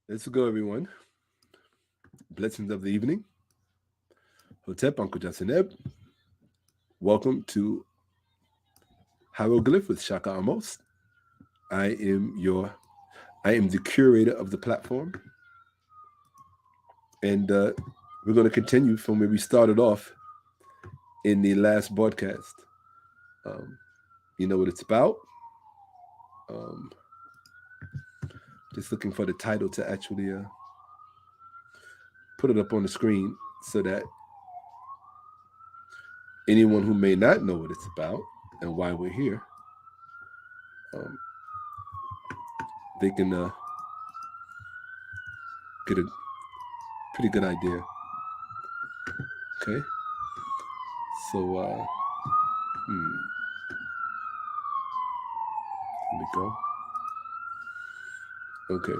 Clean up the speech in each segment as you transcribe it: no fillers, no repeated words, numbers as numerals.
Let's go, everyone. Blessings of the evening. Hotep, Uncle Jasineb. Welcome to Hieroglyph with Shakka-Ahmose. I am the curator of the platform, and we're going to continue from where we started off in the last broadcast. Um, you know what it's about. Um, just looking for the title to actually put it up on the screen so that anyone who may not know what it's about and why we're here, um, they can get a pretty good idea. Okay, so here we go. Okay,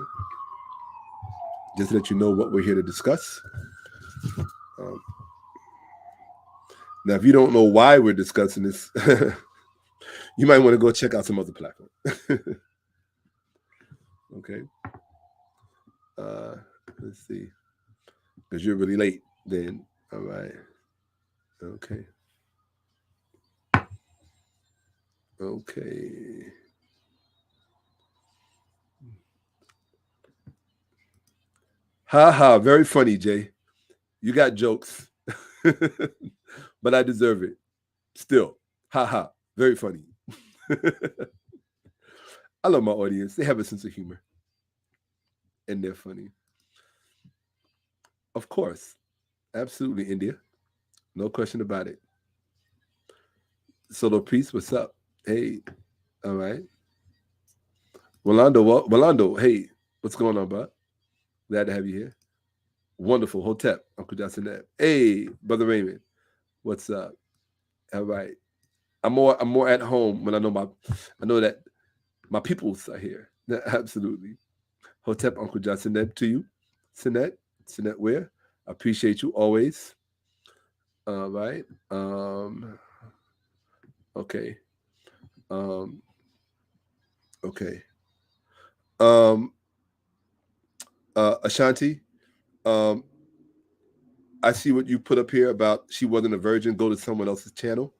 just to let you know what we're here to discuss. Um, Now, if you don't know why we're discussing this, you might want to go check out some other platform. Okay. Let's see. Because you're really late then. All right. Okay. Okay. Ha ha. Very funny, Jay. You got jokes. But I deserve it. Still. Ha ha. Very funny. I love my audience. They have a sense of humor. And they're funny. Of course. Absolutely, India. No question about it. Solo Priest, what's up? Hey. All right. Rolando, hey. What's going on, bud? Glad to have you here. Wonderful. Hotep, Uncle Johnson. Hey, Brother Raymond. What's up? All right. I'm more at home when I know that my peoples are here. Yeah, absolutely. Hotep, Uncle Johnson, to you. Sinette where? I appreciate you always. All right. Okay. Okay. Ashanti, I see what you put up here about she wasn't a virgin, go to someone else's channel.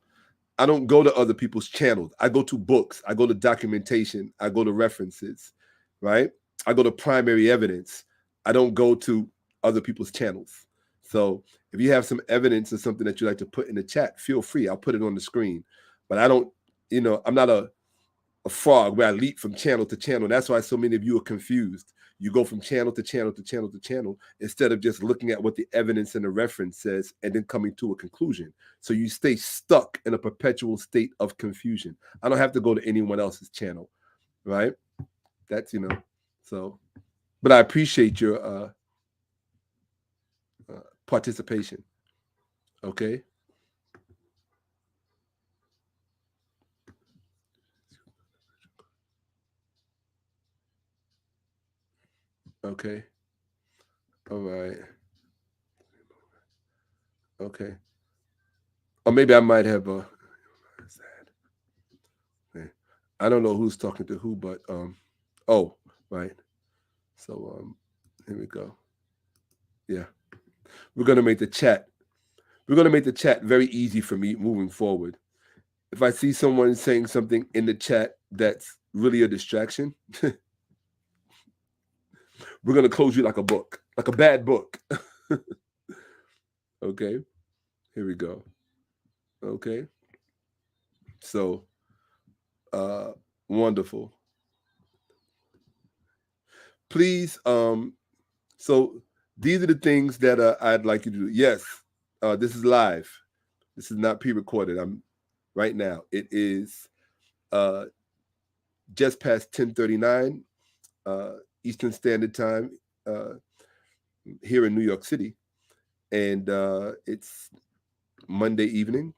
I don't go to other people's channels. I go to books. I go to documentation. I go to references, right? I go to primary evidence. I don't go to other people's channels. So if you have some evidence or something that you'd like to put in the chat, feel free. I'll put it on the screen. But I don't, I'm not a frog where I leap from channel to channel. That's why so many of you are confused. You go from channel to channel to channel to channel instead of just looking at what the evidence and the reference says and then coming to a conclusion. So you stay stuck in a perpetual state of confusion. I don't have to go to anyone else's channel, right? That's, so, but I appreciate your participation, okay? Okay. All right. Okay. Or maybe I might have I don't know who's talking to who, but oh, right. So here we go. Yeah. We're gonna make the chat. We're gonna make the chat very easy for me moving forward. If I see someone saying something in the chat that's really a distraction, we're gonna close you like a book, like a bad book. Okay. Here we go. Okay. So wonderful. Please, so these are the things that I'd like you to do. Yes, this is live. This is not pre-recorded. I'm right now. It is just past 10:39 Eastern Standard Time here in New York City, and it's Monday evening,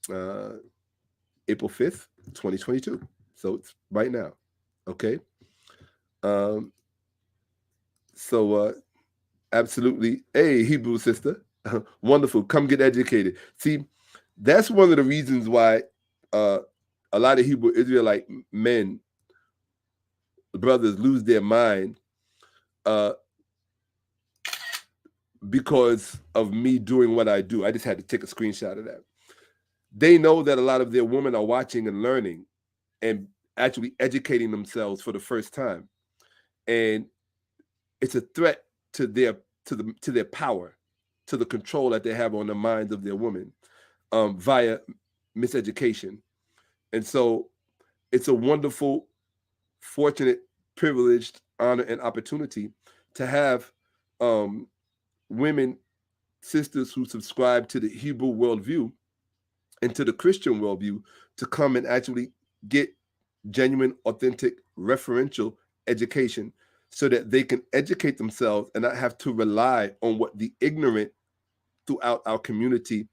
April 5th, 2022. So it's right now. Okay. So absolutely. Hey, Hebrew sister. Wonderful. Come get educated. See, that's one of the reasons why a lot of Hebrew Israelite men, brothers, lose their mind because of me doing what I do. I just had to take a screenshot of that. They know that a lot of their women are watching and learning and actually educating themselves for the first time. And it's a threat to their power, to the control that they have on the minds of their women via miseducation. And so it's a wonderful, fortunate, privileged honor and opportunity to have women, sisters who subscribe to the Hebrew worldview and to the Christian worldview to come and actually get genuine, authentic, referential education so that they can educate themselves and not have to rely on what the ignorant throughout our community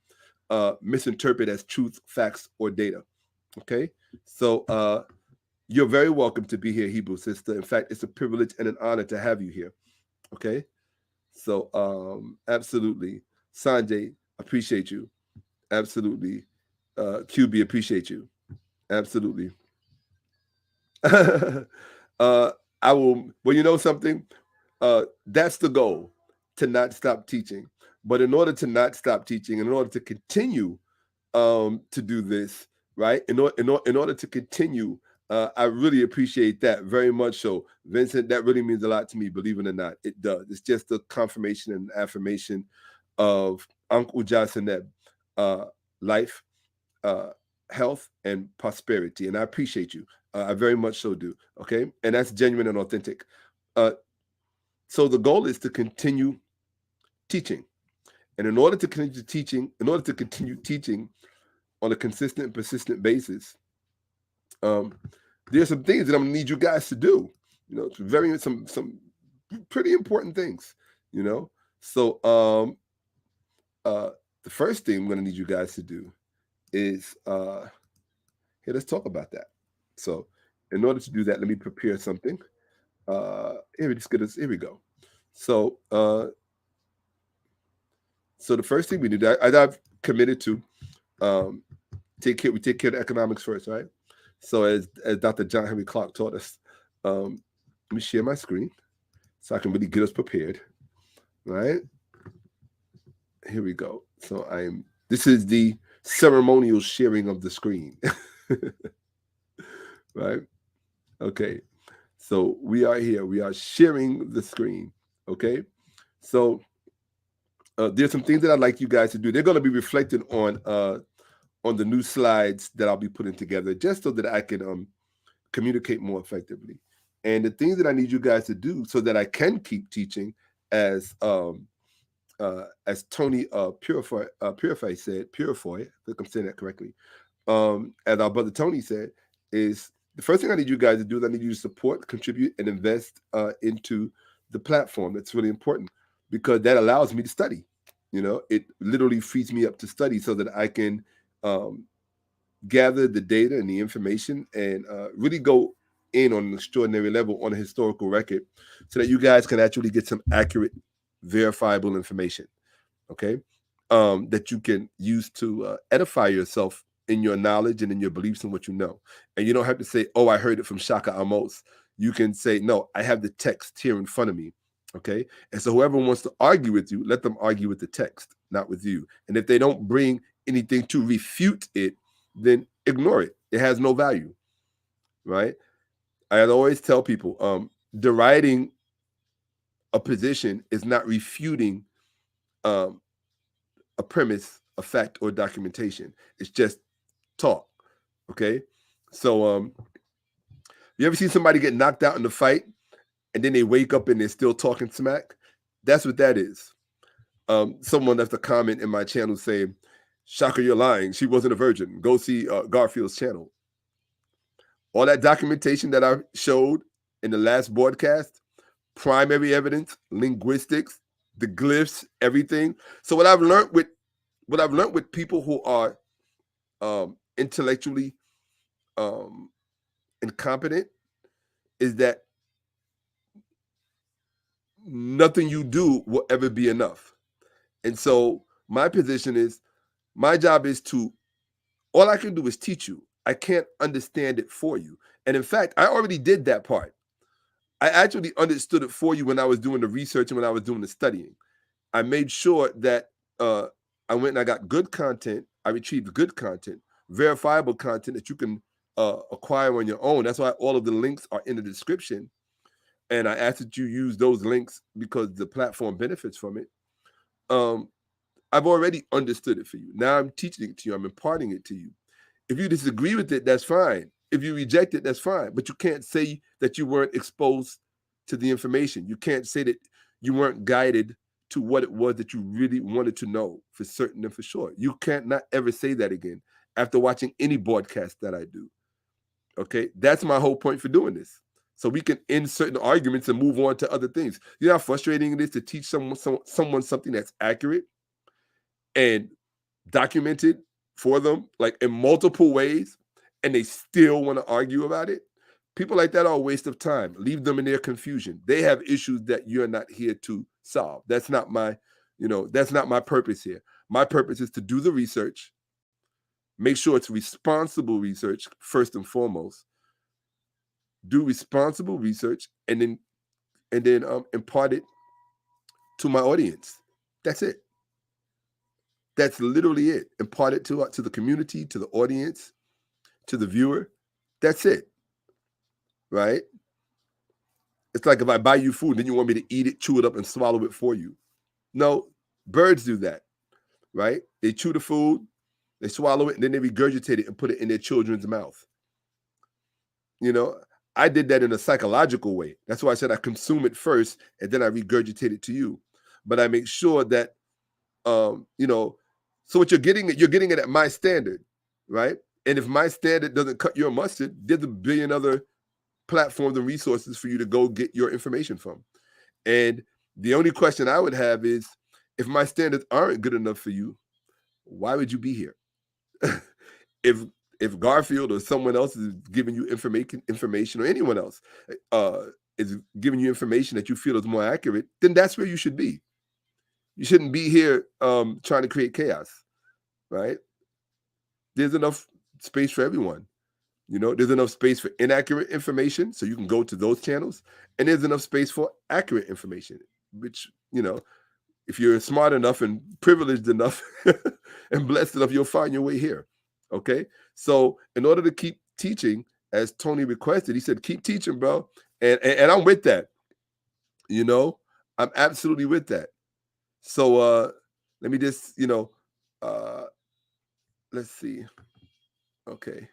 misinterpret as truth, facts, or data. Okay? So you're very welcome to be here, Hebrew sister. In fact, it's a privilege and an honor to have you here. Okay? So absolutely. Sanjay, appreciate you. Absolutely. QB, appreciate you. Absolutely. I will, well, you know something? That's the goal, to not stop teaching. But in order to not stop teaching, in order to continue to do this, right? In order to continue, I really appreciate that very much so. Vincent, that really means a lot to me, believe it or not. It does. It's just a confirmation and affirmation of Uncle Johnson, life, health, and prosperity. And I appreciate you. I very much so do. Okay. And that's genuine and authentic. So the goal is to continue teaching. And in order to continue teaching on a consistent and persistent basis, there's some things that I'm gonna need you guys to do. You know, some pretty important things, you know. So the first thing I'm gonna need you guys to do is here, let's talk about that. So in order to do that, let me prepare something. Here we go. So so the first thing we do, I've committed to take care of economics first, right? So as Dr. John Henry Clark taught us, let me share my screen so I can really get us prepared, right? Here we go. So this is the ceremonial sharing of the screen, right? Okay. So we are here. We are sharing the screen. Okay. So there's some things that I'd like you guys to do. They're going to be reflected on the new slides that I'll be putting together, just so that I can communicate more effectively. And the things that I need you guys to do so that I can keep teaching, as Tony Purify said, I think I'm saying that correctly. As our brother Tony said, is the first thing I need you guys to do is I need you to support, contribute, and invest into the platform. That's really important because that allows me to study. You know, it literally frees me up to study so that I can gather the data and the information and really go in on an extraordinary level on a historical record so that you guys can actually get some accurate, verifiable information, okay, that you can use to edify yourself in your knowledge and in your beliefs and what you know. And you don't have to say, oh, I heard it from Shakka-Ahmose. You can say, no, I have the text here in front of me, okay? And so whoever wants to argue with you, let them argue with the text, not with you. And if they don't bring anything to refute it, then ignore it. It has no value, right? I always tell people, deriding a position is not refuting a premise, a fact, or documentation. It's just talk, okay? So you ever see somebody get knocked out in the fight and then they wake up and they're still talking smack? That's what that is. Someone left a comment in my channel saying, Shaka, you're lying. She wasn't a virgin. Go see Garfield's channel. All that documentation that I showed in the last broadcast, primary evidence, linguistics, the glyphs, everything. So what I've learned with people who are intellectually incompetent is that nothing you do will ever be enough. And so my position is, my job is all I can do is teach you. I can't understand it for you. And in fact, I already did that part. I actually understood it for you when I was doing the research and when I was doing the studying. I made sure that I went and I got good content. I retrieved good content, verifiable content that you can acquire on your own. That's why all of the links are in the description. And I ask that you use those links because the platform benefits from it. I've already understood it for you. Now I'm teaching it to you. I'm imparting it to you. If you disagree with it, that's fine. If you reject it, that's fine. But you can't say that you weren't exposed to the information. You can't say that you weren't guided to what it was that you really wanted to know for certain and for sure. You can't not ever say that again after watching any broadcast that I do. Okay, that's my whole point for doing this. So we can end certain arguments and move on to other things. You know how frustrating it is to teach someone something that's accurate and documented for them, like in multiple ways, and they still want to argue about it? People like that are a waste of time. Leave them in their confusion. They have issues that you're not here to solve. That's not my, that's not my purpose here. My purpose is to do the research, make sure it's responsible research first and foremost. Do responsible research and then impart it to my audience. That's it. That's literally it. Impart it to the community, to the audience, to the viewer. That's it. Right? It's like if I buy you food, then you want me to eat it, chew it up, and swallow it for you. No, birds do that. Right? They chew the food, they swallow it, and then they regurgitate it and put it in their children's mouth. I did that in a psychological way. That's why I said I consume it first and then I regurgitate it to you. But I make sure that, so what you're getting it at my standard, right? And if my standard doesn't cut your mustard, there's a billion other platforms and resources for you to go get your information from. And the only question I would have is, if my standards aren't good enough for you, why would you be here? If Garfield or someone else is giving you information, or anyone else is giving you information that you feel is more accurate, then that's where you should be. You shouldn't be here trying to create chaos, right? There's enough space for everyone. There's enough space for inaccurate information, so you can go to those channels, and there's enough space for accurate information, which, if you're smart enough and privileged enough and blessed enough, you'll find your way here. Okay, so in order to keep teaching, as Tony requested, he said, keep teaching, bro. And I'm with that. I'm absolutely with that. So let me just, let's see. Okay.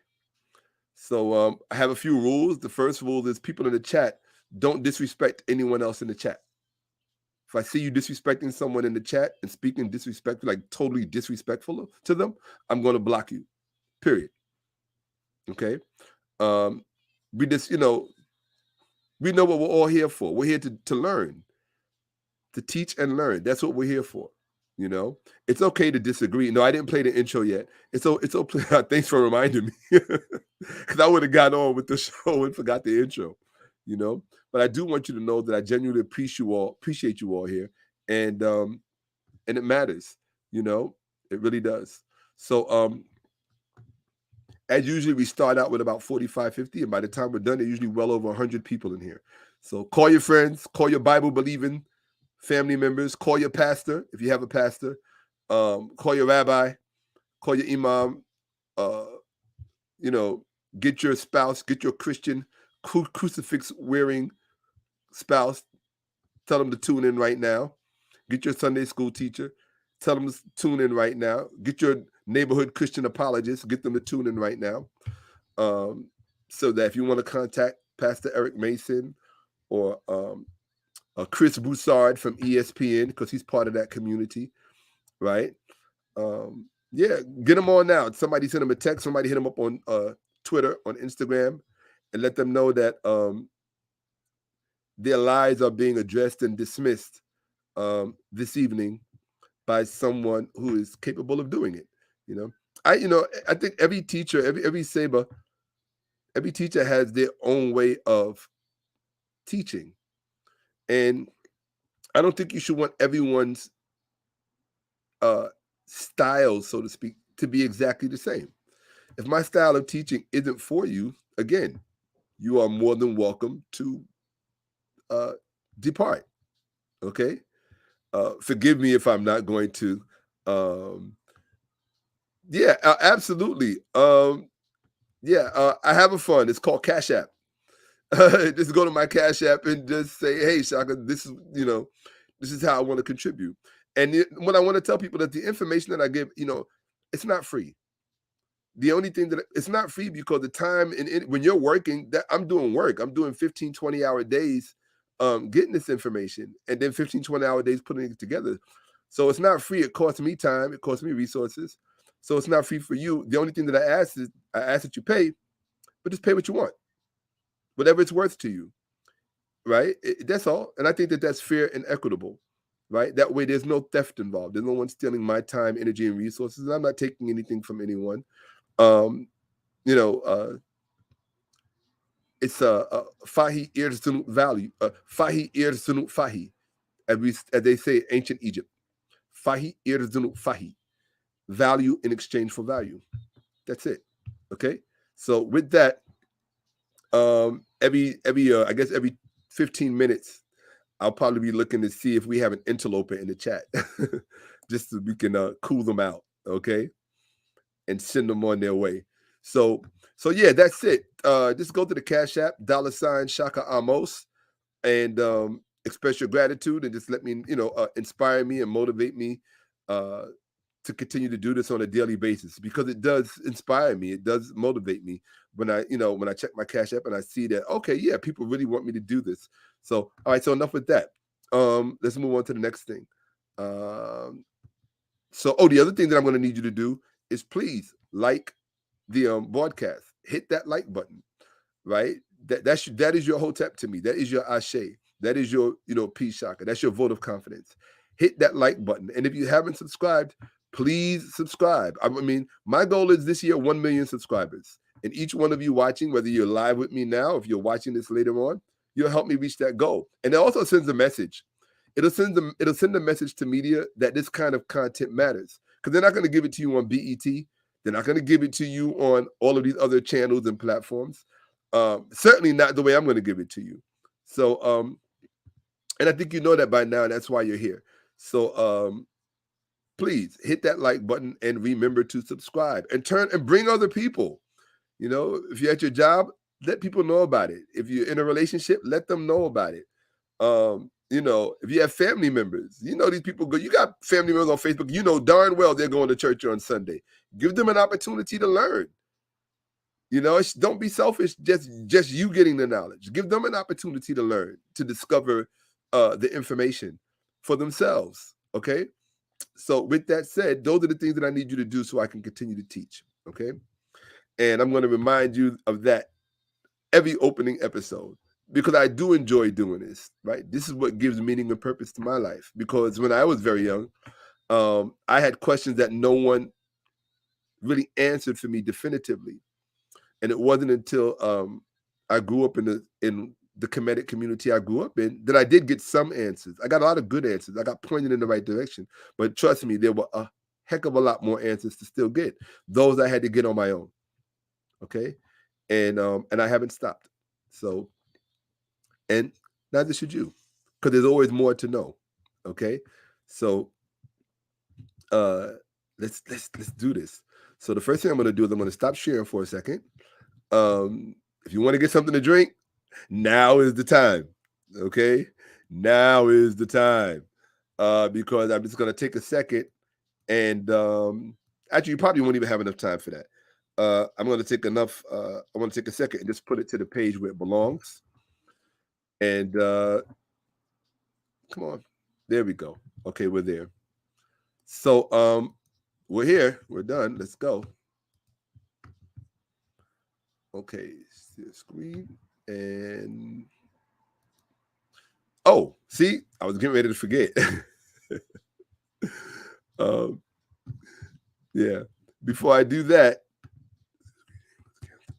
So I have a few rules. The first rule is people in the chat, don't disrespect anyone else in the chat. If I see you disrespecting someone in the chat and speaking disrespectful, like totally disrespectful to them, I'm going to block you. Period. Okay. We just, we know what we're all here for. We're here to learn, to teach and learn. That's what we're here for. It's okay to disagree. No, I didn't play the intro yet. It's okay. Thanks for reminding me, because I would have got on with the show and forgot the intro. But I do want you to know that I genuinely appreciate you all here, and it matters. It really does. So as usually, we start out with about 45, 50, and by the time we're done, there's usually well over 100 people in here. So call your friends, call your Bible-believing family members, call your pastor if you have a pastor, call your rabbi, call your imam, get your spouse, get your Christian crucifix-wearing spouse, tell them to tune in right now. Get your Sunday school teacher, tell them to tune in right now. Get your neighborhood Christian apologist, get them to tune in right now. So that if you want to contact Pastor Eric Mason or Chris Broussard from ESPN, because he's part of that community, right? Get them on now. Somebody send them a text. Somebody hit them up on Twitter, on Instagram, and let them know that their lies are being addressed and dismissed this evening by someone who is capable of doing it. I think every teacher, every saber, every teacher has their own way of teaching. And I don't think you should want everyone's style, so to speak, to be exactly the same. If my style of teaching isn't for you, again, you are more than welcome to depart. Okay. Forgive me if I'm not going to. Yeah, absolutely. I have a fund. It's called Cash App. Just go to my Cash App and just say, "Hey, Shaka, this is this is how I want to contribute." And what I want to tell people that the information that I give, it's not free. The only thing that it's not free because the time when you're working, that I'm doing work. I'm doing 15, 20-hour days getting this information, and then 15, 20-hour days putting it together. So it's not free. It costs me time. It costs me resources. So it's not free for you. The only thing that I ask that you pay, but just pay what you want, whatever it's worth to you, right? That's all. And I think that that's fair and equitable, right? That way there's no theft involved. There's no one stealing my time, energy, and resources. And I'm not taking anything from anyone. It's a fahi irsunut value, fahi irsunut fahi, as they say in ancient Egypt. Fahi irsunut fahi, value in exchange for value. That's it. Okay. So with that, every I guess every 15 minutes, I'll probably be looking to see if we have an interloper in the chat, just so we can cool them out. Okay. And send them on their way. So yeah, that's it. Just go to the Cash App, $ Shakka-Ahmose, and express your gratitude and just let me, inspire me and motivate me to continue to do this on a daily basis, because it does inspire me. It does motivate me when I check my Cash App and I see that, okay, yeah, people really want me to do this. So, all right, so enough with that. Let's move on to the next thing. The other thing that I'm going to need you to do is please like the broadcast. Hit that like button, right? That is your hotep to me. That is your ashe. That is your peace shaka. That's your vote of confidence. Hit that like button, and if you haven't subscribed, please subscribe. I mean, my goal is this year 1 million subscribers, and each one of you watching, whether you're live with me now, if you're watching this later on, you'll help me reach that goal. And it also sends a message. It'll send a message to media that this kind of content matters, because they're not going to give it to you on BET. They're not going to give it to you on all of these other channels and platforms. Certainly not the way I'm going to give it to you. So, and I think you know that by now, and that's why you're here. So, please hit that like button and remember to subscribe and bring other people. If you're at your job, let people know about it. If you're in a relationship, let them know about it. If you have family members, these people go. You got family members on Facebook. Darn well they're going to church on Sunday. Give them an opportunity to learn. Don't be selfish. Just you getting the knowledge. Give them an opportunity to learn, to discover the information for themselves. Okay. So with that said, those are the things that I need you to do so I can continue to teach. Okay. And I'm going to remind you of that every opening episode, because I do enjoy doing this, right? This is what gives meaning and purpose to my life, because when I was very young, I had questions that no one really answered for me definitively. And it wasn't until I grew up in the Kemetic community I grew up in that I did get some answers. I got a lot of good answers. I got pointed in the right direction. But trust me, there were a heck of a lot more answers to still get. Those I had to get on my own. Okay. And I haven't stopped. So, and neither should you, because there's always more to know. Okay. So let's do this. So the first thing I'm going to do is I'm going to stop sharing for a second. If you want to get something to drink, now is the time. Okay. Now is the time. Because I'm just going to take a second, and actually you probably won't even have enough time for that. I'm going to take I want to take a second and just put it to the page where it belongs. And come on. There we go. Okay, we're there. So we're here. We're done. Let's go. Okay, see the screen. And oh, see, I was getting ready to forget. Yeah. Before I do that,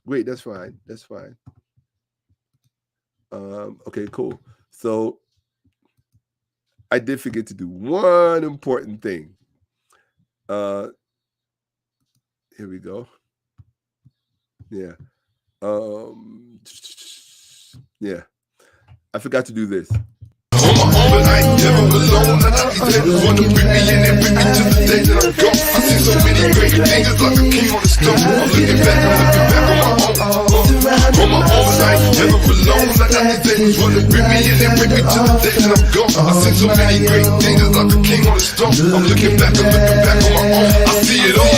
wait, that's fine. That's fine. Okay, cool. So I did forget to do one important thing. Here we go. Yeah. Yeah. I forgot to do this. On my own, but I ain't never alone. I got these haters wanna bring me in and bring me to the day that I'm gone. I see so many great things, it's like a king on the stone. I'm looking back on my own. On my own, but I ain't never alone. I got these haters wanna bring me in and bring me to the day that I'm gone. I see so many great things, it's like a king on the stone. I'm looking back on my own. I see it all.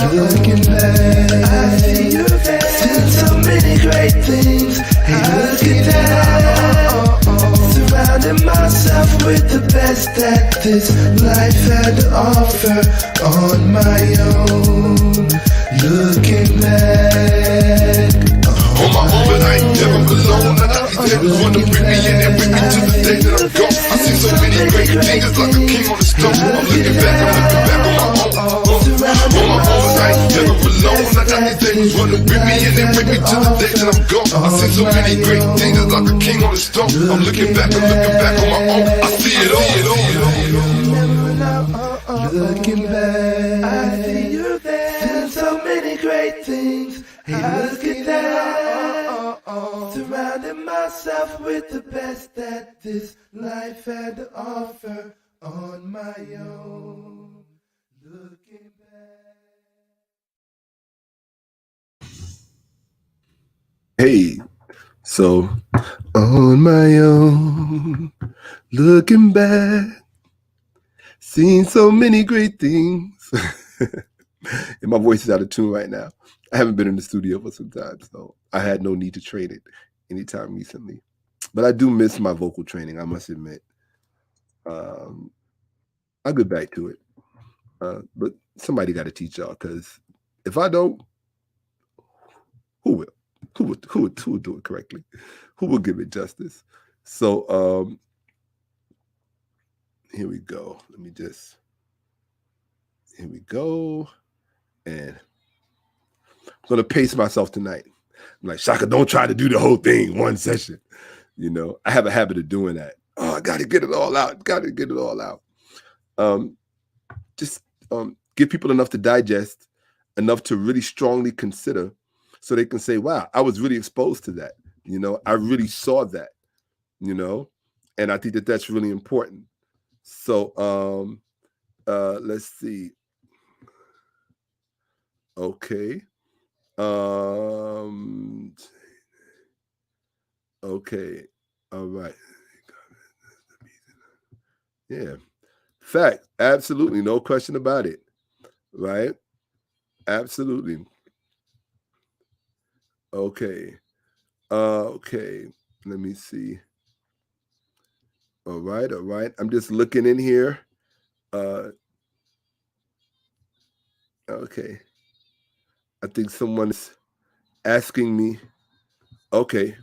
Looking back, I see you there. Seen so many great things. Hey, look at that. Surrounding myself with the best that this life had to offer on my own. Looking back. On my own, but I ain't never alone. I got these haters wanna bring me in and bring me to the day that I'm gone. I see so many great things, it's like a king on the stone. I'm looking back on my own. On my own, but I ain't never alone. I got these haters wanna bring me in and bring me to the day that I'm gone. I see so many great things, it's like a king on the stone. I'm looking back on my own. I see it all. Looking back, I see you there. Seen so many great things. Hey, look at that. Surrounding myself with the best that this life had to offer on my own. Looking back. Hey, so on my own, looking back, seen so many great things. And my voice is out of tune right now. I haven't been in the studio for some time, so I had no need to train it anytime recently. But I do miss my vocal training, I must admit. I'll get back to it. But somebody got to teach y'all, because if I don't, who will? Who would do it correctly? Who will give it justice? So here we go. Here we go. And I'm going to pace myself tonight. I'm like, Shaka, don't try to do the whole thing one session. You know, I have a habit of doing that. Oh, I got to get it all out. Just give people enough to digest, enough to really strongly consider, so they can say, wow, I was really exposed to that. You know, I really saw that, you know, and I think that that's really important. So let's see. Okay. Okay. All right. Yeah. Fact. Absolutely. No question about it. Right? Absolutely. Okay. Okay. Let me see. All right. I'm just looking in here. Okay. I think someone's asking me. Okay.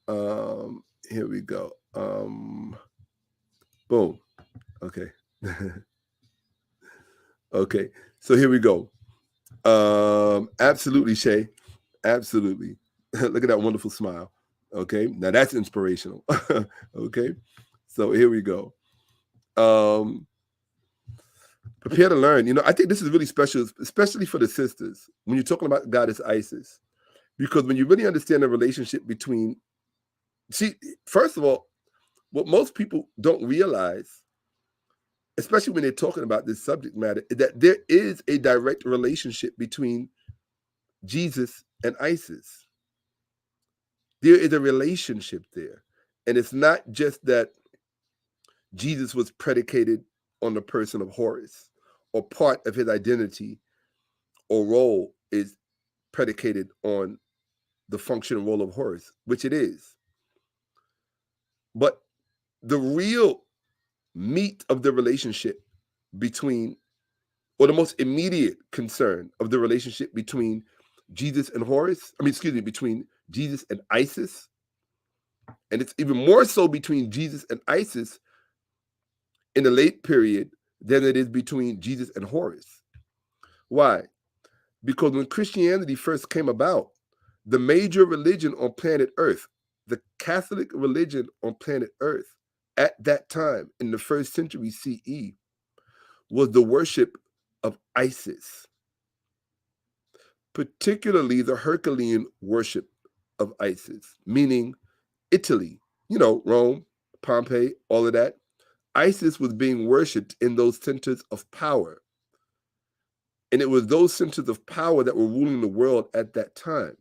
Here we go. Boom. Okay. Okay. So here we go. Absolutely, Shay. Absolutely. Look at that wonderful smile. Okay. Now that's inspirational. Okay. So here we go. Prepare to learn. You know, I think this is really special, especially for the sisters, when you're talking about Goddess Isis, because when you really understand the relationship between, see, first of all, what most people don't realize, especially when they're talking about this subject matter, is that there is a direct relationship between Jesus and Isis. There is a relationship there. And it's not just that Jesus was predicated on the person of Horus, or part of his identity or role is predicated on the function and role of Horus, which it is. But the real meat of the relationship between, or the most immediate concern of the relationship between Jesus and Horus, between Jesus and Isis, and it's even more so between Jesus and Isis in the late period than it is between Jesus and Horus. Why? Because when Christianity first came about, the major religion on planet Earth, the Catholic religion on planet Earth at that time in the 1st century CE, was the worship of Isis, particularly the Herculean worship of Isis, meaning Italy, Rome, Pompeii, all of that. Isis was being worshipped in those centers of power. And it was those centers of power that were ruling the world at that time.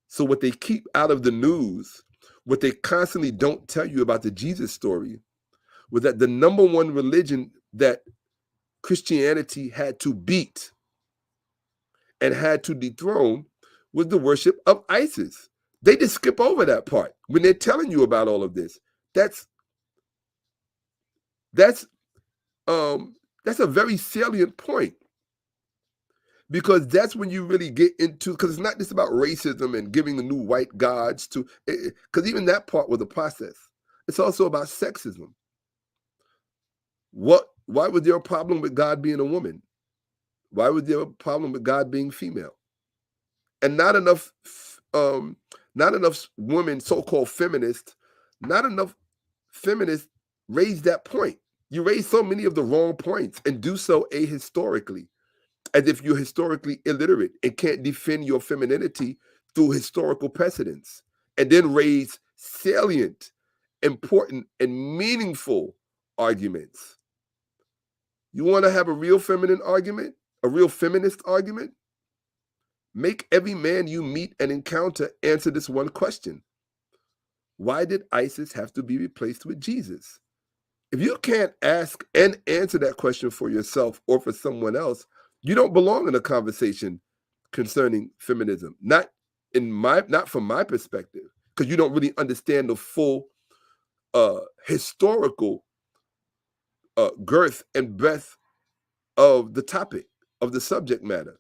So what they keep out of the news, what they constantly don't tell you about the Jesus story, was that the number one religion that Christianity had to beat and had to dethrone was the worship of Isis. They just skip over that part when they're telling you about all of this. That's a very salient point, because that's when you really get into, because it's not just about racism and giving the new white gods to, because even that part was a process. It's also about sexism. Why was there a problem with God being a woman? Why was there a problem with God being female? And not enough women, so-called feminists, not enough feminists raise that point. You raise so many of the wrong points and do so ahistorically, as if you're historically illiterate and can't defend your femininity through historical precedents, and then raise salient, important, and meaningful arguments. You want to have a real feminine argument, a real feminist argument? Make every man you meet and encounter answer this one question. Why did Isis have to be replaced with Jesus? If you can't ask and answer that question for yourself or for someone else, you don't belong in a conversation concerning feminism. Not from my perspective, because you don't really understand the full historical girth and breadth of the topic, of the subject matter.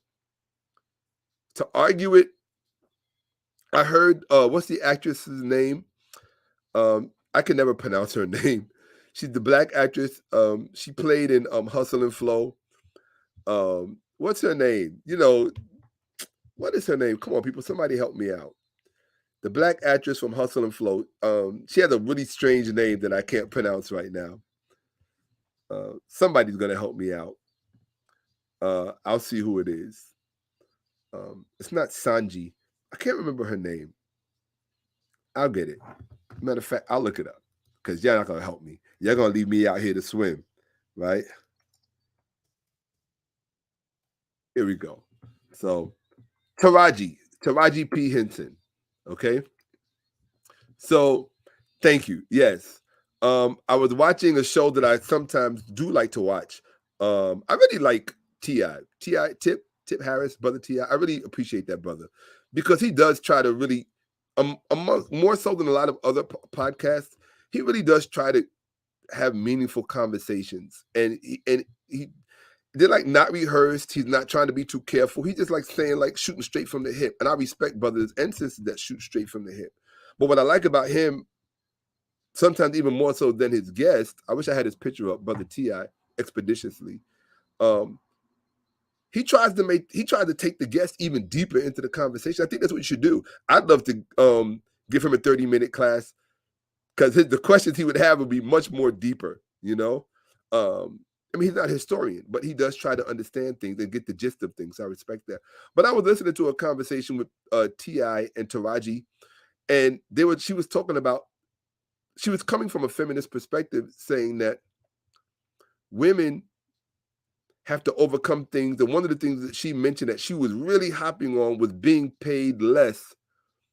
To argue it, I heard, what's the actress's name? I can never pronounce her name. She's the black actress. She played in Hustle and Flow. What's her name? What is her name? Come on, people, somebody help me out. The black actress from Hustle and Flow. She has a really strange name that I can't pronounce right now. Somebody's gonna help me out. I'll see who it is. It's not Sanji. I can't remember her name. I'll get it. Matter of fact, I'll look it up, because y'all not gonna help me. Y'all gonna leave me out here to swim, right? Here we go. So Taraji P. Henson. Okay. So thank you. Yes. I was watching a show that I sometimes do like to watch. I really like Tip Harris, brother T.I. I really appreciate that brother, because he does try to really, more so than a lot of other podcasts, he really does try to have meaningful conversations. And they're like not rehearsed. He's not trying to be too careful. He just like saying, like, shooting straight from the hip. And I respect brothers and sisters that shoot straight from the hip. But what I like about him, sometimes even more so than his guest, I wish I had his picture up, brother T.I., expeditiously. He tries to take the guest even deeper into the conversation. I think that's what you should do. I'd love to give him a 30-minute class, because the questions he would have would be much more deeper, I mean, he's not a historian, but he does try to understand things and get the gist of things. So I respect that. But I was listening to a conversation with T.I. and Taraji, and she was coming from a feminist perspective, saying that women have to overcome things. And one of the things that she mentioned that she was really hopping on was being paid less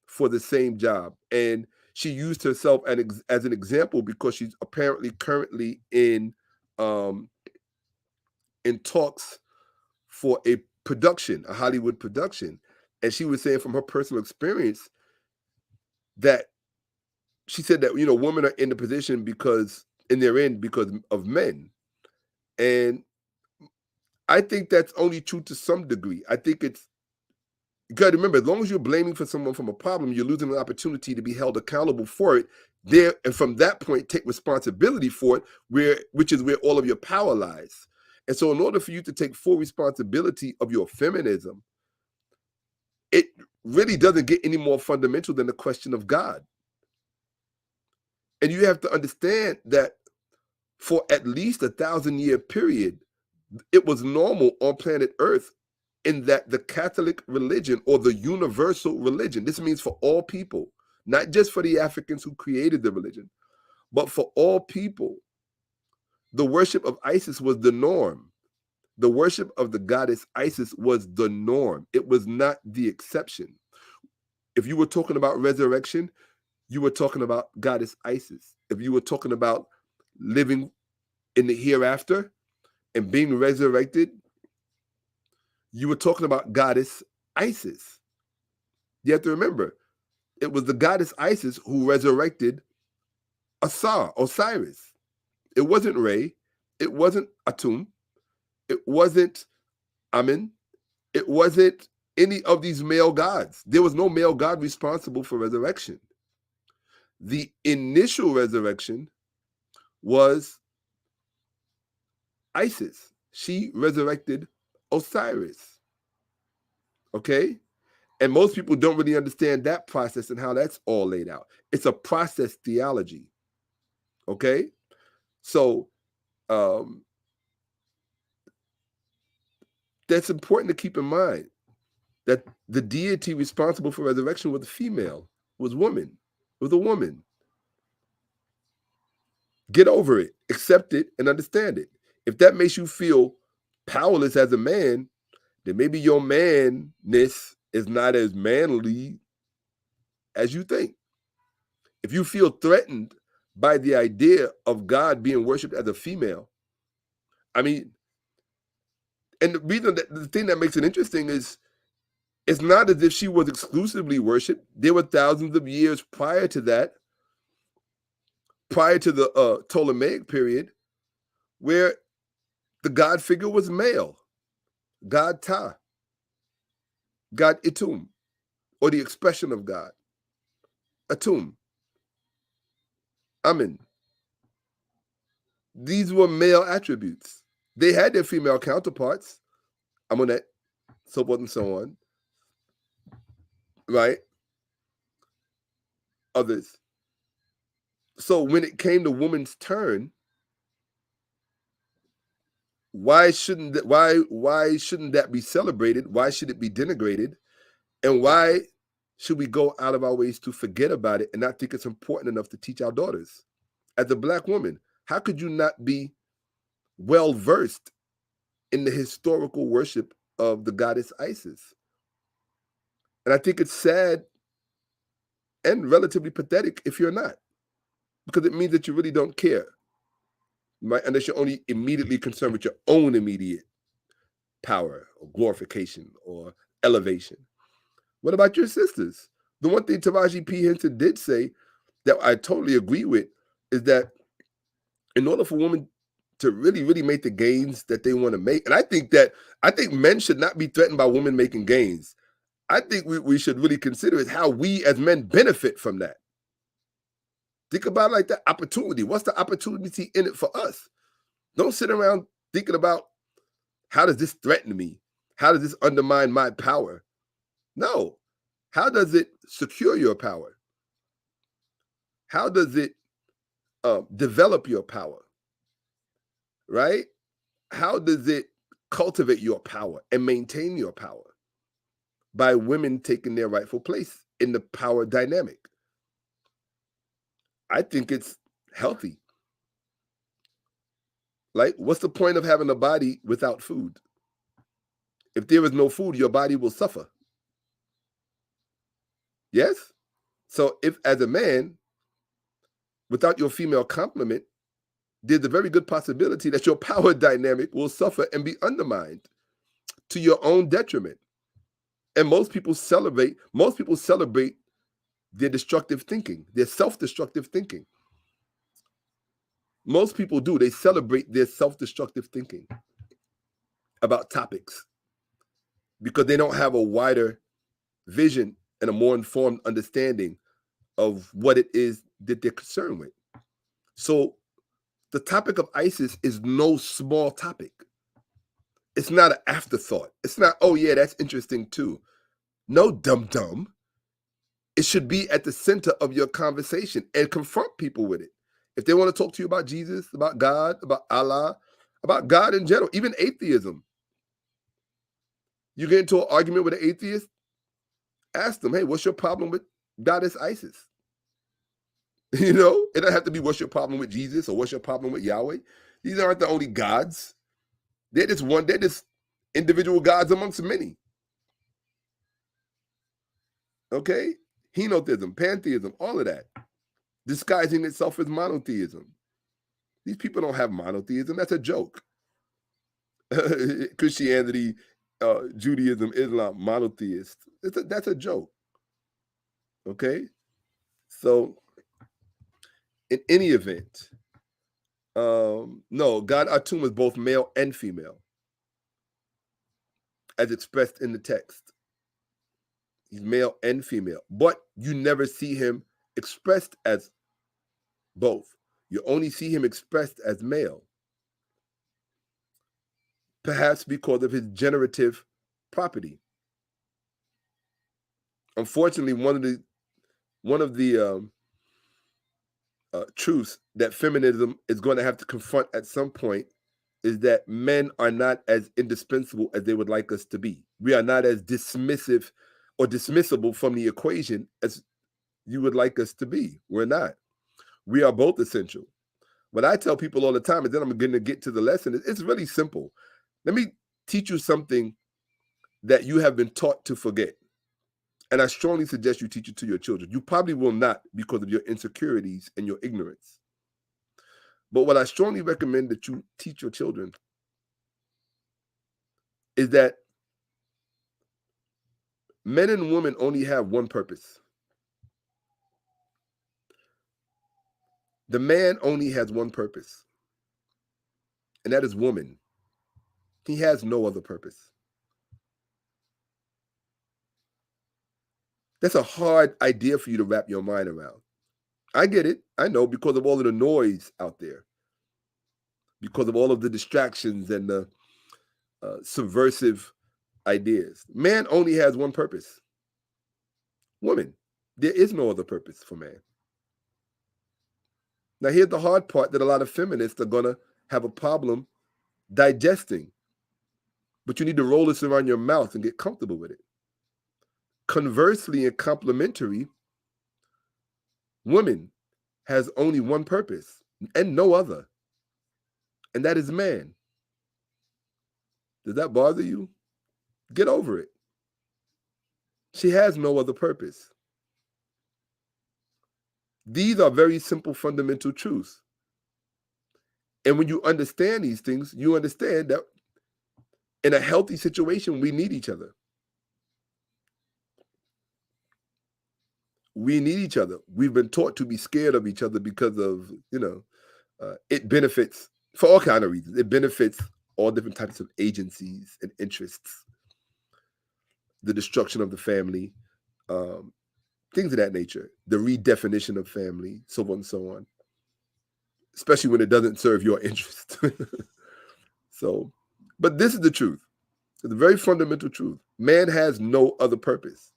for the same job. And she used herself as an example, because she's apparently currently in talks for a Hollywood production. And she was saying from her personal experience that she said that, women are in the position because of men. And I think that's only true to some degree. I think you got to remember, as long as you're blaming for someone from a problem, you're losing an opportunity to be held accountable for it there. And from that point, take responsibility for it, which is where all of your power lies. And so in order for you to take full responsibility of your feminism, it really doesn't get any more fundamental than the question of God. And you have to understand that for at least 1,000-year period, it was normal on planet Earth in that the Catholic religion, or the universal religion, this means for all people, not just for the Africans who created the religion, but for all people, the worship of Isis was the norm. The worship of the goddess Isis was the norm. It was not the exception. If you were talking about resurrection, you were talking about goddess Isis. If you were talking about living in the hereafter and being resurrected, you were talking about goddess Isis. You have to remember, it was the goddess Isis who resurrected Osiris. It wasn't Re. It wasn't Atum. It wasn't Amen. It wasn't any of these male gods. There was no male god responsible for resurrection. The initial resurrection was Isis. She resurrected Osiris. Okay? And most people don't really understand that process and how that's all laid out. It's a process theology. Okay? So that's important to keep in mind, that the deity responsible for resurrection was a female, was a woman. Get over it, accept it, and understand it. If that makes you feel powerless as a man, then maybe your manness is not as manly as you think. If you feel threatened by the idea of God being worshipped as a female, I mean, and the reason that the thing that makes it interesting is it's not as if she was exclusively worshipped. There were thousands of years prior to that, prior to the Ptolemaic period, where the God figure was male. God Ta, God Itum, or the expression of God. Atum, Amen. These were male attributes. They had their female counterparts, Amunet, so forth and so on, right? Others. So when it came to woman's turn, why shouldn't that be celebrated? Why should it be denigrated? And why should we go out of our ways to forget about it and not think it's important enough to teach our daughters? As a Black woman, how could you not be well versed in the historical worship of the goddess Isis? And I think it's sad and relatively pathetic if you're not, because it means that you really don't care, right? Unless you're only immediately concerned with your own immediate power or glorification or elevation. What about your sisters? The one thing Taraji P. Henson did say that I totally agree with is that in order for women to really, really make the gains that they want to make, and I think men should not be threatened by women making gains. I think we should really consider is how we as men benefit from that. Think about it like that opportunity. What's the opportunity in it for us? Don't sit around thinking about how does this threaten me? How does this undermine my power? No. How does it secure your power? How does it develop your power? Right? How does it cultivate your power and maintain your power? By women taking their rightful place in the power dynamic. I think it's healthy. Like, what's the point of having a body without food? If there is no food, your body will suffer. Yes? So if, as a man, without your female complement, there's a very good possibility that your power dynamic will suffer and be undermined to your own detriment. And most people celebrate their destructive thinking, their self-destructive thinking. Most people do. They celebrate their self-destructive thinking about topics because they don't have a wider vision and a more informed understanding of what it is that they're concerned with. So the topic of ISIS is no small topic. It's not an afterthought. It's not, oh yeah, that's interesting too. No, dum-dum. It should be at the center of your conversation and confront people with it. If they want to talk to you about Jesus, about God, about Allah, about God in general, even atheism. You get into an argument with an atheist, ask them, hey, what's your problem with goddess Isis? You know, it doesn't have to be what's your problem with Jesus or what's your problem with Yahweh. These aren't the only gods. They're just individual gods amongst many. Okay? Henotheism, pantheism, all of that. Disguising itself as monotheism. These people don't have monotheism. That's a joke. Christianity, Judaism, Islam, monotheist. That's a joke. Okay? So, in any event, no, God Atum is both male and female, as expressed in the text. He's male and female, but you never see him expressed as both. You only see him expressed as male, perhaps because of his generative property. Unfortunately, one of the truths that feminism is going to have to confront at some point is that men are not as indispensable as they would like us to be. We are not as dismissive or dismissible from the equation as you would like us to be. We're not. We are both essential. What I tell people all the time, and then I'm going to get to the lesson, it's really simple. Let me teach you something that you have been taught to forget. And I strongly suggest you teach it to your children. You probably will not because of your insecurities and your ignorance. But what I strongly recommend that you teach your children is that men and women only have one purpose. The man only has one purpose, and that is woman. He has no other purpose. That's a hard idea for you to wrap your mind around. I get it. I know, because of all of the noise out there, because of all of the distractions and the subversive ideas. Man only has one purpose. Woman. There is no other purpose for man. Now, here's the hard part that a lot of feminists are going to have a problem digesting. But you need to roll this around your mouth and get comfortable with it. Conversely and complementary, woman has only one purpose and no other, and that is man. Does that bother you? Get over it. She has no other purpose. These are very simple, fundamental truths. And when you understand these things, you understand that in a healthy situation, we need each other. We need each other. We've been taught to be scared of each other because of, it benefits for all kinds of reasons. It benefits all different types of agencies and interests. The destruction of the family, things of that nature. The redefinition of family, so on and so on. Especially when it doesn't serve your interest. But this is the truth. It's a very fundamental truth. Man has no other purpose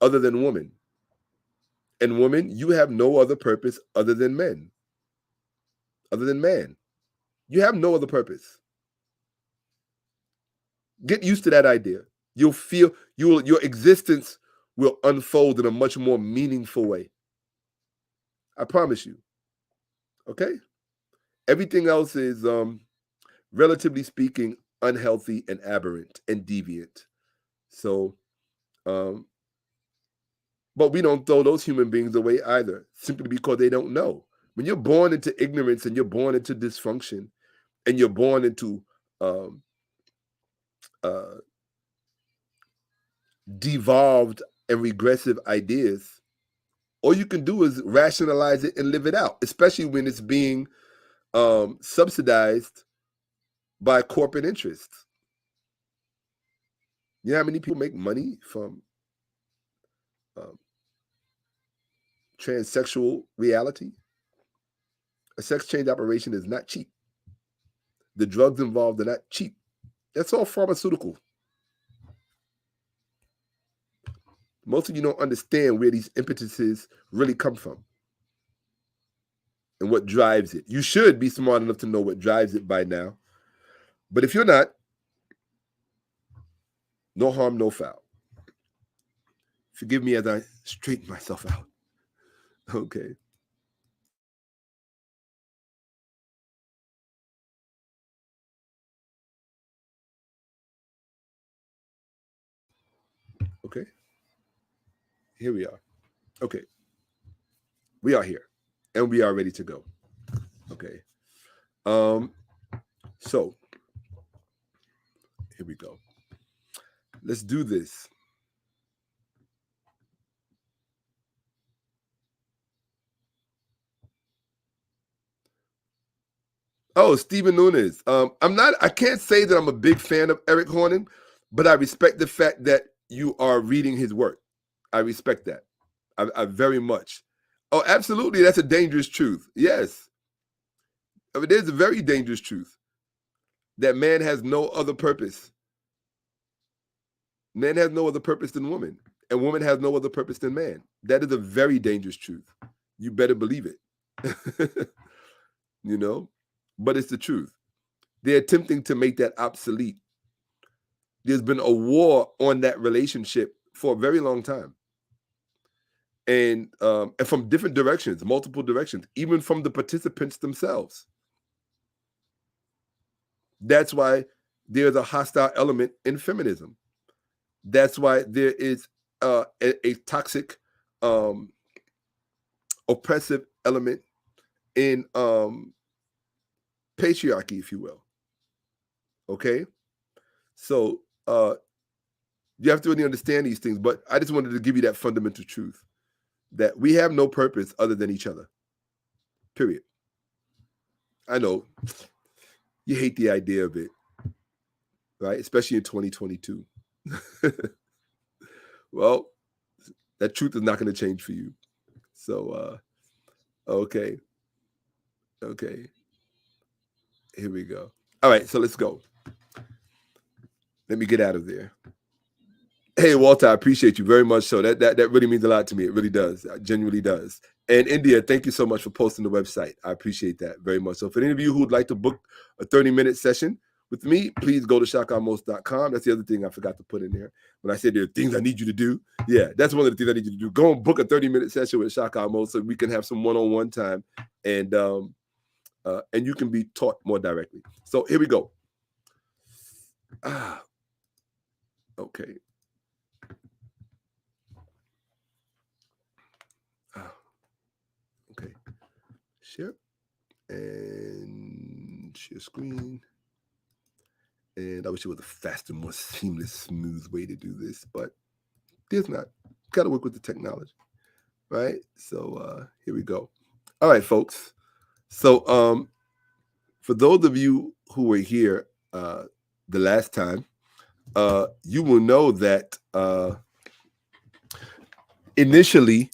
other than woman. And woman, you have no other purpose other than men. Other than man. You have no other purpose. Get used to that idea. You'll feel your existence will unfold in a much more meaningful way. I promise you. Okay? Everything else is, relatively speaking, unhealthy and aberrant and deviant. So, but we don't throw those human beings away either, simply because they don't know. When you're born into ignorance and you're born into dysfunction and you're born into devolved and regressive ideas, all you can do is rationalize it and live it out, especially when it's being subsidized by corporate interests. You know how many people make money from transsexual reality? A sex change operation is not cheap. The drugs involved are not cheap. That's all pharmaceutical. Most of you don't understand where these impetuses really come from and what drives it. You should be smart enough to know what drives it by now. But if you're not, No harm, no foul. Forgive me as I straighten myself out. Okay. Okay. Here we are. Okay. We are here. And we are ready to go. Okay. So here we go. Let's do this. Oh, Stephen Nunes. I can't say that I'm a big fan of Eric Hornen, but I respect the fact that you are reading his work. I respect that. I very much. Oh, absolutely. That's a dangerous truth. Yes. I mean, there's a very dangerous truth that man has no other purpose. Man has no other purpose than woman, and woman has no other purpose than man. That is a very dangerous truth. You better believe it. You know, but it's the truth. They're attempting to make that obsolete. There's been a war on that relationship for a very long time. And from different directions, multiple directions, even from the participants themselves. That's why there's a hostile element in feminism. That's why there is a toxic, oppressive element in patriarchy, if you will. Okay? So you have to really understand these things, but I just wanted to give you that fundamental truth that we have no purpose other than each other. Period. I know you hate the idea of it, right? Especially in 2022. Well, that truth is not going to change for you. So, okay. Okay. Here we go. All right, so let's go. Let me get out of there. Hey, Walter, I appreciate you very much. So that really means a lot to me. It really does. It genuinely does. And India, thank you so much for posting the website. I appreciate that very much. So for any of you who would like to book a 30-minute session with me, please go to Shakka-Ahmose.com. That's the other thing I forgot to put in there. When I said there are things I need you to do, yeah, that's one of the things I need you to do. Go and book a 30-minute session with Shakka-Ahmose so we can have some one-on-one time and you can be taught more directly. So here we go. Okay. Okay. Share and share screen. And I wish it was a faster, more seamless, smooth way to do this, but there's not. Got to work with the technology, right? So here we go. All right, folks. So for those of you who were here the last time, you will know that initially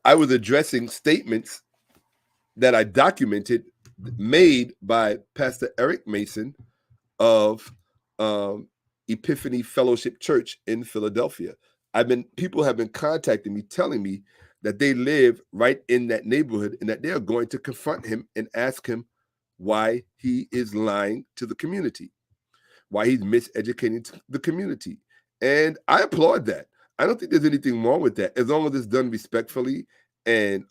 I was addressing statements that I documented made by Pastor Eric Mason of Epiphany Fellowship Church in Philadelphia. People have been contacting me, telling me that they live right in that neighborhood and that they are going to confront him and ask him why he is lying to the community, why he's miseducating the community. And I applaud that. I don't think there's anything wrong with that, as long as it's done respectfully and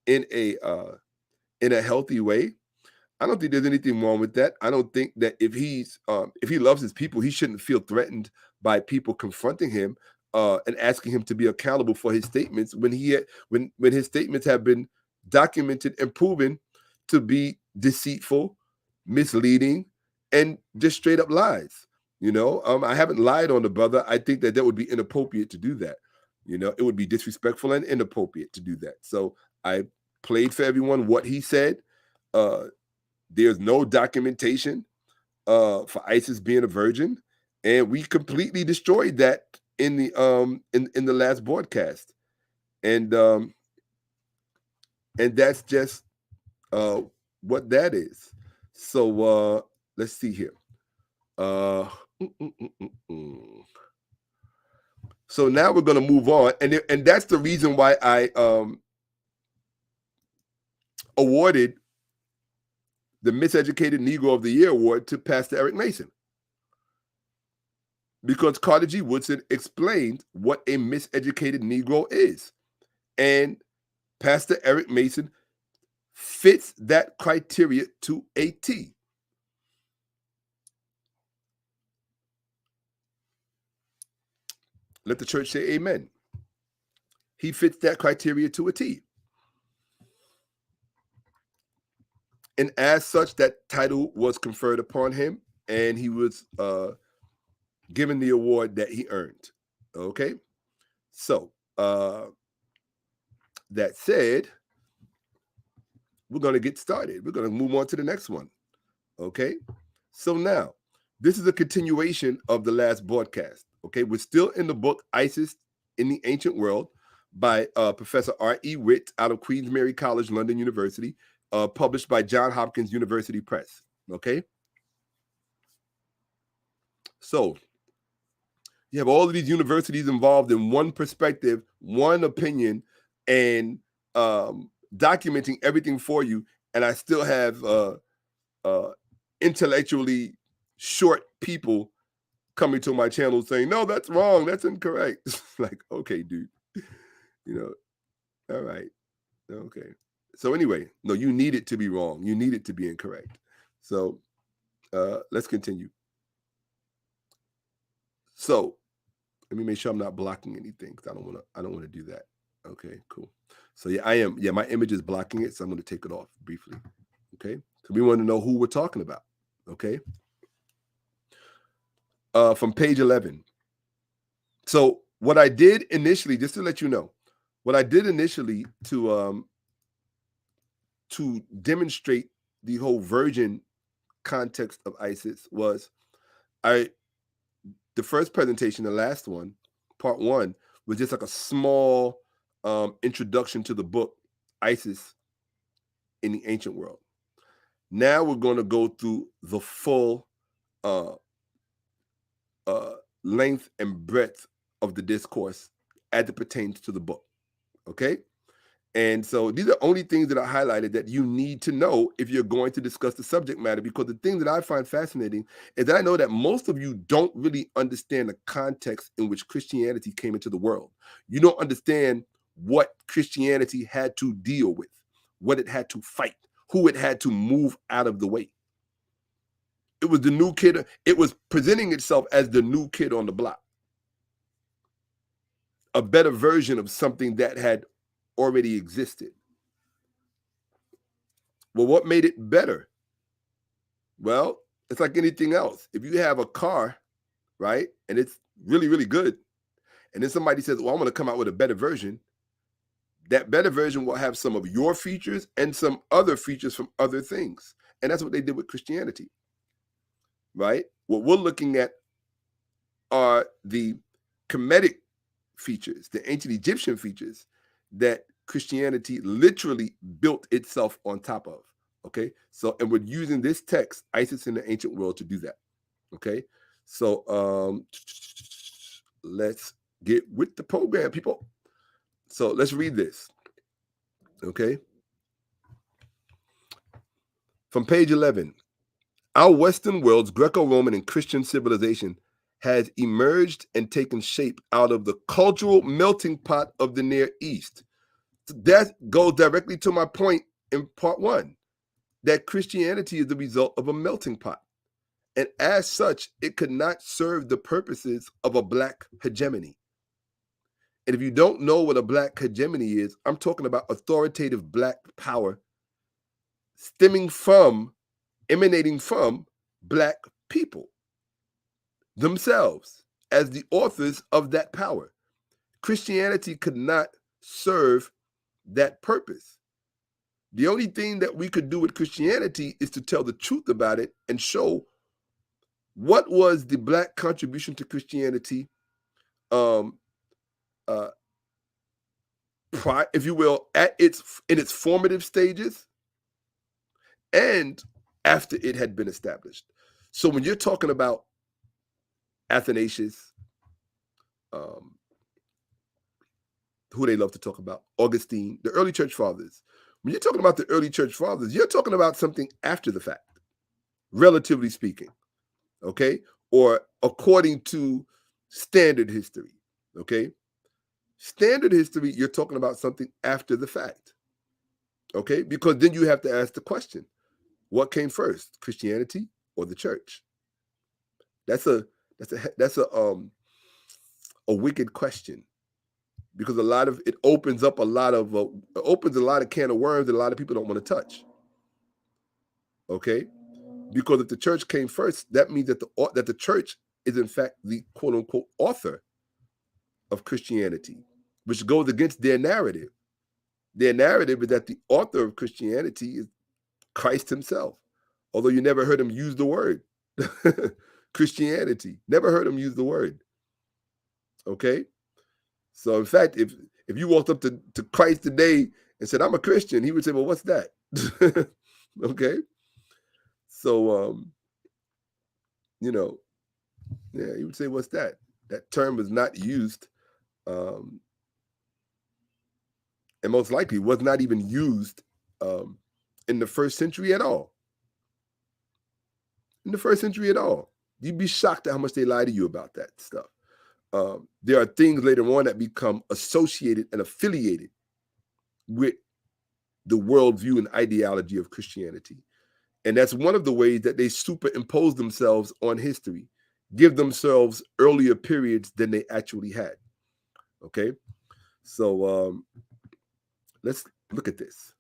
in a healthy way. I don't think there's anything wrong with that. I don't think that if he loves his people, he shouldn't feel threatened by people confronting him and asking him to be accountable for his statements when his statements have been documented and proven to be deceitful, misleading, and just straight up lies. You know, I haven't lied on the brother. I think that would be inappropriate to do that. You know, it would be disrespectful and inappropriate to do that. So I played for everyone what he said. There's no documentation for Isis being a virgin, and we completely destroyed that in the last broadcast, and that's just what that is. So let's see here. So now we're going to move on, and that's the reason why I awarded the Miseducated Negro of the Year award to Pastor Eric Mason. Because Carter G. Woodson explained what a miseducated Negro is. And Pastor Eric Mason fits that criteria to a T. Let the church say amen. He fits that criteria to a T. And as such, that title was conferred upon him, and he was given the award that he earned. Okay? So, that said, we're going to get started. We're going to move on to the next one. Okay? So now, this is a continuation of the last broadcast. Okay? We're still in the book Isis in the Ancient World by Professor R.E. Witt out of Queen's Mary College, London University, published by Johns Hopkins University Press. Okay? So, you have all of these universities involved in one perspective, one opinion, and documenting everything for you. And I still have intellectually short people coming to my channel saying, no, that's wrong. That's incorrect. Like, okay, dude, all right. Okay. So anyway, no, you need it to be wrong. You need it to be incorrect. So let's continue. So let me make sure I'm not blocking anything, because I don't want to do that. Okay, cool. So yeah, I am. Yeah, my image is blocking it, so I'm going to take it off briefly. Okay, so we want to know who we're talking about. Okay, from page 11. So what I did initially, just to let you know, what I did initially to demonstrate the whole virgin context of Isis was the first presentation, the last one, part 1, was just like a small introduction to the book Isis in the Ancient World. Now we're going to go through the full length and breadth of the discourse as it pertains to the book. Okay? And so these are only things that are highlighted that you need to know if you're going to discuss the subject matter, because the thing that I find fascinating is that I know that most of you don't really understand the context in which Christianity came into the world. You don't understand what Christianity had to deal with, what it had to fight, who it had to move out of the way. It was the new kid. It was presenting itself as the new kid on the block, a better version of something that had already existed. Well, what made it better? Well, it's like anything else. If you have a car, right, and it's really, really good, and then somebody says, well, I'm going to come out with a better version, that better version will have some of your features and some other features from other things. And that's what they did with Christianity, right? What we're looking at are the Kemetic features, the ancient Egyptian features that Christianity literally built itself on top of. Okay, so, and we're using this text, Isis in the Ancient World, to do that. Okay, so let's get with the program, people. So let's read this. Okay, from page 11. Our Western world's Greco-Roman and Christian civilization has emerged and taken shape out of the cultural melting pot of the Near East. That goes directly to my point in part 1, that Christianity is the result of a melting pot. And as such, it could not serve the purposes of a black hegemony. And if you don't know what a black hegemony is, I'm talking about authoritative black power emanating from black people themselves as the authors of that power. Christianity could not serve that purpose. The only thing that we could do with Christianity is to tell the truth about it and show what was the black contribution to Christianity, if you will, in its formative stages and after it had been established. So when you're talking about Athanasius, who they love to talk about, Augustine, the early church fathers, When you're talking about the early church fathers, you're talking about something after the fact, relatively speaking, okay? Or according to standard history, okay? Standard history, you're talking about something after the fact, okay? Because then you have to ask the question, what came first, Christianity or the church? That's a wicked question, because it opens up a lot of can of worms that a lot of people don't want to touch. Okay, because if the church came first, that means that the church is in fact the quote unquote author of Christianity, which goes against their narrative. Their narrative is that the author of Christianity is Christ himself, although you never heard him use the word Christianity. Never heard him use the word. Okay, so in fact, if you walked up to Christ today and said, "I'm a Christian," he would say, "Well, what's that?" Okay, so he would say, "What's that?" That term was not used, and most likely was not even used in the first century at all. In the first century at all, you'd be shocked at how much they lie to you about that stuff. There are things later on that become associated and affiliated with the worldview and ideology of Christianity. And that's one of the ways that they superimpose themselves on history, give themselves earlier periods than they actually had. Okay, so let's look at this.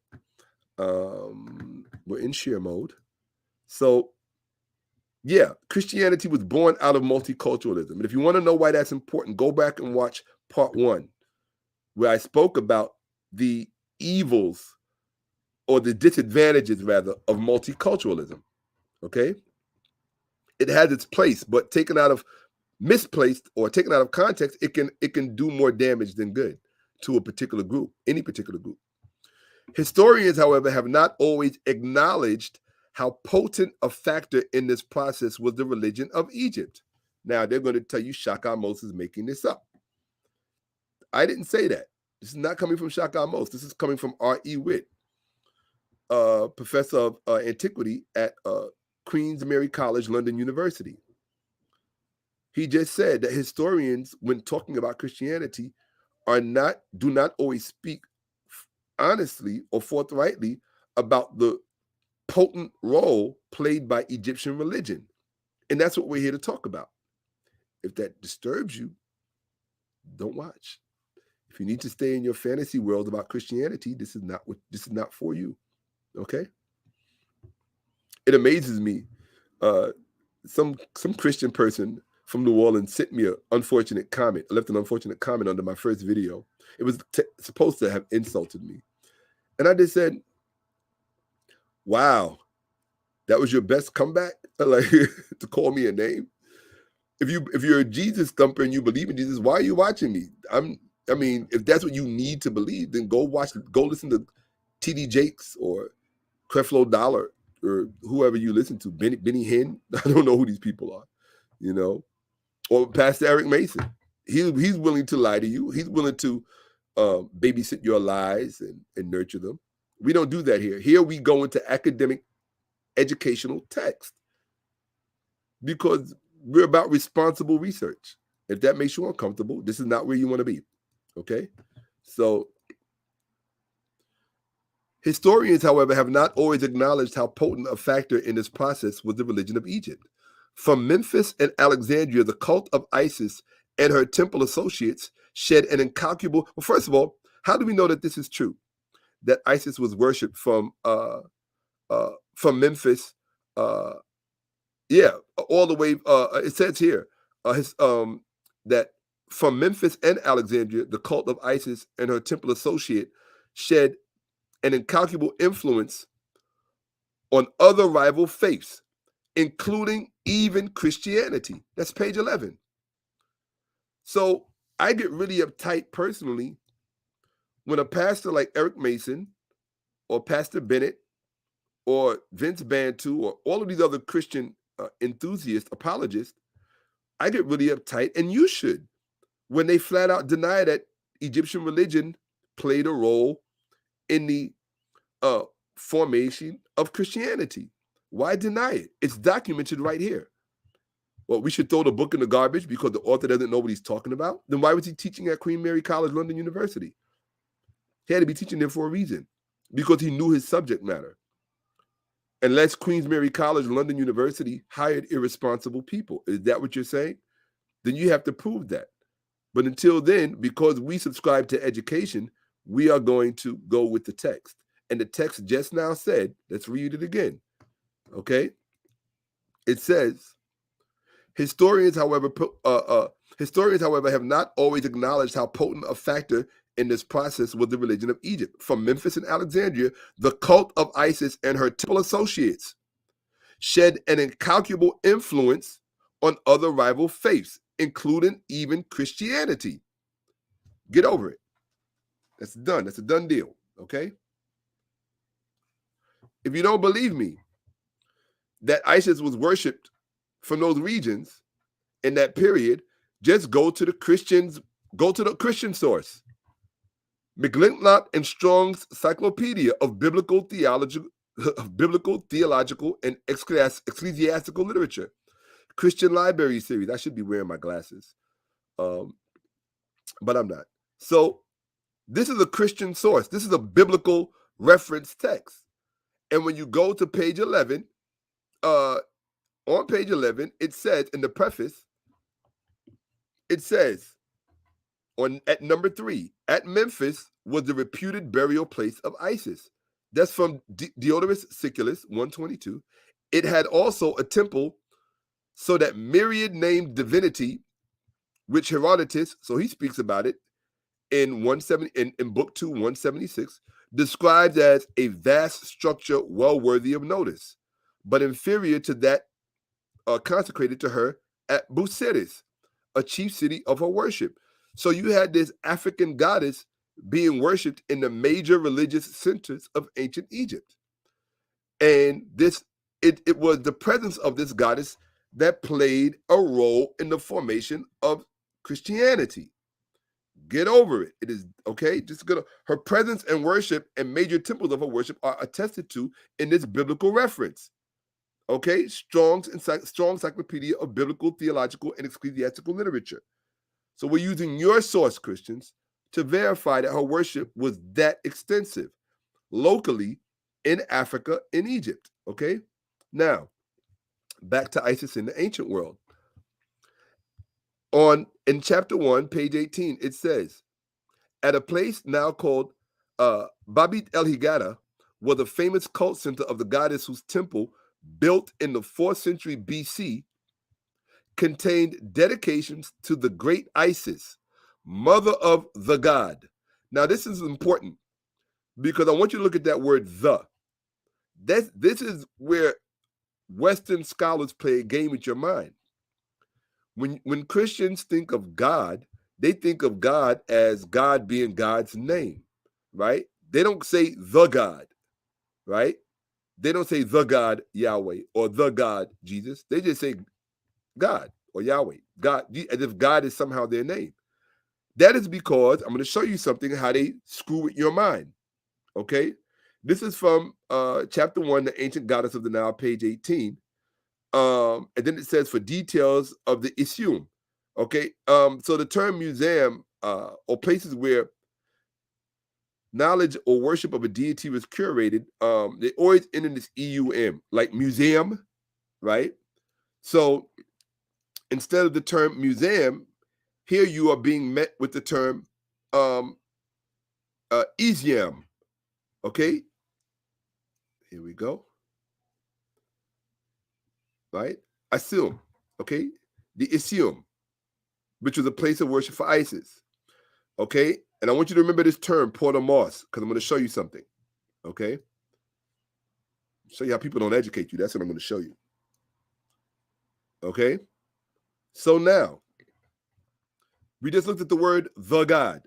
We're in share mode. So yeah, Christianity was born out of multiculturalism. And if you want to know why that's important, go back and watch part 1, where I spoke about the evils, or the disadvantages rather, of multiculturalism. Okay, it has its place, but taken out of misplaced or taken out of context, it can do more damage than good to a particular group, any particular group. Historians, however, have not always acknowledged how potent a factor in this process was the religion of Egypt. Now, they're going to tell you Shakka-Ahmose is making this up. I didn't say that. This is not coming from Shakka-Ahmose. This is coming from R.E. Witt, professor of antiquity at Queen's Mary College, London University. He just said that historians, when talking about Christianity, do not always speak honestly or forthrightly about the potent role played by Egyptian religion. And that's what we're here to talk about. If that disturbs you, don't watch. If you need to stay in your fantasy world about Christianity, this is not for you. Okay? It amazes me. Some Christian person from New Orleans sent me left an unfortunate comment under my first video. It was supposed to have insulted me. And I just said, wow, that was your best comeback? Like, to call me a name? If you're a Jesus thumper and you believe in Jesus, why are you watching me? If that's what you need to believe, then go listen to T.D. Jakes or Creflo Dollar or whoever you listen to, Benny Hinn. I don't know who these people are, or Pastor Eric Mason. He's willing to lie to you. He's willing to babysit your lies and nurture them. We don't do that here. Here we go into academic, educational text because we're about responsible research. If that makes you uncomfortable, this is not where you want to be. Okay? So historians, however, have not always acknowledged how potent a factor in this process was the religion of Egypt. From Memphis and Alexandria, the cult of Isis and her temple associates shed an incalculable... Well, first of all, how do we know that this is true? That Isis was worshipped from Memphis, all the way. It says here that from Memphis and Alexandria, the cult of Isis and her temple associate shed an incalculable influence on other rival faiths, including even Christianity. That's page 11. So I get really uptight personally when a pastor like Eric Mason or Pastor Bennett or Vince Bantu or all of these other Christian enthusiasts, apologists, I get really uptight, and you should, when they flat out deny that Egyptian religion played a role in the formation of Christianity. Why deny it? It's documented right here. Well, we should throw the book in the garbage because the author doesn't know what he's talking about? Then why was he teaching at Queen Mary College, London University? He had to be teaching there for a reason, because he knew his subject matter. Unless Queen's Mary College, London University hired irresponsible people. Is that what you're saying? Then you have to prove that. But until then, because we subscribe to education, we are going to go with the text. And the text just now said, let's read it again. Okay? It says, historians, however, have not always acknowledged how potent a factor in this process was the religion of Egypt. From Memphis and Alexandria, the cult of Isis and her temple associates shed an incalculable influence on other rival faiths, including even Christianity. Get over it. That's done. That's a done deal. Okay? If you don't believe me that Isis was worshipped from those regions in that period, just go to the Christian source. McClintock and Strong's Cyclopedia of Biblical Theological and Ecclesiastical Literature. Christian Library Series. I should be wearing my glasses, but I'm not. So this is a Christian source. This is a biblical reference text. And when you go to page 11, on page 11, it says in the preface, it says at number 3, at Memphis was the reputed burial place of Isis. That's from Diodorus Siculus, 122. It had also a temple, so that myriad named divinity, which Herodotus, so he speaks about it in book 2, 176, described as a vast structure well worthy of notice, but inferior to that consecrated to her at Buceris, a chief city of her worship. So you had this African goddess being worshipped in the major religious centers of ancient Egypt. And it was the presence of this goddess that played a role in the formation of Christianity. Get over it. It is okay. Her presence and worship and major temples of her worship are attested to in this biblical reference. Okay, Strong's Encyclopedia of Biblical, Theological, and Ecclesiastical Literature. So we're using your source, Christians, to verify that her worship was that extensive locally in Africa, in Egypt. Okay, now back to Isis in the ancient world. In chapter 1, page 18, it says, at a place now called Babit el-Higata was a famous cult center of the goddess whose temple, built in the 4th century BC, contained dedications to the great Isis, mother of the god. Now, this is important because I want you to look at that word "the." This is where Western scholars play a game with your mind. When Christians think of God, they think of God as God being God's name, right? They don't say the God, right? They don't say the God Yahweh or the God Jesus. They just say God or Yahweh, God, as if God is somehow their name. That is because I'm going to show you something, how they screw with your mind. Okay, this is from chapter 1, the ancient goddess of the Nile, page 18. And then it says for details of the Isium. Okay, so the term museum or places where knowledge or worship of a deity was curated, they always end in this EUM, like museum, right? So instead of the term museum, here you are being met with the term Isium. Okay, here we go. Right? Isium, okay? The Isium, which was a place of worship for Isis. Okay? And I want you to remember this term, Port of Moss, because I'm going to show you something. Okay? Show you how people don't educate you. That's what I'm going to show you. Okay? So now, we just looked at the word the God.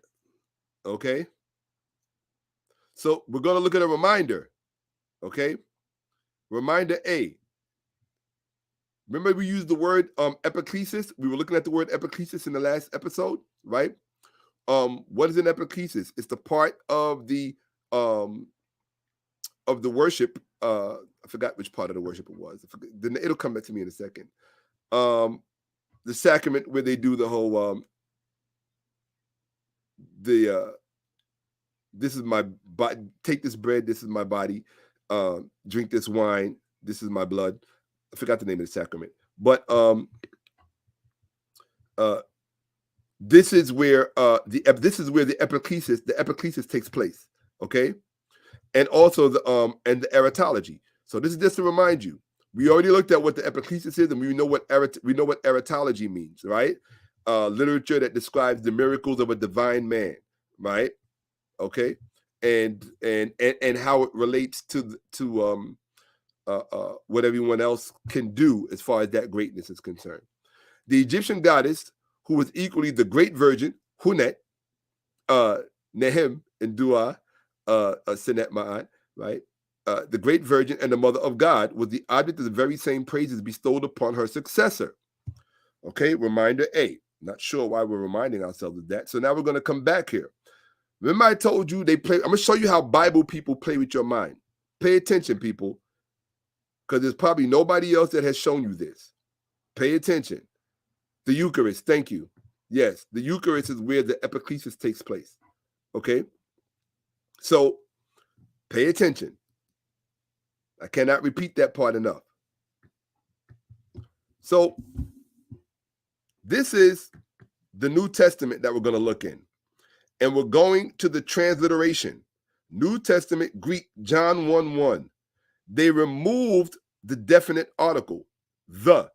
Okay? So we're going to look at a reminder. Okay? Reminder A. Remember we used the word epiclesis? We were looking at the word epiclesis in the last episode, right? What is an epiclesis? It's the part of the of the worship, I forgot which part of the worship it was. Then it'll come back to me in a second. The sacrament where they do the whole this is my body, take this bread, this is my body, drink this wine, this is my blood. I forgot the name of the sacrament, but this is where the epiclesis takes place, okay, and also the erotology. So this is just to remind you, we already looked at what the epiclesis is, and we know what erotology means, right? Literature that describes the miracles of a divine man, right? Okay, and how it relates to what everyone else can do as far as that greatness is concerned. The Egyptian goddess, who was equally the great virgin, Hunet, Nehem, and Dua, Senet Ma'at, right? The great virgin and the mother of God, was the object of the very same praises bestowed upon her successor. Okay, reminder A. Not sure why we're reminding ourselves of that. So now we're going to come back here. Remember I told you they play, I'm going to show you how Bible people play with your mind. Pay attention, people, because there's probably nobody else that has shown you this. Pay attention. The Eucharist, thank you. Yes, the Eucharist is where the epiclesis takes place. Okay? So, pay attention. I cannot repeat that part enough. So, this is the New Testament that we're going to look in. And we're going to the transliteration. New Testament Greek, John 1:1. They removed the definite article, the,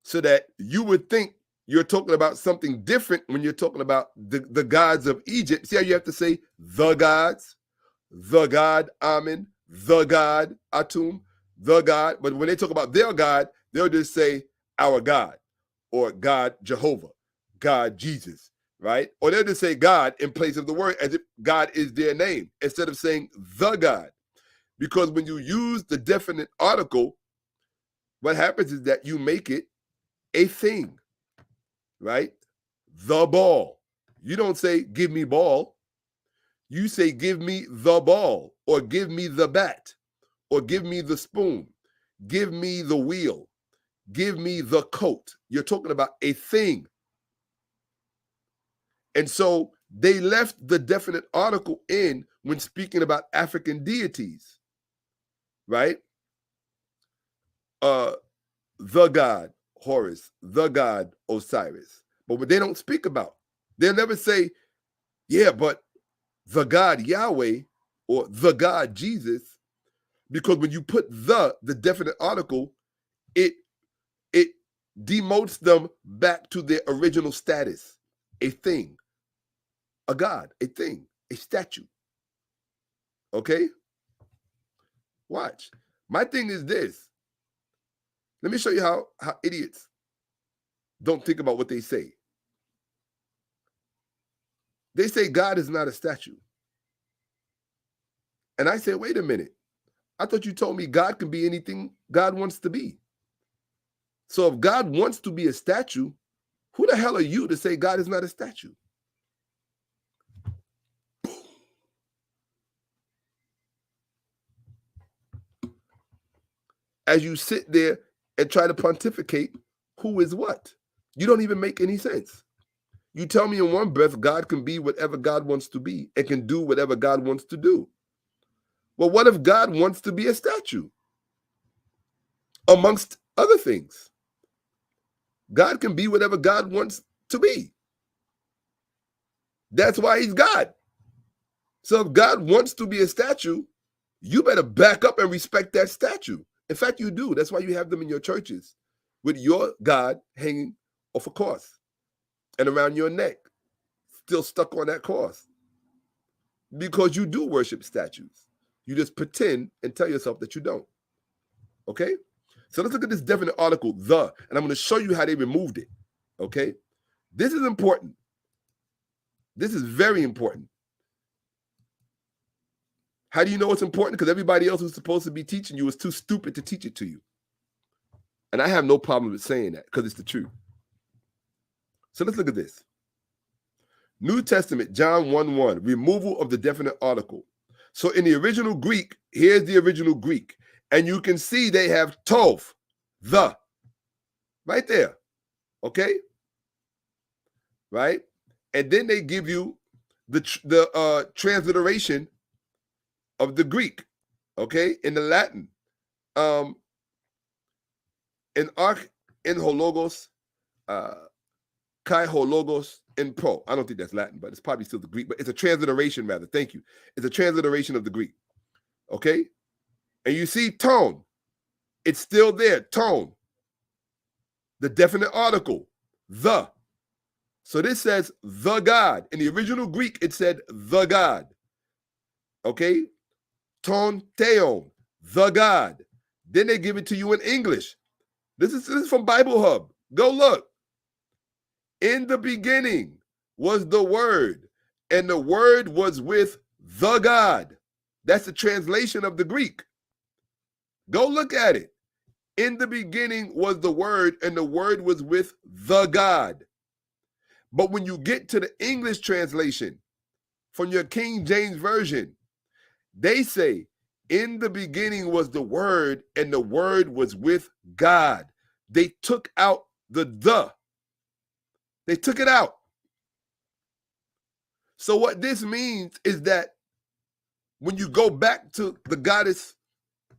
so that you would think you're talking about something different when you're talking about the gods of Egypt. See how you have to say the gods, the God Amen, the God Atum, the God. But when they talk about their God, they'll just say our God, or God Jehovah, God Jesus, right? Or they'll just say God in place of the word, as if God is their name, instead of saying the God. Because when you use the definite article, what happens is that you make it a thing, right? The ball. You don't say, give me ball. You say, give me the ball, or give me the bat, or give me the spoon, give me the wheel, give me the coat. You're talking about a thing. And so they left the definite article in when speaking about African deities, right? The god Horus, the god Osiris. But what they don't speak about, they'll never say, yeah, but the God Yahweh or the God Jesus, because when you put the definite article, it demotes them back to their original status, a thing, a god, a thing, a statue. Okay? Watch. My thing is this. Let me show you how idiots don't think about what they say. They say God is not a statue. And I say, wait a minute. I thought you told me God can be anything God wants to be. So if God wants to be a statue, who the hell are you to say God is not a statue? As you sit there and try to pontificate who is what, you don't even make any sense. You tell me in one breath God can be whatever God wants to be and can do whatever God wants to do. Well, what if God wants to be a statue? Amongst other things. God can be whatever God wants to be. That's why he's God. So if God wants to be a statue, you better back up and respect that statue. In fact, you do. That's why you have them in your churches with your God hanging off a cross and around your neck, still stuck on that cross. Because you do worship statues. You just pretend and tell yourself that you don't. Okay? So let's look at this definite article, the, and I'm going to show you how they removed it. Okay? This is important. This is very important. How do you know it's important? Because everybody else who's supposed to be teaching you is too stupid to teach it to you. And I have no problem with saying that because it's the truth. So let's look at this. New Testament, John 1:1, removal of the definite article. So in the original Greek, here's the original Greek. And you can see they have tov, the, right there. Okay? Right? And then they give you the transliteration of the Greek, okay, in the Latin. In hologos, kai hologos in pro. I don't think that's Latin, but it's probably still the Greek, but it's a transliteration rather. Thank you. It's a transliteration of the Greek, okay? And you see tone. It's still there, tone. The definite article, the. So this says the God. In the original Greek, it said the God. Okay? Ton theon, the God. Then they give it to you in English. This is from Bible Hub. Go look. In the beginning was the Word, and the Word was with the God. That's the translation of the Greek. Go look at it. In the beginning was the Word, and the Word was with the God. But when you get to the English translation from your King James Version, they say, in the beginning was the Word, and the Word was with God. They took out the. They took it out. So what this means is that when you go back to the goddess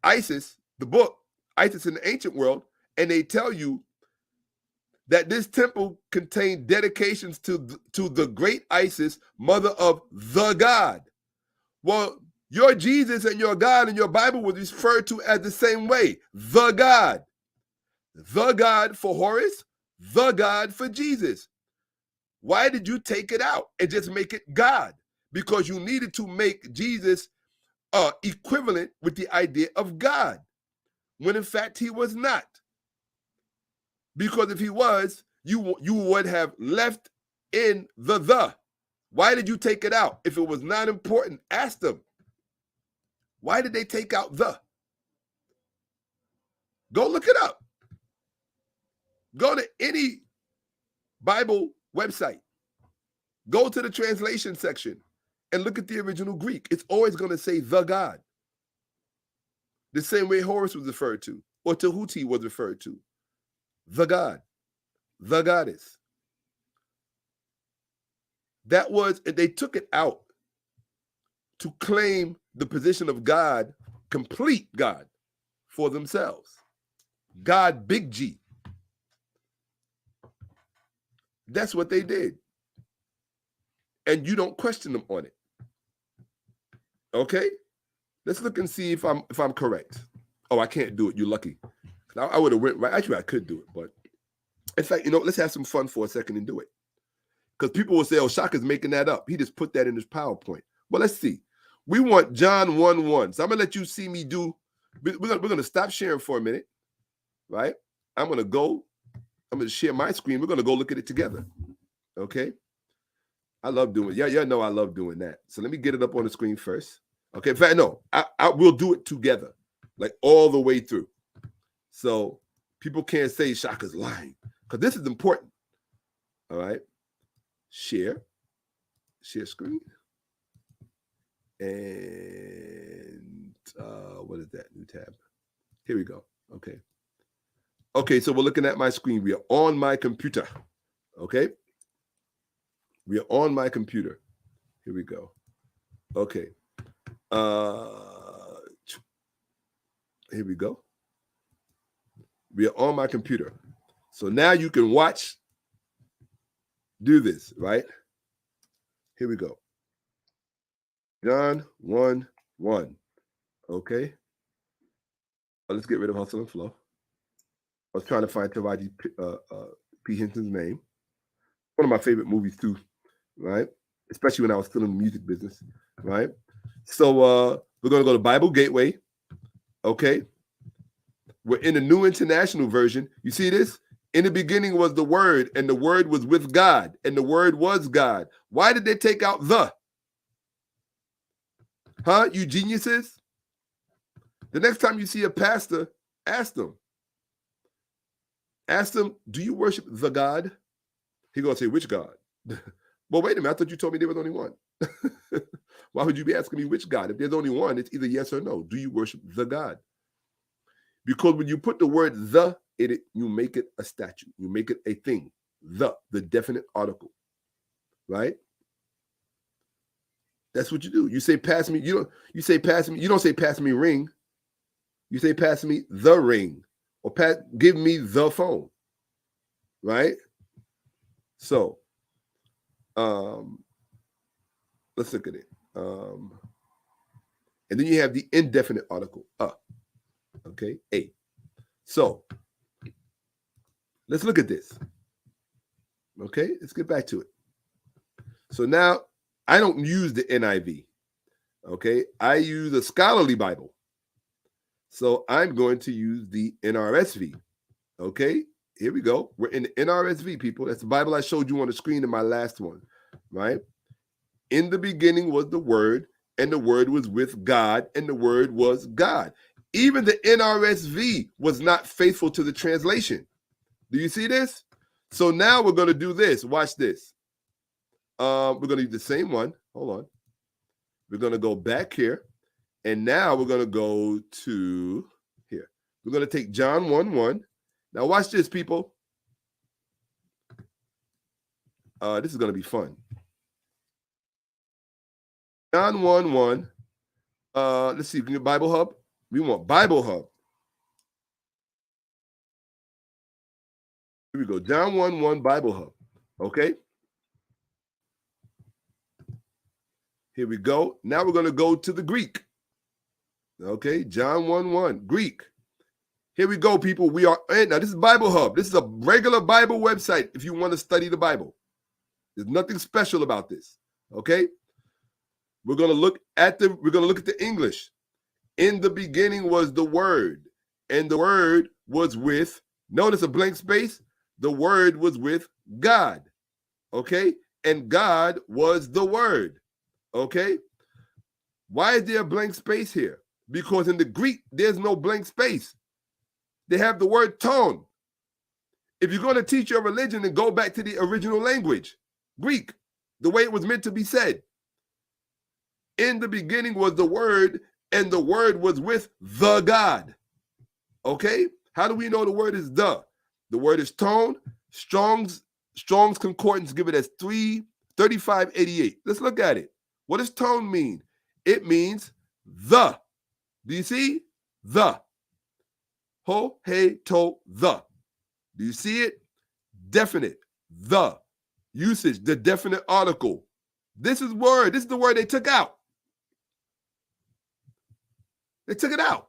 Isis, the book, Isis in the ancient world, and they tell you that this temple contained dedications to the great Isis, mother of the God. Well, your Jesus and your God in your Bible was referred to as the same way, the God. The God for Horus, the God for Jesus. Why did you take it out and just make it God? Because you needed to make Jesus equivalent with the idea of God, when in fact he was not. Because if he was, you would have left in the. Why did you take it out? If it was not important, ask them. Why did they take out the? Go look it up. Go to any Bible website. Go to the translation section and look at the original Greek. It's always going to say the God. The same way Horus was referred to, or Tahuti was referred to. The God, the goddess. That was, they took it out to claim the position of God, complete God, for themselves. God, big G. That's what they did. And you don't question them on it. Okay? Let's look and see if I'm correct. Oh, I can't do it. You're lucky. I would have went right. Actually, I could do it, but in fact, let's have some fun for a second and do it. Because people will say, oh, Shaka's making that up. He just put that in his PowerPoint. Well, let's see. We want John 1:1. So I'm going to let you see me do. We're going to stop sharing for a minute, right? I'm going to share my screen. We're going to go look at it together, okay? I love doing it. Yeah, no, I love doing that. So let me get it up on the screen first. Okay, in fact, no, I will do it together, like all the way through. So people can't say Shaka's lying, because this is important. All right. Share screen. And what is that? New tab. Here we go. Okay. Okay, so we're looking at my screen. We are on my computer. Okay. We are on my computer. Here we go. Okay. Here we go. We are on my computer. So now you can watch, do this, right? Here we go. John 1:1. Okay. Let's get rid of Hustle and Flow. I was trying to find Taraji P. Henson's name. One of my favorite movies too, right? Especially when I was still in the music business, right? So we're going to go to Bible Gateway. Okay. We're in the New International Version. You see this? In the beginning was the Word, and the Word was with God, and the Word was God. Why did they take out the? Huh? You geniuses? The next time you see a pastor, ask them. Ask them, do you worship the God? He's going to say, which God? Well, wait a minute. I thought you told me there was only one. Why would you be asking me which God? If there's only one, it's either yes or no. Do you worship the God? Because when you put the word the in it, you make it a statue. You make it a thing. The definite article. Right? That's what you do. You say pass me. You say pass me. You don't say pass me ring. You say pass me the ring. Or give me the phone. Right? So let's look at it. And then you have the indefinite article, okay, a. So let's look at this. Okay, let's get back to it. So now I don't use the NIV. Okay, I use a scholarly Bible. So I'm going to use the NRSV. Okay, here we go. We're in the NRSV, people. That's the Bible I showed you on the screen in my last one, right? In the beginning was the Word, and the Word was with God, and the Word was God. Even the NRSV was not faithful to the translation. Do you see this? So now we're going to do this. Watch this. We're going to use the same one. Hold on. We're going to go back here, and now we're going to go to here. We're going to take John 1:1. Now watch this, people. This is going to be fun. John 1:1. Let's see. Can you get Bible Hub? We want Bible Hub. Here we go. John 1:1 Bible Hub. Okay. Here we go. Now we're going to go to the Greek. Okay. John 1:1 Greek. Here we go, people. We are in. Now, this is Bible Hub. This is a regular Bible website if you want to study the Bible. There's nothing special about this. Okay. We're going to look at the English. In the beginning was the Word, and the Word was with, notice a blank space, the Word was with God, okay? And God was the Word, okay? Why is there a blank space here? Because in the Greek, there's no blank space. They have the word tone. If you're going to teach your religion, then go back to the original language, Greek, the way it was meant to be said. In the beginning was the Word, and the Word was with the God. Okay? How do we know the word is the? The word is tone. Strong's Concordance give it as 3588. Let's look at it. What does tone mean? It means the. Do you see? The. Ho, hey, to, the. Do you see it? Definite. The. Usage, the definite article. This is word. This is the word they took out. They took it out.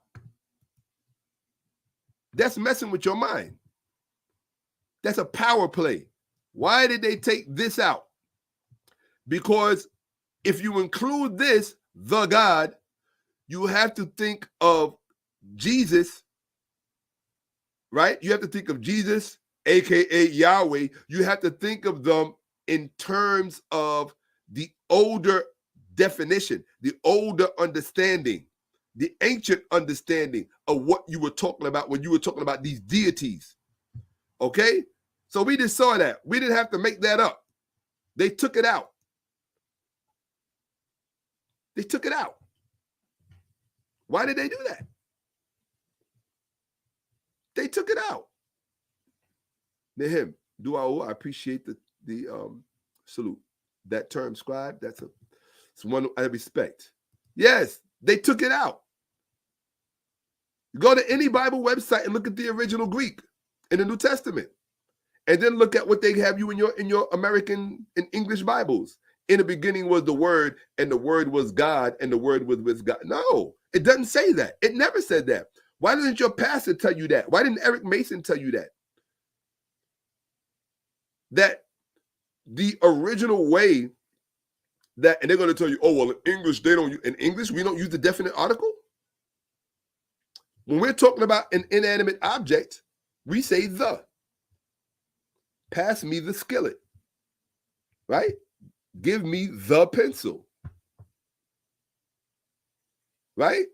That's messing with your mind. That's a power play. Why did they take this out? Because if you include this, the God, you have to think of Jesus, right? You have to think of Jesus, aka Yahweh. You have to think of them in terms of the older definition, the older understanding, the ancient understanding of what you were talking about when you were talking about these deities. Okay? So we just saw that. We didn't have to make that up. They took it out. They took it out. Why did they do that? They took it out. Nehim, I appreciate the salute. That term, scribe, it's one I respect. Yes, they took it out. Go to any Bible website and look at the original Greek in the New Testament, and then look at what they have you in your American and English Bibles. In the beginning was the Word, and the Word was God, and the Word was with God. No, it doesn't say that. It never said that. Why didn't your pastor tell you that? Why didn't Eric Mason tell you that? That the original way that, and they're going to tell you, oh, well, in English, in English, we don't use the definite article. When we're talking about an inanimate object, we say the. Pass me the skillet, right? Give me the pencil, right?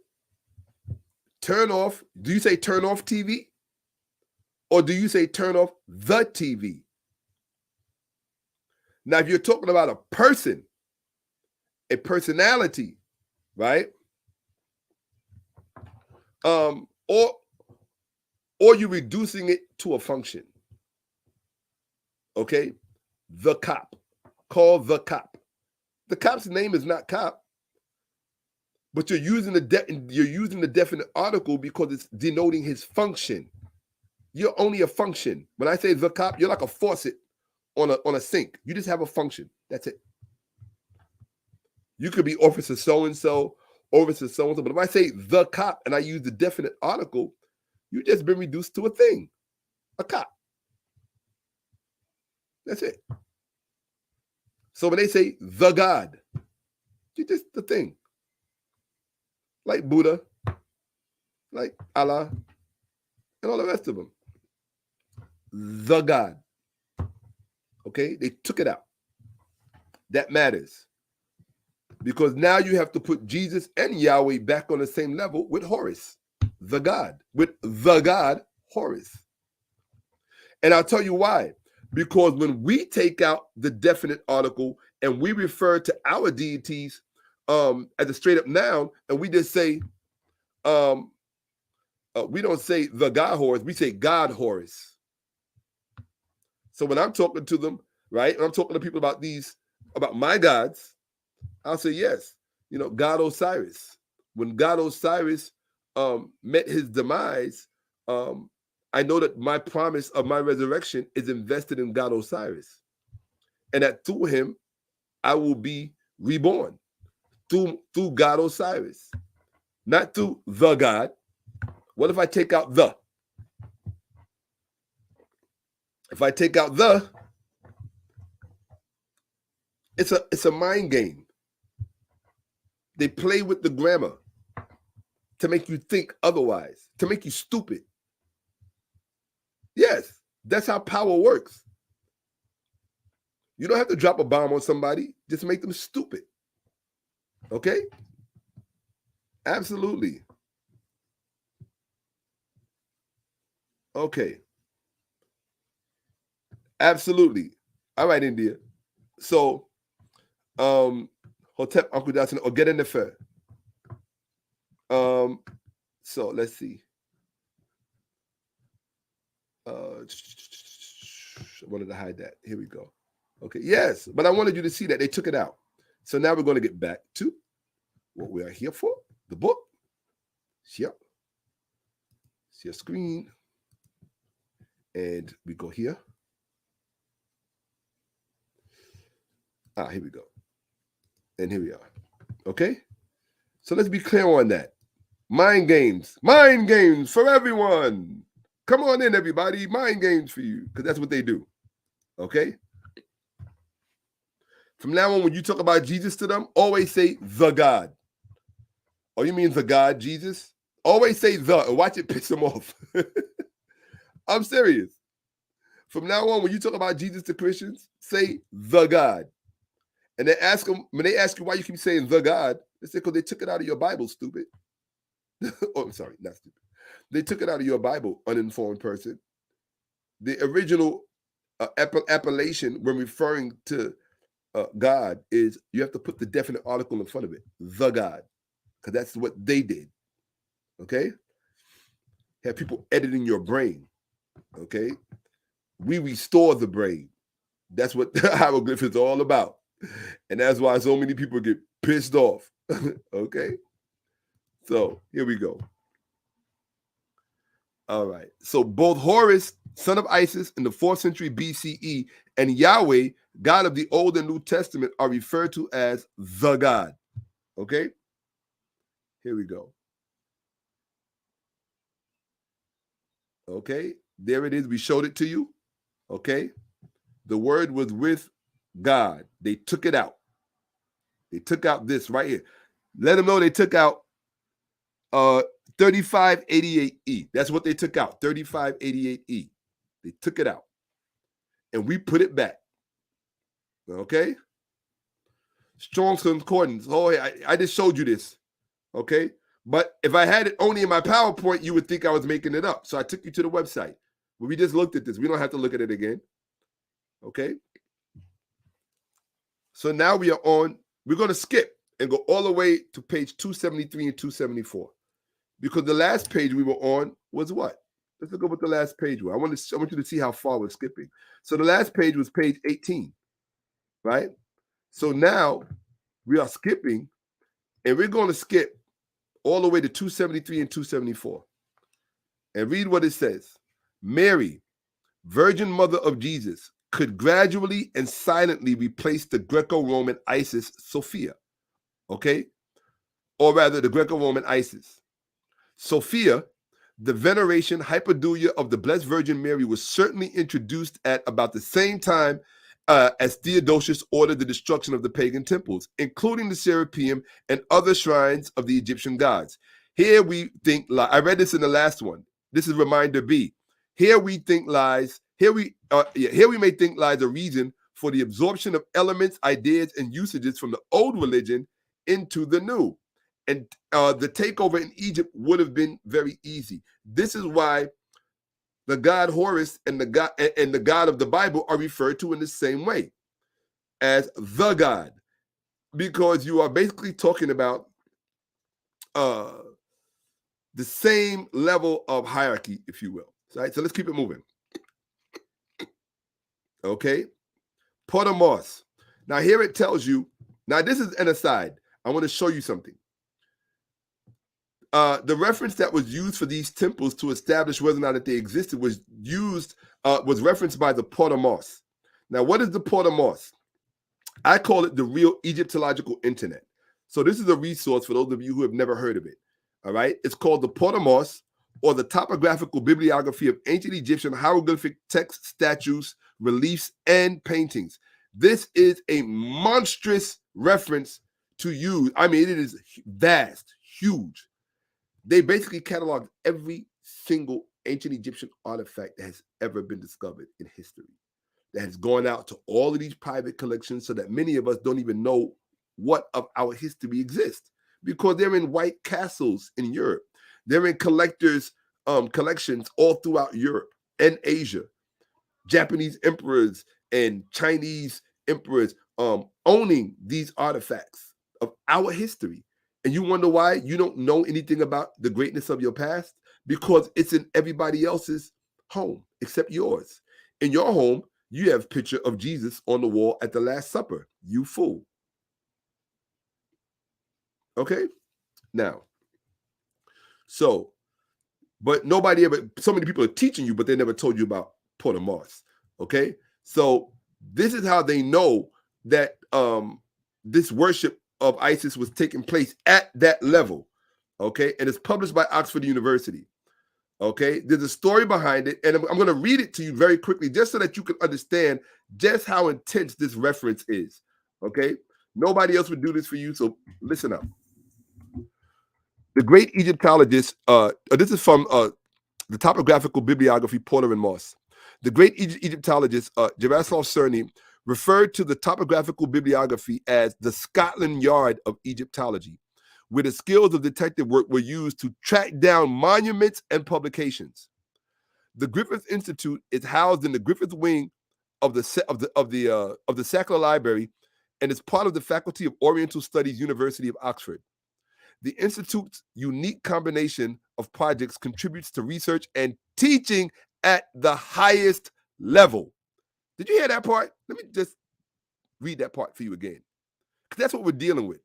Turn off. Do you say turn off TV? Or do you say turn off the TV? Now, if you're talking about a person a personality, right? Or you're reducing it to a function. Okay? The cop. Call the cop. The cop's name is not cop, but you're using the definite article because it's denoting his function. You're only a function. When I say the cop, you're like a faucet on a sink. You just have a function. That's it. You could be officer so-and-so, officer so-and-so, but if I say the cop and I use the definite article, you just been reduced to a thing, a cop. That's it. So when they say the God, you're just the thing. Like Buddha, like Allah, and all the rest of them. The God. Okay? They took it out. That matters. Because now you have to put Jesus and Yahweh back on the same level with Horus, the God, with the God, Horus. And I'll tell you why. Because when we take out the definite article and we refer to our deities as a straight up noun, and we just say, we don't say the God Horus, we say God Horus. So when I'm talking to them, right, and I'm talking to people about my gods, I'll say, yes, God Osiris. When God Osiris met his demise, I know that my promise of my resurrection is invested in God Osiris. And that through him, I will be reborn. Through God Osiris. Not through the God. What if I take out the? If I take out the, it's a mind game. They play with the grammar to make you think otherwise, to make you stupid. Yes, that's how power works. You don't have to drop a bomb on somebody, just make them stupid. Okay? Absolutely. Okay. Absolutely. All right, India. So, Hotep, Uncle Johnson, or get in the fair. So let's see. I wanted to hide that. Here we go. Okay, yes, but I wanted you to see that they took it out. So now we're going to get back to what we are here for, the book. Yep. Share screen. And we go here. Here we go. And here we are. Okay? So let's be clear on that. Mind games for everyone. Come on in, everybody. Mind games for you, because that's what they do. Okay? From now on, when you talk about Jesus to them, always say the God. Oh, you mean the God, Jesus? Always say the, and watch it piss them off. I'm serious. From now on, when you talk about Jesus to Christians, say the God. And then ask them, when they ask you why you keep saying the God, they say, because they took it out of your Bible, stupid. Oh, I'm sorry, not stupid. They took it out of your Bible, uninformed person. The original appellation when referring to God is you have to put the definite article in front of it, the God, because that's what they did. Okay? Have people editing your brain. Okay? We restore the brain. That's what the hieroglyph is all about. And that's why so many people get pissed off. Okay? So here we go. All right. So both Horus, son of Isis, in the 4th century BCE, and Yahweh, God of the Old and New Testament, are referred to as the God. Okay? Here we go. Okay? There it is. We showed it to you. Okay? The word was with God. They took it out. They took out this right here. Let them know they took out 3588E. That's what they took out, 3588E. They took it out. And we put it back. Okay? Strong's Concordance. Oh, I just showed you this. Okay? But if I had it only in my PowerPoint, you would think I was making it up. So I took you to the website. But we just looked at this. We don't have to look at it again. Okay? So now we are on, we're going to skip. and go all the way to page 273 and 274. Because the last page we were on was what? Let's look at what the last page was. I want you to see how far we're skipping. So the last page was page 18, right? So now we are skipping, and we're going to skip all the way to 273 and 274. And read what it says. Mary, Virgin Mother of Jesus, could gradually and silently replace the Greco-Roman Isis Sophia, okay? Or rather, the Greco-Roman Isis. Sophia, the veneration hyperdulia of the Blessed Virgin Mary, was certainly introduced at about the same time as Theodosius ordered the destruction of the pagan temples, including the Serapeum and other shrines of the Egyptian gods. Here we think, I read this in the last one. This is reminder B. Here we may think lies a reason for the absorption of elements, ideas, and usages from the old religion into the new. And the takeover in Egypt would have been very easy. This is why the god Horus and the god of the Bible are referred to in the same way as the god, because you are basically talking about the same level of hierarchy, if you will. Right? So let's keep it moving. Okay, Portamos. Now here it tells you. Now this is an aside. I want to show you something. The reference that was used for these temples to establish whether or not that they existed was referenced by the Portamos. Now, what is the Portamos? I call it the real Egyptological internet. So this is a resource for those of you who have never heard of it. All right, it's called the Portamos, or the Topographical Bibliography of Ancient Egyptian Hieroglyphic Texts, Statues, Reliefs, and Paintings. This is a monstrous reference to use. I mean, it is vast, huge. They basically cataloged every single ancient Egyptian artifact that has ever been discovered in history, that has gone out to all of these private collections, so that many of us don't even know what of our history exists, because they're in white castles in Europe. They're in collectors' collections all throughout Europe and Asia. Japanese emperors and Chinese emperors owning these artifacts of our history. And you wonder why you don't know anything about the greatness of your past? Because it's in everybody else's home except yours. In your home, you have a picture of Jesus on the wall at the Last Supper. You fool. Okay? Now, so, but nobody ever, so many people are teaching you, but they never told you about Portamos. Okay? So this is how they know that this worship of Isis was taking place at that level. Okay? And it's published by Oxford University. Okay? There's a story behind it, and I'm going to read it to you very quickly just so that you can understand just how intense this reference is. Okay? Nobody else would do this for you, so listen up. The great Egyptologist, this is from the Topographical Bibliography, Porter and Moss. The great Egyptologist, Jaromir Cerny, referred to the Topographical Bibliography as the Scotland Yard of Egyptology, where the skills of detective work were used to track down monuments and publications. The Griffith Institute is housed in the Griffith wing of the Sackler Library and is part of the Faculty of Oriental Studies, University of Oxford. The Institute's unique combination of projects contributes to research and teaching at the highest level. Did you hear that part? Let me just read that part for you again, because that's what we're dealing with.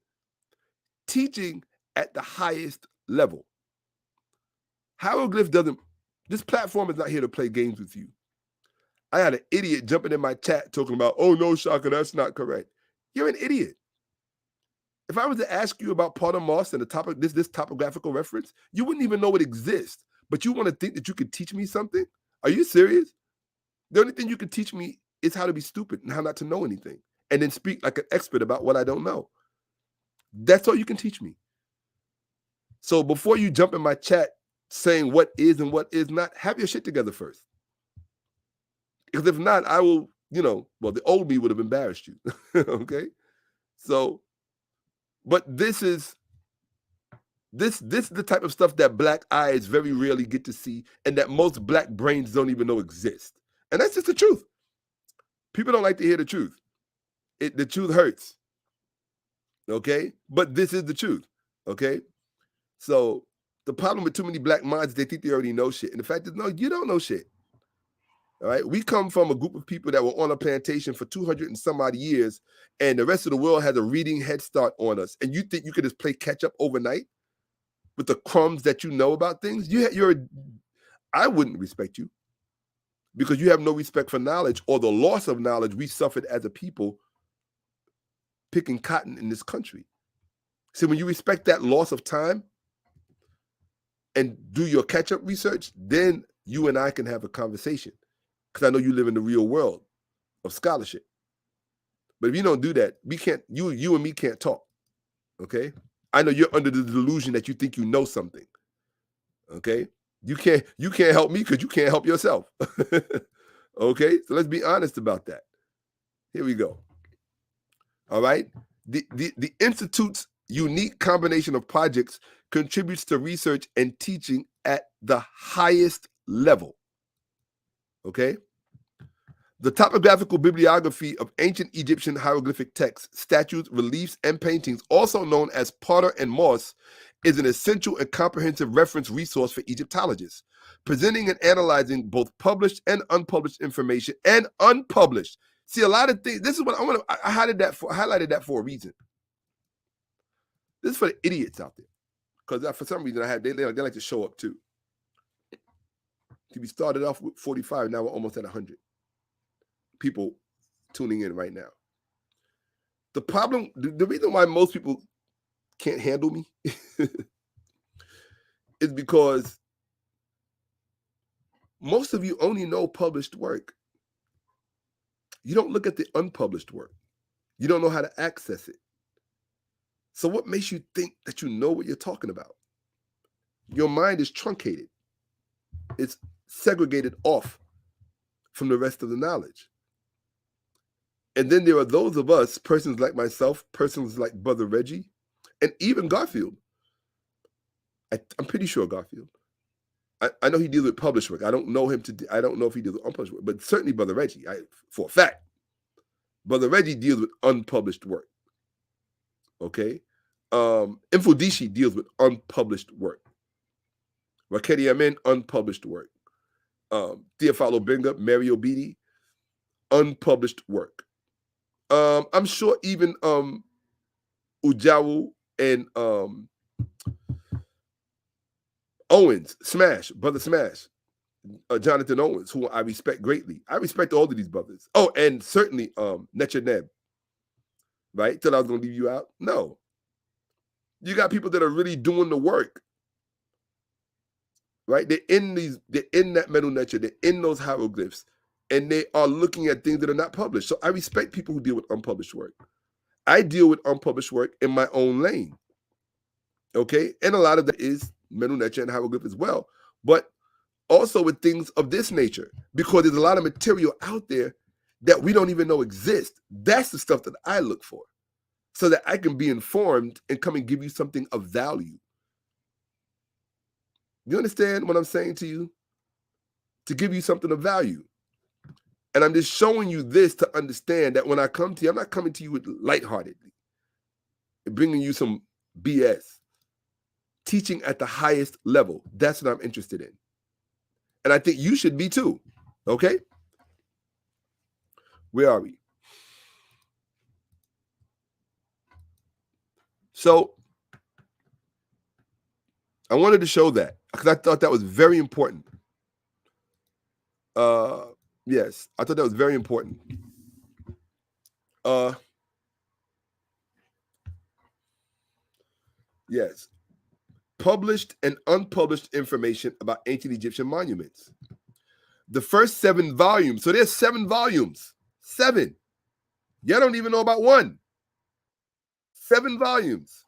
Teaching at the highest level. Hieroglyph doesn't, this platform is not here to play games with you. I had an idiot jumping in my chat talking about, oh no, Shaka, that's not correct. You're an idiot. If I was to ask you about Portamos and this topographical reference, you wouldn't even know it exists. But you want to think that you could teach me something? Are you serious? The only thing you can teach me is how to be stupid and how not to know anything, and then speak like an expert about what I don't know. That's all you can teach me. So before you jump in my chat saying what is and what is not, have your shit together first. Because if not, I will, the old me would have embarrassed you. Okay? So, but this is the type of stuff that black eyes very rarely get to see, and that most black brains don't even know exist. And that's just the truth. People don't like to hear the truth. The truth hurts. Okay? But this is the truth. Okay? So the problem with too many black minds, they think they already know shit. And the fact is, no, you don't know shit. All right? We come from a group of people that were on a plantation for 200 and some odd years, and the rest of the world has a reading head start on us. And you think you could just play catch up overnight with the crumbs that you know about things? I wouldn't respect you because you have no respect for knowledge or the loss of knowledge we suffered as a people picking cotton in this country. So when you respect that loss of time and do your catch-up research, then you and I can have a conversation because I know you live in the real world of scholarship. But if you don't do that, we can't. You and me can't talk. Okay? I know you're under the delusion that you think you know something. Okay? You can't help me because you can't help yourself. Okay? So let's be honest about that. Here we go. All right? The Institute's unique combination of projects contributes to research and teaching at the highest level. Okay? The topographical bibliography of ancient Egyptian hieroglyphic texts, statues, reliefs, and paintings, also known as Potter and Moss, is an essential and comprehensive reference resource for Egyptologists, presenting and analyzing both published and unpublished information and unpublished. See, a lot of things, this is what I highlighted that for a reason. This is for the idiots out there. Because for some reason they like to show up too. We started off with 45, now we're almost at 100 people tuning in right now. The problem, the reason why most people can't handle me is because most of you only know published work. You don't look at the unpublished work. You don't know how to access it. So what makes you think that you know what you're talking about? Your mind is truncated. It's segregated off from the rest of the knowledge. And then there are those of us, persons like myself, persons like Brother Reggie, and even Garfield. I'm pretty sure Garfield. I know he deals with published work. I don't know if he deals with unpublished work, but certainly Brother Reggie, for a fact. Brother Reggie deals with unpublished work. Okay? Infodici deals with unpublished work. Raketi Amen, unpublished work. Theophilo Benga, Mario Beatty, unpublished work. I'm sure even Ujawu and Owens, Brother Smash, Jonathan Owens, who I respect greatly. I respect all of these brothers. Oh, and certainly Netcha Neb. Right? Thought I was going to leave you out? No. You got people that are really doing the work. Right? They're in that metal nature, they're in those hieroglyphs, and they are looking at things that are not published. So I respect people who deal with unpublished work. I deal with unpublished work in my own lane. Okay? And a lot of that is metal nature and hieroglyph as well. But also with things of this nature, because there's a lot of material out there that we don't even know exist. That's the stuff that I look for, so that I can be informed and come and give you something of value. You understand what I'm saying to you? To give you something of value. And I'm just showing you this to understand that when I come to you, I'm not coming to you with lightheartedly and bringing you some BS. Teaching at the highest level. That's what I'm interested in. And I think you should be too. Okay? Where are we? So, I wanted to show that because I thought that was very important. Yes, I thought that was very important. Yes. Published and unpublished information about ancient Egyptian monuments. The first 7 volumes. So there's 7 volumes. 7. Y'all don't even know about 1. 7 volumes.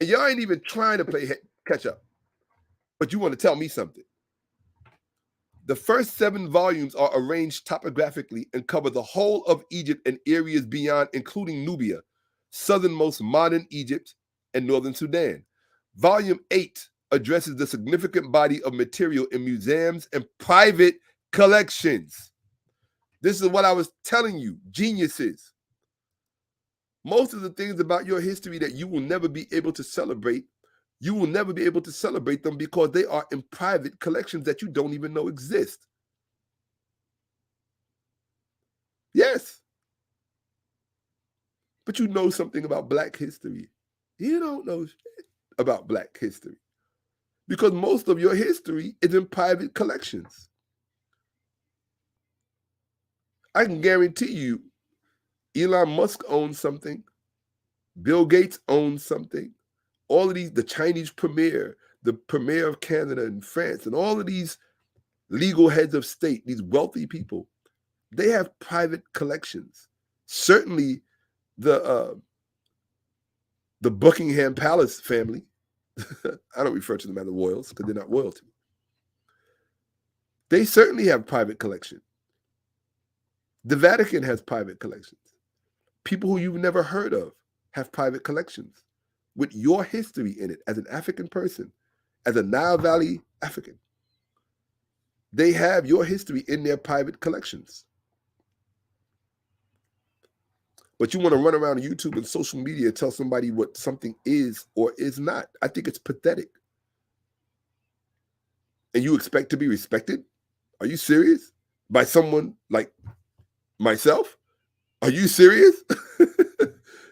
And y'all ain't even trying to play catch up. But you want to tell me something. The first 7 volumes are arranged topographically and cover the whole of Egypt and areas beyond, including Nubia, southernmost modern Egypt, and northern Sudan. Volume 8 addresses the significant body of material in museums and private collections. This is what I was telling you, geniuses. Most of the things about your history that you will never be able to celebrate, you will never be able to celebrate them because they are in private collections that you don't even know exist. Yes. But you know something about Black history. You don't know shit about Black history because most of your history is in private collections. I can guarantee you Elon Musk owns something. Bill Gates owns something. All of these, the Chinese premier, the premier of Canada and France, and all of these legal heads of state, these wealthy people, they have private collections. Certainly the Buckingham Palace family, I don't refer to them as the royals because they're not royalty. They certainly have private collection. The Vatican has private collections. People who you've never heard of have private collections with your history in it as an African person, as a Nile Valley African. They have your history in their private collections. But you want to run around YouTube and social media and tell somebody what something is or is not. I think it's pathetic. And you expect to be respected? Are you serious? By someone like myself? Are you serious?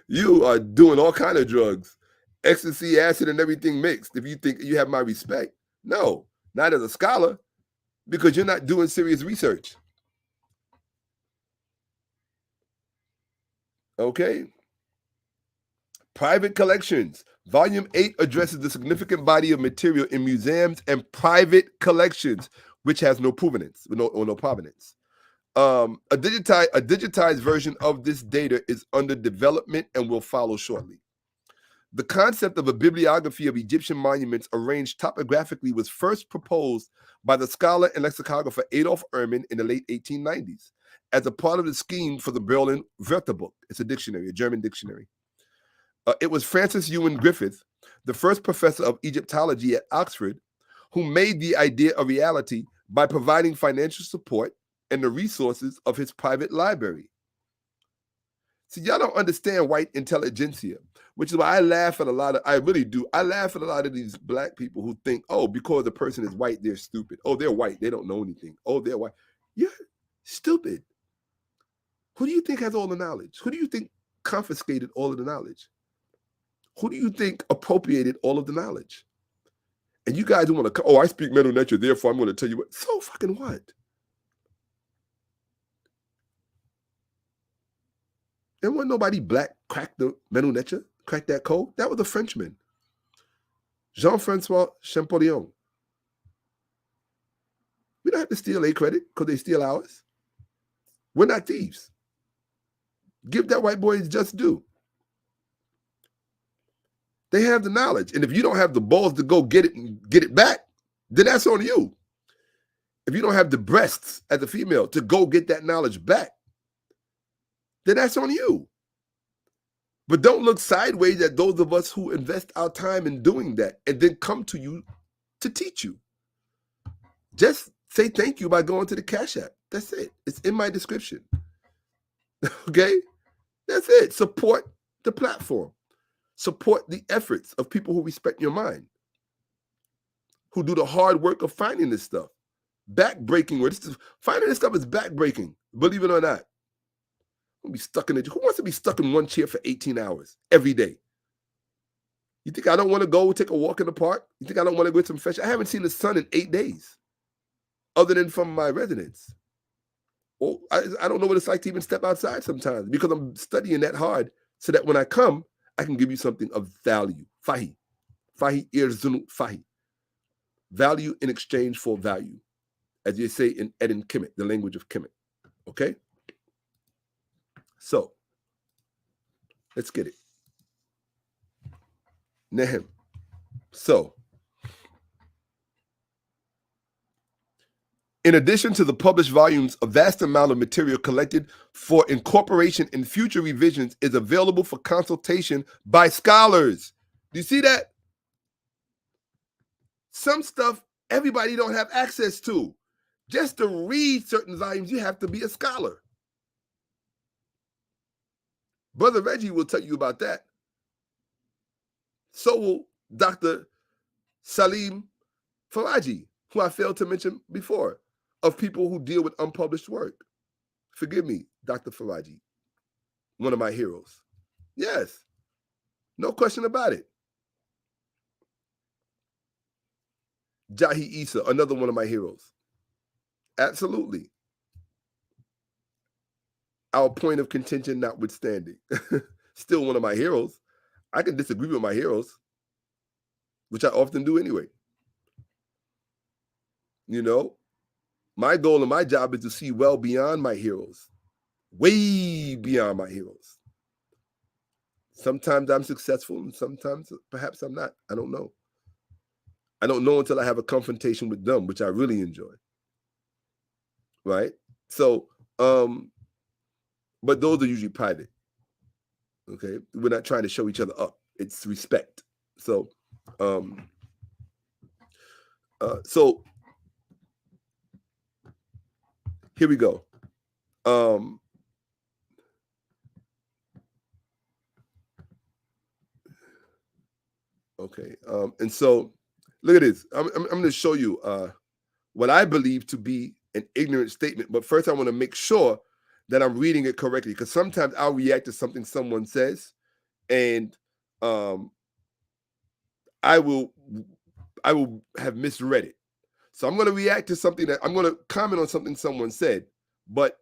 You are doing all kind of drugs, ecstasy, acid, and everything mixed. If you think you have my respect, no, not as a scholar, because you're not doing serious research. Okay. Private collections. Volume 8 addresses the significant body of material in museums and private collections, which has no provenance, no provenance. A digitized version of this data is under development and will follow shortly. The concept of a bibliography of Egyptian monuments arranged topographically was first proposed by the scholar and lexicographer Adolf Erman in the late 1890s as a part of the scheme for the Berlin Wörterbuch. It's a dictionary, a German dictionary. It was Francis Ewan Griffith, the first professor of Egyptology at Oxford, who made the idea a reality by providing financial support and the resources of his private library. See, y'all don't understand white intelligentsia, which is why I laugh at a lot of, I really do. I laugh at a lot of these Black people who think, oh, because the person is white, they're stupid. Oh, they're white, they don't know anything. Oh, they're white. You're stupid. Who do you think has all the knowledge? Who do you think confiscated all of the knowledge? Who do you think appropriated all of the knowledge? And you guys want to, oh, I speak Medu Neter, therefore I'm going to tell you what. So fucking what? There wasn't nobody Black cracked the Medu Neter, cracked that code. That was a Frenchman. Jean-Francois Champollion. We don't have to steal their credit because they steal ours. We're not thieves. Give that white boy his just due. They have the knowledge. And if you don't have the balls to go get it and get it back, then that's on you. If you don't have the breasts as a female to go get that knowledge back, then that's on you. But don't look sideways at those of us who invest our time in doing that and then come to you to teach you. Just say thank you by going to the Cash App. That's it. It's in my description. Okay? That's it. Support the platform. Support the efforts of people who respect your mind, who do the hard work of finding this stuff. Back-breaking. Finding this stuff is back-breaking, believe it or not. Who wants to be stuck in one chair for 18 hours every day? You think I don't want to go take a walk in the park? You think I don't want to go get some fresh? I haven't seen the sun in 8 days, other than from my residence. Well, I don't know what it's like to even step outside sometimes because I'm studying that hard so that when I come, I can give you something of value. Fahi. Fahi irzunu fahi. Value in exchange for value. As you say in Kemet, the language of Kemet. Okay? So, let's get it. Nehem. So, in addition to the published volumes, a vast amount of material collected for incorporation in future revisions is available for consultation by scholars. Do you see that? Some stuff everybody don't have access to. Just to read certain volumes, you have to be a scholar. Brother Reggie will tell you about that. So will Dr. Salim Faraji, who I failed to mention before, of people who deal with unpublished work. Forgive me, Dr. Faraji, one of my heroes. Yes, no question about it. Jahi Issa, another one of my heroes. Absolutely. Our point of contention notwithstanding. Still one of my heroes. I can disagree with my heroes, which I often do anyway. You know, my goal and my job is to see well beyond my heroes, way beyond my heroes. Sometimes I'm successful and sometimes perhaps I'm not. I don't know. I don't know until I have a confrontation with them, which I really enjoy. Right? So, but those are usually private. Okay? We're not trying to show each other up. It's respect. So, so here we go. Okay. And so look at this. I'm going to show you what I believe to be an ignorant statement. But first, I want to make sure that I'm reading it correctly, because sometimes I'll react to something someone says, and I will have misread it. So I'm going to react to something that I'm going to comment on something someone said, but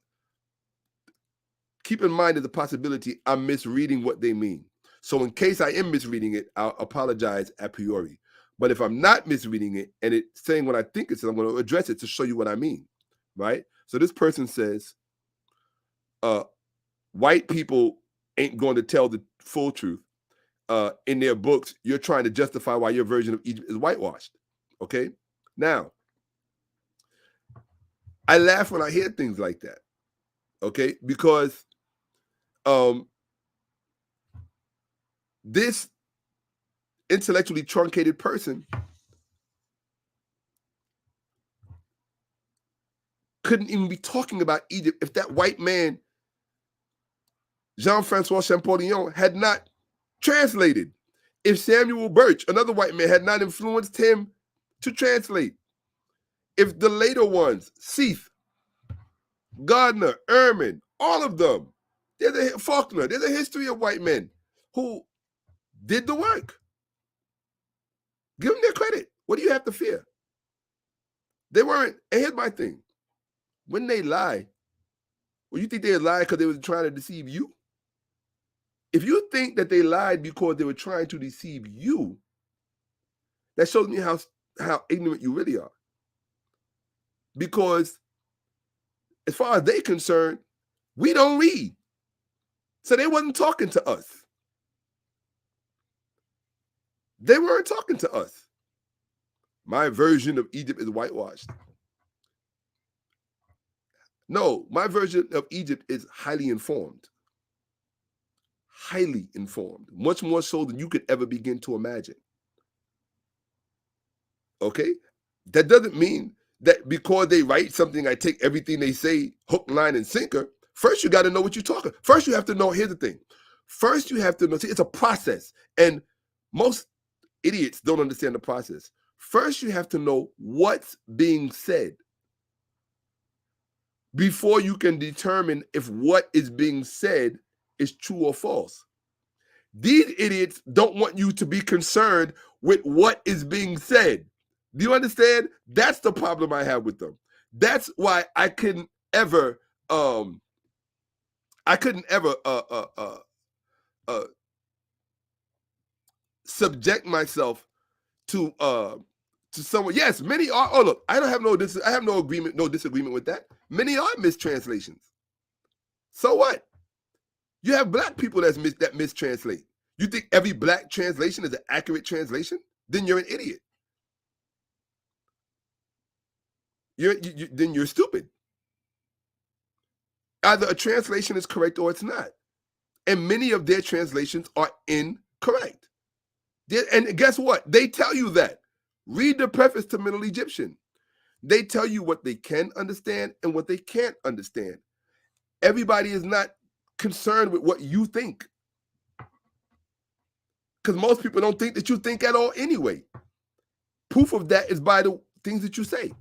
keep in mind there's a possibility I'm misreading what they mean. So in case I am misreading it, I'll apologize a priori. But if I'm not misreading it and it's saying what I think it says, I'm going to address it to show you what I mean, right? So this person says, white people ain't going to tell the full truth. In their books, you're trying to justify why your version of Egypt is whitewashed, okay? Now, I laugh when I hear things like that, okay? Because this intellectually truncated person couldn't even be talking about Egypt if that white man, Jean-Francois Champollion, had not translated. If Samuel Birch, another white man, had not influenced him to translate. If the later ones, Seith, Gardner, Ehrman, all of them, Faulkner, there's a history of white men who did the work. Give them their credit. What do you have to fear? They weren't, and here's my thing. When they lie, well, you think they lied because they were trying to deceive you? If you think that they lied because they were trying to deceive you, that shows me how ignorant you really are. Because as far as they're concerned, we don't read. So they wasn't talking to us. They weren't talking to us. My version of Egypt is whitewashed. No, my version of Egypt is highly informed. Highly informed. Much more so than you could ever begin to imagine. Okay? That doesn't mean that because they write something, I take everything they say, hook, line, and sinker. First, you got to know what you're talking. First, you have to know, here's the thing. First, you have to know, see, it's a process. And most idiots don't understand the process. First, you have to know what's being said before you can determine if what is being said is true or false. These idiots don't want you to be concerned with what is being said. Do you understand? That's the problem I have with them. That's why I couldn't ever subject myself to someone. Yes, many are. Oh, look, I have no disagreement with that. Many are mistranslations. So what? You have black people that mistranslate. You think every black translation is an accurate translation? Then you're an idiot. Then you're stupid. Either a translation is correct or it's not. And many of their translations are incorrect. And guess what? They tell you that. Read the preface to Middle Egyptian. They tell you what they can understand and what they can't understand. Everybody is not concerned with what you think. Because most people don't think that you think at all anyway. Proof of that is by the things that you say.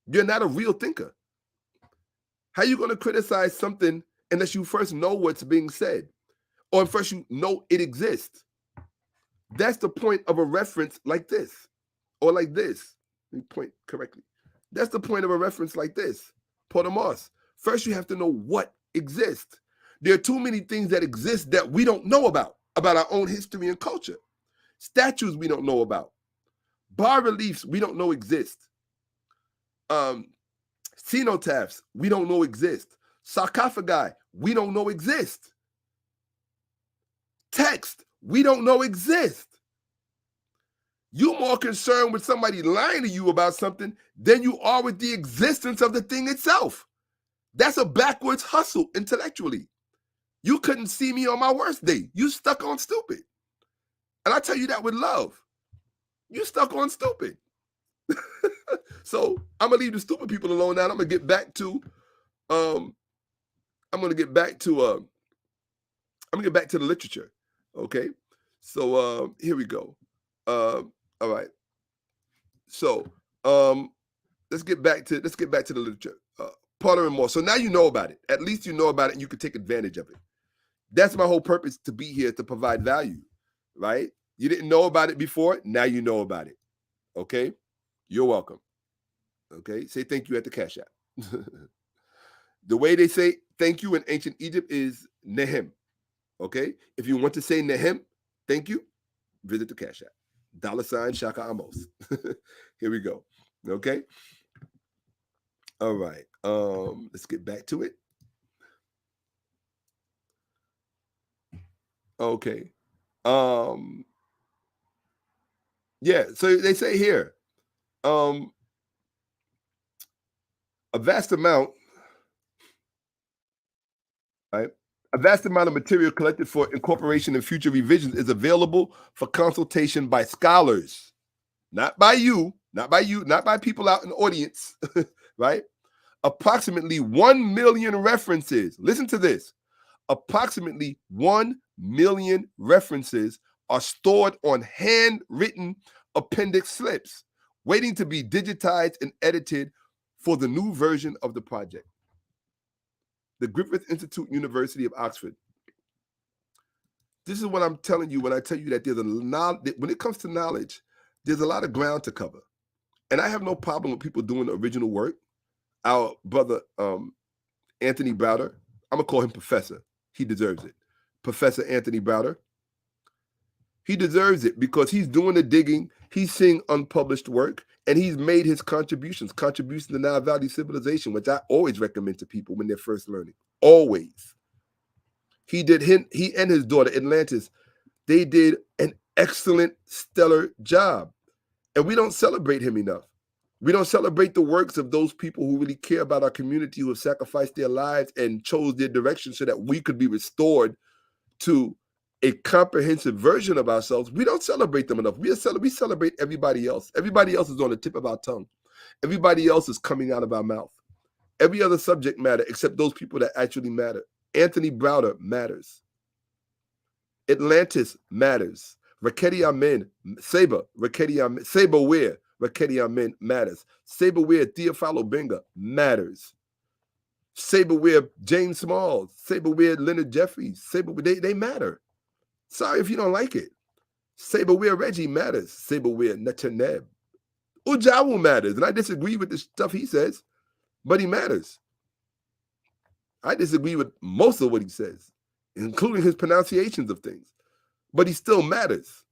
You're not a real thinker. How are you going to criticize something unless you first know what's being said? Or first you know it exists? That's the point of a reference like this. Or like this. Let me point correctly. That's the point of a reference like this. Portamos. First you have to know what exists. There are too many things that exist that we don't know about our own history and culture. Statues we don't know about. Bas-reliefs we don't know exist. Cenotaphs we don't know exist. Sarcophagi we don't know exist. Text we don't know exist. You're more concerned with somebody lying to you about something than you are with the existence of the thing itself. That's a backwards hustle intellectually. You couldn't see me on my worst day. You stuck on stupid. And I tell you that with love. You stuck on stupid. So I'm gonna leave the stupid people alone now. I'm gonna get back to the literature. Okay. So here we go. All right. So let's get back to the literature. Potter and more. So now you know about it. At least you know about it and you can take advantage of it. That's my whole purpose, to be here, to provide value, right? You didn't know about it before. Now you know about it. Okay? You're welcome. Okay? Say thank you at the Cash App. The way they say thank you in ancient Egypt is Nehem. Okay? If you want to say Nehem, thank you, visit the Cash App. $ Shakka-Ahmose. Here we go. Okay? All right. Let's get back to it. Okay. Yeah, so they say here, a vast amount, right? A vast amount of material collected for incorporation in future revisions is available for consultation by scholars, not by you, not by people out in the audience, right? Approximately 1 million references. Listen to this. Approximately 1 million references are stored on handwritten appendix slips, waiting to be digitized and edited for the new version of the project. The Griffith Institute, University of Oxford. This is what I'm telling you when I tell you that when it comes to knowledge, there's a lot of ground to cover. And I have no problem with people doing the original work. Our brother, Anthony Browder, I'm going to call him Professor. He deserves it. Professor Anthony Browder. He deserves it because he's doing the digging. He's seeing unpublished work, and he's made his contributions to Nile Valley civilization, which I always recommend to people when they're first learning. Always. He and his daughter, Atlantis, they did an excellent, stellar job. And we don't celebrate him enough. We don't celebrate the works of those people who really care about our community, who have sacrificed their lives and chose their direction so that we could be restored to a comprehensive version of ourselves. We don't celebrate them enough. We celebrate everybody else. Everybody else is on the tip of our tongue. Everybody else is coming out of our mouth. Every other subject matter except those people that actually matter. Anthony Browder matters. Atlantis matters. Raketi Amen, Saber, Raketi Amen, Saber Weir, Raketi Amen matters. Saber Weir, Theophilo Benga matters. Saber Weir, James Smalls, Saber Weir, Leonard Jeffries, Saber Weir, they matter. Sorry if you don't like it. Saber Weir, Reggie matters. Saber Weir, Netaneb. Ujawu matters, and I disagree with the stuff he says, but he matters. I disagree with most of what he says, including his pronunciations of things, but he still matters.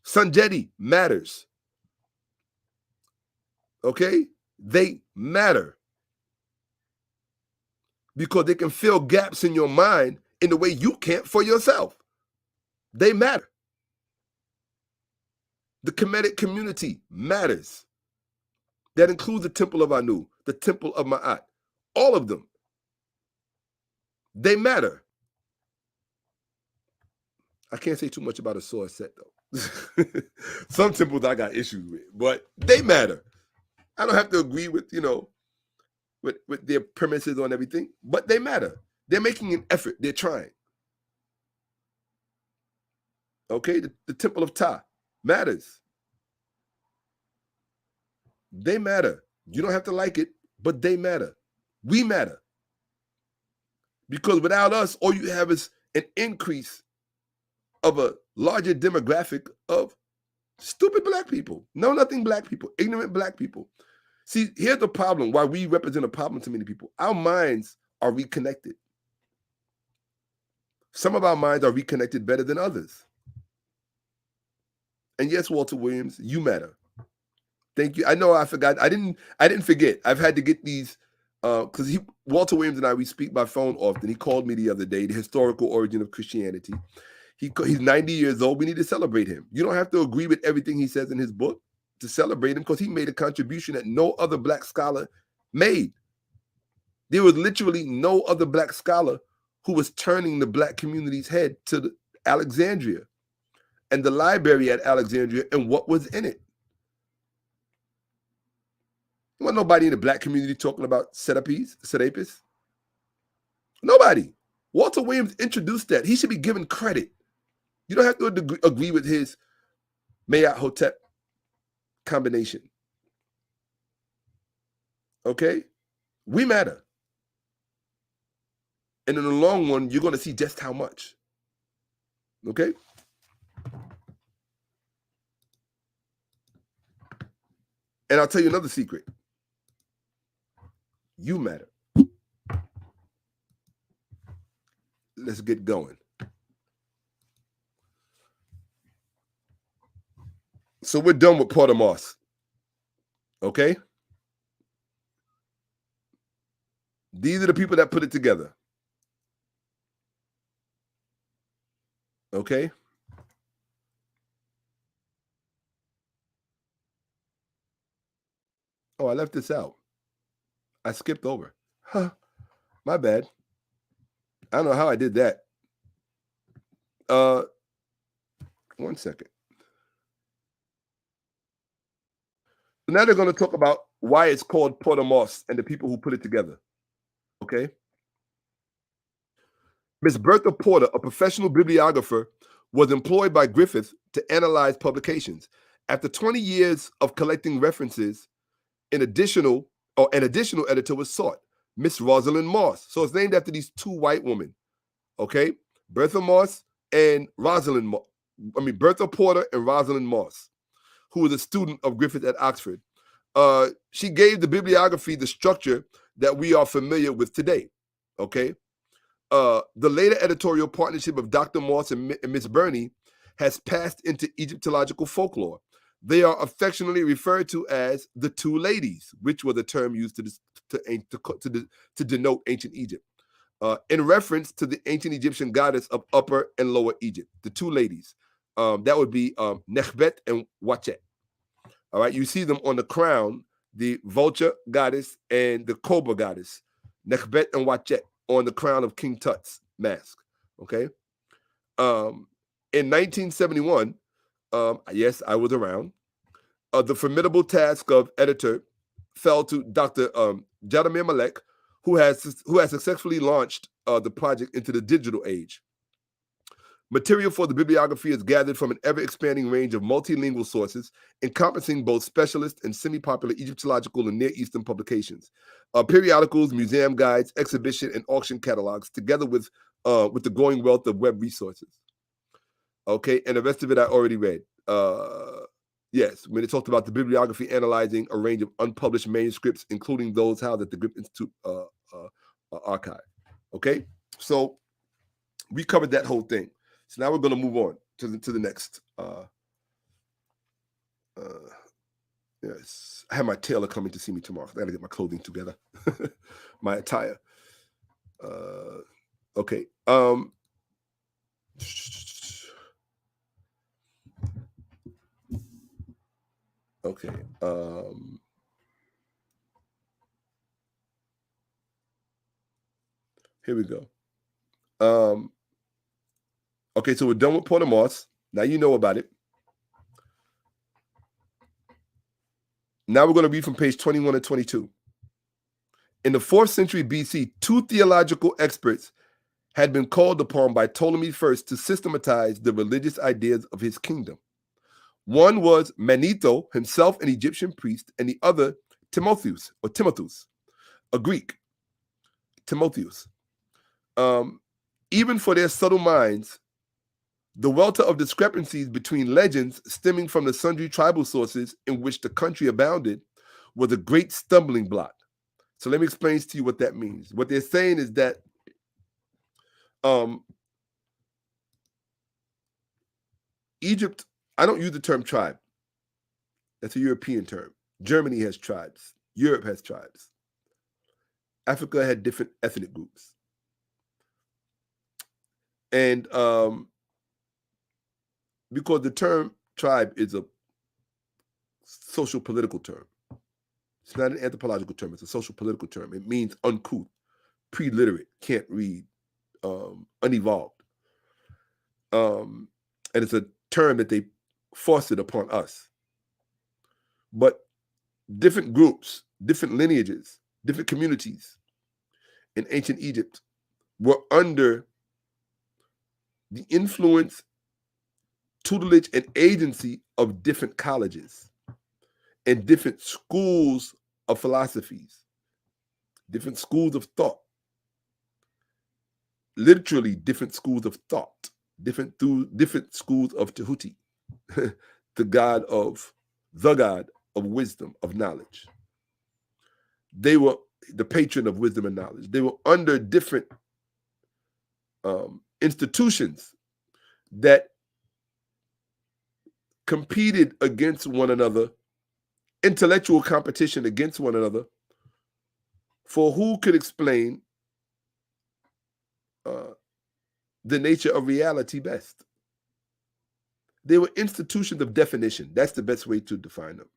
Sanjeti matters. Okay? They matter because they can fill gaps in your mind in the way you can't for yourself. They matter. The Kemetic community matters. That includes the Temple of Anu, the Temple of Ma'at, all of them. They matter. I can't say too much about a sword set, though. Some temples I got issues with, but they matter. I don't have to agree with, with their premises on everything, but they matter. They're making an effort. They're trying. Okay, the Temple of Ptah matters. They matter. You don't have to like it, but they matter. We matter. Because without us, all you have is an increase of a larger demographic of stupid black people. Know nothing black people, ignorant black people. See, here's the problem, why we represent a problem to many people. Our minds are reconnected. Some of our minds are reconnected better than others. And yes, Walter Williams, you matter. Thank you. I know I forgot. I didn't forget. I've had to get these because Walter Williams and we speak by phone often. He called me the other day, The Historical Origin of Christianity. He's 90 years old. We need to celebrate him. You don't have to agree with everything he says in his book to celebrate him, because he made a contribution that no other black scholar made. There was literally no other black scholar who was turning the black community's head to Alexandria and the library at Alexandria and what was in it. There wasn't nobody in the black community talking about Serapis. Nobody. Walter Williams introduced that. He should be given credit. You don't have to agree with his Mayat Hotep combination. Okay? We matter. And in the long run, you're going to see just how much. Okay? And I'll tell you another secret. You matter. Let's get going. So we're done with Pt.2. Okay? These are the people that put it together. Okay? Oh, I left this out. I skipped over. Huh. My bad. I don't know how I did that. 1 second. So now they're going to talk about why it's called Pt.2 and the people who put it together. Okay? Miss Bertha Porter, a professional bibliographer, was employed by Griffith to analyze publications. After 20 years of collecting references, an additional editor was sought, Miss Rosalind Moss. So it's named after these two white women. Okay? Bertha Moss and Rosalind Moss. Bertha Porter and Rosalind Moss, who was a student of Griffith at Oxford. She gave the bibliography the structure that we are familiar with today. Okay? The later editorial partnership of Dr. Moss and Miss Burney has passed into Egyptological folklore. They are affectionately referred to as the two ladies, which was a term used to denote ancient Egypt, in reference to the ancient Egyptian goddess of Upper and Lower Egypt, the two ladies. That would be Nekhbet and Wachet. All right, you see them on the crown, the vulture goddess and the cobra goddess, Nekhbet and Wachet, on the crown of King Tut's mask. Okay. In 1971, yes, I was around. The formidable task of editor fell to Dr. Jaromir Malek, who has successfully launched the project into the digital age. Material for the bibliography is gathered from an ever-expanding range of multilingual sources, encompassing both specialist and semi-popular Egyptological and Near Eastern publications, periodicals, museum guides, exhibition, and auction catalogs, together with the growing wealth of web resources. Okay, and the rest of it I already read. Yes, when it talked about the bibliography analyzing a range of unpublished manuscripts, including those housed at the Griffith Institute archive. Okay, so we covered that whole thing. So now we're going to move on to the next. Yes, I have my tailor coming to see me tomorrow. I got to get my clothing together, my attire. Okay. Okay. Here we go. Okay, so we're done with Pt.2. Now you know about it. Now we're going to read from page 21 and 22. In the 4th century BC, 2 theological experts had been called upon by Ptolemy I to systematize the religious ideas of his kingdom. One was Manetho, himself an Egyptian priest, and the other Timotheus, a Greek. Timotheus. Even for their subtle minds, the welter of discrepancies between legends stemming from the sundry tribal sources in which the country abounded was a great stumbling block. So let me explain to you what that means. What they're saying is that Egypt, I don't use the term tribe. That's a European term. Germany has tribes. Europe has tribes. Africa had different ethnic groups. And because the term tribe is a social political term. It's not an anthropological term. It's a social political term. It means uncouth, pre-literate, can't read, unevolved. And it's a term that they foisted upon us. But different groups, different lineages, different communities in ancient Egypt were under the influence, tutelage, and agency of different colleges and different schools of philosophies, different schools of thought, literally different schools of thought, different schools of Tehuti, the god of wisdom, of knowledge. They were the patron of wisdom and knowledge. They were under different institutions that competed against one another, intellectual competition against one another, for who could explain the nature of reality best. They were institutions of definition. That's the best way to define them.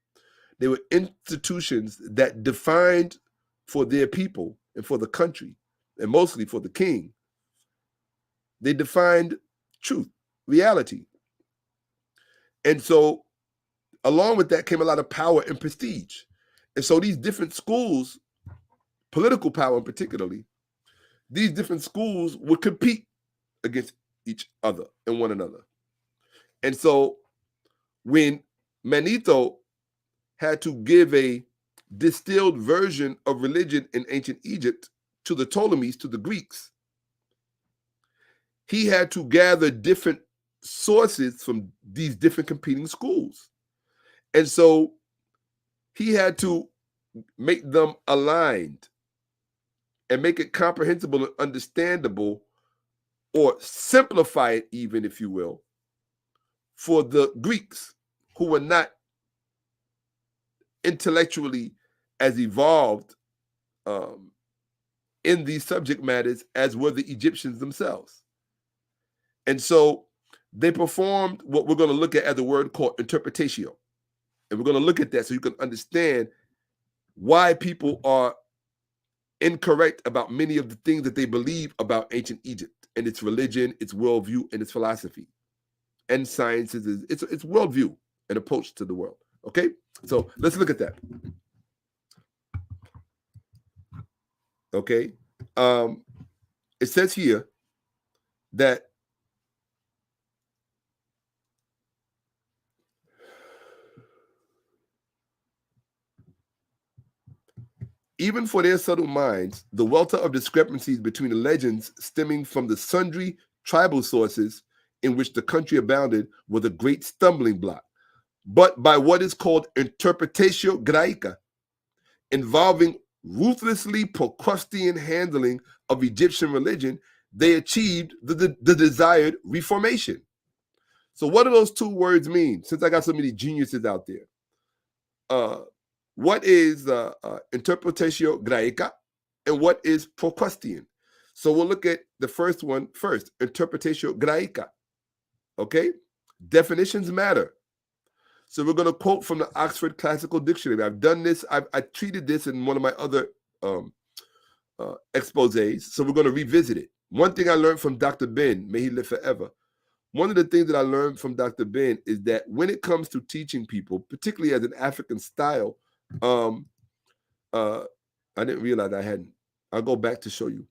They were institutions that defined for their people and for the country, and mostly for the king. They defined truth, reality. And so along with that came a lot of power and prestige. And so these different schools, political power particularly, these different schools would compete against each other and one another. And so when Manetho had to give a distilled version of religion in ancient Egypt to the Ptolemies, to the Greeks, he had to gather different sources from these different competing schools. And so he had to make them aligned and make it comprehensible and understandable, or simplify it even, if you will, for the Greeks who were not intellectually as evolved in these subject matters as were the Egyptians themselves. And so they performed what we're going to look at as a word called interpretatio. And we're going to look at that so you can understand why people are incorrect about many of the things that they believe about ancient Egypt and its religion, its worldview, and its philosophy. And sciences, it's worldview and approach to the world. Okay? So let's look at that. Okay? It says here that even for their subtle minds, the welter of discrepancies between the legends stemming from the sundry tribal sources in which the country abounded was a great stumbling block. But by what is called interpretatio graeca, involving ruthlessly Procrustean handling of Egyptian religion, they achieved the desired reformation. So what do those two words mean? Since I got so many geniuses out there. What is interpretatio graeca and what is Procrustean? So we'll look at the first one first, interpretatio graeca. Okay? Definitions matter. So we're going to quote from the Oxford Classical Dictionary. I've done this. I treated this in one of my other exposés. So we're going to revisit it. One thing I learned from Dr. Ben, may he live forever. One of the things that I learned from Dr. Ben is that when it comes to teaching people, particularly as an African style, I didn't realize I hadn't. I'll go back to show you.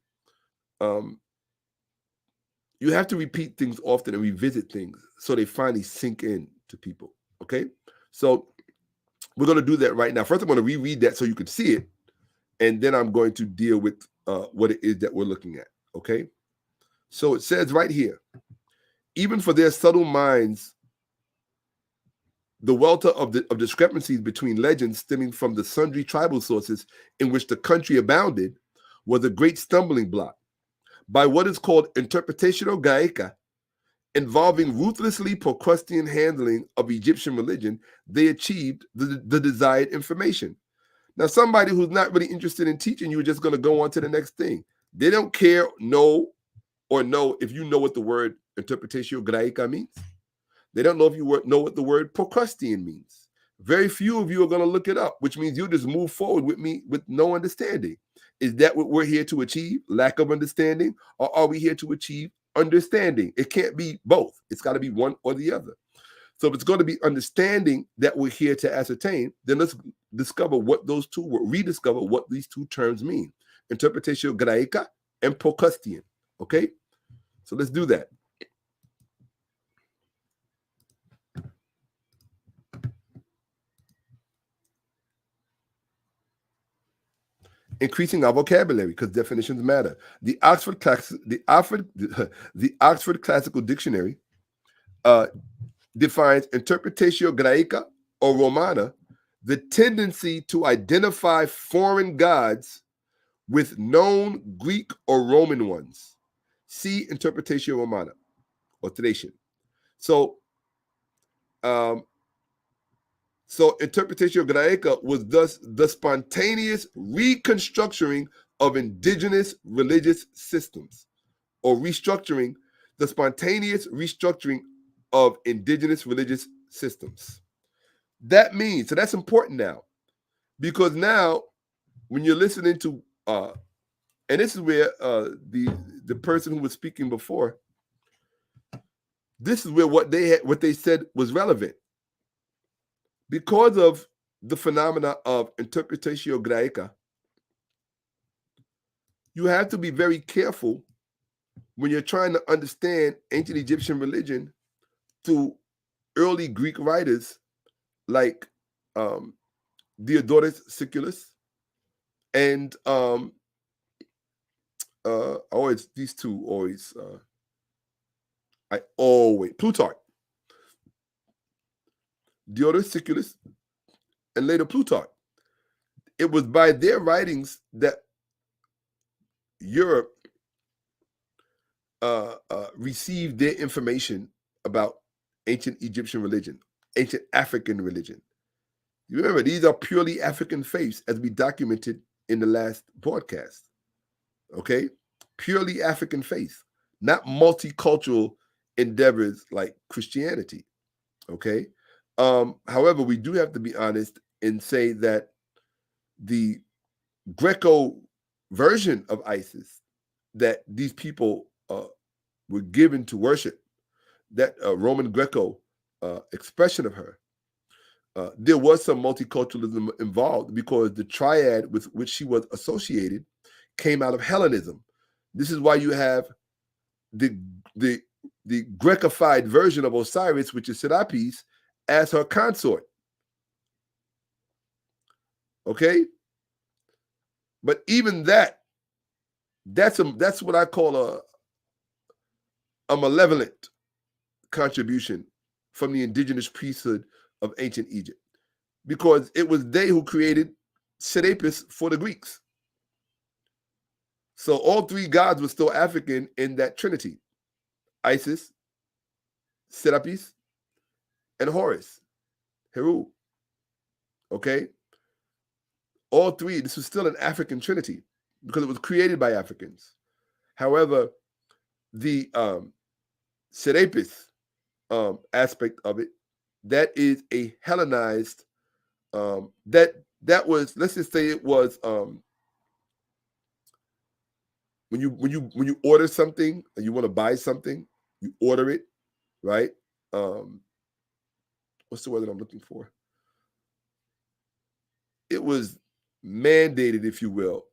You have to repeat things often and revisit things so they finally sink in to people. Okay? So we're going to do that right now. First, I'm going to reread that so you can see it. And then I'm going to deal with what it is that we're looking at. Okay? So it says right here, even for their subtle minds, the welter of discrepancies between legends stemming from the sundry tribal sources in which the country abounded was a great stumbling block. By what is called interpretational gaeka, involving ruthlessly Procrustean handling of Egyptian religion, they achieved the desired information. Now, somebody who's not really interested in teaching you is just going to go on to the next thing. They don't care, know if you know what the word interpretatio graeca means. They don't know if you know what the word Procrustean means. Very few of you are going to look it up, which means you just move forward with me with no understanding. Is that what we're here to achieve? Lack of understanding? Or are we here to achieve understanding? It can't be both. It's got to be one or the other. So if it's going to be understanding that we're here to ascertain, then let's discover what those two were, rediscover what these two terms mean. Interpretatio graeca and Procrustean. Okay? So let's do that. Increasing our vocabulary because definitions matter. The Oxford Classical Dictionary defines interpretatio graeca or romana, the tendency to identify foreign gods with known Greek or Roman ones. See interpretatio romana or tradition. So interpretatio graeca was thus the spontaneous reconstructing of indigenous religious systems, or the spontaneous restructuring of indigenous religious systems. That means, so that's important now, because now when you're listening to, and this is where the person who was speaking before, this is where what they said was relevant. Because of the phenomena of interpretatio graeca, you have to be very careful when you're trying to understand ancient Egyptian religion through early Greek writers like Diodorus Siculus and always these two always Plutarch. Diodorus Siculus and later Plutarch. It was by their writings that Europe received their information about ancient Egyptian religion, ancient African religion. You remember, these are purely African faiths, as we documented in the last broadcast. Okay? Purely African faith, not multicultural endeavors like Christianity. Okay? However, we do have to be honest and say that the Greco version of Isis that these people were given to worship, that Roman Greco expression of her, there was some multiculturalism involved because the triad with which she was associated came out of Hellenism. This is why you have the Grecified version of Osiris, which is Serapis, as her consort. Okay? But even that's what I call a malevolent contribution from the indigenous priesthood of ancient Egypt, because it was they who created Serapis for the Greeks. So all three gods were still African in that trinity: Isis, Serapis, and Horus, Heru. Okay? All three, this was still an African trinity because it was created by Africans. However, the Serapis aspect of it, that is a Hellenized, that was, let's just say it was when you order something and you want to buy something, you order it, right? What's the word that I'm looking for? It was mandated, if you will.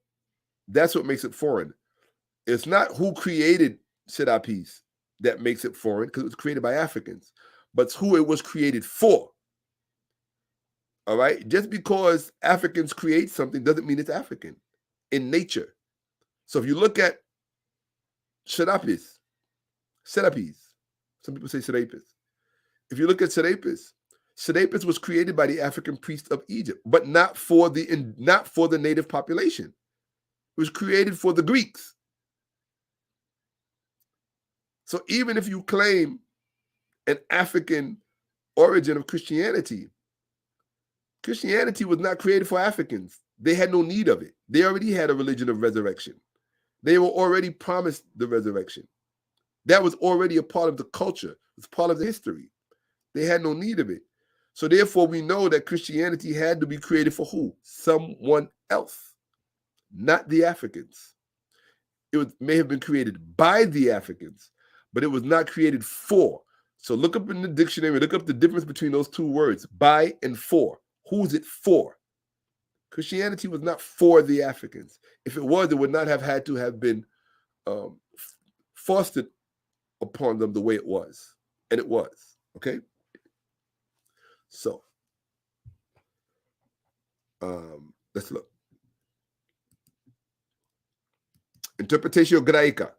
That's what makes it foreign. It's not who created Shakka-Ahmose that makes it foreign, because it was created by Africans, but it's who it was created for. All right? Just because Africans create something doesn't mean it's African in nature. So if you look at Shakka-Ahmose, some people say Shakka-Ahmose. If you look at Shakka-Ahmose was created by the African priests of Egypt, but not for the native population. It was created for the Greeks. So even if you claim an African origin of Christianity, Christianity was not created for Africans. They had no need of it. They already had a religion of resurrection. They were already promised the resurrection. That was already a part of the culture. It's part of the history. They had no need of it. So therefore, we know that Christianity had to be created for who? Someone else, not the Africans. May have been created by the Africans, but it was not created for. So look up in the dictionary, look up the difference between those two words, by and for. Who's it for? Christianity was not for the Africans. If it was, it would not have had to have been fostered upon them the way it was. And it was, okay? So, let's look. Interpretatio Graeca.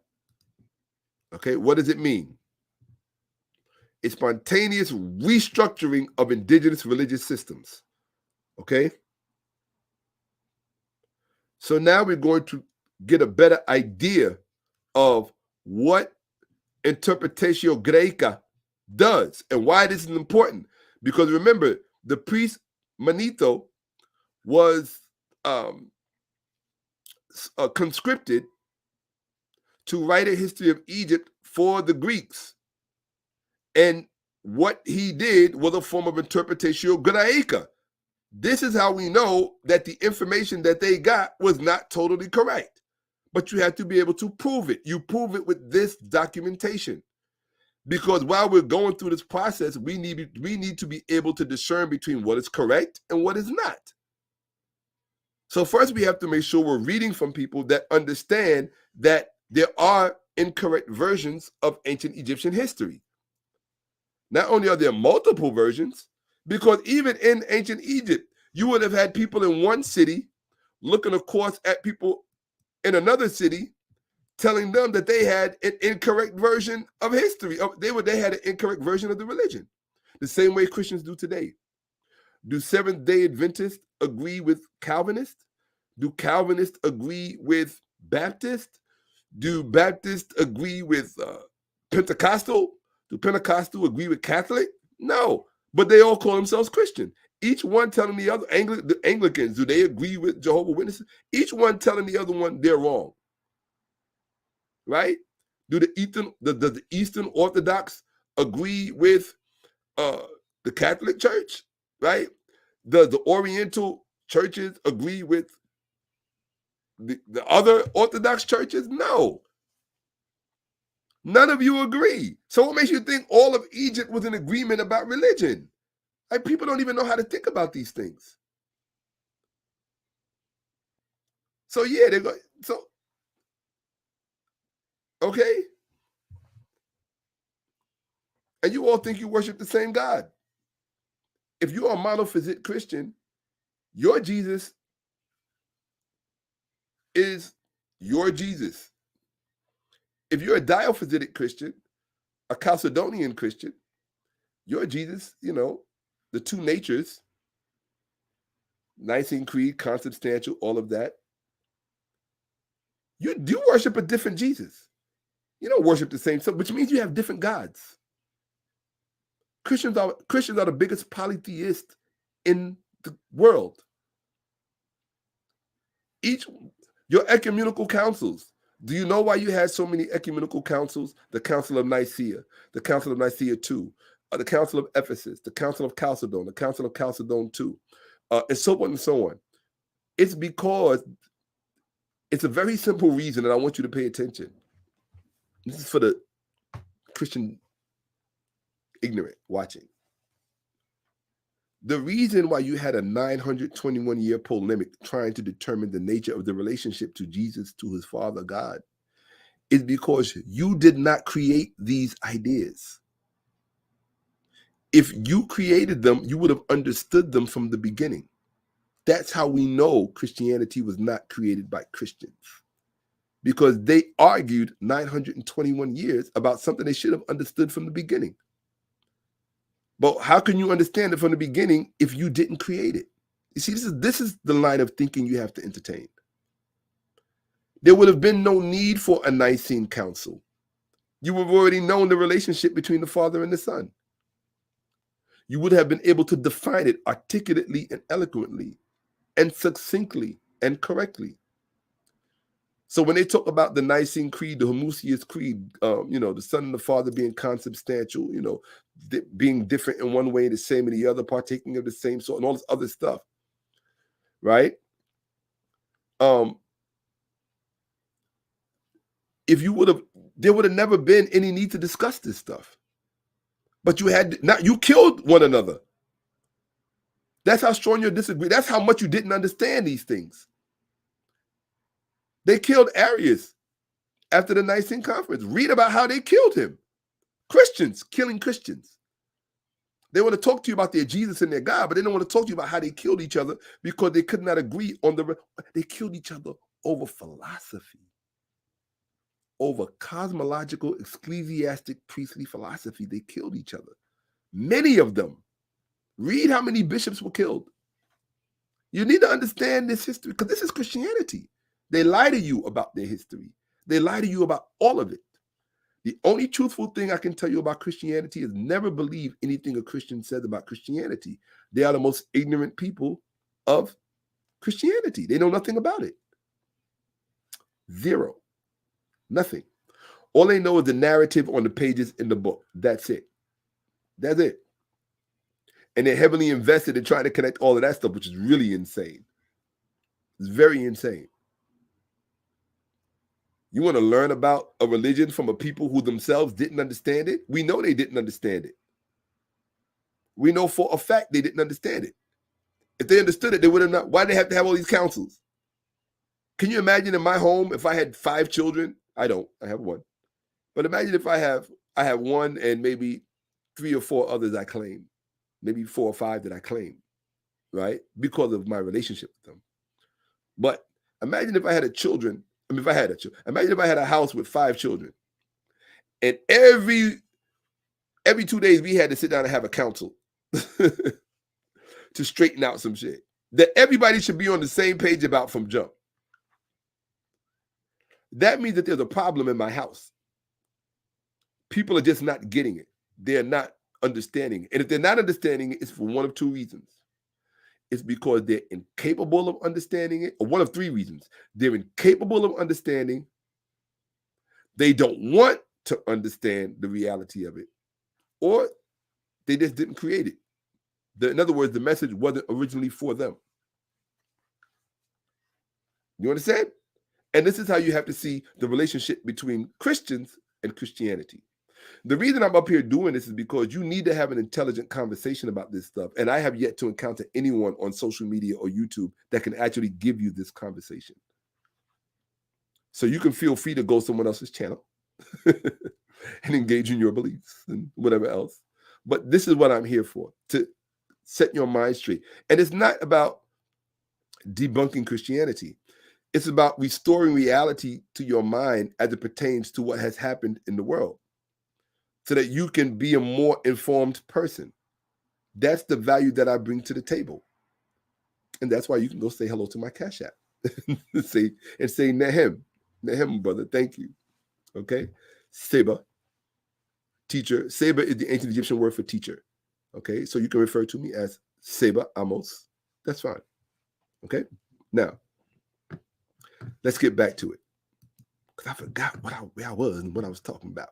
Okay, what does it mean? It's spontaneous restructuring of indigenous religious systems. Okay? So now we're going to get a better idea of what Interpretatio Graeca does and why this is important. Because remember, the priest Manetho was conscripted to write a history of Egypt for the Greeks. And what he did was a form of Interpretatio Graeca. This is how we know that the information that they got was not totally correct. But you have to be able to prove it. You prove it with this documentation. Because while we're going through this process, we need to be able to discern between what is correct and what is not. So first we have to make sure we're reading from people that understand that there are incorrect versions of ancient Egyptian history. Not only are there multiple versions, because even in ancient Egypt, you would have had people in one city looking, of course, at people in another city, telling them that they had an incorrect version of history. They had an incorrect version of the religion. The same way Christians do today. Do Seventh-day Adventists agree with Calvinists? Do Calvinists agree with Baptists? Do Baptists agree with Pentecostal? Do Pentecostal agree with Catholic? No, but they all call themselves Christian. Each one telling the other, the Anglicans, do they agree with Jehovah's Witnesses? Each one telling the other one they're wrong. Right? Do the Eastern Orthodox agree with the Catholic Church? Right? Does the Oriental churches agree with the other Orthodox churches? No. None of you agree. So what makes you think all of Egypt was in agreement about religion? Like, people don't even know how to think about these things. So yeah, they go. So okay, and you all think you worship the same God. If you are a monophysite Christian, your Jesus is your Jesus. If you're a diophysitic Christian, a Chalcedonian Christian, your Jesus, the two natures, Nicene Creed, consubstantial, all of that, you do worship a different Jesus. You don't worship the same stuff, which means you have different gods. Christians are the biggest polytheists in the world. Your ecumenical councils. Do you know why you had so many ecumenical councils? The Council of Nicaea, the Council of Nicaea II, the Council of Ephesus, the Council of Chalcedon, the Council of Chalcedon II, and so on and so on. It's because it's a very simple reason, and I want you to pay attention. This is for the Christian ignorant watching. The reason why you had a 921-year polemic trying to determine the nature of the relationship to Jesus, to his Father God, is because you did not create these ideas. If you created them, you would have understood them from the beginning. That's how we know Christianity was not created by Christians, because they argued 921 years about something they should have understood from the beginning. But how can you understand it from the beginning if you didn't create it? You see, this is the line of thinking you have to entertain. There would have been no need for a Nicene Council. You would have already known the relationship between the Father and the Son. You would have been able to define it articulately and eloquently and succinctly and correctly. So when they talk about the Nicene Creed, the Homoousius Creed, the Son and the Father being consubstantial, being different in one way, the same in the other, partaking of the same sort, and all this other stuff, right? There would have never been any need to discuss this stuff. But you killed one another. That's how strong your disagreement. That's how much you didn't understand these things. They killed Arius after the Nicene Conference. Read about how they killed him. Christians killing Christians. They want to talk to you about their Jesus and their God, but they don't want to talk to you about how they killed each other because they could not agree on they killed each other over philosophy, over cosmological, ecclesiastic, priestly philosophy. They killed each other. Many of them. Read how many bishops were killed. You need to understand this history, because this is Christianity. They lie to you about their history. They lie to you about all of it. The only truthful thing I can tell you about Christianity is never believe anything a Christian says about Christianity. They are the most ignorant people of Christianity. They know nothing about it. Zero. Nothing. All they know is the narrative on the pages in the book. That's it. That's it. And they're heavily invested in trying to connect all of that stuff, which is really insane. It's very insane. You want to learn about a religion from a people who themselves didn't understand it? We know they didn't understand it. We know for a fact they didn't understand it. If they understood it, they would have not. Why do they have to have all these councils? Can you imagine in my home if I had 5 children? I don't. I have 1. But imagine if I have 1 and maybe 3 or 4 others I claim. Maybe 4 or 5 that I claim, right? Because of my relationship with them. But imagine if I had imagine if I had a house with 5 children, and every 2 days we had to sit down and have a council to straighten out some shit that everybody should be on the same page about from jump. That means that there's a problem in my house. People are just not getting it. They're not understanding it. And if they're not understanding it, it's for one of 2 reasons. It's because they're incapable of understanding it, or one of 3 reasons. They're incapable of understanding. They don't want to understand the reality of it, or they just didn't create it. In other words, the message wasn't originally for them. You understand? And this is how you have to see the relationship between Christians and Christianity. The reason I'm up here doing this is because you need to have an intelligent conversation about this stuff. And I have yet to encounter anyone on social media or YouTube that can actually give you this conversation. So you can feel free to go someone else's channel and engage in your beliefs and whatever else. But this is what I'm here for, to set your mind straight. And it's not about debunking Christianity. It's about restoring reality to your mind as it pertains to what has happened in the world, so that you can be a more informed person. That's the value that I bring to the table. And that's why you can go say hello to my Cash App. say Nehem, brother, thank you. Okay? Seba, teacher. Seba is the ancient Egyptian word for teacher. Okay? So you can refer to me as Shakka-Ahmose. That's fine. Okay? Now, let's get back to it, because I forgot where I was and what I was talking about.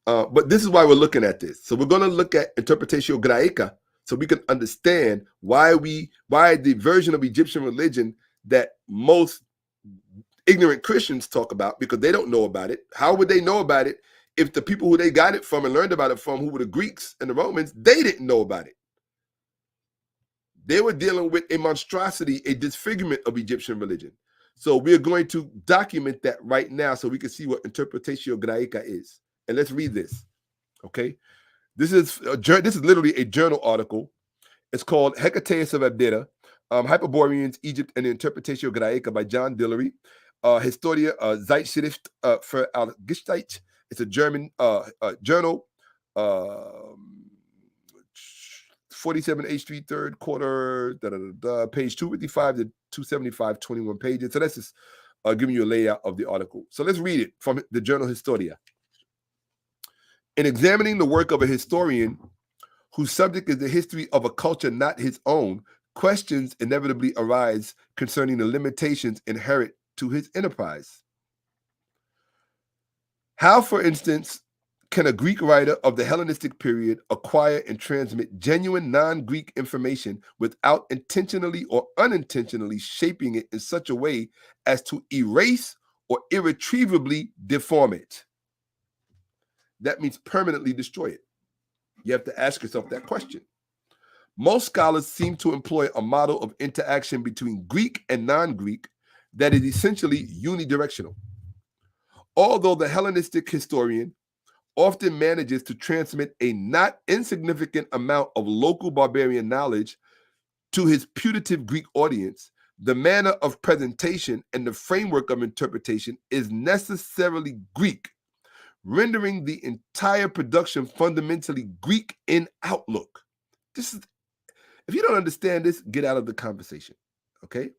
But this is why we're looking at this. So we're going to look at Interpretatio Graeca, so we can understand why the version of Egyptian religion that most ignorant Christians talk about, because they don't know about it. How would they know about it if the people who they got it from and learned about it from, who were the Greeks and the Romans, they didn't know about it? They were dealing with a monstrosity, a disfigurement of Egyptian religion. So we're going to document that right now so we can see what Interpretatio Graeca is. And let's read this, okay? This is literally a journal article. It's called Hecateus of Abdera, Hyperboreans, Egypt, and the Interpretatio Graeca by John Dillery. Historia Zeitschrift für Allgeschichte. It's a German journal. 47 H3 third quarter, page 255 to 275, 21 pages. So that's just giving you a layout of the article. So let's read it from the journal Historia. In examining the work of a historian whose subject is the history of a culture not his own, questions inevitably arise concerning the limitations inherent to his enterprise. How, for instance, can a Greek writer of the Hellenistic period acquire and transmit genuine non-Greek information without intentionally or unintentionally shaping it in such a way as to erase or irretrievably deform it? That means permanently destroy it. You have to ask yourself that question. Most scholars seem to employ a model of interaction between Greek and non-Greek that is essentially unidirectional. Although the Hellenistic historian often manages to transmit a not insignificant amount of local barbarian knowledge to his putative Greek audience, the manner of presentation and the framework of interpretation is necessarily Greek, rendering the entire production fundamentally Greek in outlook. This is, if you don't understand this, get out of the conversation, okay?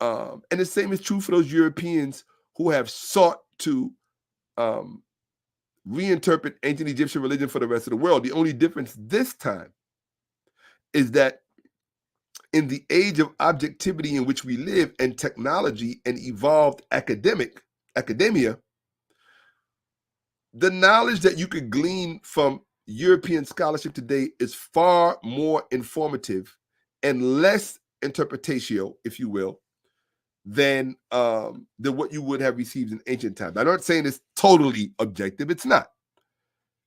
And the same is true for those Europeans who have sought to reinterpret ancient Egyptian religion for the rest of the world. The only difference this time is that in the age of objectivity in which we live and technology and evolved academia, the knowledge that you could glean from European scholarship today is far more informative and less interpretatio, if you will, than what you would have received in ancient times. I'm not saying it's totally objective. It's not,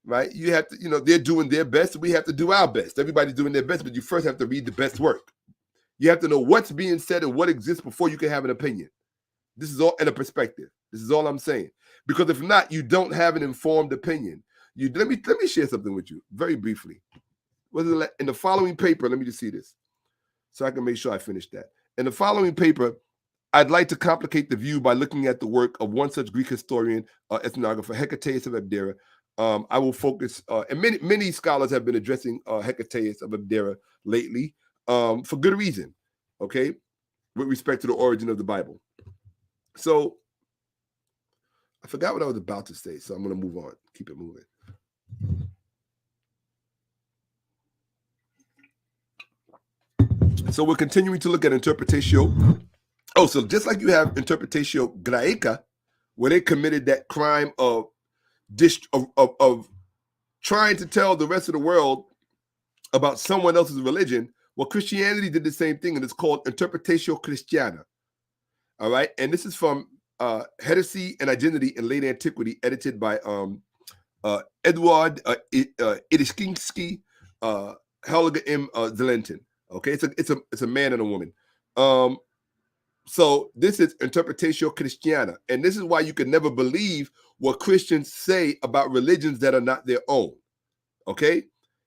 right? You have to, they're doing their best. We have to do our best. Everybody's doing their best, but you first have to read the best work. You have to know what's being said and what exists before you can have an opinion. This is all in a perspective. This is all I'm saying. Because if not, you don't have an informed opinion. Let me share something with you very briefly. In the following paper, let me just see this so I can make sure I finish that. In the following paper, I'd like to complicate the view by looking at the work of one such Greek historian, ethnographer, Hecateus of Abdera. I will focus, and many scholars have been addressing Hecateus of Abdera lately for good reason, okay, with respect to the origin of the Bible. So I forgot what I was about to say, so I'm going to move on, keep it moving. So we're continuing to look at Interpretatio. Oh, so just like you have Interpretatio Graeca, where they committed that crime of trying to tell the rest of the world about someone else's religion, well, Christianity did the same thing, and it's called Interpretatio Christiana. All right, and this is from Heresy and Identity in Late Antiquity, edited by Edward Idishkinsky, Helga M. Zelentin. Okay, it's a man and a woman. So this is Interpretatio Christiana, and this is why you can never believe what Christians say about religions that are not their own. Okay,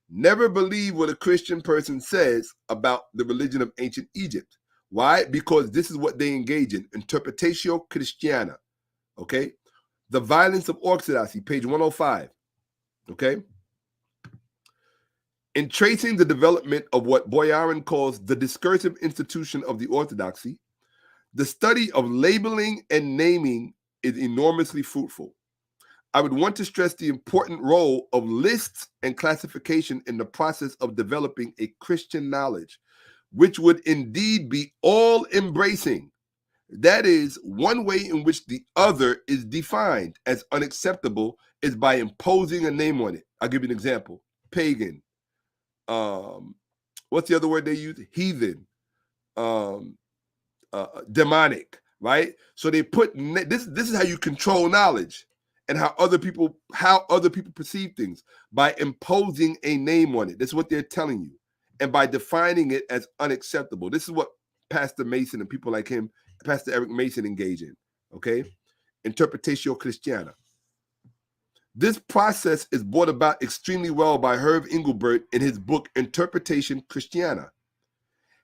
never believe what a Christian person says about the religion of ancient Egypt. Why? Because this is what they engage in, Interpretatio Christiana. Okay, The Violence of Orthodoxy, page 105. Okay. In tracing the development of what Boyarin calls the discursive institution of the orthodoxy, the study of labeling and naming is enormously fruitful. I would want to stress the important role of lists and classification in the process of developing a Christian knowledge, which would indeed be all-embracing. That is, one way in which the other is defined as unacceptable is by imposing a name on it. I'll give you an example. Pagan. What's the other word they use? Heathen. Demonic, right? So they put this is how you control knowledge and how other people perceive things, by imposing a name on it. That's what they're telling you. and by defining it as unacceptable. This is what Pastor Mason and people like him, Pastor Eric Mason, engage in, okay? Interpretatio Christiana. This process is brought about extremely well by Herb Engelbert in his book, Interpretation Christiana.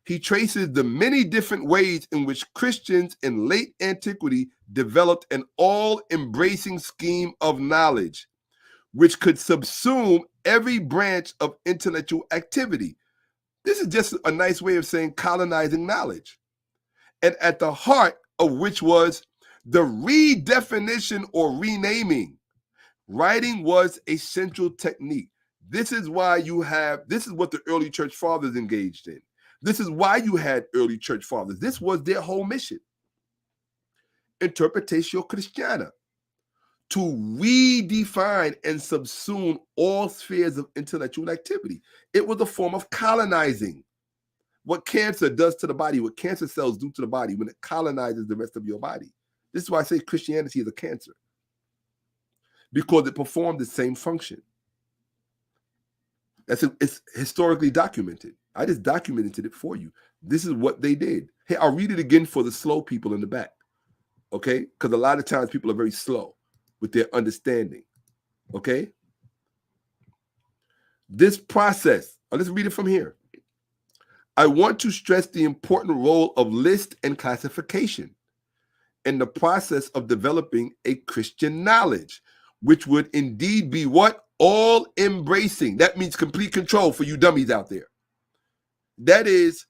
He traces the many different ways in which Christians in late antiquity developed an all-embracing scheme of knowledge, which could subsume every branch of intellectual activity. This is just a nice way of saying colonizing knowledge. And at the heart of which was the redefinition or renaming. Writing was a central technique. This is why this is what the early church fathers engaged in. This is why you had early church fathers. This was their whole mission. Interpretatio Christiana. To redefine and subsume all spheres of intellectual activity. It was a form of colonizing. What cancer does to the body, what cancer cells do to the body when it colonizes the rest of your body. This is why I say Christianity is a cancer. Because it performed the same function. It's historically documented. I just documented it for you. This is what they did. Hey, I'll read it again for the slow people in the back. Okay? Because a lot of times people are very slow with their understanding. Okay? This process, let's read it from here. I want to stress the important role of list and classification in the process of developing a Christian knowledge, which would indeed be what? All embracing. That means complete control for you dummies out there. That is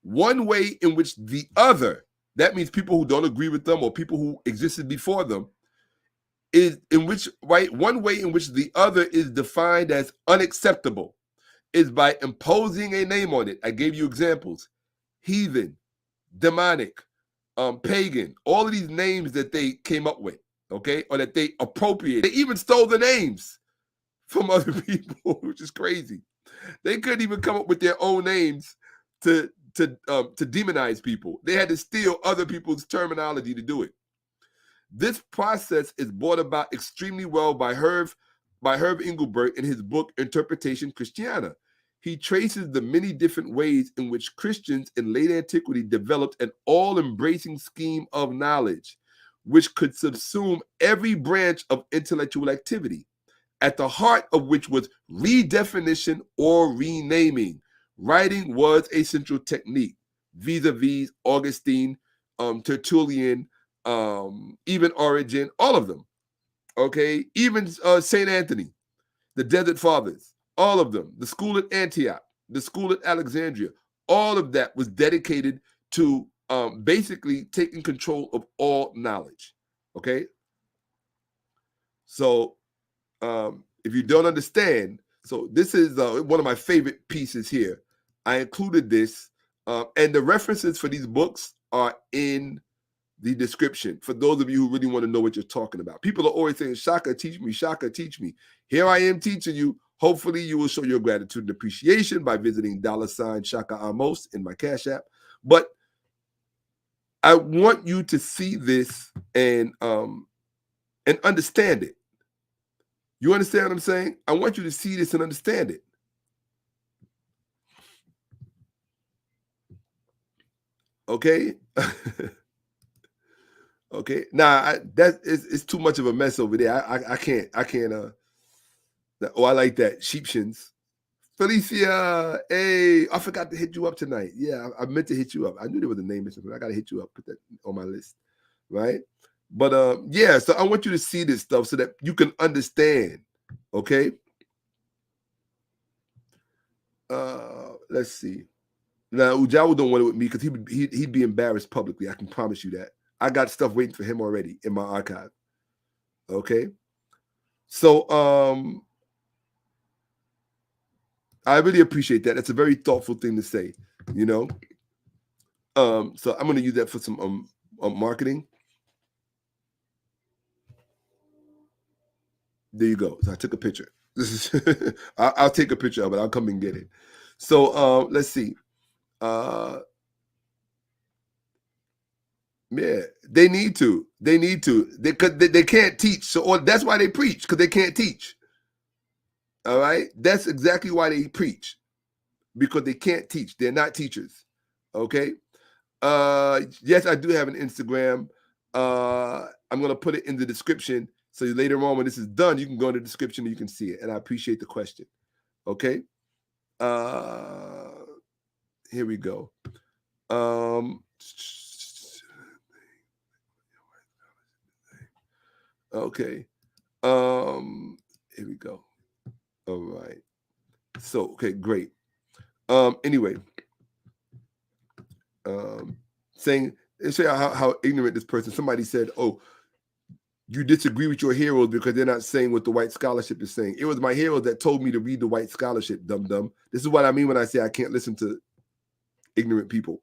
one way in which the other, that means people who don't agree with them or people who existed before them, is in which, right? One way in which the other is defined as unacceptable is by imposing a name on it. I gave you examples. Heathen, demonic, pagan, all of these names that they came up with, okay? Or that they appropriated. They even stole the names from other people, which is crazy. They couldn't even come up with their own names to demonize people. They had to steal other people's terminology to do it. This process is brought about extremely well by Herb Engelbert in his book, Interpretation Christiana. He traces the many different ways in which Christians in late antiquity developed an all-embracing scheme of knowledge, which could subsume every branch of intellectual activity, at the heart of which was redefinition or renaming. Writing was a central technique, vis-a-vis Augustine, Tertullian, even Origen, all of them, okay? Even St. Anthony, the Desert Fathers, all of them, the school at Antioch, the school at Alexandria, all of that was dedicated to basically taking control of all knowledge, okay? So if you don't understand, so this is one of my favorite pieces here. I included this, and the references for these books are in the description for those of you who really want to know what you're talking about. People are always saying, Shaka, teach me, Shaka, teach me. Here I am teaching you. Hopefully you will show your gratitude and appreciation by visiting $ Shakka-Ahmose in my Cash App. But I want you to see this and understand it. You understand what I'm saying? I want you to see this and understand it. Okay? Okay. Now it's too much of a mess over there. I can't. Oh, I like that. Sheepshins. Felicia, hey, I forgot to hit you up tonight. Yeah, I meant to hit you up. I knew there was a name or something. I gotta hit you up. Put that on my list, right? But yeah. So I want you to see this stuff so that you can understand. Okay. Let's see. Now Ujawa don't want it with me because he'd be embarrassed publicly. I can promise you that. I got stuff waiting for him already in my archive. Okay. So I really appreciate that. That's a very thoughtful thing to say, you know. So I'm going to use that for some marketing. There you go. So I took a picture. This is I'll take a picture of it. I'll come and get it. So let's see. Yeah, they need to. They can't teach. So that's why they preach, because they can't teach. All right, that's exactly why they preach. because they can't teach. They're not teachers. Okay. Yes, I do have an Instagram. I'm going to put it in the description. So later on, when this is done, you can go in the description and you can see it. And I appreciate the question. Okay. Here we go. Okay. Here we go. All right. So, okay, great. Anyway, saying how ignorant this person, somebody said, oh, you disagree with your heroes because they're not saying what the white scholarship is saying. It was my heroes that told me to read the white scholarship, dum-dum. This is what I mean when I say I can't listen to ignorant people.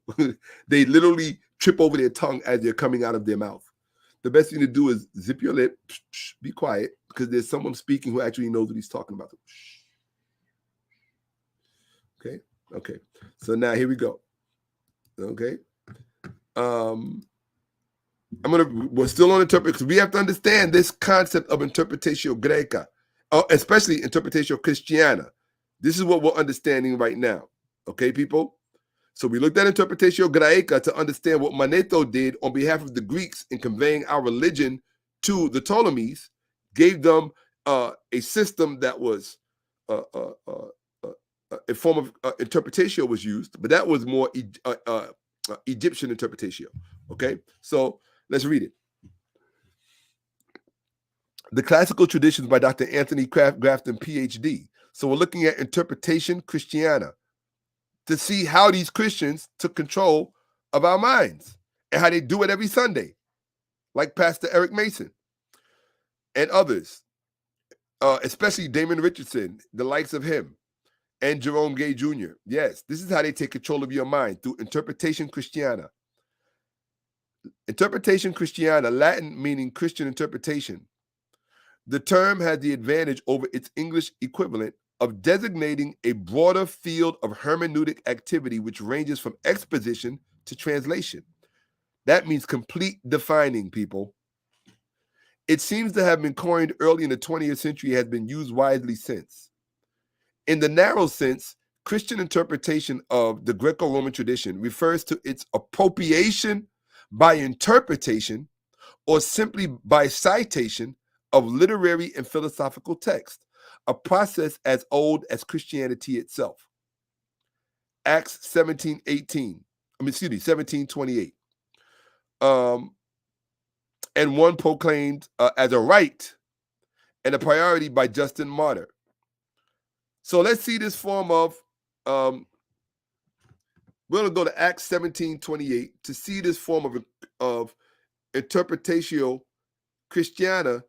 They literally trip over their tongue as they're coming out of their mouth. The best thing to do is zip your lip, be quiet, because there's someone speaking who actually knows what he's talking about. Okay, okay. So now here we go. Okay. We're still on interpret, because we have to understand this concept of interpretatio Graeca, especially interpretatio Christiana. This is what we're understanding right now. Okay, people? So we looked at interpretatio Graeca to understand what Manetho did on behalf of the Greeks in conveying our religion to the Ptolemies, gave them a system that was a form of interpretatio was used, but that was more Egyptian interpretatio. Okay, so let's read it. The Classical Traditions by Dr. Anthony Grafton, PhD. So we're looking at interpretation Christiana to see how these Christians took control of our minds and how they do it every Sunday, like Pastor Eric Mason and others, especially Damon Richardson, the likes of him, and Jerome Gay Jr. Yes, this is how they take control of your mind, through interpretation Christiana. Interpretation Christiana, Latin meaning Christian interpretation. The term has the advantage over its English equivalent of designating a broader field of hermeneutic activity which ranges from exposition to translation. That means complete defining, people. It seems to have been coined early in the 20th century and has been used widely since. In the narrow sense, Christian interpretation of the Greco-Roman tradition refers to its appropriation by interpretation or simply by citation of literary and philosophical text, a process as old as Christianity itself. Acts 17:28. And one proclaimed as a right and a priority by Justin Martyr. So let's see this form of, we're going to go to Acts 17:28 to see this form of interpretatio Christiana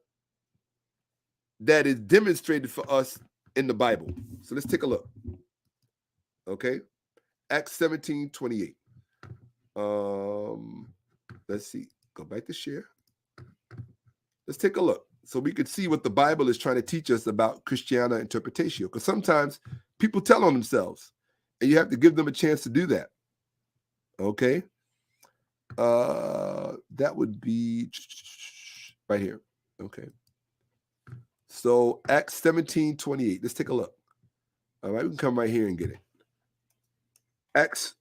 that is demonstrated for us in the Bible. So let's take a look. Okay, Acts 17:28. Let's see. Go back to share. Let's take a look so we could see what the Bible is trying to teach us about Christiana interpretatio. Because sometimes people tell on themselves, and you have to give them a chance to do that. Okay, that would be right here. Okay. So Acts 17:28. Let's take a look. All right, we can come right here and get it. Acts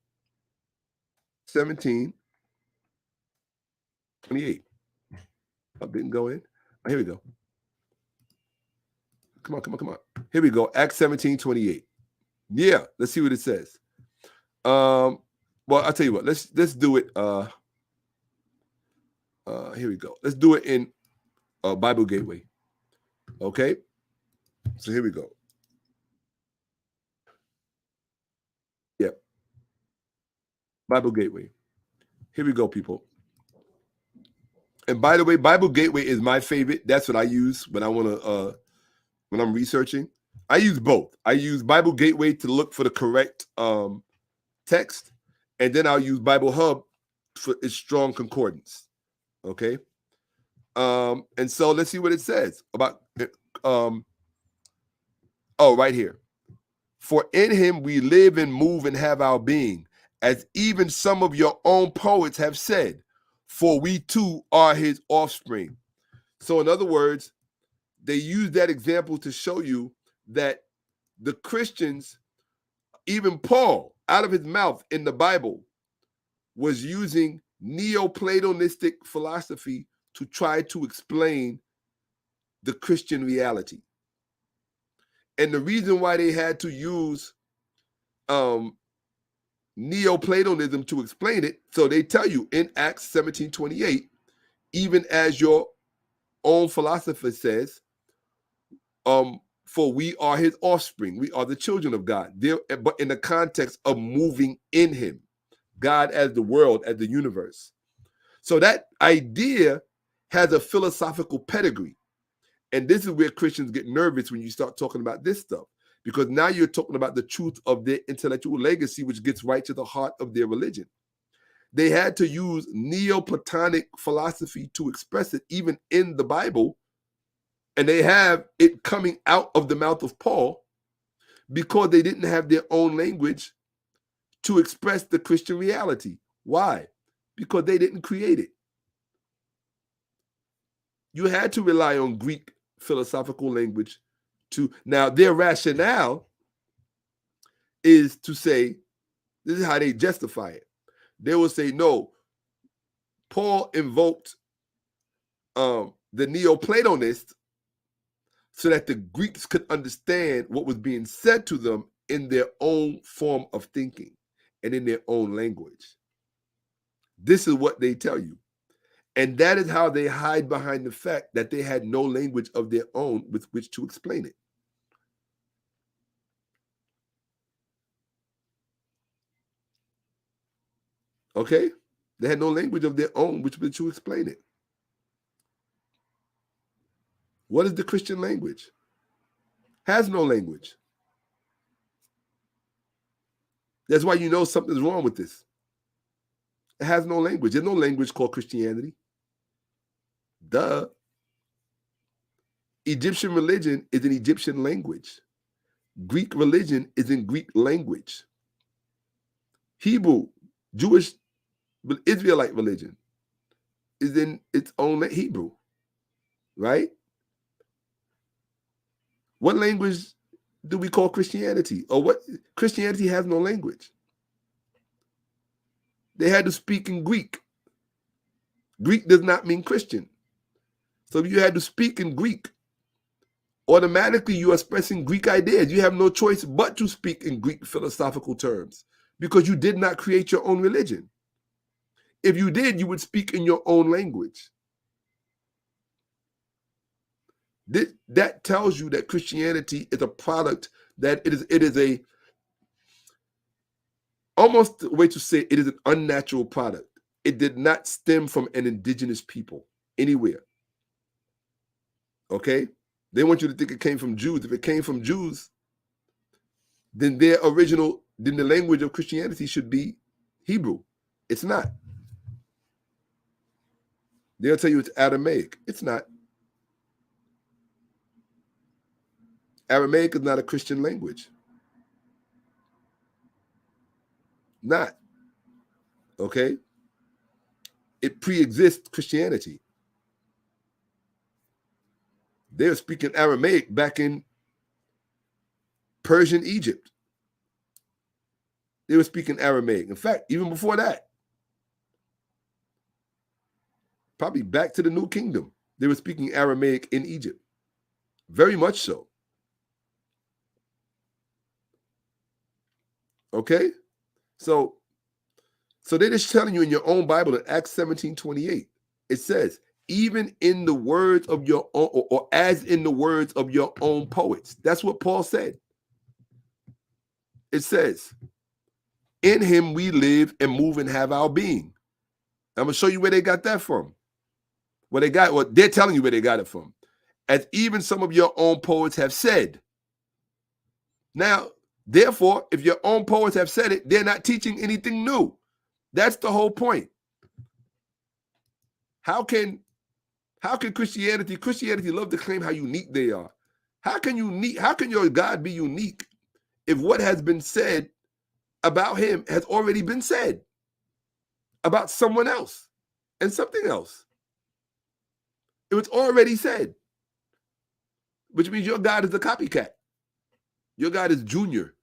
17:28. I didn't go in. Oh, here we go. Come on. Here we go. Acts 17:28. Yeah, let's see what it says. Well, I'll tell you what. Let's do it. Here we go. Let's do it in Bible Gateway. Okay, so here we go. Yep. Bible Gateway. Here we go, people. And by the way, Bible Gateway is my favorite. That's what I use when I want to, when I'm researching. I use both. I use Bible Gateway to look for the correct text, and then I'll use Bible Hub for its strong concordance. Okay. And so let's see what it says about right here. For in him we live and move and have our being, as even some of your own poets have said, for we too are his offspring. So in other words, they use that example to show you that the Christians, Even Paul, out of his mouth in the Bible, was using Neoplatonistic philosophy to try to explain the Christian reality. And the reason why they had to use Neoplatonism to explain it, so they tell you in Acts 17:28, even as your own philosopher says, for we are his offspring, we are the children of God. But in the context of moving in him, God as the world, as the universe. So that idea has a philosophical pedigree. And this is where Christians get nervous when you start talking about this stuff, because now you're talking about the truth of their intellectual legacy, which gets right to the heart of their religion. They had to use Neoplatonic philosophy to express it, even in the Bible. And they have it coming out of the mouth of Paul because they didn't have their own language to express the Christian reality. Why? Because they didn't create it. You had to rely on Greek philosophical language to, now their rationale is to say, this is how they justify it. They will say, no, Paul invoked the Neoplatonists so that the Greeks could understand what was being said to them in their own form of thinking and in their own language. This is what they tell you. And that is how they hide behind the fact that they had no language of their own with which to explain it. Okay? They had no language of their own with which to explain it. What is the Christian language? Has no language. That's why you know something's wrong with this. It has no language. There's no language called Christianity. Duh. Egyptian religion is in Egyptian language. Greek religion is in Greek language. Hebrew, Jewish, Israelite religion is in its own Hebrew, right? What language do we call Christianity? Or what? Christianity has no language. They had to speak in Greek. Greek does not mean Christian. So if you had to speak in Greek, automatically you are expressing Greek ideas. You have no choice but to speak in Greek philosophical terms because you did not create your own religion. If you did, you would speak in your own language. That tells you that Christianity is a product, that it is a, almost a way to say it is an unnatural product. It did not stem from an indigenous people anywhere. Okay? They want you to think it came from Jews. If it came from Jews, then the language of Christianity should be Hebrew. It's not. They'll tell you it's Aramaic. It's not. Aramaic is not a Christian language. Not. Okay? It pre-exists Christianity. They were speaking Aramaic back in Persian Egypt. They were speaking Aramaic. In fact, even before that, probably back to the New Kingdom, they were speaking Aramaic in Egypt. Very much so. Okay? So they're just telling you in your own Bible in Acts 17:28, it says, even in the words of your own, or as in the words of your own poets. That's what Paul said. It says, in him we live and move and have our being. I'm going to show you where they got that from. They're telling you where they got it from. As even some of your own poets have said. Now, therefore, if your own poets have said it, they're not teaching anything new. That's the whole point. How can Christianity love to claim how unique they are? How can your God be unique if what has been said about him has already been said about someone else and something else? It was already said, which means your God is a copycat. Your God is junior,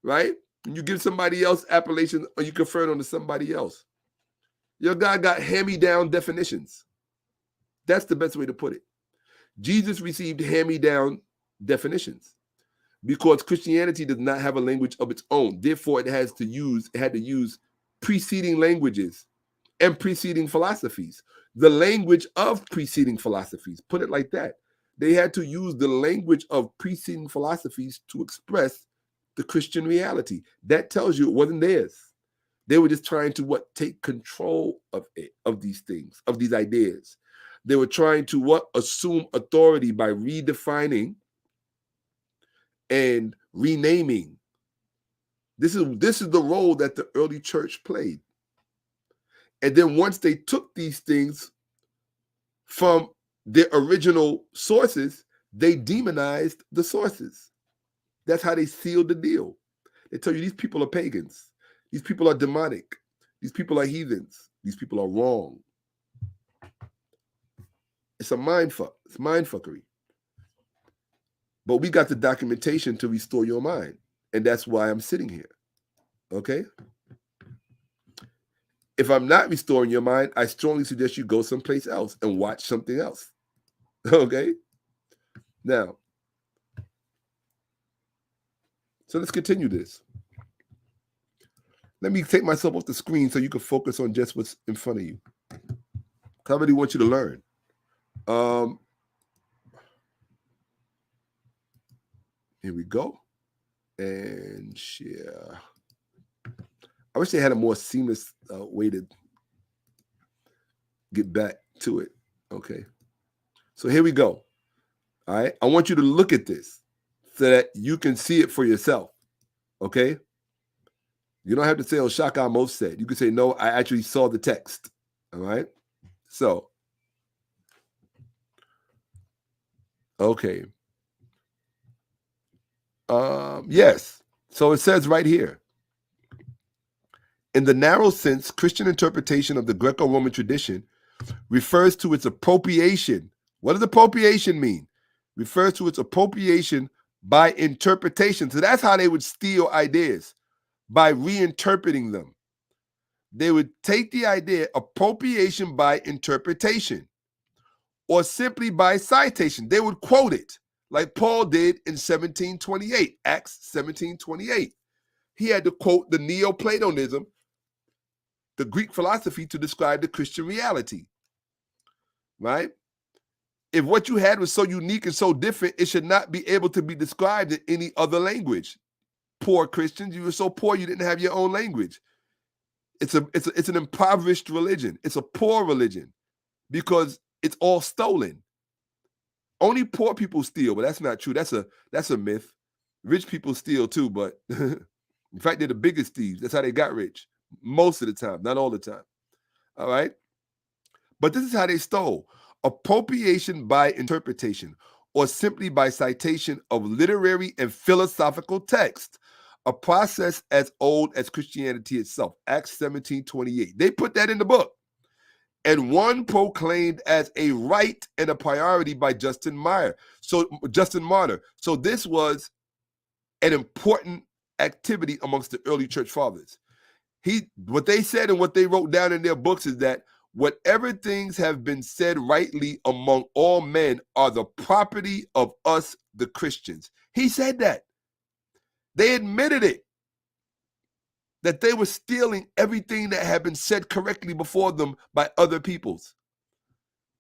right? And you give somebody else appellation or you confer it onto somebody else. Your God got hand-me-down definitions. That's the best way to put it. Jesus received hand-me-down definitions because Christianity does not have a language of its own. Therefore, it had to use preceding languages and preceding philosophies. The language of preceding philosophies, put it like that. They had to use the language of preceding philosophies to express the Christian reality. That tells you it wasn't theirs. They were just trying to take control of it, of these things, of these ideas. They were trying to assume authority by redefining and renaming. This is the role that the early church played. And then once they took these things from their original sources, they demonized the sources. That's how they sealed the deal. They tell you these people are pagans. These people are demonic. These people are heathens. These people are wrong. It's a mind fuck. It's mind fuckery. But we got the documentation to restore your mind. And that's why I'm sitting here. Okay? If I'm not restoring your mind, I strongly suggest you go someplace else and watch something else. Okay? Now, so let's continue this. Let me take myself off the screen so you can focus on just what's in front of you. I really want you to learn. Here we go. And share. I wish they had a more seamless way to get back to it. Okay. So here we go. All right. I want you to look at this so that you can see it for yourself. Okay. You don't have to say, oh, Shakka-Ahmose said. You can say, no, I actually saw the text. All right. So, okay. Yes. So it says right here. In the narrow sense, Christian interpretation of the Greco-Roman tradition refers to its appropriation. What does appropriation mean? Refers to its appropriation by interpretation. So that's how they would steal ideas, by reinterpreting them. They would take the idea, appropriation by interpretation, or simply by citation. They would quote it, like Paul did in 1728, Acts 17:28. He had to quote the Neoplatonism, the Greek philosophy, to describe the Christian reality, right? If what you had was so unique and so different, it should not be able to be described in any other language. Poor Christians, you were so poor you didn't have your own language. It's an impoverished religion. It's a poor religion because it's all stolen. Only poor people steal, but that's not true. That's a myth. Rich people steal too, but in fact, they're the biggest thieves. That's how they got rich. Most of the time, not all the time. All right? But this is how they stole. Appropriation by interpretation, or simply by citation of literary and philosophical text, a process as old as Christianity itself. Acts 17:28. They put that in the book. And one proclaimed as a right and a priority by Justin Martyr. So this was an important activity amongst the early church fathers. What they said and what they wrote down in their books is that whatever things have been said rightly among all men are the property of us, the Christians. He said that. They admitted it, that they were stealing everything that had been said correctly before them by other peoples.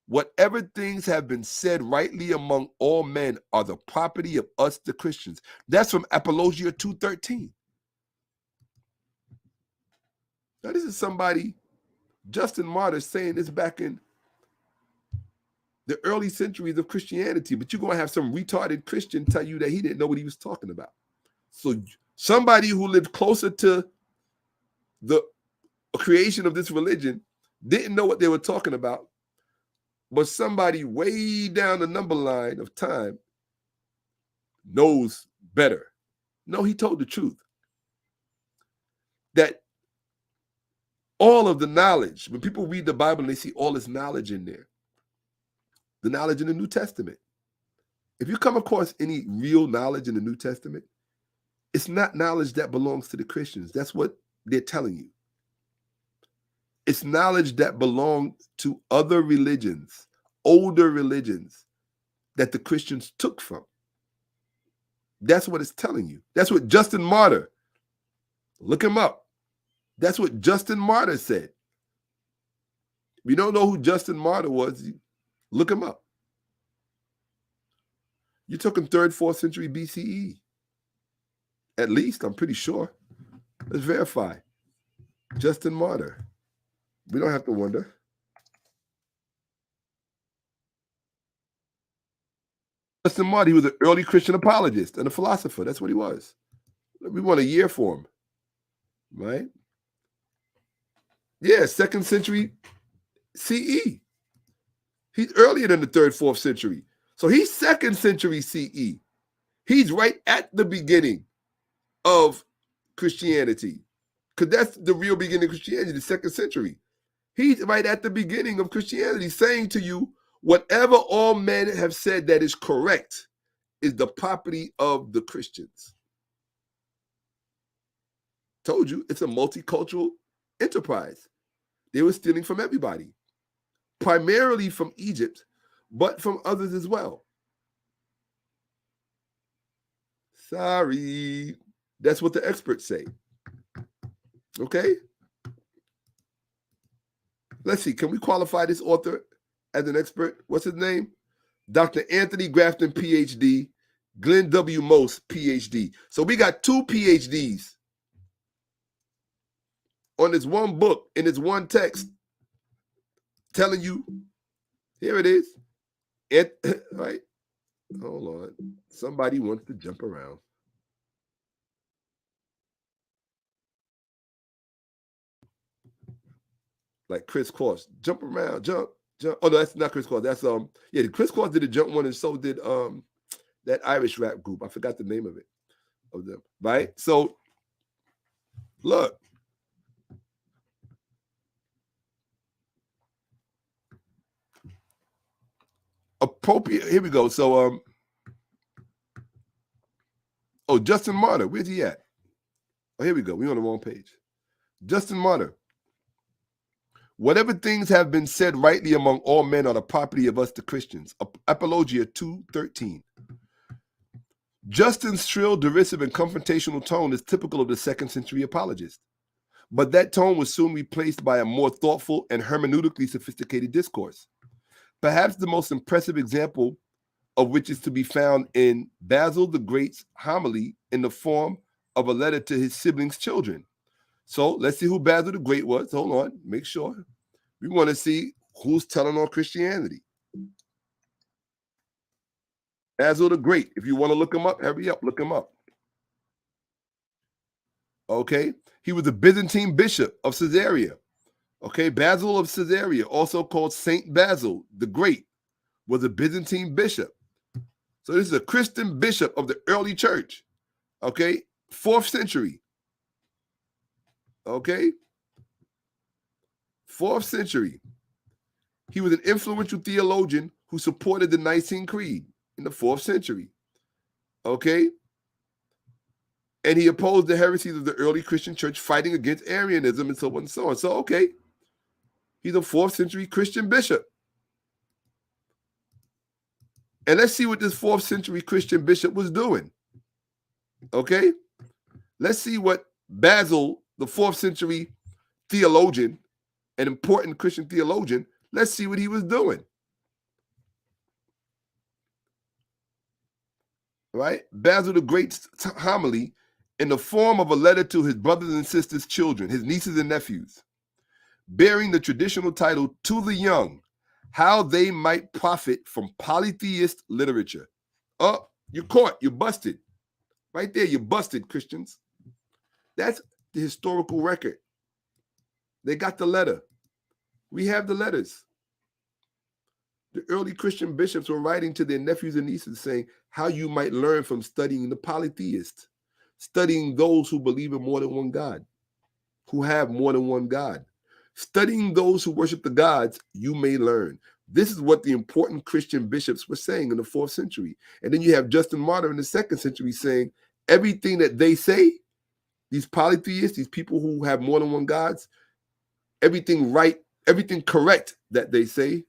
Whatever things have been said rightly among all men are the property of us, the Christians. That's from Apologia 2:13. Now, this is somebody, Justin Martyr, saying this back in the early centuries of Christianity, but you're going to have some retarded Christian tell you that he didn't know what he was talking about. So somebody who lived closer to the creation of this religion didn't know what they were talking about, but somebody way down the number line of time knows better. No, he told the truth. That all of the knowledge, when people read the Bible and they see all this knowledge in there, the knowledge in the New Testament. If you come across any real knowledge in the New Testament, It's not knowledge that belongs to the Christians. That's what they're telling you. It's knowledge that belongs to other religions, older religions that the Christians took from. That's what it's telling you. That's what Justin Martyr, look him up. That's what Justin Martyr said. If you don't know who Justin Martyr was, look him up. You're talking 3rd, 4th century BCE. At least, I'm pretty sure. Let's verify. Justin Martyr. We don't have to wonder. Justin Martyr, he was an early Christian apologist and a philosopher. That's what he was. We want a year for him. Right? Yeah, 2nd century CE. He's earlier than the 3rd, 4th century. So he's 2nd century CE. He's right at the beginning of Christianity. Because that's the real beginning of Christianity, the 2nd century. He's right at the beginning of Christianity, saying to you, whatever all men have said that is correct is the property of the Christians. Told you, it's a multicultural enterprise. They were stealing from everybody, primarily from Egypt, but from others as well. Sorry. That's what the experts say. Okay? Let's see. Can we qualify this author as an expert? What's his name? Dr. Anthony Grafton, PhD. Glenn W. Mose, PhD. So we got 2 PhDs on this one book, in this one text, telling you, here it is. Right? Hold on. Somebody wants to jump around. Like Chris Cross. Jump around, jump. Oh, no, that's not Chris Cross. That's yeah, Chris Cross did a jump one, and so did that Irish rap group. I forgot the name of it. Of them. Right? So look. Appropriate. Here we go. So oh, Justin Martyr, where's he at? Oh, here we go. We're on the wrong page. Justin Martyr. Whatever things have been said rightly among all men are the property of us, the Christians. Apologia 2:13. Justin's shrill, derisive, and confrontational tone is typical of the 2nd century apologist. But that tone was soon replaced by a more thoughtful and hermeneutically sophisticated discourse. Perhaps the most impressive example of which is to be found in Basil the Great's homily in the form of a letter to his siblings' children. So let's see who Basil the Great was. Hold on, make sure. We want to see who's telling on Christianity. Basil the Great. If you want to look him up, hurry up, look him up. Okay, he was a Byzantine bishop of Caesarea. Okay, Basil of Caesarea, also called Saint Basil the Great, was a Byzantine bishop. So this is a Christian bishop of the early church. Okay, 4th century. Okay, 4th century. He was an influential theologian who supported the Nicene Creed in the 4th century. Okay, and he opposed the heresies of the early Christian church, fighting against Arianism and so on and so on. So, okay, he's a 4th century Christian bishop. And let's see what this 4th century Christian bishop was doing. Okay, let's see what Basil, the 4th century theologian, an important Christian theologian, let's see what he was doing. Right? Basil the Great's homily in the form of a letter to his brothers and sisters' children, his nieces and nephews, bearing the traditional title, To the Young, How They Might Profit from Polytheist Literature. Oh, you're caught. You're busted. Right there, you're busted, Christians. That's the historical record. They got the letter. We have the letters. The early Christian bishops were writing to their nephews and nieces saying how you might learn from studying the polytheists, studying those who believe in more than one God, who have more than one God. Studying those who worship the gods, you may learn. This is what the important Christian bishops were saying in the 4th century. And then you have Justin Martyr in the 2nd century saying, everything that they say, these polytheists, these people who have more than one gods, everything right, everything correct that they say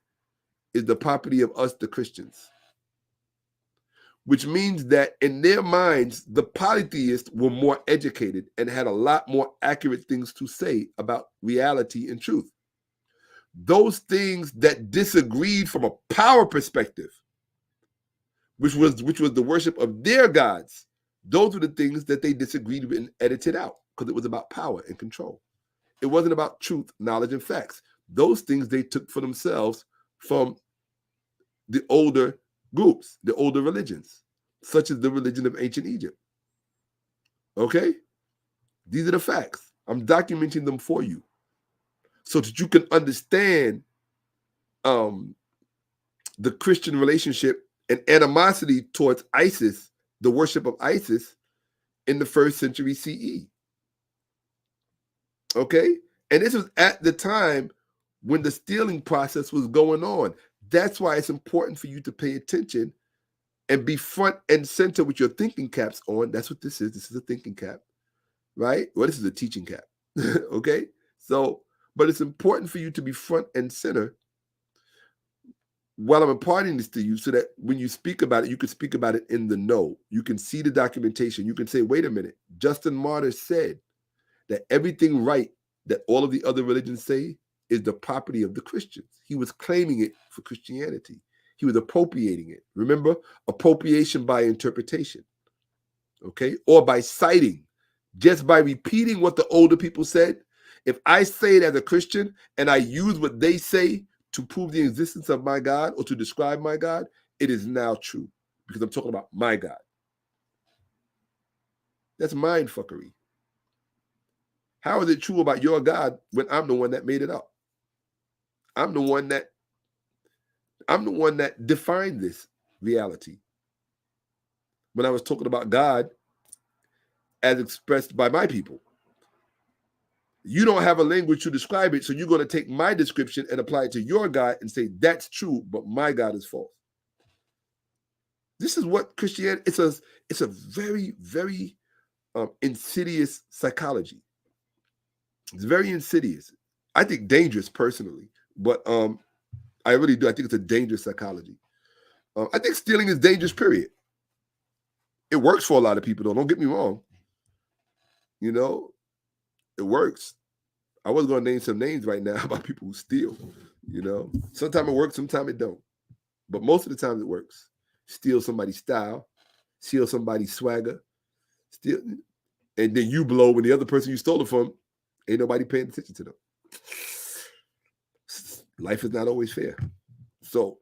is the property of us, the Christians. Which means that in their minds, the polytheists were more educated and had a lot more accurate things to say about reality and truth. Those things that disagreed from a power perspective, which was the worship of their gods, those were the things that they disagreed with and edited out because it was about power and control. It wasn't about truth, knowledge, and facts. Those things they took for themselves from the older groups, the older religions, such as the religion of ancient Egypt. Okay? These are the facts. I'm documenting them for you so that you can understand the Christian relationship and animosity towards Isis, the worship of Isis in the 1st century CE. Okay? And this was at the time when the stealing process was going on. That's why it's important for you to pay attention and be front and center with your thinking caps on. That's what this is. This is a thinking cap, right? Well, this is a teaching cap, okay? So, but it's important for you to be front and center while I'm imparting this to you so that when you speak about it, you can speak about it in the know. You can see the documentation. You can say, wait a minute, Justin Martyr said that everything right that all of the other religions say is the property of the Christians. He was claiming it for Christianity. He was appropriating it. Remember, appropriation by interpretation, okay? Or by citing, just by repeating what the older people said. If I say it as a Christian and I use what they say to prove the existence of my God or to describe my God, it is now true because I'm talking about my God. That's mind fuckery. How is it true about your God when I'm the one that made it up? I'm the one that defined this reality. When I was talking about God as expressed by my people. You don't have a language to describe it, so you're going to take my description and apply it to your God and say, that's true, but my God is false. This is what Christianity, it's a very, very insidious psychology. It's very insidious. I think dangerous personally, but I really do. I think it's a dangerous psychology. I think stealing is dangerous, period. It works for a lot of people, though. Don't get me wrong. You know, it works. I was going to name some names right now about people who steal. You know, sometimes it works, sometimes it don't. But most of the time it works. Steal somebody's style, steal somebody's swagger, steal, and then you blow when the other person you stole it from, ain't nobody paying attention to them. Life is not always fair. So,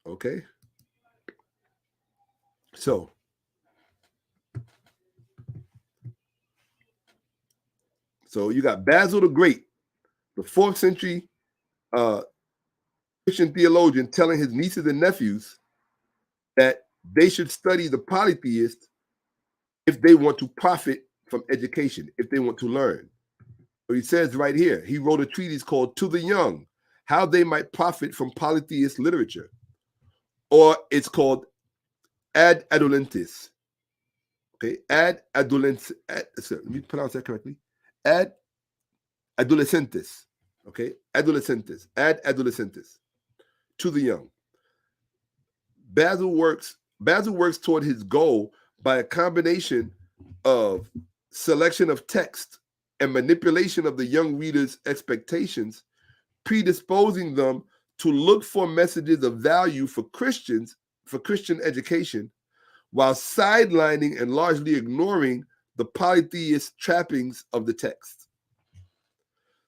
okay. So, you got Basil the Great, the 4th century Christian theologian, telling his nieces and nephews that they should study the polytheists if they want to profit from education, if they want to learn. So he says right here, he wrote a treatise called To the Young, How They Might Profit from Polytheist Literature. Or it's called Ad Adolescentes. Okay, Ad Adolescentes. Let me pronounce that correctly. Ad Adolescentes. Okay, Adolescentes. Ad Adolescentes. To the Young. Basil works toward his goal by a combination of selection of text and manipulation of the young reader's expectations, predisposing them to look for messages of value for Christians, for Christian education, while sidelining and largely ignoring the polytheist trappings of the text.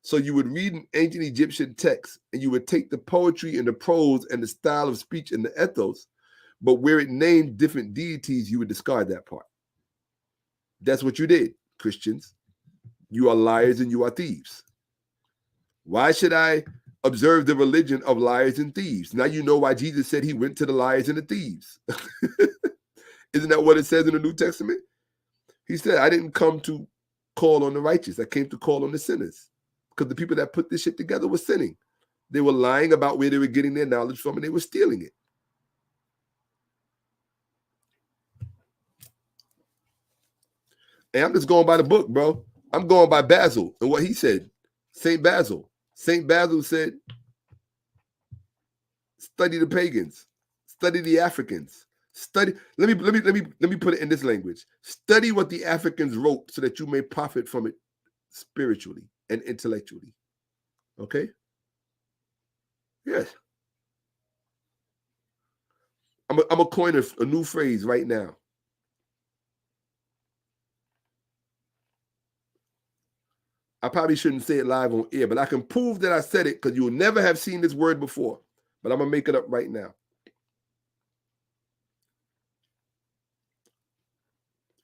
So you would read an ancient Egyptian text and you would take the poetry and the prose and the style of speech and the ethos, but where it named different deities, you would discard that part. That's what you did, Christians. You are liars and you are thieves. Why should I observe the religion of liars and thieves? Now you know why Jesus said he went to the liars and the thieves. Isn't that what it says in the New Testament? He said, I didn't come to call on the righteous. I came to call on the sinners. Because the people that put this shit together were sinning. They were lying about where they were getting their knowledge from and they were stealing it. And I'm just going by the book, bro. I'm going by Basil and what he said. St. Basil. St. Basil said, study the pagans, study the Africans, study. Let me put it in this language. Study what the Africans wrote so that you may profit from it spiritually and intellectually. Okay? Yes. I'm a coin a new phrase right now. I probably shouldn't say it live on air, but I can prove that I said it because you'll never have seen this word before. But I'm going to make it up right now.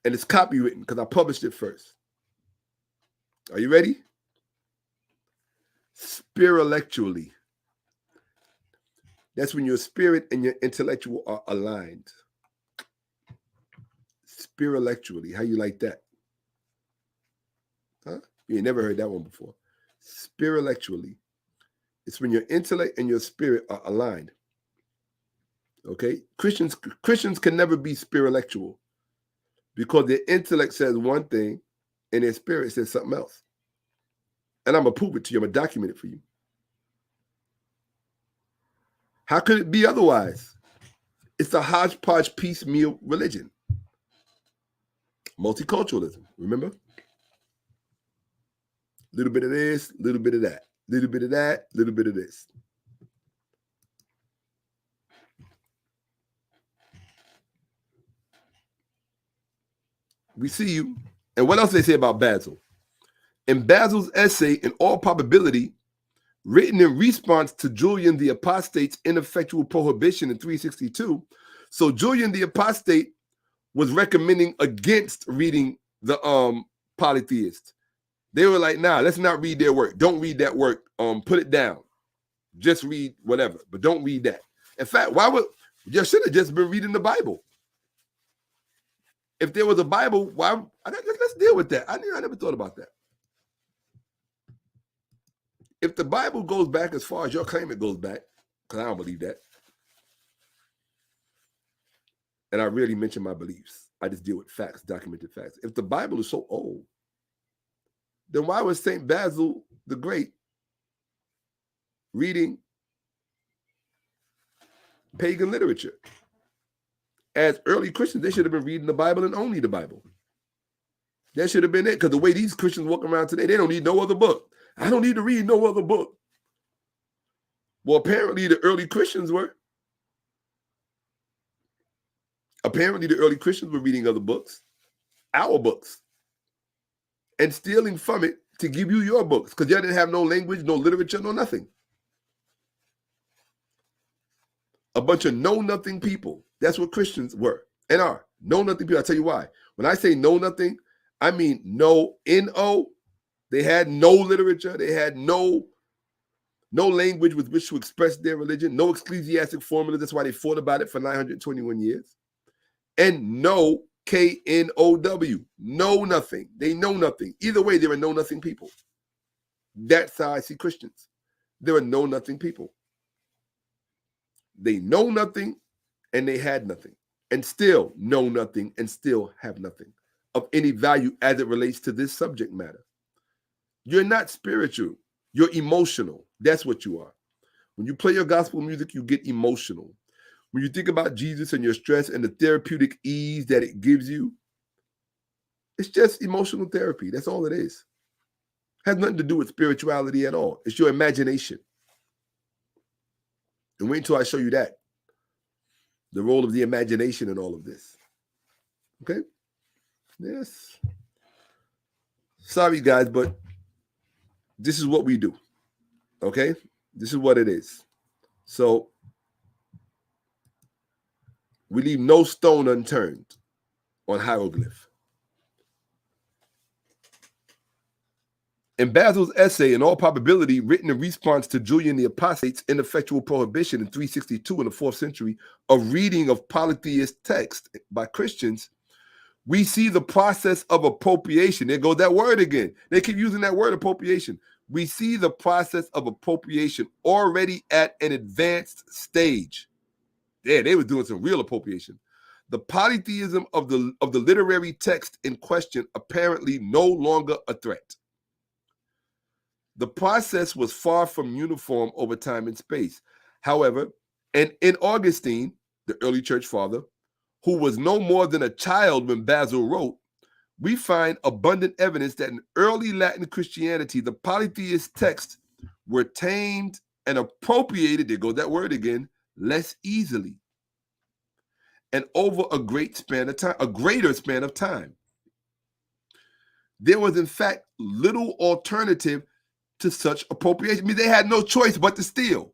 And it's copywritten because I published it first. Are you ready? Spiritually. That's when your spirit and your intellectual are aligned. Spiritually. How you like that? Huh? You ain't never heard that one before. Spiritually. It's when your intellect and your spirit are aligned. Okay? Christians can never be spiritual because their intellect says one thing and their spirit says something else. And I'm going to prove it to you. I'm going to document it for you. How could it be otherwise? It's a hodgepodge piecemeal religion. Multiculturalism, remember? A little bit of this, a little bit of that, a little bit of that, a little bit of this. We see you. And what else they say about Basil? In Basil's essay, in all probability, written in response to Julian the Apostate's ineffectual prohibition in 362. So Julian the Apostate was recommending against reading the polytheists. They were like, nah, let's not read their work. Don't read that work. Put it down. Just read whatever, but don't read that. In fact, you should have just been reading the Bible. If there was a Bible, let's deal with that. I never thought about that. If the Bible goes back as far as your claim it goes back, because I don't believe that, and I rarely mention my beliefs. I just deal with facts, documented facts. If the Bible is so old, then why was St. Basil the Great reading pagan literature? As early Christians, they should have been reading the Bible and only the Bible. That should have been it, because the way these Christians walk around today, they don't need no other book. I don't need to read no other book. Well, apparently the early Christians were. Apparently the early Christians were reading other books, our books, and stealing from it to give you your books, because you didn't have no language, no literature, no nothing. A bunch of know-nothing people. That's what Christians were and are. Know-nothing people. I'll tell you why. When I say know-nothing, I mean no, N-O. They had no literature. They had no language with which to express their religion. No ecclesiastic formula. That's why they fought about it for 921 years. And no, K-N-O-W. Know nothing. They know nothing. Either way, they were know-nothing people. That's how I see Christians. They were know-nothing people. They know nothing and they had nothing. And still know nothing and still have nothing of any value as it relates to this subject matter. You're not spiritual. You're emotional. That's what you are. When you play your gospel music, you get emotional. When you think about Jesus and your stress and the therapeutic ease that it gives you, it's just emotional therapy. That's all it is. It has nothing to do with spirituality at all. It's your imagination. And wait until I show you that. The role of the imagination in all of this. Okay? Yes. Sorry, guys, but this is what we do. Okay? This is what it is. So, we leave no stone unturned on hieroglyph. In Basil's essay, in all probability, written in response to Julian the Apostate's ineffectual prohibition in 362 in the 4th century of reading of polytheist texts by Christians, we see the process of appropriation. There goes that word again. They keep using that word, appropriation. We see the process of appropriation already at an advanced stage. Yeah, they were doing some real appropriation. the polytheism of the literary text in question apparently no longer a threat. The process was far from uniform over time and space. However, and in Augustine, the early church father, who was no more than a child when Basil wrote, we find abundant evidence that in early Latin Christianity, the polytheist texts were tamed and appropriated, there goes that word again, less easily, and over a greater span of time. There was, in fact, little alternative to such appropriation. I mean, they had no choice but to steal,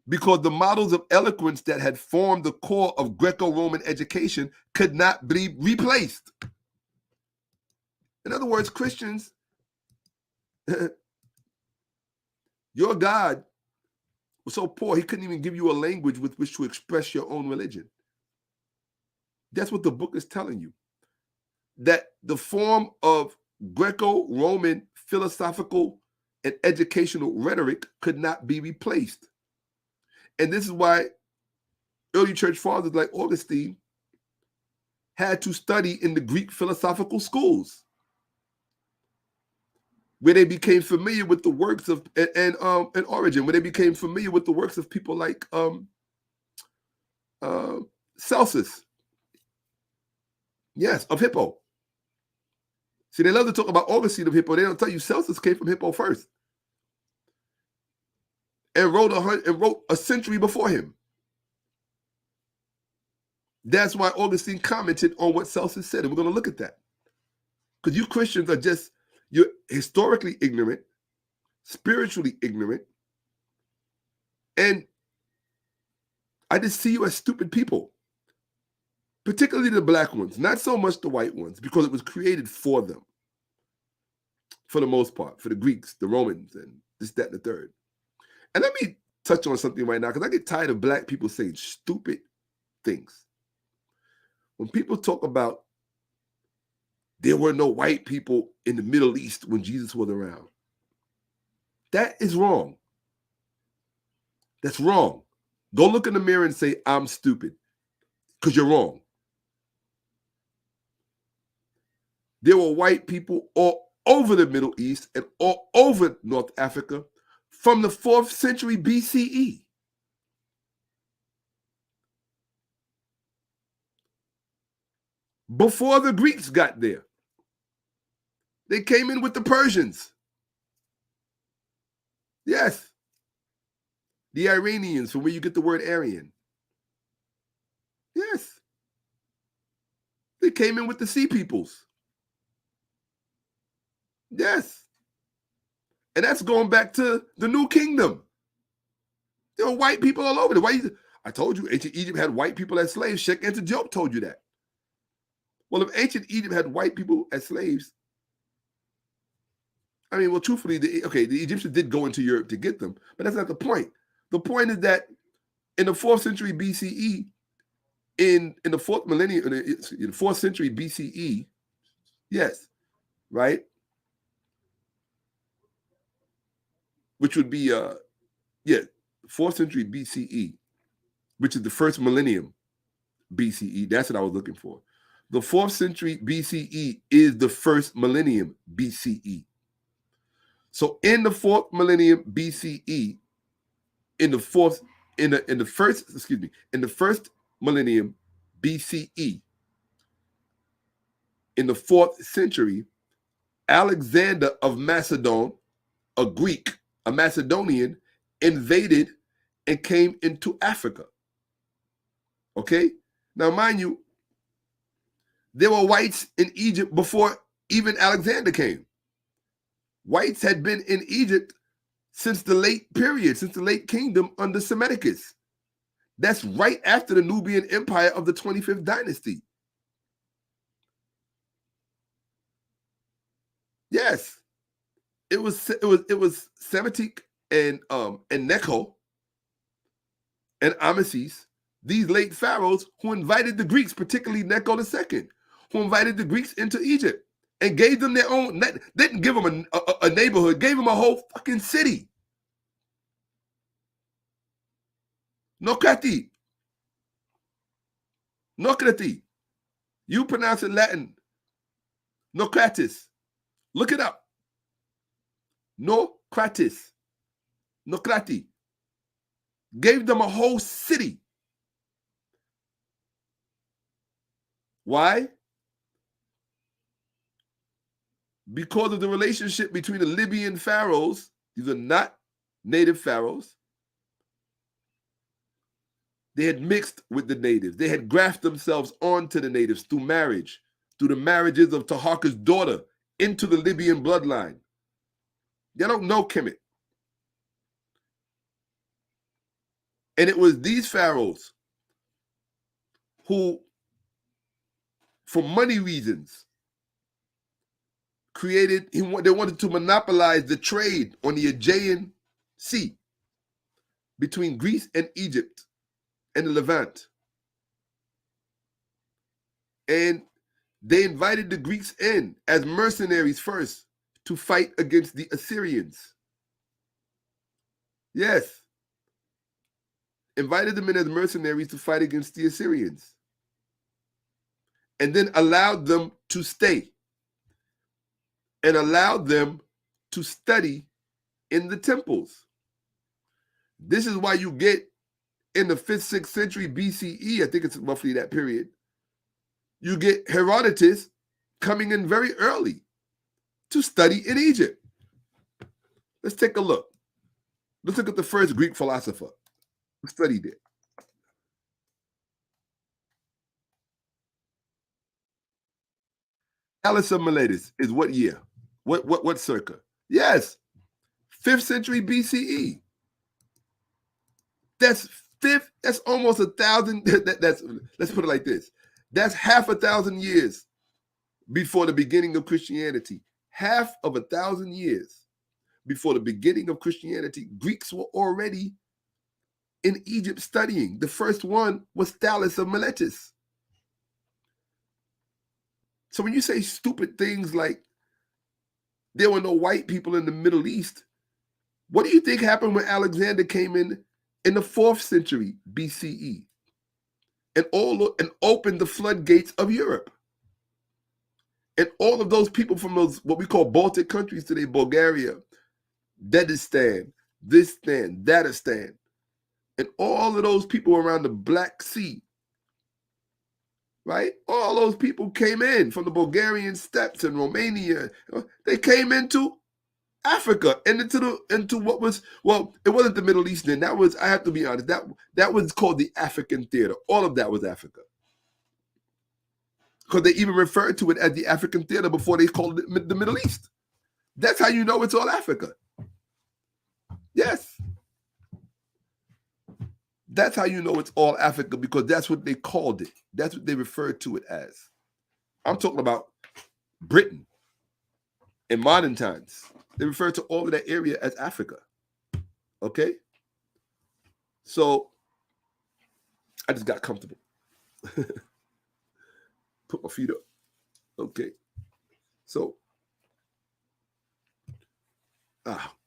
because the models of eloquence that had formed the core of Greco-Roman education could not be replaced. In other words, Christians, your God was so poor, he couldn't even give you a language with which to express your own religion. That's what the book is telling you. That the form of Greco-Roman philosophical and educational rhetoric could not be replaced. And this is why early church fathers like Augustine had to study in the Greek philosophical schools, where they became familiar with the works of and Origen, where they became familiar with the works of people like Celsus, yes, of Hippo. See, they love to talk about Augustine of Hippo. They don't tell you Celsus came from Hippo first, and wrote a century before him. That's why Augustine commented on what Celsus said, and we're going to look at that, because you Christians are just, you're historically ignorant, spiritually ignorant, and I just see you as stupid people, particularly the black ones, not so much the white ones, because it was created for them, for the most part, for the Greeks, the Romans, and this, that, and the third. And let me touch on something right now, because I get tired of black people saying stupid things. When people talk about there were no white people in the Middle East when Jesus was around, that is wrong. That's wrong. Go look in the mirror and say, I'm stupid, because you're wrong. There were white people all over the Middle East and all over North Africa from the 4th century BCE. Before the Greeks got there. They came in with the Persians. Yes. The Iranians, from where you get the word Aryan. Yes. They came in with the Sea Peoples. Yes. And that's going back to the New Kingdom. There were white people all over. I told you, ancient Egypt had white people as slaves. Shakka-Ahmose told you that. Well, if ancient Egypt had white people as slaves, I mean, well, truthfully, the Egyptians did go into Europe to get them, but that's not the point. The point is that in the 4th century BCE, in the 4th millennium, in the 4th century BCE, yes, right, which would be 4th century BCE, which is the first millennium BCE. That's what I was looking for. The 4th century BCE is the first millennium BCE. So in the 4th millennium BCE, in the first millennium BCE, in the 4th century, Alexander of Macedon, a Greek, a Macedonian, invaded and came into Africa. Okay? Now, mind you, there were whites in Egypt before even Alexander came. Whites had been in Egypt since the late period, since the late kingdom under Kemetic. That's right after the Nubian Empire of the 25th dynasty. Yes, it was Kemetic and Necho and Ahmose, these late pharaohs who invited the Greeks, particularly Necho II, who invited the Greeks into Egypt and gave them their own, didn't give them a neighborhood, gave them a whole fucking city. No Kati. Nocrati. You pronounce it Latin. Nocratis. Look it up. Nocratis. Nocrati. Gave them a whole city. Why? Because of the relationship between the Libyan pharaohs. These are not native pharaohs. They had mixed with the natives. They had grafted themselves onto the natives through marriage, through the marriages of Taharka's daughter into the Libyan bloodline. They don't know Kemet. And it was these pharaohs who, for money reasons, they wanted to monopolize the trade on the Aegean Sea between Greece and Egypt and the Levant. And they invited the Greeks in as mercenaries first to fight against the Assyrians. Yes. Invited them in as mercenaries to fight against the Assyrians. And then allowed them to stay. And allowed them to study in the temples. This is why you get in the 5th, 6th century BCE, I think it's roughly that period, you get Herodotus coming in very early to study in Egypt. Let's take a look. Let's look at the first Greek philosopher who studied it. Thales of Miletus is what year? What circa? Yes, 5th century BCE. That's almost 1,000. Let's put it like this. That's half 1,000 years before the beginning of Christianity. Half of 1,000 years before the beginning of Christianity, Greeks were already in Egypt studying. The first one was Thales of Miletus. So when you say stupid things like there were no white people in the Middle East, what do you think happened when Alexander came in the 4th century BCE and opened the floodgates of Europe? And all of those people from those, what we call Baltic countries today, Bulgaria, Dagestan, Dagestan, and all of those people around the Black Sea, right? All those people came in from the Bulgarian steppes and Romania. They came into Africa and into what was, well, it wasn't the Middle East then. That was, I have to be honest, that was called the African theater. All of that was Africa. Because they even referred to it as the African theater before they called it the Middle East. That's how you know it's all Africa. Yes. That's how you know it's all Africa, because that's what they called it. That's what they referred to it as. I'm talking about Britain in modern times. They refer to all of that area as Africa. Okay? So I just got comfortable. Put my feet up. Okay. So,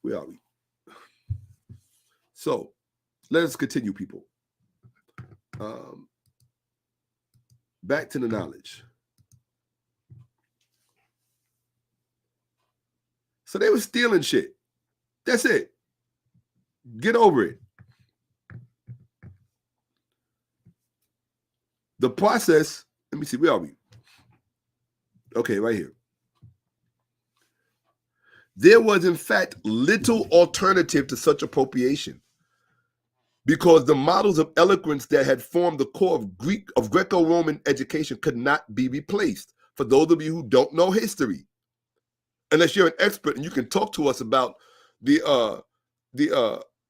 where are we? So, let us continue, people. Back to the knowledge. So they were stealing shit. That's it. Get over it. The process, let me see, where are we? Okay, right here. There was, in fact, little alternative to such appropriation, because the models of eloquence that had formed the core of Greco-Roman education could not be replaced. For those of you who don't know history, unless you're an expert and you can talk to us about the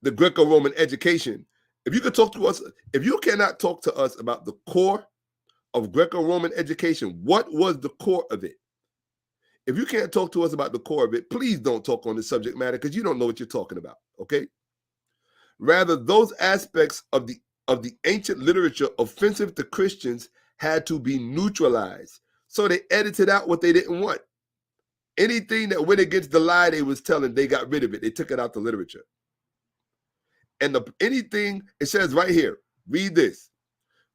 Greco-Roman education, if you could talk to us, if you cannot talk to us about the core of Greco-Roman education, what was the core of it? If you can't talk to us about the core of it, please don't talk on the subject matter, because you don't know what you're talking about, okay? Rather, those aspects of the ancient literature offensive to Christians had to be neutralized. So they edited out what they didn't want. Anything that went against the lie they was telling, they got rid of it. They took it out the literature. And anything, it says right here, read this.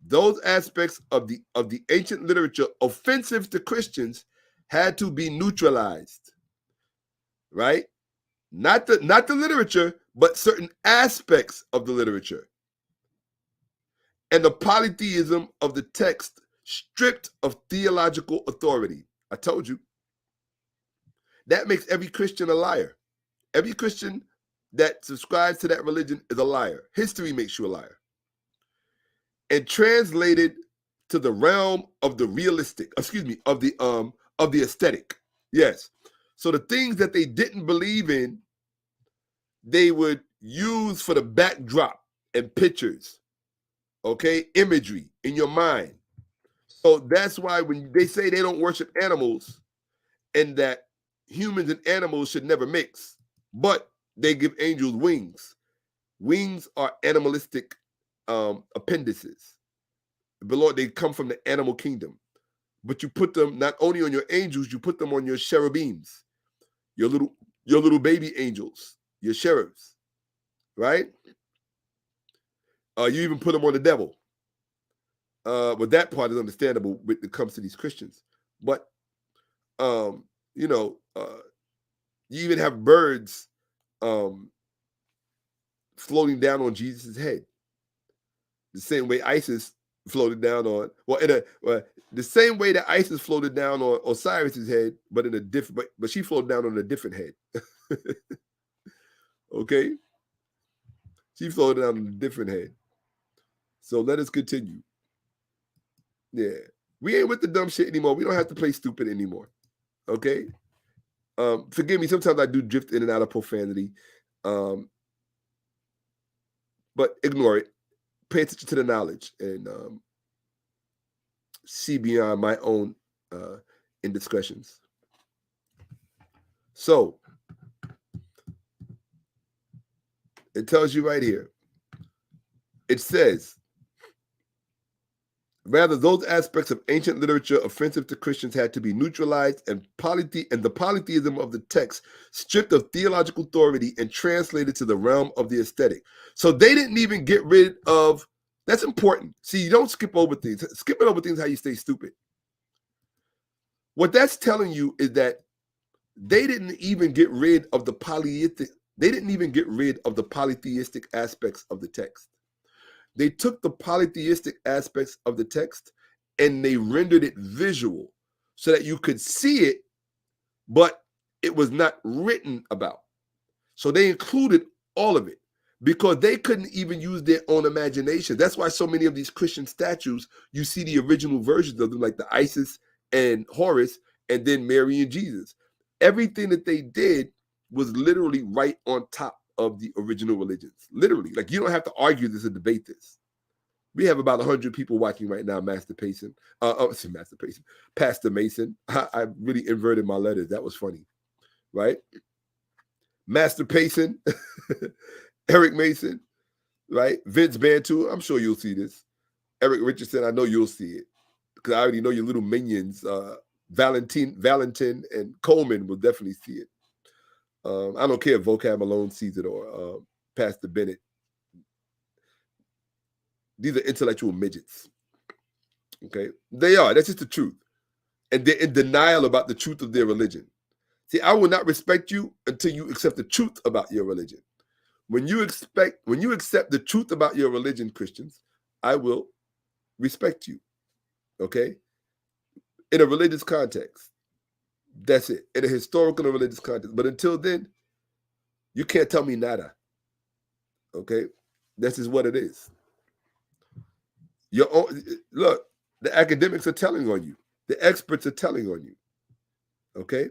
those aspects of the ancient literature offensive to Christians had to be neutralized, right? Not the literature, but certain aspects of the literature. And the polytheism of the text stripped of theological authority. I told you. That makes every Christian a liar. Every Christian that subscribes to that religion is a liar. History makes you a liar. And translated to the realm of the realistic, of the aesthetic. Yes. So the things that they didn't believe in, they would use for the backdrop and pictures, okay, imagery in your mind. So that's why when they say they don't worship animals and that humans and animals should never mix, but they give angels wings. Wings are animalistic appendices. They come from the animal kingdom. But you put them not only on your angels, you put them on your cherubims, your little baby angels, your cherubs, right? You even put them on the devil. But that part is understandable when it comes to these Christians. But you even have birds floating down on Jesus' head. The same way ISIS floated down on, the same way that ISIS floated down on Osiris's head, but in a different, but she floated down on a different head. Okay? She floated down on a different head. So let us continue. Yeah. We ain't with the dumb shit anymore. We don't have to play stupid anymore. Okay? Forgive me, sometimes I do drift in and out of profanity. But ignore it. Pay attention to the knowledge and see beyond my own indiscretions. So, it tells you right here. It says, rather, those aspects of ancient literature offensive to Christians had to be neutralized, and the polytheism of the text stripped of theological authority and translated to the realm of the aesthetic. So they didn't even get rid of. That's important. See, you don't skip over things. Skipping over things is how you stay stupid. What that's telling you is that they didn't even get rid of the polytheistic. They didn't even get rid of the polytheistic aspects of the text. They took the polytheistic aspects of the text and they rendered it visual so that you could see it, but it was not written about. So they included all of it because they couldn't even use their own imagination. That's why so many of these Christian statues, you see the original versions of them, like the Isis and Horus, and then Mary and Jesus. Everything that they did was literally right on top of the original religions. Literally. Like, you don't have to argue this or debate this. We have about 100 people watching right now, Pastor Mason. I really inverted my letters. That was funny, right? Master Payson, Eric Mason, right? Vince Bantu, I'm sure you'll see this. Eric Richardson, I know you'll see it because I already know your little minions. Valentin and Coleman will definitely see it. I don't care if Vocab Malone sees it or Pastor Bennett. These are intellectual midgets. Okay? They are. That's just the truth. And they're in denial about the truth of their religion. See, I will not respect you until you accept the truth about your religion. When you accept the truth about your religion, Christians, I will respect you. Okay? In a religious context. That's it. In a historical and religious context. But until then, you can't tell me nada. Okay? This is what it is. Look, the academics are telling on you. The experts are telling on you. Okay?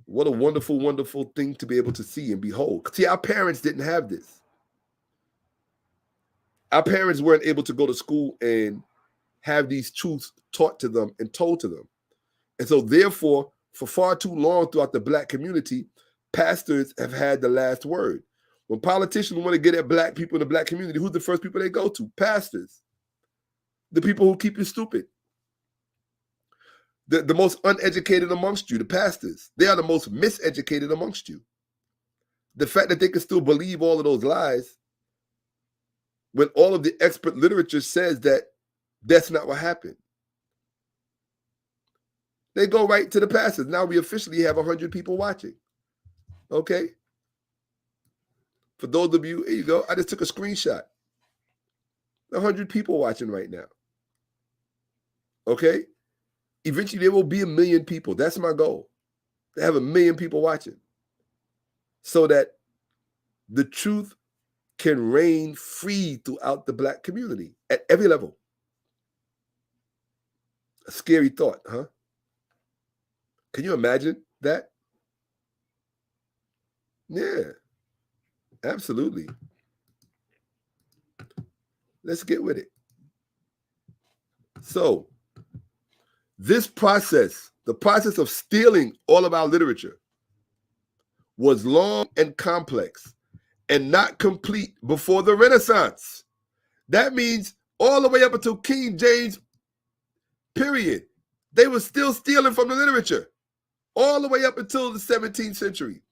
What a wonderful, wonderful thing to be able to see and behold. See, our parents didn't have this. Our parents weren't able to go to school and have these truths taught to them and told to them. And so therefore, for far too long throughout the Black community, pastors have had the last word. When politicians want to get at Black people in the Black community, who's the first people they go to? Pastors. The people who keep you stupid. The most uneducated amongst you, the pastors. They are the most miseducated amongst you. The fact that they can still believe all of those lies when all of the expert literature says that that's not what happened. They go right to the passage. Now we officially have 100 people watching. Okay? For those of you, here you go. I just took a screenshot. 100 people watching right now. Okay? Eventually there will be 1 million people. That's my goal. To have 1 million people watching. So that the truth can reign free throughout the Black community at every level. A scary thought, huh? Can you imagine that? Yeah, absolutely. Let's get with it. So, this process, the process of stealing all of our literature, was long and complex and not complete before the Renaissance. That means all the way up until King James, period. They were still stealing from the literature all the way up until the 17th century.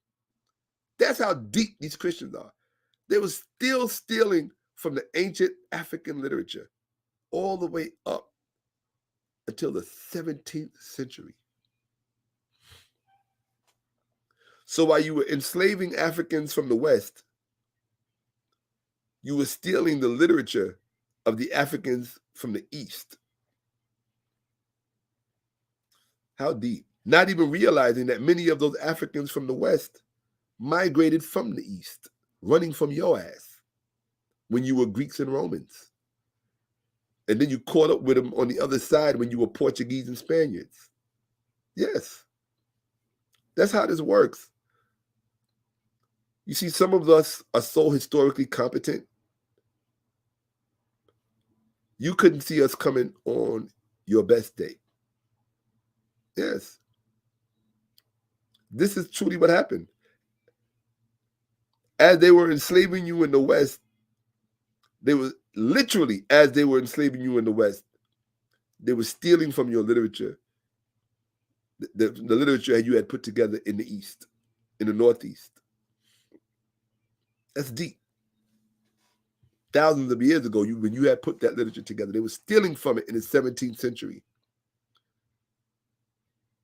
That's how deep these Christians are. They were still stealing from the ancient African literature all the way up until the 17th century. So while you were enslaving Africans from the West, you were stealing the literature of the Africans from the East. How deep? Not even realizing that many of those Africans from the West migrated from the East, running from your ass when you were Greeks and Romans. And then you caught up with them on the other side when you were Portuguese and Spaniards. Yes. That's how this works. You see, some of us are so historically competent, you couldn't see us coming on your best day. Yes. This is truly what happened. As they were enslaving you in the West, they were literally, as they were enslaving you in the West, they were stealing from your literature, the literature you had put together in the East, in the Northeast. That's deep. Thousands of years ago, when you had put that literature together, they were stealing from it in the 17th century.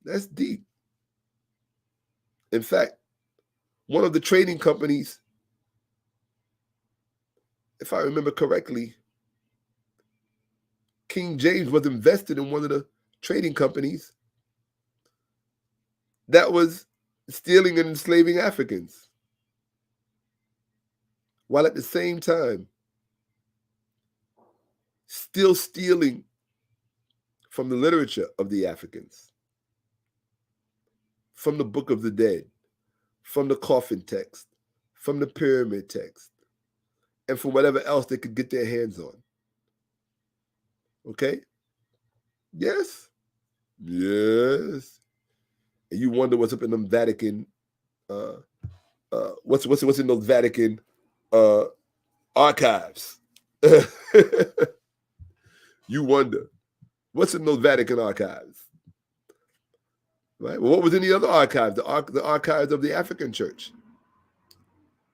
That's deep. In fact, one of the trading companies, if I remember correctly, King James was invested in one of the trading companies that was stealing and enslaving Africans, while at the same time still stealing from the literature of the Africans, from the Book of the Dead, from the coffin text, from the pyramid text, and from whatever else they could get their hands on. Okay? Yes? Yes. And you wonder what's up in them Vatican, what's in those Vatican archives. You wonder, what's in those Vatican archives? Right? Well, what was in the other archives? The archives of the African church.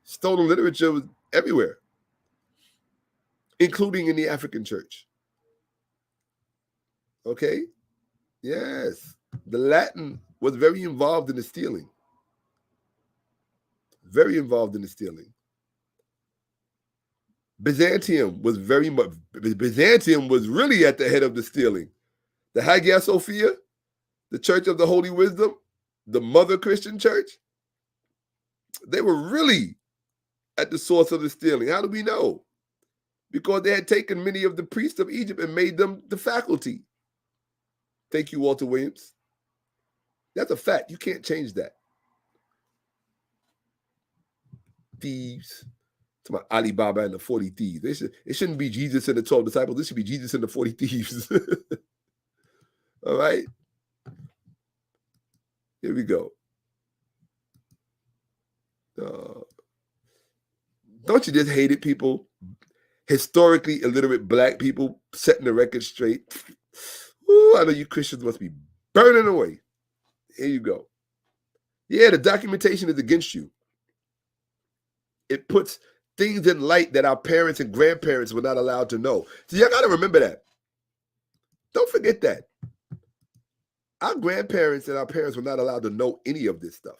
Stolen literature was everywhere, including in the African church. Okay? Yes. The Latin was very involved in the stealing. Very involved in the stealing. Byzantium was really at the head of the stealing. The Hagia Sophia, the Church of the Holy Wisdom, the Mother Christian Church, they were really at the source of the stealing. How do we know? Because they had taken many of the priests of Egypt and made them the faculty. Thank you, Walter Williams. That's a fact. You can't change that. Thieves. To my Alibaba and the 40 thieves. It shouldn't be Jesus and the 12 disciples. This should be Jesus and the 40 thieves. All right? Here we go. Don't you just hate it, people? Historically illiterate Black people setting the record straight. Ooh, I know you Christians must be burning away. Here you go. Yeah, the documentation is against you. It puts things in light that our parents and grandparents were not allowed to know. So y'all got to remember that. Don't forget that. Our grandparents and our parents were not allowed to know any of this stuff.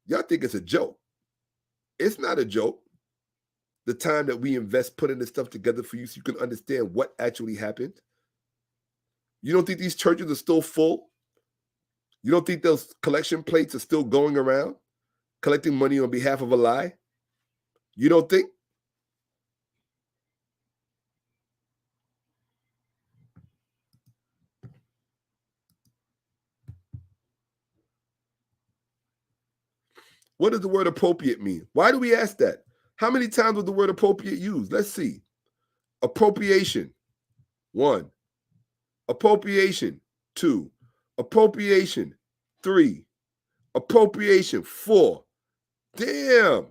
Y'all think it's a joke. It's not a joke. The time that we invest putting this stuff together for you so you can understand what actually happened. You don't think these churches are still full? You don't think those collection plates are still going around, collecting money on behalf of a lie? You don't think? What does the word appropriate mean? Why do we ask that? How many times was the word appropriate used? Let's see. Appropriation, 1. Appropriation, 2. Appropriation, 3. Appropriation, 4. Damn.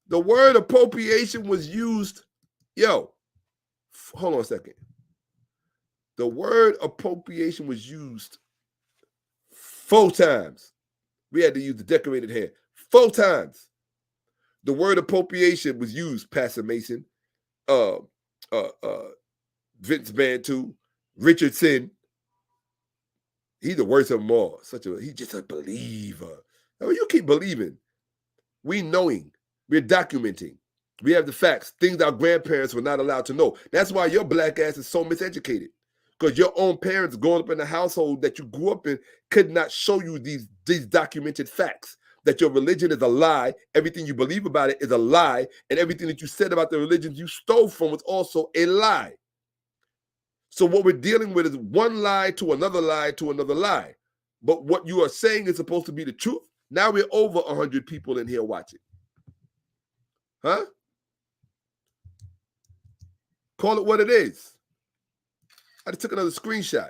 The word appropriation was used. Hold on a second. The word appropriation was used 4 times. We had to use the decorated hand 4 times. The word appropriation was used, Pastor Mason, Vince Bantu, Richardson. He's the worst of them all. He's just a believer. I mean, you keep believing. We knowing. We're documenting. We have the facts, things our grandparents were not allowed to know. That's why your black ass is so miseducated. Because your own parents growing up in the household that you grew up in could not show you these documented facts. That your religion is a lie, everything you believe about it is a lie, and everything that you said about the religion you stole from was also a lie. So what we're dealing with is one lie to another lie to another lie. But what you are saying is supposed to be the truth. Now we're over 100 people in here watching. Huh? Call it what it is. I just took another screenshot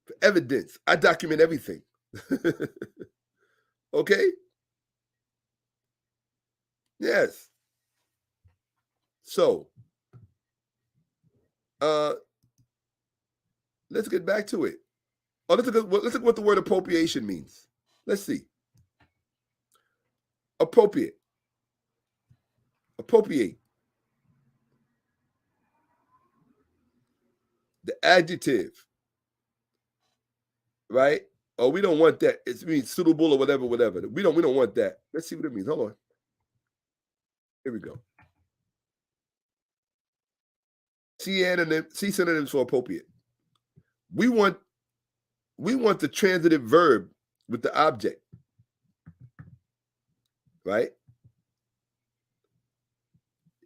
for evidence. I document everything. Okay? Yes. So, let's get back to it. Let's look at what the word appropriation means. Let's see. Appropriate. Appropriate. The adjective. Right? Oh, we don't want that. It means suitable or whatever. We don't want that. Let's see what it means. Hold on. Here we go. See synonyms for appropriate. We want the transitive verb with the object. Right?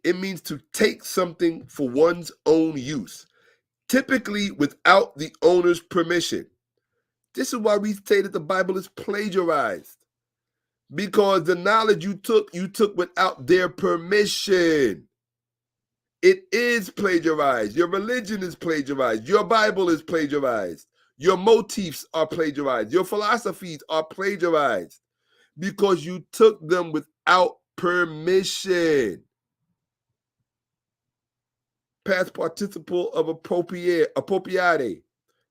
It means to take something for one's own use, typically without the owner's permission. This is why we say that the Bible is plagiarized. Because the knowledge you took without their permission. It is plagiarized. Your religion is plagiarized. Your Bible is plagiarized. Your motifs are plagiarized. Your philosophies are plagiarized. Because you took them without permission. Past participle of appropriare.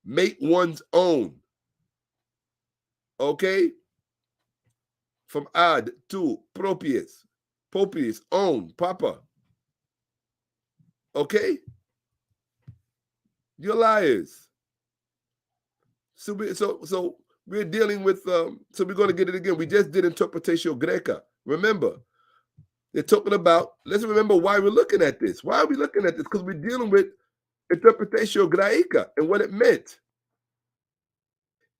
Make one's own. Okay? From ad to proprius. Proprius, own, papa. Okay? You're liars. So we're dealing with, so we're going to get it again. We just did Interpretatio Graeca. Remember, they're talking about, let's remember why we're looking at this. Why are we looking at this? Because we're dealing with Interpretatio Graeca and what it meant.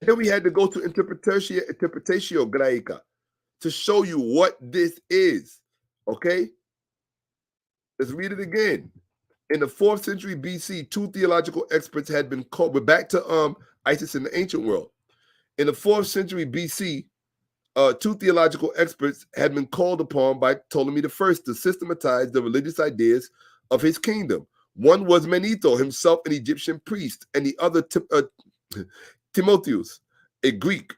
Then we had to go to Interpretatio Graeca to show you what this is. Okay? Let's read it again. In the 4th century BC, 2 theological experts had been called. We're back to Isis in the ancient world. In the 4th century BC, 2 theological experts had been called upon by Ptolemy I to systematize the religious ideas of his kingdom. One was Manetho, himself an Egyptian priest, and the other Timotheus, a Greek.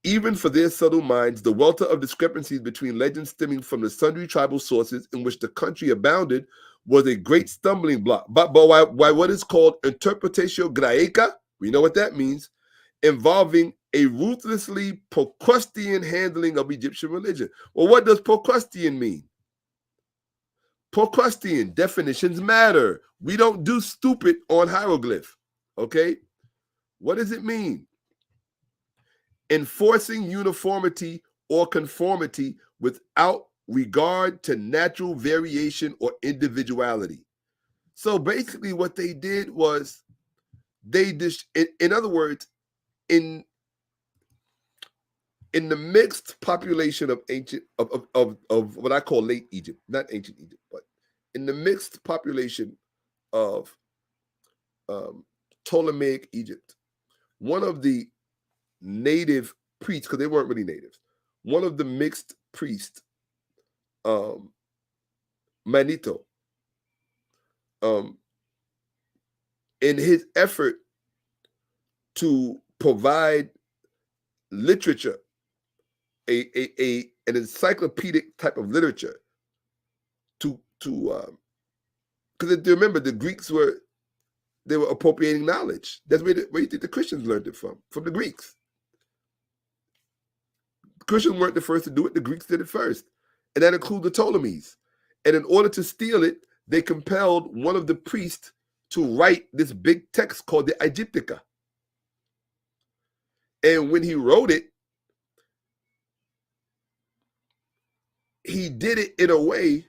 Even for their subtle minds, the welter of discrepancies between legends stemming from the sundry tribal sources in which the country abounded was a great stumbling block. But why what is called Interpretatio Graeca, we know what that means, involving a ruthlessly Procrustean handling of Egyptian religion. Well, what does Procrustean mean? Procrustean definitions matter. We don't do stupid on hieroglyph. Okay? What does it mean? Enforcing uniformity or conformity without regard to natural variation or individuality. So basically what they did was in other words, in the mixed population of ancient of what I call late Egypt, not ancient Egypt, but in the mixed population of Ptolemaic Egypt, one of the native priests, because they weren't really natives, one of the mixed priests, Manito, in his effort to provide literature, an encyclopedic type of literature, because remember the Greeks were appropriating knowledge. That's where you think the Christians learned it from the Greeks. The Christians weren't the first to do it. The Greeks did it first, and that includes the Ptolemies. And in order to steal it, they compelled one of the priests to write this big text called the Egyptica. And when he wrote it, he did it in a way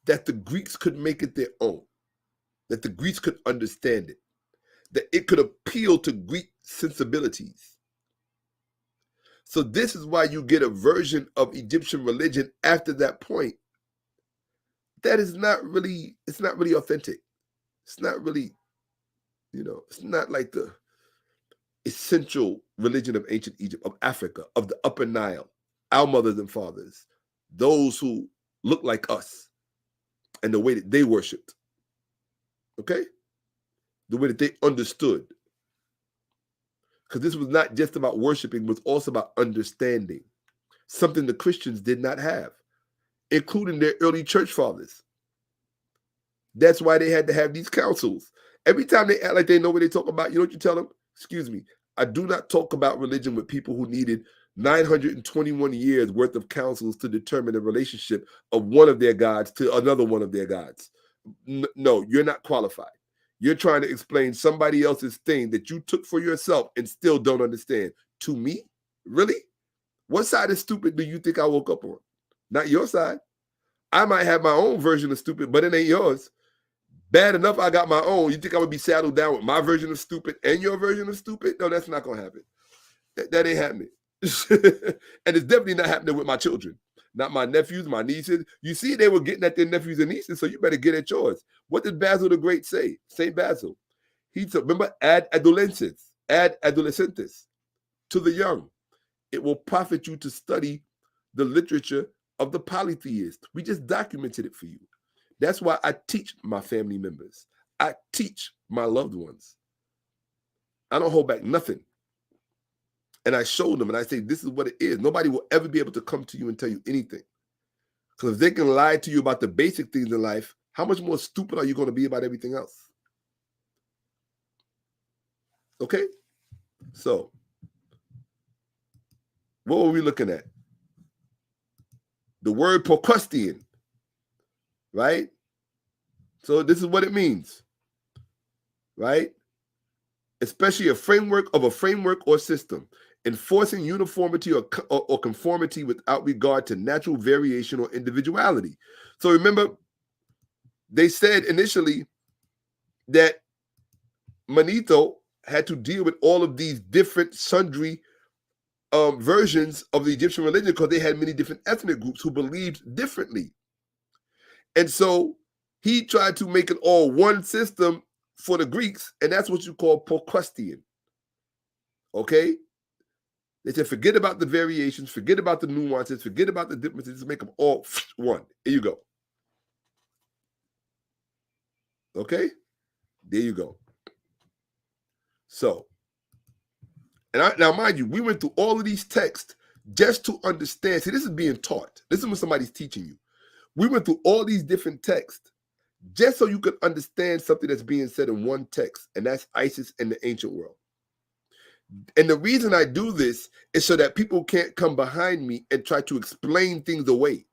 that the Greeks could make it their own, that the Greeks could understand it, that it could appeal to Greek sensibilities. So this is why you get a version of Egyptian religion after that point that is not really, it's not really authentic. It's not really, it's not like the essential religion of ancient Egypt, of Africa, of the Upper Nile, our mothers and fathers, those who look like us, and the way that they worshiped. Okay? The way that they understood. Because this was not just about worshiping, it was also about understanding. Something the Christians did not have, including their early church fathers. That's why they had to have these councils. Every time they act like they know what they talk about, you know what you tell them? Excuse me, I do not talk about religion with people who needed 921 years worth of councils to determine the relationship of one of their gods to another one of their gods. No, you're not qualified. You're trying to explain somebody else's thing that you took for yourself and still don't understand. To me? Really? What side of stupid do you think I woke up on? Not your side. I might have my own version of stupid, but it ain't yours. Bad enough I got my own. You think I would be saddled down with my version of stupid and your version of stupid? No, that's not going to happen. That ain't happening. And it's definitely not happening with my children. Not my nephews, my nieces. You see, they were getting at their nephews and nieces, so you better get at yours. What did Basil the Great say? St. Basil. He said, remember, ad adolescentes to the young. It will profit you to study the literature of the polytheists. We just documented it for you. That's why I teach my family members. I teach my loved ones. I don't hold back nothing. And I show them and I say, this is what it is. Nobody will ever be able to come to you and tell you anything. Because if they can lie to you about the basic things in life, how much more stupid are you going to be about everything else? Okay? So, what were we looking at? The word Procrustean, right? So this is what it means, right? Especially a framework or system, enforcing uniformity or conformity without regard to natural variation or individuality. So remember, they said initially that Manito had to deal with all of these different sundry versions of the Egyptian religion because they had many different ethnic groups who believed differently. And so he tried to make it all one system for the Greeks, and that's what you call Procrustean. Okay? They said, forget about the variations, forget about the nuances, forget about the differences, just make them all one. Here you go. Okay? There you go. So, now mind you, we went through all of these texts just to understand. See, this is being taught. This is when somebody's teaching you. We went through all these different texts just so you could understand something that's being said in one text, and that's Isis and the ancient world. And the reason I do this is so that people can't come behind me and try to explain things away.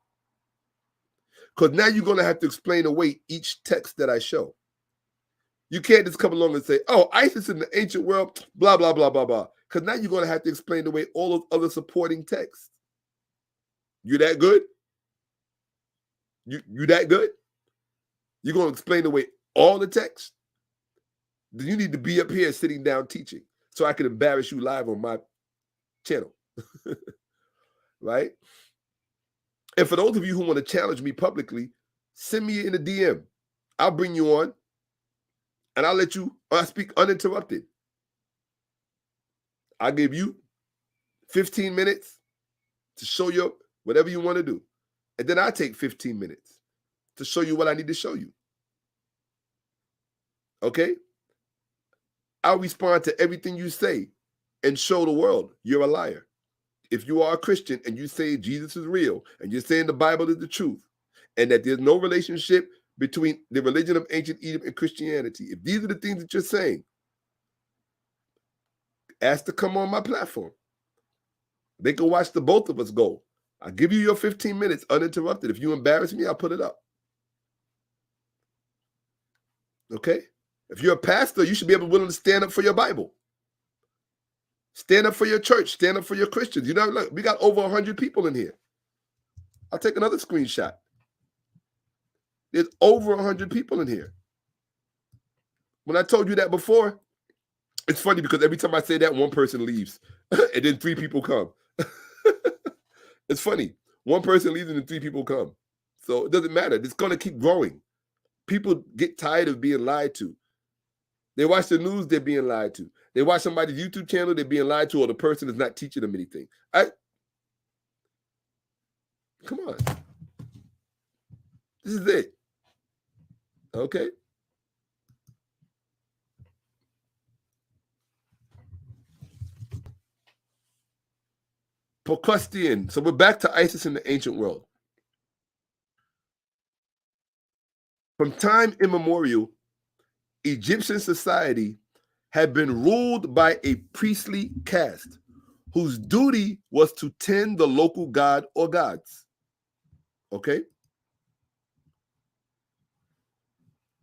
Because now you're going to have to explain away each text that I show. You can't just come along and say, oh, Isis in the ancient world, blah, blah, blah, blah, blah. Because now you're going to have to explain away all those other supporting texts. You that good? You that good? You're going to explain away all the text? Then you need to be up here sitting down teaching so I can embarrass you live on my channel. Right? And for those of you who want to challenge me publicly, send me in a DM. I'll bring you on and I'll let you speak uninterrupted. I'll give you 15 minutes to show you whatever you want to do. And then I'll take 15 minutes to show you what I need to show you. Okay? I'll respond to everything you say and show the world you're a liar. If you are a Christian and you say Jesus is real and you're saying the Bible is the truth and that there's no relationship between the religion of ancient Egypt and Christianity, if these are the things that you're saying, ask to come on my platform. They can watch the both of us go. I'll give you your 15 minutes uninterrupted. If you embarrass me, I'll put it up. Okay? If you're a pastor, you should be willing to stand up for your Bible. Stand up for your church. Stand up for your Christians. You know, look, we got over 100 people in here. I'll take another screenshot. There's over 100 people in here. When I told you that before, it's funny because every time I say that, one person leaves. And then 3 people come. It's funny. One person leaves and then 3 people come. So it doesn't matter. It's going to keep growing. People get tired of being lied to. They watch the news, they're being lied to. They watch somebody's YouTube channel, they're being lied to, or the person is not teaching them anything. Come on. This is it. Okay? Procrustean. So we're back to Isis in the ancient world. From time immemorial, Egyptian society had been ruled by a priestly caste whose duty was to tend the local god or gods. Okay?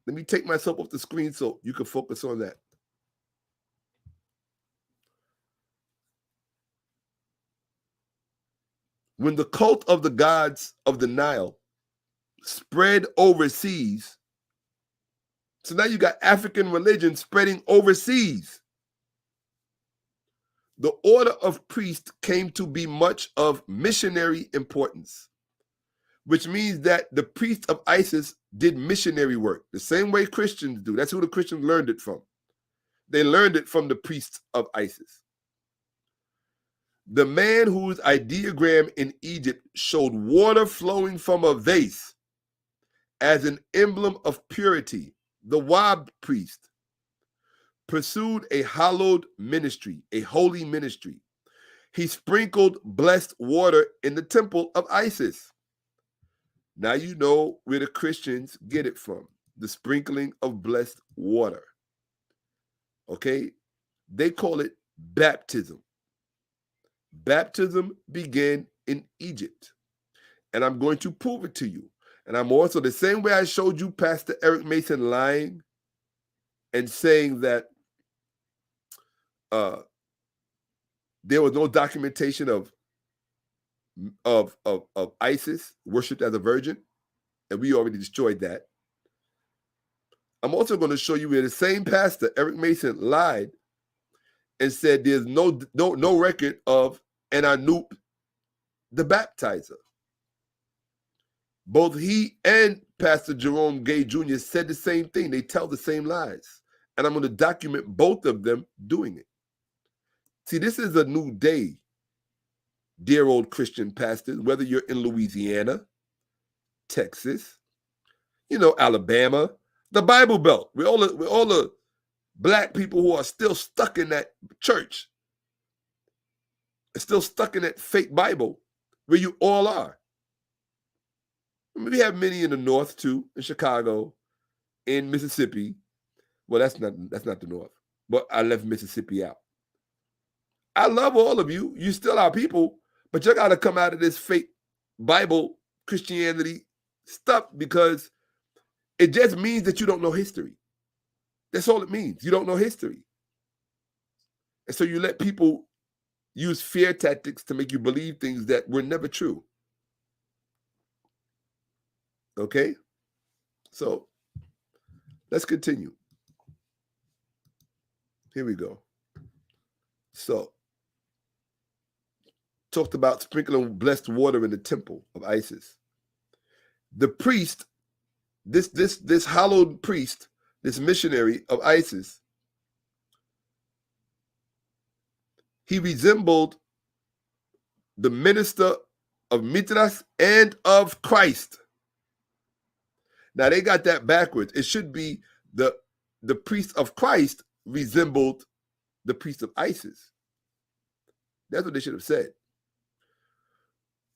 Let me take myself off the screen so you can focus on that. When the cult of the gods of the Nile spread overseas, so now you got African religion spreading overseas. The order of priests came to be much of missionary importance, which means that the priests of Isis did missionary work, the same way Christians do. That's who the Christians learned it from. They learned it from the priests of Isis. The man whose ideogram in Egypt showed water flowing from a vase as an emblem of purity, the Wab priest, pursued a hallowed ministry, a holy ministry. He sprinkled blessed water in the temple of Isis. Now you know where the Christians get it from, the sprinkling of blessed water. Okay? They call it baptism. Baptism began in Egypt. And I'm going to prove it to you. And I'm also, the same way I showed you Pastor Eric Mason lying and saying that there was no documentation of Isis worshipped as a virgin, and we already destroyed that. I'm also going to show you where the same pastor, Eric Mason, lied and said there's no record of an Anoop the baptizer. Both he and Pastor Jerome Gay Jr. said the same thing. They tell the same lies. And I'm going to document both of them doing it. See, this is a new day, dear old Christian pastors, whether you're in Louisiana, Texas, Alabama, the Bible Belt. We're all the black people who are still stuck in that church, still stuck in that fake Bible, where you all are. We have many in the North too, in Chicago, in Mississippi. Well, that's not the North, but I left Mississippi out. I love all of you. You still our people, but you got to come out of this fake Bible Christianity stuff, because it just means that you don't know history. That's all it means. You don't know history. And so you let people use fear tactics to make you believe things that were never true. Okay? So let's continue. Here we go. So, talked about sprinkling blessed water in the temple of Isis. The priest, this hallowed priest, this missionary of Isis, he resembled the minister of Mithras and of Christ. Now they got that backwards. It should be the priest of Christ resembled the priest of Isis. That's what they should have said.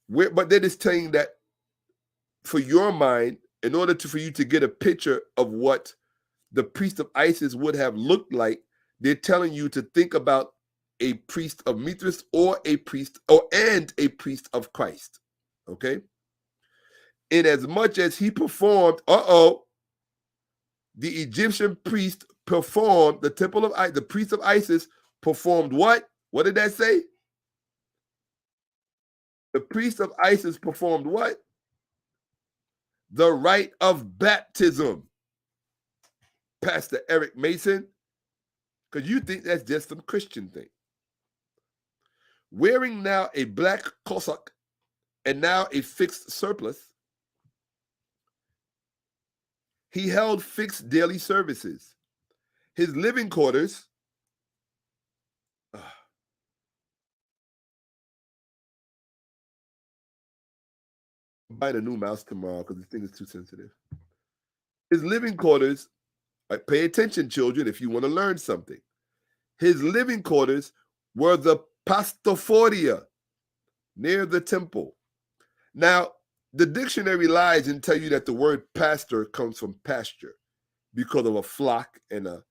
But they're just saying that for your mind, in order for you to get a picture of what the priest of Isis would have looked like, they're telling you to think about a priest of Mithras or a priest of Christ. Okay? In as much as he performed, the Egyptian priest performed, the priest of Isis performed what? What did that say? The priest of Isis performed what? The rite of baptism. Pastor Eric Mason, because you think that's just some Christian thing. Wearing now a black cassock and now a fixed surplice, he held fixed daily services. His living quarters, I'm buying a new mouse tomorrow because this thing is too sensitive. His living quarters, pay attention, children, if you want to learn something. His living quarters were the Pastoforia near the temple. Now, the dictionary lies and tell you that the word pastor comes from pasture because of a flock and a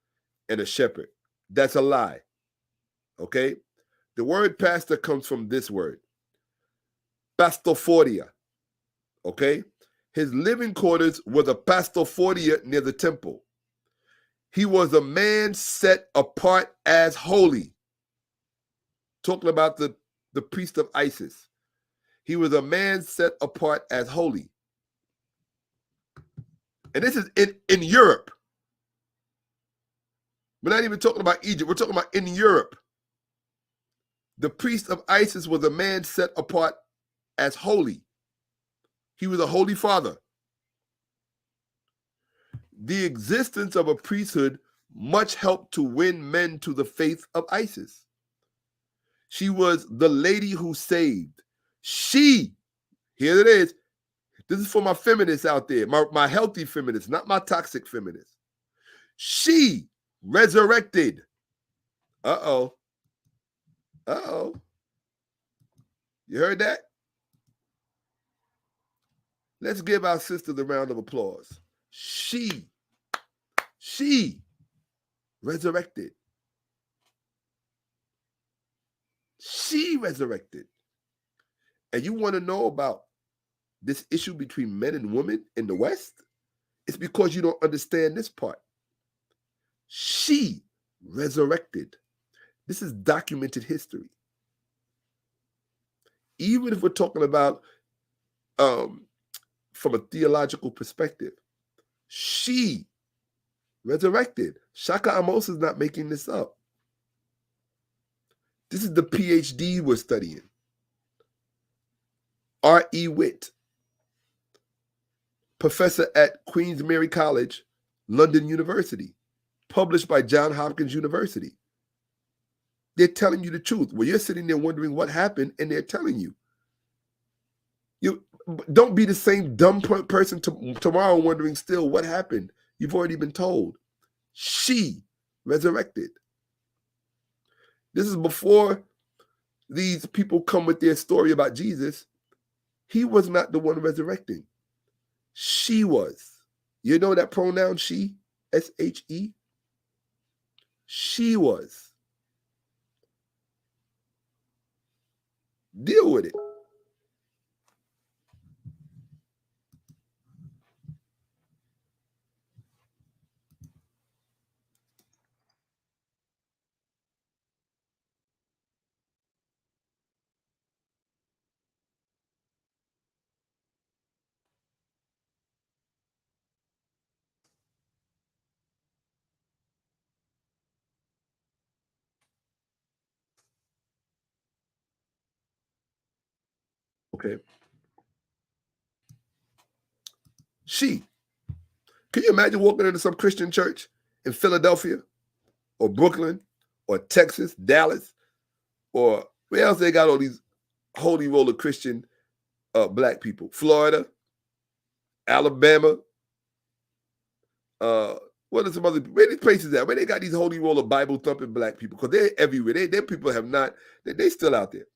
shepherd. That's a lie. Okay? The word pastor comes from this word, Pastoforia. Okay? His living quarters were the Pastoforia near the temple. He was a man set apart as holy. Talking about the priest of Isis. He was a man set apart as holy. And this is in Europe. We're not even talking about Egypt. We're talking about in Europe. The priest of Isis was a man set apart as holy. He was a holy father. The existence of a priesthood much helped to win men to the faith of Isis. She was the lady who saved. She, here it is. This is for my feminists out there, my healthy feminists, not my toxic feminists. She resurrected. Uh-oh. Uh-oh. You heard that? Let's give our sister the round of applause. She resurrected. She resurrected. And you want to know about this issue between men and women in the West? It's because you don't understand this part. She resurrected. This is documented history. Even if we're talking about from a theological perspective, she resurrected. Shakka-Ahmose is not making this up. This is the PhD we're studying. R.E. Witt, professor at Queen's Mary College, London University, published by Johns Hopkins University. They're telling you the truth. Well, you're sitting there wondering what happened, and they're telling you. You don't be the same dumb person tomorrow wondering still what happened. You've already been told. She resurrected. This is before these people come with their story about Jesus. He was not the one resurrecting. She was. You know that pronoun she? S-H-E? She was. Deal with it. Okay. She. Can you imagine walking into some Christian church in Philadelphia or Brooklyn or Texas, Dallas, or where else they got all these holy roller Christian black people? Florida, Alabama, what are some other where these places at? Where they got these holy roller Bible thumping black people? Because they're everywhere. Their people have not, they still out there.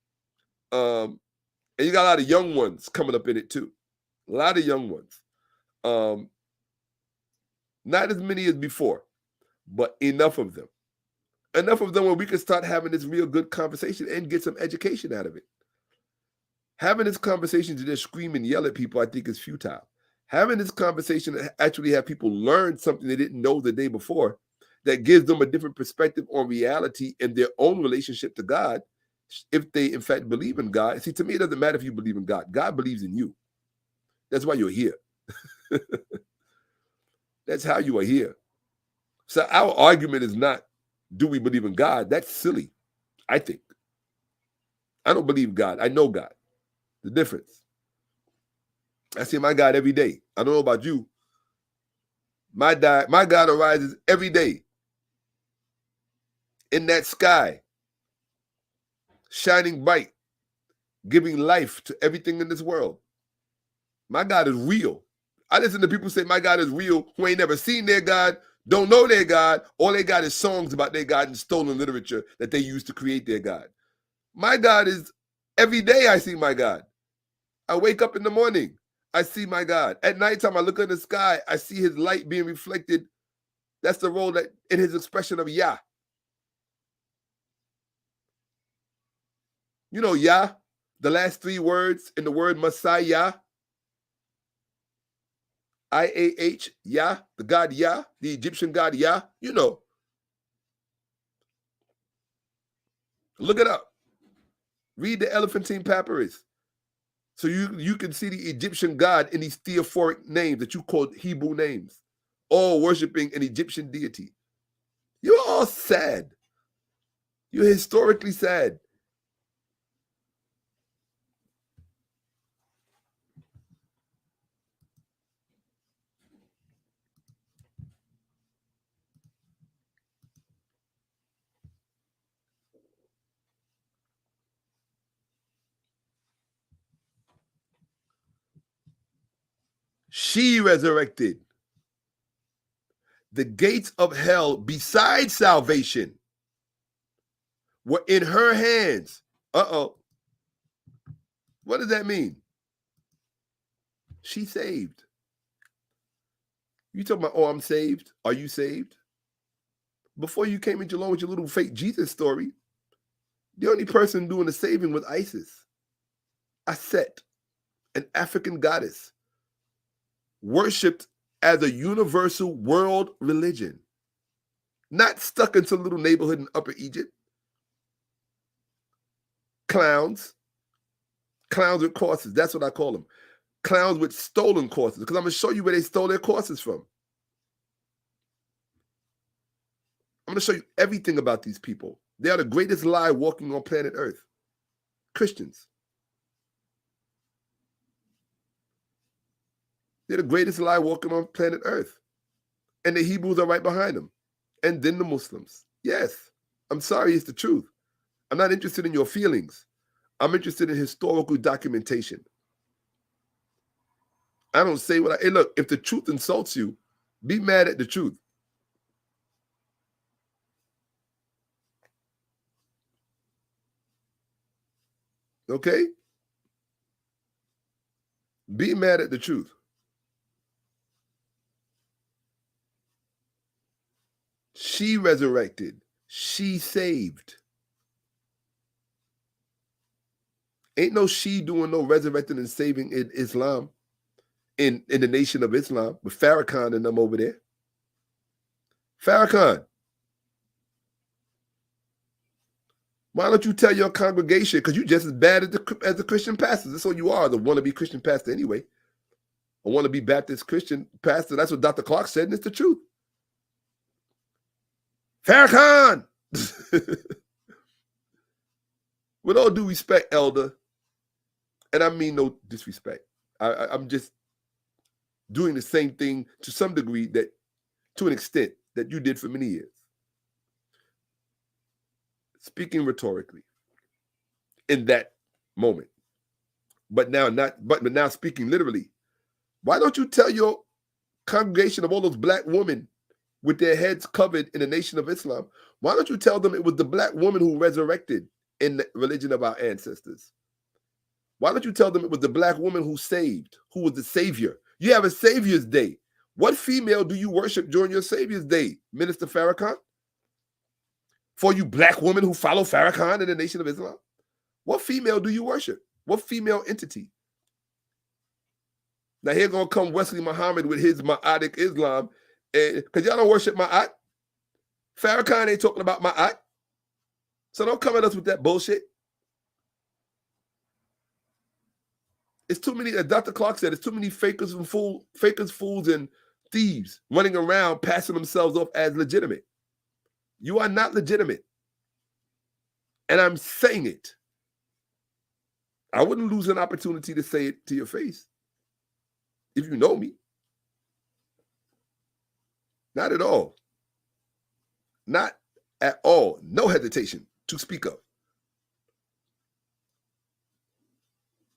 And you got a lot of young ones coming up in it too. A lot of young ones. Not as many as before, but enough of them. Enough of them where we can start having this real good conversation and get some education out of it. Having this conversation to just scream and yell at people, I think, is futile. Having this conversation to actually have people learn something they didn't know the day before that gives them a different perspective on reality and their own relationship to God, if they, in fact, believe in God. See, to me, it doesn't matter if you believe in God. God believes in you. That's why you're here. That's how you are here. So our argument is not, do we believe in God? That's silly, I think. I don't believe God. I know God. The difference. I see my God every day. I don't know about you. My God arises every day in that sky, shining bright, giving life to everything in this world. My God is real. I listen to people say my God is real who ain't never seen their God, don't know their God. All they got is songs about their God and stolen literature that they use to create their God. My God is, every day I see my God. I wake up in the morning, I see my God. At nighttime, I look in the sky, I see his light being reflected. That's the role that in his expression of Yah. You know Yah, the last three words in the word Messiah, I-A-H, Yah, the God Yah, the Egyptian God Yah, you know. Look it up. Read the Elephantine Papyrus. So you can see the Egyptian God in these theophoric names that you call Hebrew names, all worshiping an Egyptian deity. You're all sad. You're historically sad. She resurrected. The gates of hell, besides salvation, were in her hands. Uh-oh. What does that mean? She saved. You talking about, oh, I'm saved? Are you saved? Before you came into along with your little fake Jesus story, the only person doing the saving was Isis. Aset, an African goddess, worshipped as a universal world religion, not stuck in some little neighborhood in Upper Egypt. Clowns with courses, that's what I call them. Clowns with stolen courses, because I'm going to show you where they stole their courses from. I'm going to show you everything about these people. They are the greatest lie walking on planet Earth. Christians. They're the greatest lie walking on planet Earth. And the Hebrews are right behind them. And then the Muslims. Yes, I'm sorry, it's the truth. I'm not interested in your feelings. I'm interested in historical documentation. I don't say what hey, look, if the truth insults you, be mad at the truth. Okay? Be mad at the truth. She resurrected. She saved. Ain't no she doing no resurrecting and saving in Islam, in the nation of Islam, with Farrakhan and them over there. Farrakhan, why don't you tell your congregation, because you're just as bad as the Christian pastors. That's what you are, the wannabe Christian pastor anyway. A wannabe Baptist Christian pastor. That's what Dr. Clark said, and it's the truth. Farrakhan! With all due respect, Elder, and I mean no disrespect, I'm just doing the same thing to some degree, that to an extent, that you did for many years. Speaking rhetorically in that moment, but now speaking literally. Why don't you tell your congregation of all those black women with their heads covered in the nation of Islam, why don't you tell them it was the black woman who resurrected in the religion of our ancestors? Why don't you tell them it was the black woman who saved, who was the savior? You have a Savior's Day. What female do you worship during your Savior's Day, Minister Farrakhan? For you black women who follow Farrakhan in the nation of Islam? What female do you worship? What female entity? Now here gonna come Wesley Muhammad with his Ma'atic Islam, because y'all don't worship Ma'at. Farrakhan ain't talking about Ma'at. So don't come at us with that bullshit. It's too many, as Dr. Clark said, it's too many fakers, fools, and thieves running around passing themselves off as legitimate. You are not legitimate. And I'm saying it. I wouldn't lose an opportunity to say it to your face. If you know me. Not at all. Not at all. No hesitation to speak of.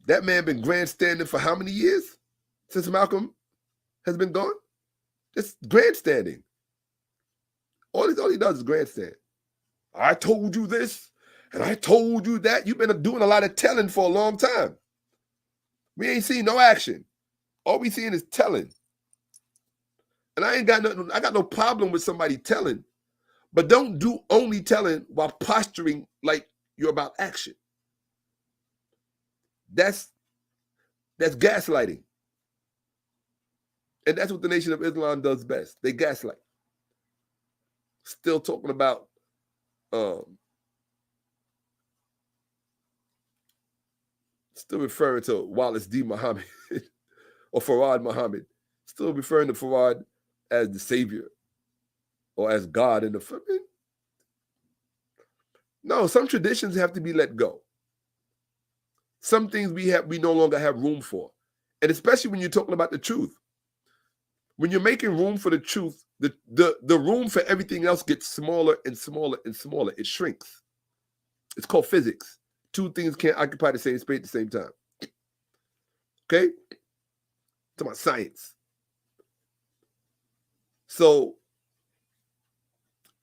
That man been grandstanding for how many years since Malcolm has been gone? Just grandstanding. All he does is grandstand. I told you this, and I told you that. You've been doing a lot of telling for a long time. We ain't seen no action. All we seeing is telling. And I got no problem with somebody telling, but don't do only telling while posturing like you're about action. That's gaslighting. And that's what the Nation of Islam does best. They gaslight. Still talking about still referring to Wallace D. Muhammad or Farad Muhammad. Still referring to Farad as the savior or as God in the... No, some traditions have to be let go. Some things we no longer have room for. And especially when you're talking about the truth. When you're making room for the truth, the room for everything else gets smaller and smaller and smaller. It shrinks. It's called physics. Two things can't occupy the same space at the same time. Okay? It's about science. So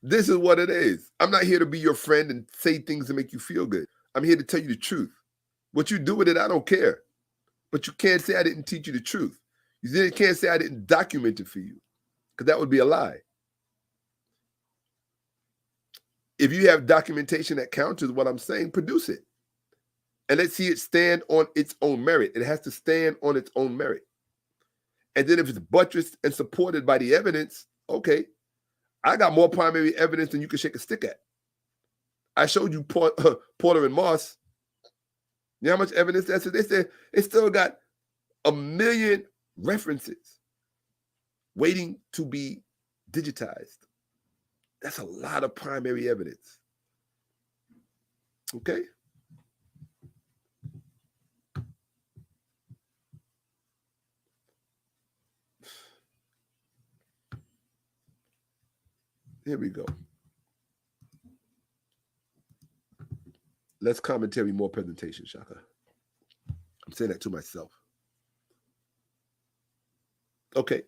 this is what it is. I'm not here to be your friend and say things to make you feel good. I'm here to tell you the truth. What you do with it, I don't care. But you can't say I didn't teach you the truth. You can't say I didn't document it for you, because that would be a lie. If you have documentation that counters what I'm saying, produce it. And let's see it stand on its own merit. It has to stand on its own merit. And then if it's buttressed and supported by the evidence, okay, I got more primary evidence than you can shake a stick at. I showed you Porter and Moss. You know how much evidence that's? They said it still got 1 million references waiting to be digitized. That's a lot of primary evidence. Okay? Here we go. Less commentary, more presentation, Shaka. I'm saying that to myself. Okay.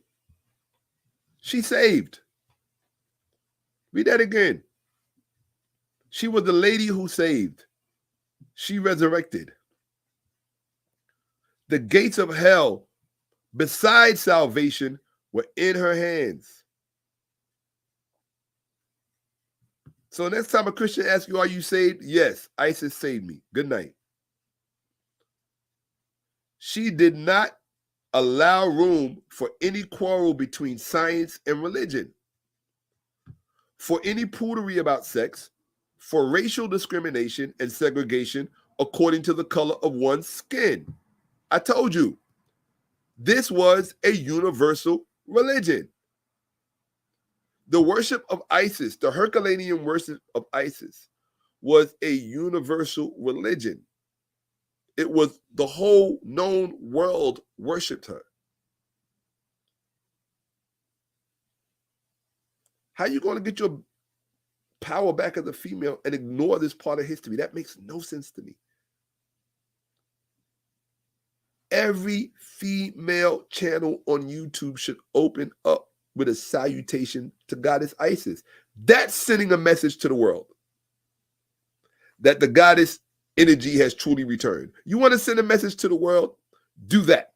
She saved. Read that again. She was the lady who saved. She resurrected. The gates of hell, besides salvation, were in her hands. So next time a Christian asks you, are you saved? Yes, ISIS saved me. Good night. She did not allow room for any quarrel between science and religion, for any prudery about sex, for racial discrimination and segregation according to the color of one's skin. I told you, this was a universal religion. The worship of Isis, the Herculaneum worship of Isis, was a universal religion. It was the whole known world worshipped her. How are you going to get your power back as a female and ignore this part of history? That makes no sense to me. Every female channel on YouTube should open up with a salutation to goddess Isis. That's sending a message to the world that the goddess energy has truly returned. You want to send a message to the world? Do that.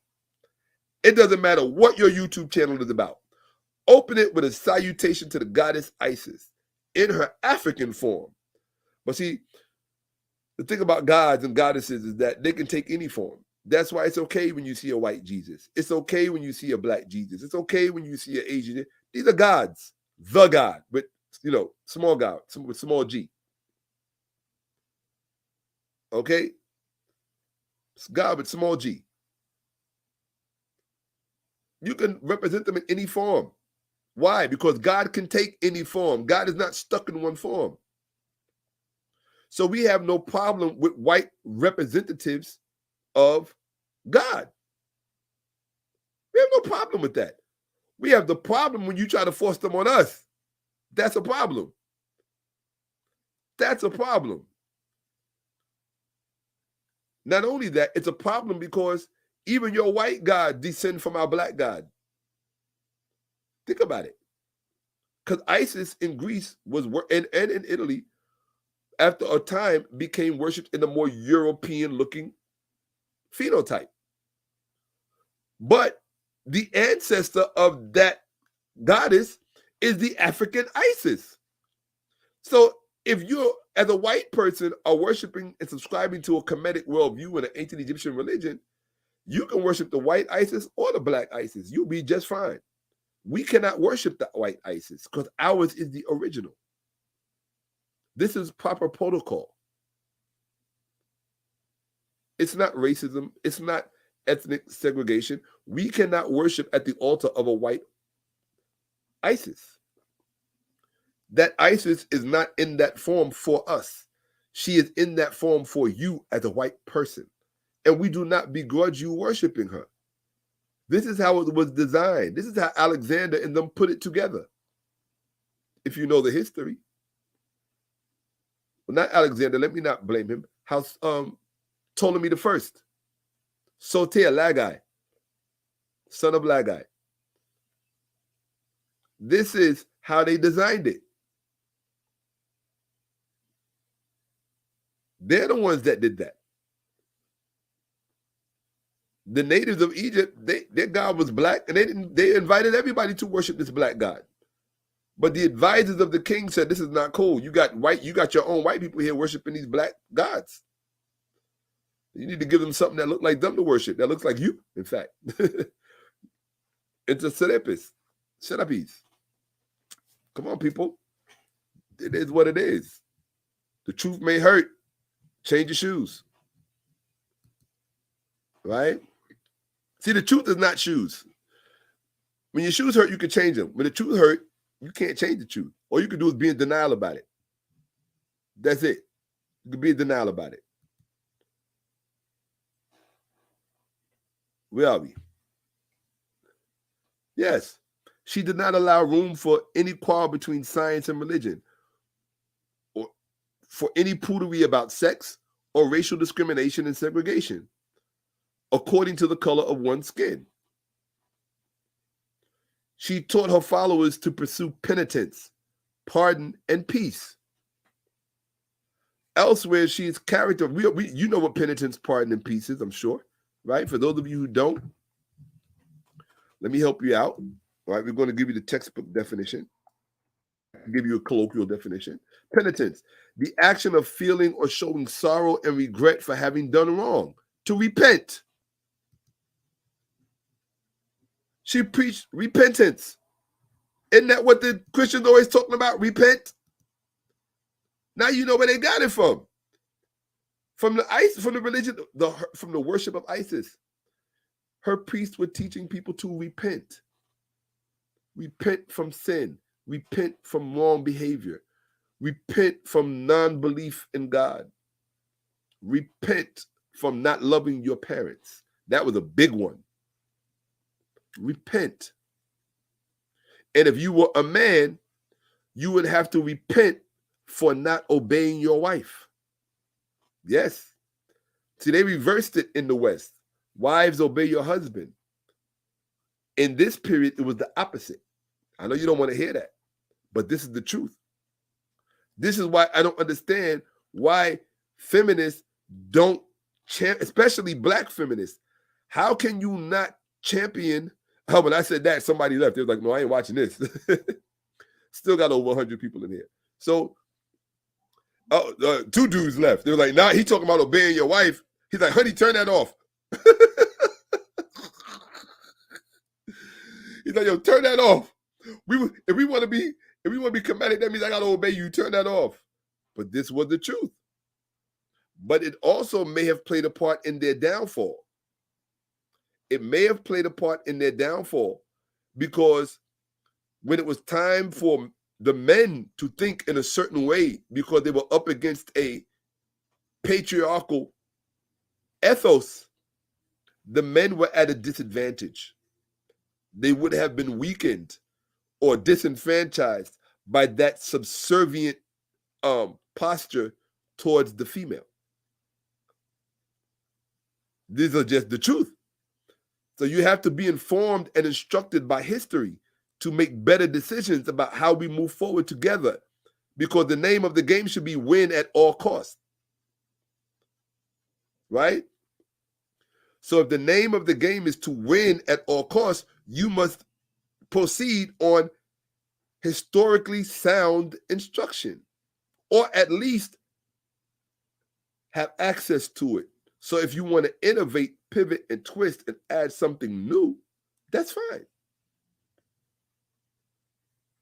It doesn't matter what your YouTube channel is about. Open it with a salutation to the goddess Isis in her African form. But see, the thing about gods and goddesses is that they can take any form. That's why it's okay when you see a white Jesus. It's okay when you see a black Jesus. It's okay when you see an Asian. These are gods. The God with, small God, with small g. Okay? It's God with small g. You can represent them in any form. Why? Because God can take any form. God is not stuck in one form. So we have no problem with white representatives of God. We have no problem with that. We have the problem when you try to force them on us. That's a problem. That's a problem. Not only that, it's a problem because even your white God descends from our black God. Think about it. Because Isis in Greece was and in Italy, after a time, became worshipped in a more European-looking phenotype. But the ancestor of that goddess is the African Isis. So if you, as a white person, are worshiping and subscribing to a Kemetic worldview in an ancient Egyptian religion, you can worship the white Isis or the black Isis. You'll be just fine. We cannot worship the white Isis because ours is the original. This is proper protocol. It's not racism. It's not ethnic segregation. We cannot worship at the altar of a white Isis. That Isis is not in that form for us. She is in that form for you as a white person. And we do not begrudge you worshiping her. This is how it was designed. This is how Alexander and them put it together. If you know the history. Well, not Alexander, let me not blame him. How Ptolemy the First. Soter, Lagai, son of Lagai. This is how they designed it. They're the ones that did that. The natives of Egypt, their God was black, and they invited everybody to worship this black God. But the advisors of the king said, this is not cool. You got your own white people here worshiping these black gods. You need to give them something that looks like them to worship, that looks like you, in fact. It's a serapis. Come on, people. It is what it is. The truth may hurt. Change your shoes. Right? See, the truth is not shoes. When your shoes hurt, you can change them. When the truth hurt, you can't change the truth. All you can do is be in denial about it. That's it. You can be in denial about it. Where are we? Yes. She did not allow room for any quarrel between science and religion, or for any prudery about sex or racial discrimination and segregation, according to the color of one's skin. She taught her followers to pursue penitence, pardon, and peace. Elsewhere, she's character. You know what penitence, pardon, and peace is, I'm sure, right? For those of you who don't, let me help you out. All right, we're going to give you the textbook definition. I'll give you a colloquial definition. Penitence, the action of feeling or showing sorrow and regret for having done wrong. To repent. She preached repentance. Isn't that what the Christians always talking about? Repent. Now you know where they got it from. From the religion, from the worship of Isis. Her priests were teaching people to repent. Repent from sin. Repent from wrong behavior. Repent from non-belief in God. Repent from not loving your parents. That was a big one. Repent. And if you were a man, you would have to repent for not obeying your wife. Yes. See, they reversed it in the West. Wives, obey your husband. In this period, it was the opposite. I know you don't want to hear that, but this is the truth. This is why I don't understand why feminists don't especially black feminists. How can you not champion? Oh, when I said that, somebody left. They was like, no, I ain't watching this. Still got over 100 people in here. So, two dudes left. They were like, nah, he talking about obeying your wife. He's like, honey, turn that off. He's like, yo, turn that off. If we want to be Kemetic, that means I gotta obey you. Turn that off. But this was the truth. But it also may have played a part in their downfall. It may have played a part in their downfall because when it was time for the men to think in a certain way because they were up against a patriarchal ethos, the men were at a disadvantage. They would have been weakened or disenfranchised by that subservient posture towards the female. These are just the truth. So you have to be informed and instructed by history to make better decisions about how we move forward together, because the name of the game should be win at all costs. Right? So if the name of the game is to win at all costs, you must proceed on historically sound instruction, or at least have access to it. So if you want to innovate, pivot, and twist and add something new, that's fine.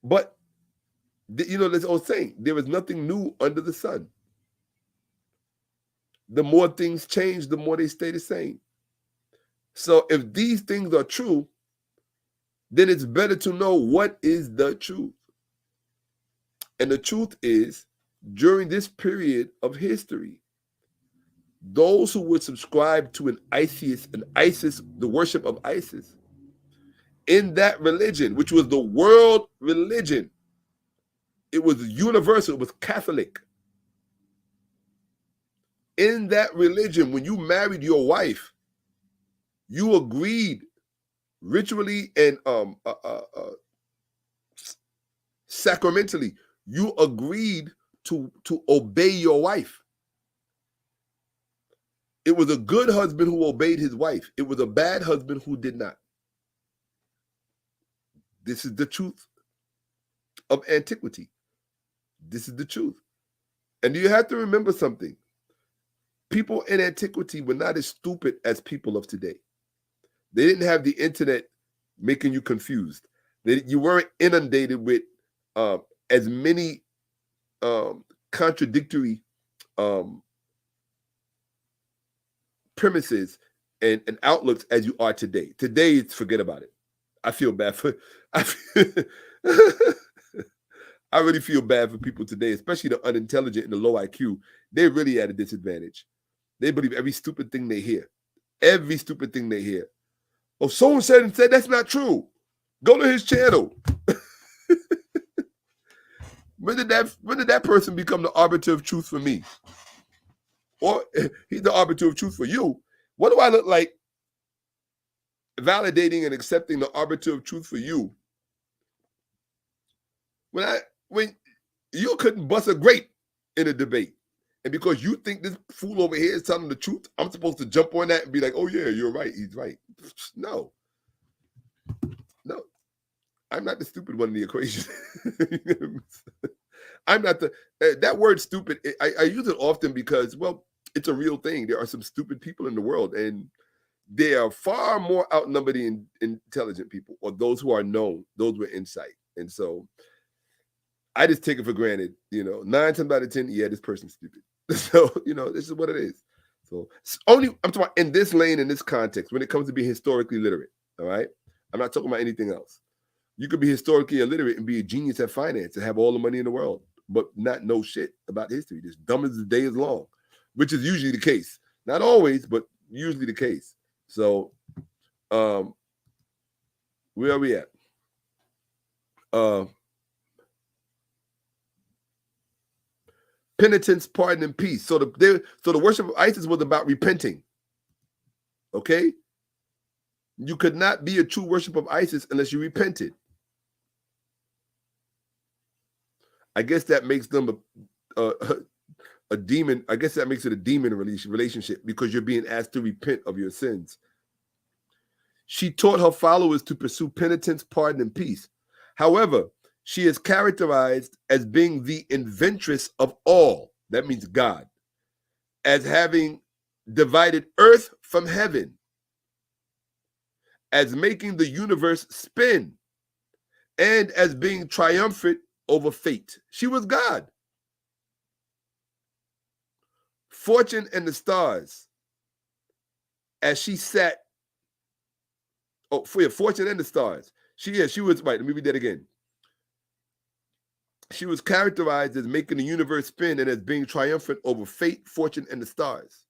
But, there's old saying, there is nothing new under the sun. The more things change, the more they stay the same. So if these things are true, then it's better to know what is the truth. And the truth is, during this period of history, those who would subscribe to an Isis, the worship of Isis, in that religion, which was the world religion, it was universal, it was Catholic. In that religion, when you married your wife, you agreed ritually and sacramentally, you agreed to obey your wife. It was a good husband who obeyed his wife. It was a bad husband who did not. This is the truth of antiquity. This is the truth. And you have to remember something. People in antiquity were not as stupid as people of today. They didn't have the internet making you confused. You weren't inundated with as many contradictory premises and outlooks as you are today. Today, it's forget about it. I feel bad for. I really feel bad for people today, especially the unintelligent and the low IQ. They're really at a disadvantage. They believe every stupid thing they hear. Every stupid thing they hear. Oh, someone said that's not true. Go to his channel. When did that person become the arbiter of truth for me? Or he's the arbiter of truth for you. What do I look like validating and accepting the arbiter of truth for you when you couldn't bust a grape in a debate? And because you think this fool over here is telling the truth, I'm supposed to jump on that and be like, oh yeah, you're right, he's right. No. I'm not the stupid one in the equation. I'm not that word stupid, I use it often because, well, it's a real thing. There are some stupid people in the world, and they are far more outnumbered in intelligent people, or those who are known, those with insight. And so I just take it for granted, 9 times out of 10, yeah, this person's stupid. So, this is what it is. So I'm talking about in this lane, in this context, when it comes to being historically literate, all right? I'm not talking about anything else. You could be historically illiterate and be a genius at finance and have all the money in the world, but not know shit about history. Just dumb as the day is long, which is usually the case. Not always, but usually the case. So where are we at? Penitence, pardon, and peace. So the worship of Isis was about repenting. Okay? You could not be a true worship of Isis unless you repented. I guess that makes them a demon. I guess that makes it a demon relationship, because you're being asked to repent of your sins. She taught her followers to pursue penitence, pardon, and peace. However, she is characterized as being the inventress of all. That means God. As having divided earth from heaven. As making the universe spin. And as being triumphant over fate. She was God. Fortune and the stars. As she sat. Oh, for your fortune and the stars. She was, right, let me read that again. She was characterized as making the universe spin and as being triumphant over fate, fortune, and the stars.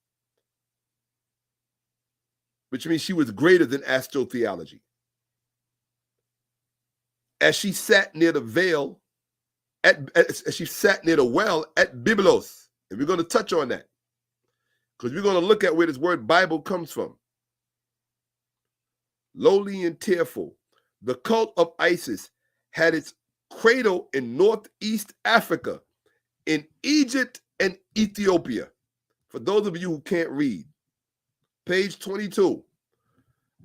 Which means she was greater than astrotheology. As she sat near the veil, as she sat near the well at Byblos. And we're going to touch on that, because we're going to look at where this word Bible comes from. Lowly and tearful, the cult of Isis had its cradle in Northeast Africa, in Egypt and Ethiopia. For those of you who can't read, page 22,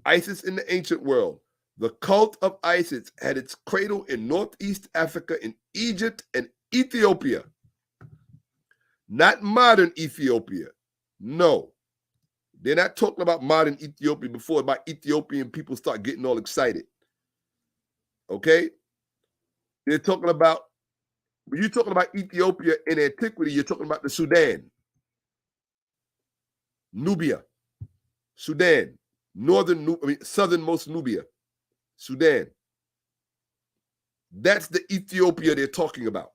Isis in the ancient world. The cult of Isis had its cradle in Northeast Africa, in Egypt and Ethiopia. Not modern Ethiopia. No. They're not talking about modern Ethiopia before about Ethiopian people start getting all excited. Okay? They're talking about, when you're talking about Ethiopia in antiquity, you're talking about the Sudan, Nubia, Sudan, southernmost Nubia, Sudan. That's the Ethiopia they're talking about.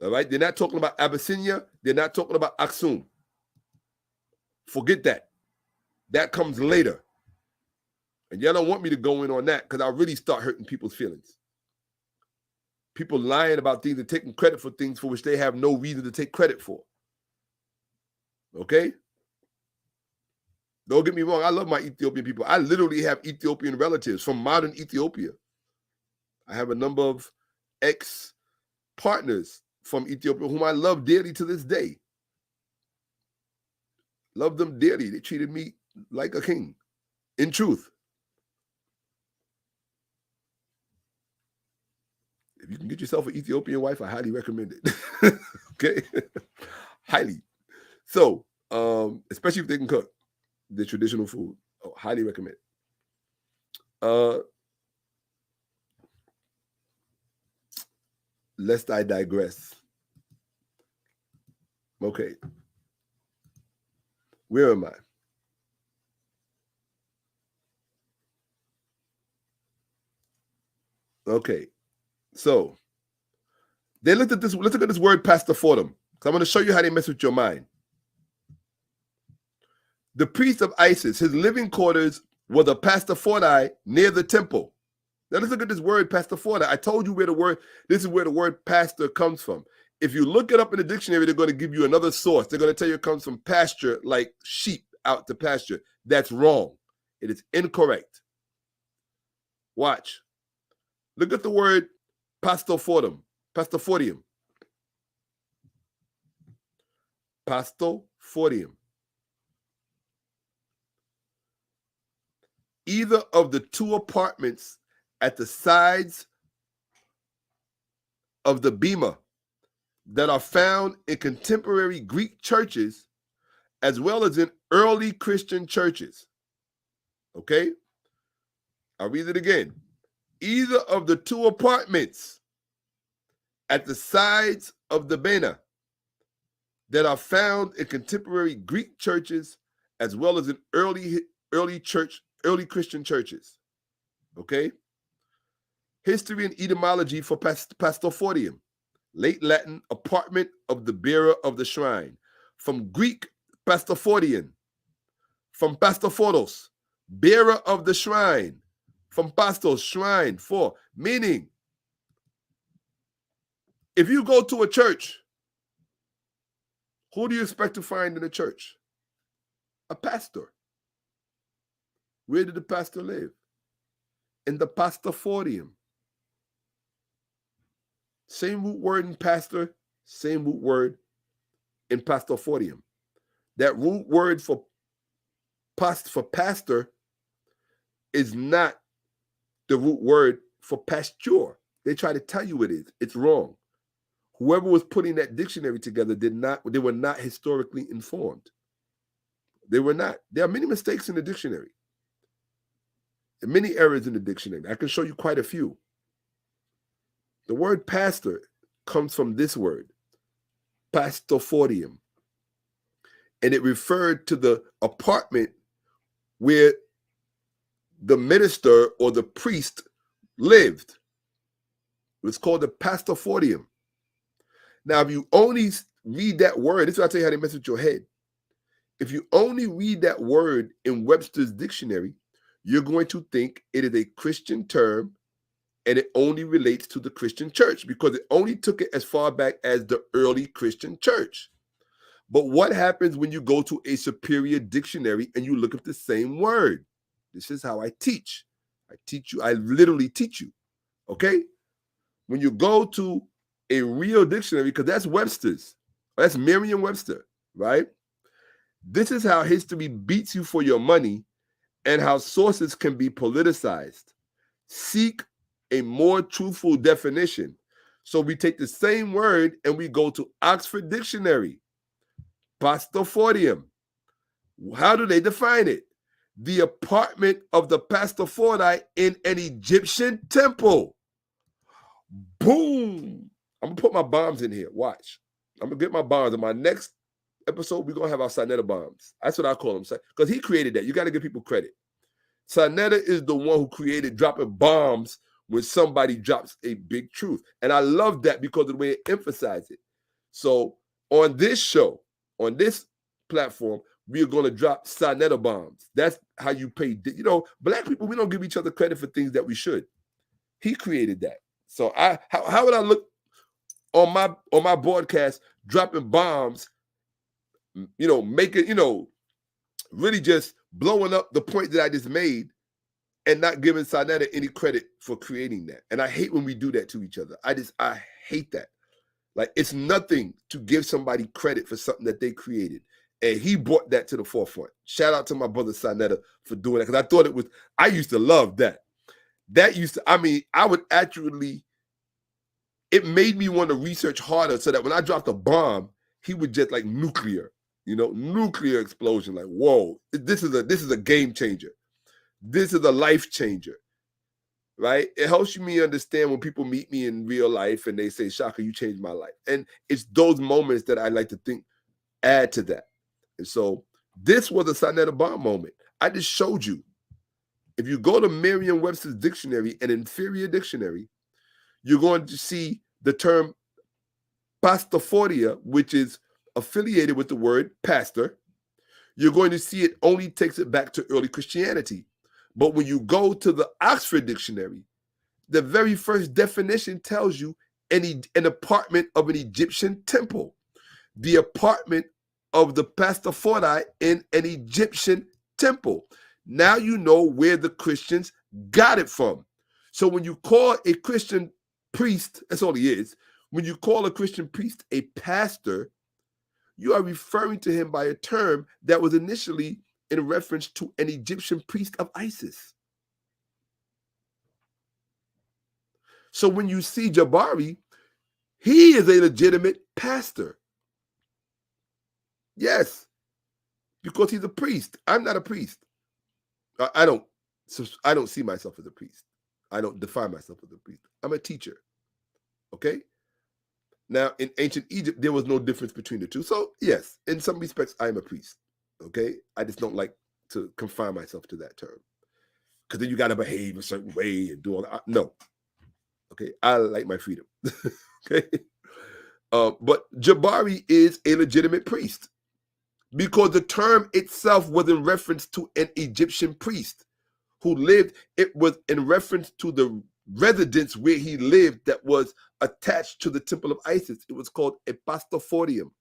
All right? They're not talking about Abyssinia. They're not talking about Aksum. Forget that. That comes later. And y'all don't want me to go in on that, because I'll really start hurting people's feelings. People lying about things and taking credit for things for which they have no reason to take credit for. Okay? Don't get me wrong. I love my Ethiopian people. I literally have Ethiopian relatives from modern Ethiopia. I have a number of ex-partners from Ethiopia whom I love dearly to this day. Love them dearly. They treated me like a king. In truth. If you can get yourself an Ethiopian wife, I highly recommend it. Okay? Highly. So, especially if they can cook the traditional food. Oh, highly recommend. Lest I digress. Okay. Where am I? Okay. So they looked at this. Let's look at this word pastofortum, because I'm going to show you how they mess with your mind. The priest of Isis, his living quarters were the pastoforti near the temple. Now let's look at this word pastoforti. I told you this is where the word pastor comes from. If you look it up in the dictionary, they're going to give you another source. They're going to tell you it comes from pasture, like sheep out to pasture. That's wrong. It is incorrect. Watch. Look at the word pastofortum. Pastofortium. Pastofortium. Either of the two apartments at the sides of the bema that are found in contemporary Greek churches as well as in early Christian churches. Okay? I'll read it again. Either of the two apartments at the sides of the Bena that are found in contemporary Greek churches as well as in early Christian churches. Okay? History and etymology for pastophorium. Late Latin, apartment of the bearer of the shrine. From Greek, pastophorion. From pastophoros, bearer of the shrine. From pastos, shrine, for. Meaning, if you go to a church, who do you expect to find in a church? A pastor. Where did the pastor live? In the pastophorium. Same root word in pastor, same root word in pastophorium. That root word for pastor is not the root word for pasture. They try to tell you it is. It's wrong. Whoever was putting that dictionary together they were not historically informed. They were not. There are many mistakes in the dictionary. There are many errors in the dictionary. I can show you quite a few. The word pastor comes from this word, pastophorium. And it referred to the apartment where the minister or the priest lived. It was called the pastophorium. Now, if you only read that word, this is what I tell you how they mess with your head. If you only read that word in Webster's dictionary, you're going to think it is a Christian term and it only relates to the Christian church because it only took it as far back as the early Christian church. But what happens when you go to a superior dictionary and you look up the same word? This is how I teach. I literally teach you, okay? When you go to a real dictionary, because that's Webster's, that's Merriam-Webster, right? This is how history beats you for your money and how sources can be politicized. Seek a more truthful definition. So we take the same word and we go to Oxford Dictionary, pastophorium. How do they define it? The apartment of the pastophori in an Egyptian temple. Boom. I'm going to put my bombs in here. Watch. I'm going to get my bombs. In my next episode, we're going to have our Sinetta bombs. That's what I call them. Because he created that. You got to give people credit. Sinetta is the one who created dropping bombs when somebody drops a big truth. And I love that because of the way it emphasizes it. So on this show, on this platform, we are going to drop Sinetta bombs. That's how you pay. You know, black people, we don't give each other credit for things that we should. He created that. So how would I look on my broadcast dropping bombs, you know, making, you know, really just blowing up the point that I just made and not giving Sinetta any credit for creating that. And I hate when we do that to each other. I hate that. Like, it's nothing to give somebody credit for something that they created. And he brought that to the forefront. Shout out to my brother Sinetta for doing that. Because I thought I used to love that. I would actually, it made me want to research harder so that when I dropped a bomb, he would just like nuclear explosion. Like, whoa, this is a game changer. This is a life changer, right? It helps me understand when people meet me in real life and they say, Shaka, you changed my life. And it's those moments that I like to think add to that. And so this was a Sinetta bomb moment. I just showed you. If you go to Merriam-Webster's dictionary, an inferior dictionary, you're going to see the term pastophoria, which is affiliated with the word pastor. You're going to see it only takes it back to early Christianity. But when you go to the Oxford Dictionary, the very first definition tells you an apartment of an Egyptian temple. The apartment of the pastophori in an Egyptian temple. Now you know where the Christians got it from. So when you call a Christian priest, that's all he is. When you call a Christian priest a pastor, you are referring to him by a term that was initially in reference to an Egyptian priest of Isis. So when you see Jabari, he is a legitimate pastor. Yes. because he's a priest. I'm not a priest. I don't see myself as a priest. I don't define myself as a priest. I'm a teacher. Okay? Now, in ancient Egypt, there was no difference between the two. So, yes, in some respects, I am a priest. Okay? I just don't like to confine myself to that term. Because then you got to behave a certain way and do all that. No. Okay? I like my freedom. Okay? But Jabari is a legitimate priest because the term itself was in reference to an Egyptian priest who lived. It was in reference to the residence where he lived that was attached to the temple of Isis. It was called a pastophorium.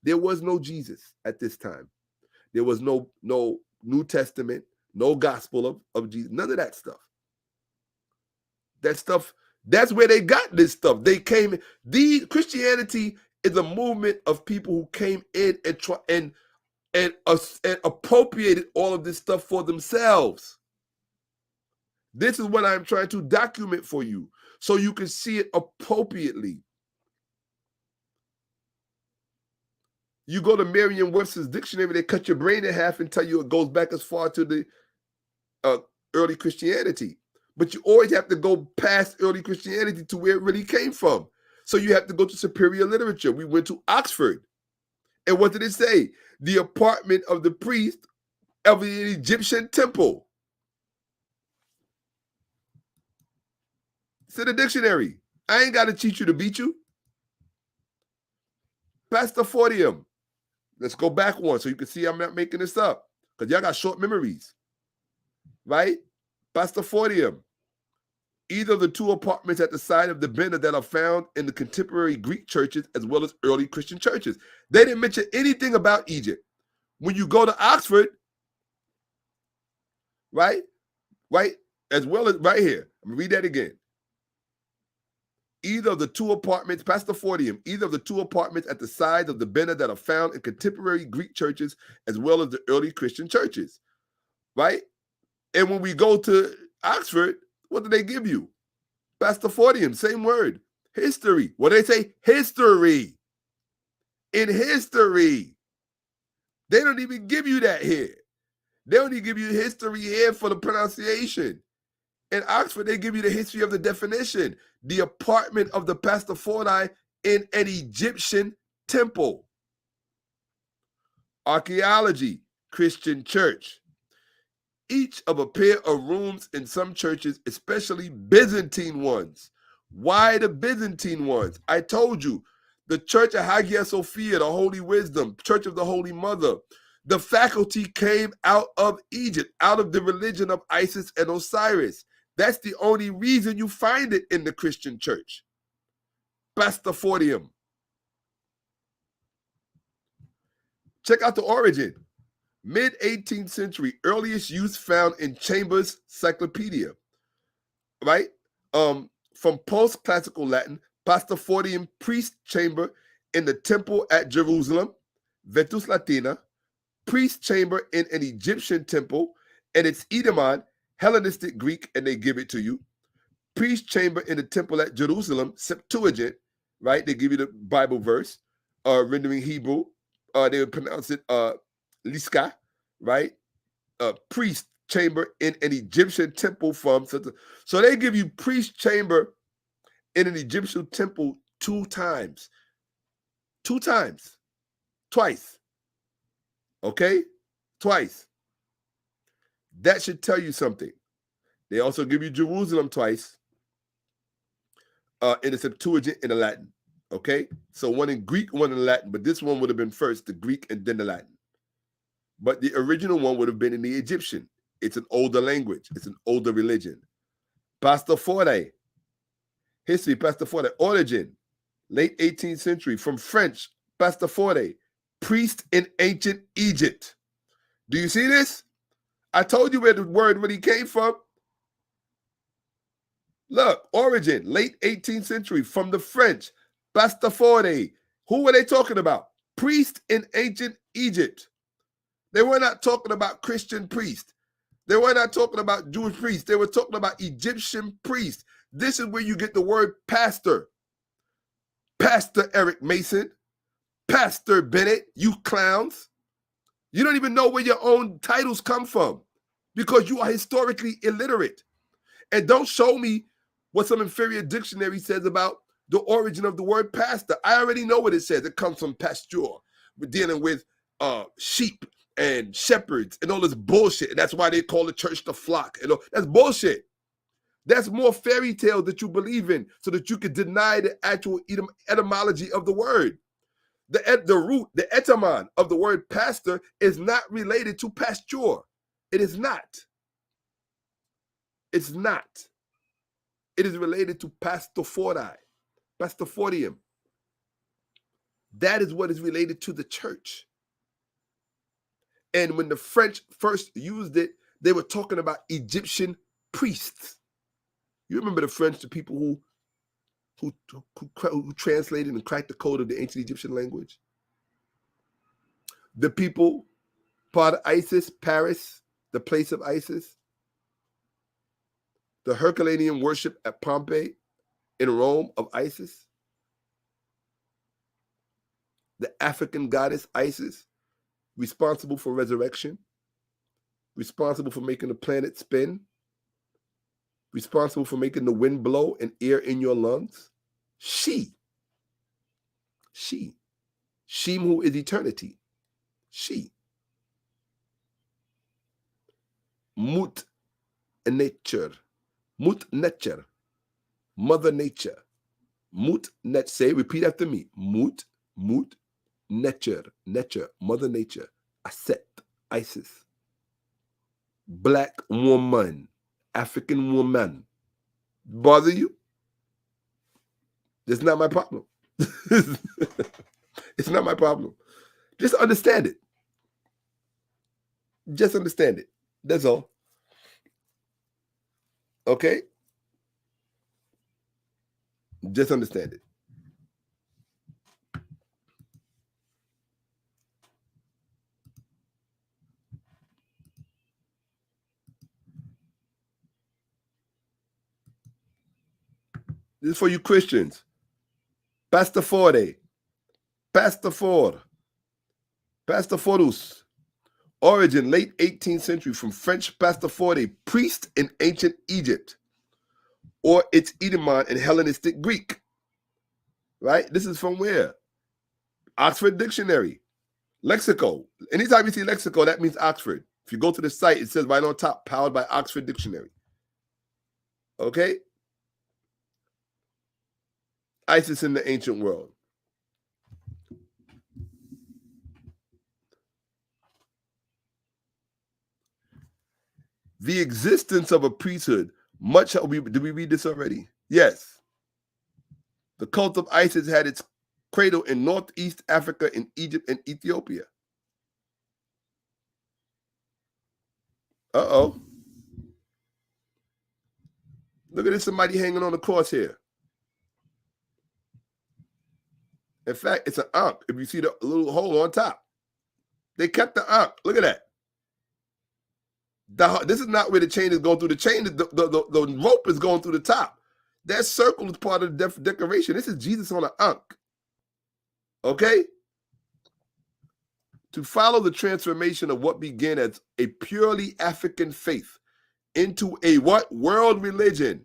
There was no Jesus at this time. There was no New Testament, no gospel of Jesus, none of that stuff. That stuff, that's where they got this stuff. They came, Christianity is a movement of people who came in and appropriated all of this stuff for themselves. This is what I'm trying to document for you so you can see it appropriately. You go to Merriam-Webster's dictionary, they cut your brain in half and tell you it goes back as far to the early Christianity. But you always have to go past early Christianity to where it really came from. So you have to go to superior literature. We went to Oxford. And what did it say? The apartment of the priest of the Egyptian temple. It's in the dictionary. I ain't got to teach you to beat you. Pastophorium. Let's go back one so you can see I'm not making this up. Because y'all got short memories. Right? Pastophorium. Either of the two apartments at the side of the Bertha that are found in the contemporary Greek churches as well as early Christian churches. They didn't mention anything about Egypt. When you go to Oxford, right, as well as right here, I'm going to read that again. Either of the two apartments, pastophorium, either of the two apartments at the sides of the Bertha that are found in contemporary Greek churches as well as the early Christian churches, right? And when we go to Oxford, what do they give you? Pastophorium, same word. History. What do they say? History. In history. They don't even give you that here. They only give you history here for the pronunciation. In Oxford, they give you the history of the definition. The apartment of the pastophori in an Egyptian temple. Archaeology, Christian church. Each of a pair of rooms in some churches, especially Byzantine ones. Why the Byzantine ones? I told you, the Church of Hagia Sophia, the Holy Wisdom, Church of the Holy Mother, the faculty came out of Egypt, out of the religion of Isis and Osiris. That's the only reason you find it in the Christian church. Pastophorium. Check out the origin. Mid-18th century, earliest use found in Chambers' Cyclopedia, right? From post-classical Latin, pastophorium, priest chamber in the temple at Jerusalem, Vetus Latina, priest chamber in an Egyptian temple, and it's Edomon, Hellenistic Greek, and they give it to you. Priest chamber in the temple at Jerusalem, Septuagint, right? They give you the Bible verse, rendering Hebrew. They would pronounce it Liska, right? Priest chamber in an Egyptian temple from. So they give you priest chamber in an Egyptian temple two times. Twice. Okay? Twice. That should tell you something. They also give you Jerusalem twice in the Septuagint in the Latin. Okay? So one in Greek, one in Latin, but this one would have been first the Greek and then the Latin. But the original one would have been in the Egyptian. It's an older language. It's an older religion. Pastophore. History, pastophore. Origin, late 18th century. From French, pastophore. Priest in ancient Egypt. Do you see this? I told you where the word really came from. Look, origin, late 18th century. From the French, pastophore. Who were they talking about? Priest in ancient Egypt. They were not talking about Christian priests. They were not talking about Jewish priests. They were talking about Egyptian priests. This is where you get the word pastor. Pastor Eric Mason, Pastor Bennett, you clowns. You don't even know where your own titles come from because you are historically illiterate. And don't show me what some inferior dictionary says about the origin of the word pastor. I already know what it says. It comes from pasture. We're dealing with sheep and shepherds and all this bullshit. And that's why they call the church the flock. You know, that's bullshit. That's more fairy tales that you believe in so that you can deny the actual etymology of the word. The root, the etymon of the word pastor is not related to pasture. It is not. It's not. It is related to pastorfori, pastorforium. That is what is related to the church. And when the French first used it, they were talking about Egyptian priests. You remember the French, the people who translated and cracked the code of the ancient Egyptian language? The people, part of Isis, Paris, the place of Isis, the Herculaneum worship at Pompeii in Rome of Isis, the African goddess Isis, responsible for resurrection, responsible for making the planet spin, responsible for making the wind blow and air in your lungs. She, who is eternity. She. Mut nature. Mut nature. Mother nature. Mut nature. Say, repeat after me. Mut nature. Nature. Mother nature. Aset. Isis. Black woman. African woman. Bother you? It's not my problem. It's not my problem. Just understand it. Just understand it. That's all. Okay? Just understand it. This is for you Christians. Pastafore. Pastafor. Pastaforus. Origin, late 18th century, from French pastafore, priest in ancient Egypt, or its etymon in Hellenistic Greek. Right? This is from where? Oxford Dictionary. Lexico. Anytime you see lexico, that means Oxford. If you go to the site, it says right on top, powered by Oxford Dictionary. Okay? Isis in the ancient world. The existence of a priesthood. Did we read this already? Yes. The cult of Isis had its cradle in Northeast Africa, in Egypt and Ethiopia. Uh-oh. Look at this, somebody hanging on the cross here. In fact, it's an ankh. If you see the little hole on top, they kept the ankh. Look at that. This is not where the chain is going through. The chain, the rope is going through the top. That circle is part of the decoration. This is Jesus on an ankh. Okay? To follow the transformation of what began as a purely African faith into a what? World religion.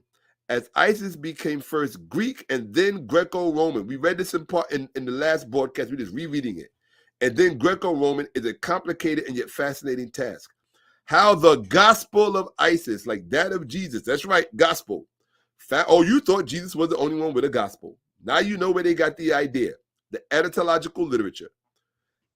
As Isis became first Greek and then Greco-Roman. We read this in part in the last broadcast. We're just rereading it. And then Greco-Roman is a complicated and yet fascinating task. How the gospel of Isis, like that of Jesus, that's right, gospel. Oh, you thought Jesus was the only one with a gospel. Now you know where they got the idea. The etymological literature.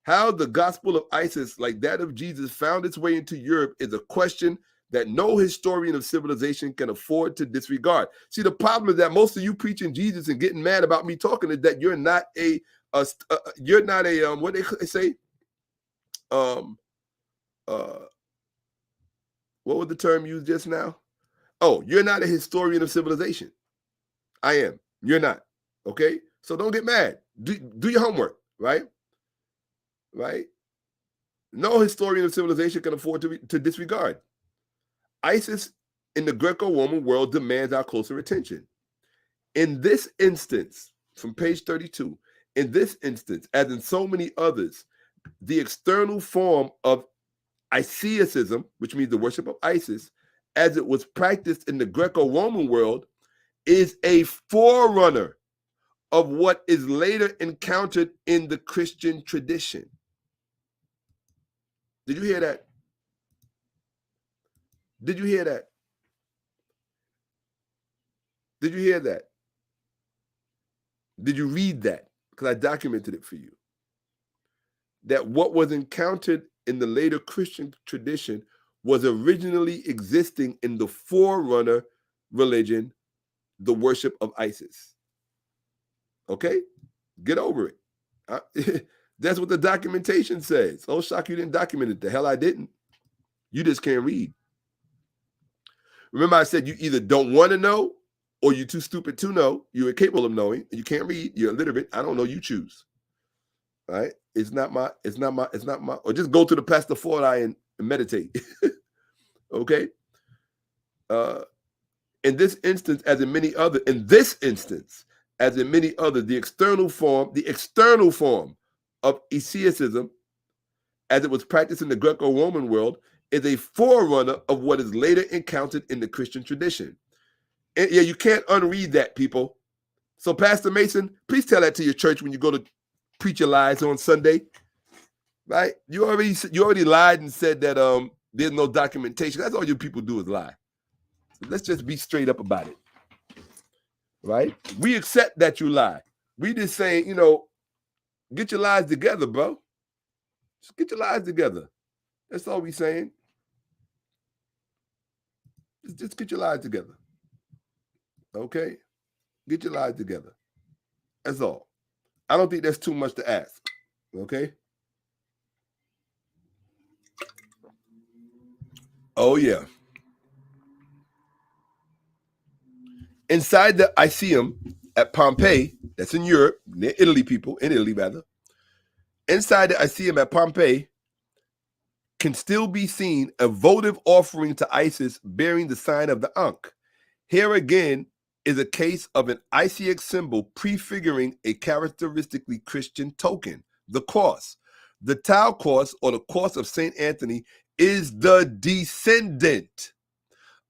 How the gospel of Isis, like that of Jesus, found its way into Europe is a question that no historian of civilization can afford to disregard. See, the problem is that most of you preaching Jesus and getting mad about me talking is that you're not a what they say? What was the term used just now? Oh, you're not a historian of civilization. I am. You're not. Okay? So don't get mad. Do your homework, right? Right? No historian of civilization can afford to disregard. Isis in the Greco-Roman world demands our closer attention. In this instance, from page 32, in this instance, as in so many others, the external form of Isaiasism, which means the worship of Isis, as it was practiced in the Greco-Roman world, is a forerunner of what is later encountered in the Christian tradition. Did you hear that? Did you hear that? Did you hear that? Did you read that? Because I documented it for you. That what was encountered in the later Christian tradition was originally existing in the forerunner religion, the worship of Isis. Okay? Get over it. That's what the documentation says. Oh, shock, you didn't document it. The hell I didn't. You just can't read. Remember I said you either don't want to know or you're too stupid to know. You're incapable of knowing. And you can't read. You're illiterate. I don't know. You choose. All right? It's not my, or just go to the Pastor Ford Eye and meditate. Okay? In this instance, as in many other, the external form of Isaiasism, as it was practiced in the Greco-Roman world, is a forerunner of what is later encountered in the Christian tradition. And yeah, you can't unread that, people. So, Pastor Mason, please tell that to your church when you go to preach your lies on Sunday. Right? You already lied and said that there's no documentation. That's all you people do is lie. So let's just be straight up about it. Right? We accept that you lie. We just saying, get your lies together, bro. Just get your lies together. That's all we saying. Just get your lies together. Okay? Get your lies together. That's all. I don't think that's too much to ask. Okay? Oh, yeah. Inside the Iseum at Pompeii, that's in Europe, near Italy, people, in Italy rather, inside the Iseum at Pompeii can still be seen a votive offering to Isis bearing the sign of the Ankh. Here again is a case of an Isaic symbol prefiguring a characteristically Christian token, the cross. The Tau cross, or the cross of St. Anthony, is the descendant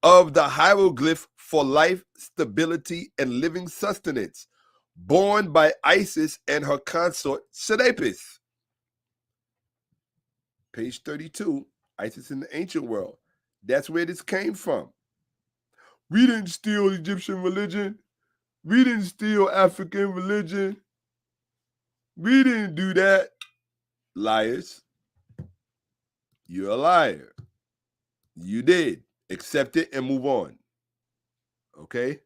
of the hieroglyph for life, stability, and living sustenance, borne by Isis and her consort Serapis. Page 32, Isis in the ancient world. That's where this came from. We didn't steal Egyptian religion. We didn't steal African religion. We didn't do that. Liars. You're a liar. You did. Accept it and move on. Okay?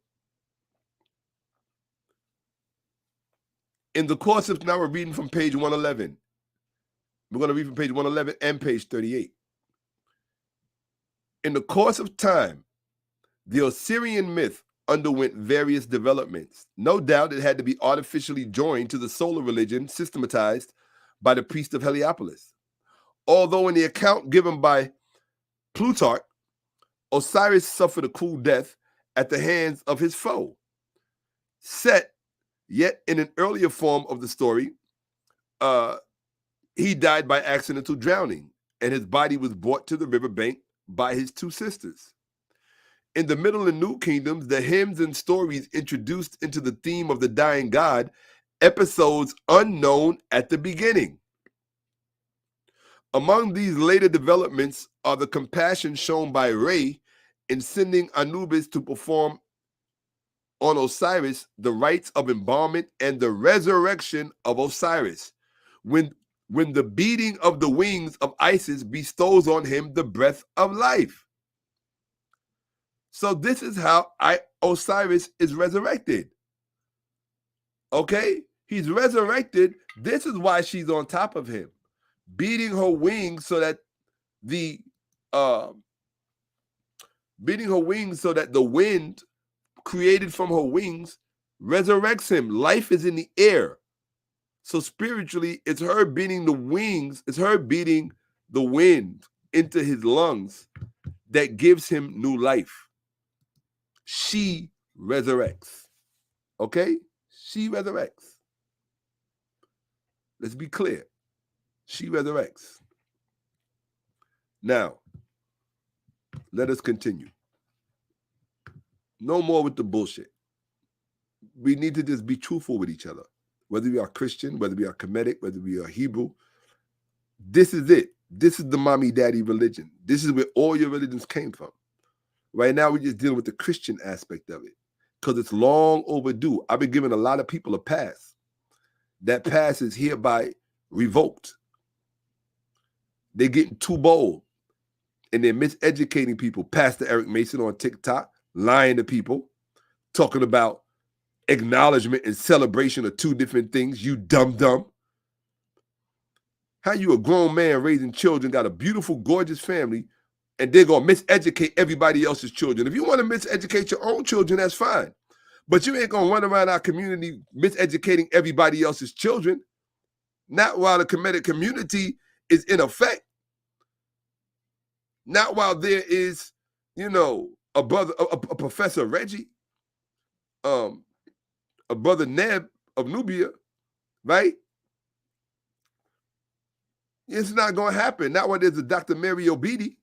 In the course of, now we're reading from page 111. We're going to read from page 111 and page 38. In the course of time, the Osirian myth underwent various developments. No doubt it had to be artificially joined to the solar religion systematized by the priest of Heliopolis. Although in the account given by Plutarch, Osiris suffered a cruel death at the hands of his foe. Set, yet in an earlier form of the story, he died by accidental drowning, and his body was brought to the riverbank by his two sisters. In the Middle and New Kingdoms, the hymns and stories introduced into the theme of the dying god episodes unknown at the beginning. Among these later developments are the compassion shown by Re in sending Anubis to perform on Osiris the rites of embalmment and the resurrection of Osiris, when the beating of the wings of Isis bestows on him the breath of life. So this is how Osiris is resurrected. Okay? He's resurrected. This is why she's on top of him, beating her wings so that the wind created from her wings resurrects him. Life is in the air. So spiritually, it's her beating the wings, it's her beating the wind into his lungs that gives him new life. She resurrects. Okay? She resurrects. Let's be clear. She resurrects. Now, let us continue. No more with the bullshit. We need to just be truthful with each other. Whether we are Christian, whether we are Kemetic, whether we are Hebrew. This is it. This is the mommy daddy religion. This is where all your religions came from. Right now, we're just dealing with the Christian aspect of it because it's long overdue. I've been giving a lot of people a pass. That pass is hereby revoked. They're getting too bold and they're miseducating people. Pastor Eric Mason on TikTok, lying to people, talking about acknowledgement and celebration are two different things, you dumb. How you a grown man raising children, got a beautiful, gorgeous family, and they're going to miseducate everybody else's children. If you want to miseducate your own children, that's fine. But you ain't going to run around our community miseducating everybody else's children. Not while the Kemetic community is in effect. Not while there is, a brother, a Professor Reggie, a brother Neb of Nubia, right? It's not going to happen. Not while there's a Dr. Mary Obedi.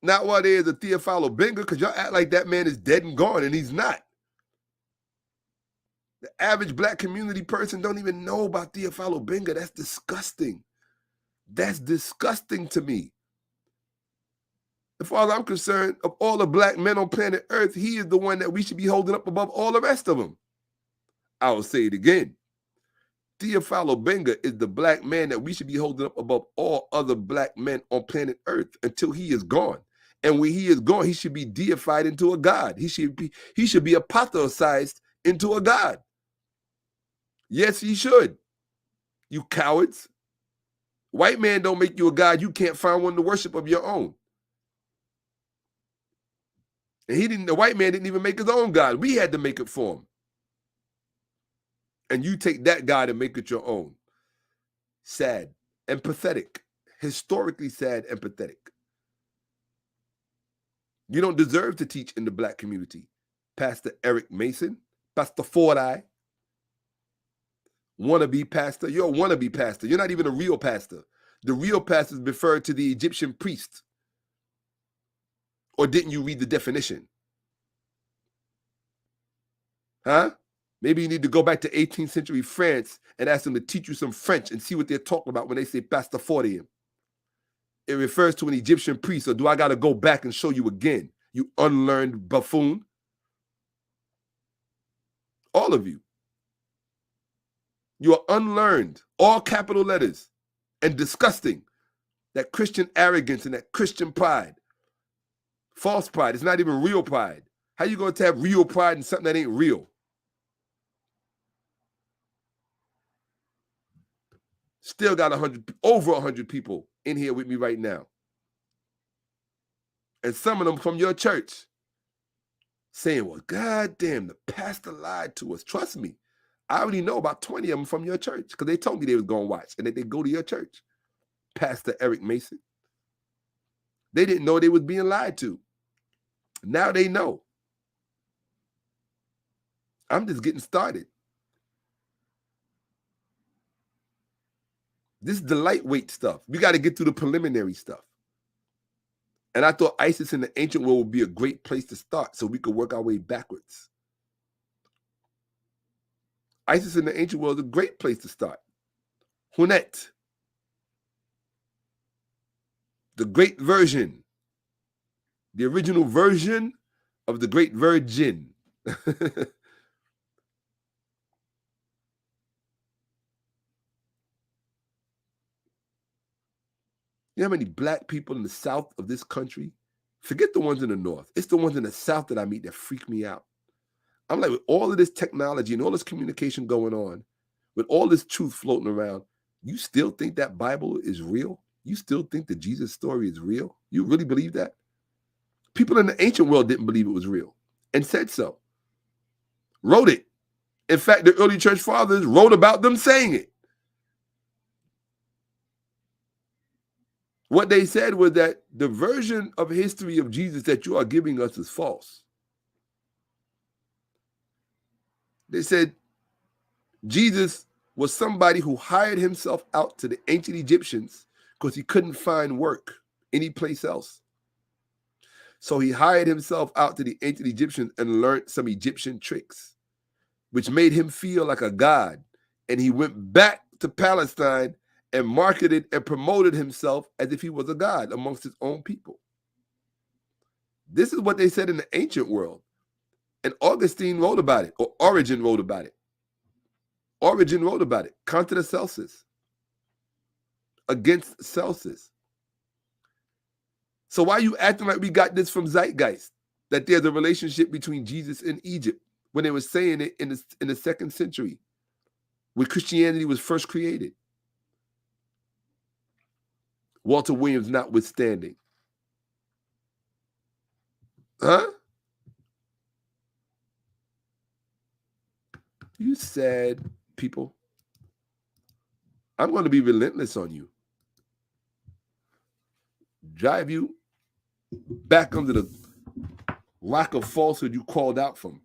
Not while there's a Theophilo Benga, because y'all act like that man is dead and gone, and he's not. The average black community person don't even know about Theophilo Benga. That's disgusting. That's disgusting to me. As far as I'm concerned, of all the black men on planet Earth, he is the one that we should be holding up above all the rest of them. I will say it again. Theophilo Benga is the black man that we should be holding up above all other black men on planet Earth until he is gone. And when he is gone, he should be deified into a god. He should be apotheosized into a god. Yes, he should. You cowards. White man don't make you a god. You can't find one to worship of your own. And the white man didn't even make his own God. We had to make it for him. And you take that God and make it your own. Sad and pathetic. Historically sad and pathetic. You don't deserve to teach in the black community. Pastor Eric Mason, Pastor Ford-Eye, wannabe pastor. You're a wannabe pastor. You're not even a real pastor. The real pastors referred to the Egyptian priest. Or didn't you read the definition? Huh? Maybe you need to go back to 18th century France and ask them to teach you some French and see what they're talking about when they say Pastor Fortium. It refers to an Egyptian priest, or do I got to go back and show you again, you unlearned buffoon? All of you. You are unlearned, all capital letters, and disgusting. That Christian arrogance and that Christian pride. False pride. It's not even real pride. How you going to have real pride in something that ain't real? Still got over 100 people in here with me right now. And some of them from your church saying, well, goddamn, the pastor lied to us. Trust me, I already know about 20 of them from your church because they told me they was going to watch and that they go to your church. Pastor Eric Mason. They didn't know they was being lied to. Now they know. I'm just getting started. This is the lightweight stuff. We got to get through the preliminary stuff. And I thought ISIS in the ancient world would be a great place to start so we could work our way backwards. ISIS in the ancient world is a great place to start. Hunet. The Great Virgin. The original version of the Great Virgin. You know how many black people in the south of this country? Forget the ones in the north. It's the ones in the south that I meet that freak me out. I'm like, with all of this technology and all this communication going on, with all this truth floating around, you still think that Bible is real? You still think the Jesus story is real? You really believe that? People in the ancient world didn't believe it was real and said so. Wrote it. In fact, the early church fathers wrote about them saying it. What they said was that the version of history of Jesus that you are giving us is false. They said Jesus was somebody who hired himself out to the ancient Egyptians because he couldn't find work anyplace else. So he hired himself out to the ancient Egyptians and learned some Egyptian tricks, which made him feel like a god. And he went back to Palestine and marketed and promoted himself as if he was a god amongst his own people. This is what they said in the ancient world. And Augustine wrote about it, or Origen wrote about it. Origen wrote about it, contra Celsus, against Celsus. So why are you acting like we got this from Zeitgeist, that there's a relationship between Jesus and Egypt, when they were saying it in the 2nd century, when Christianity was first created? Walter Williams notwithstanding. Huh? You sad people. I'm going to be relentless on you. Drive you back under the rock of falsehood you crawled out from.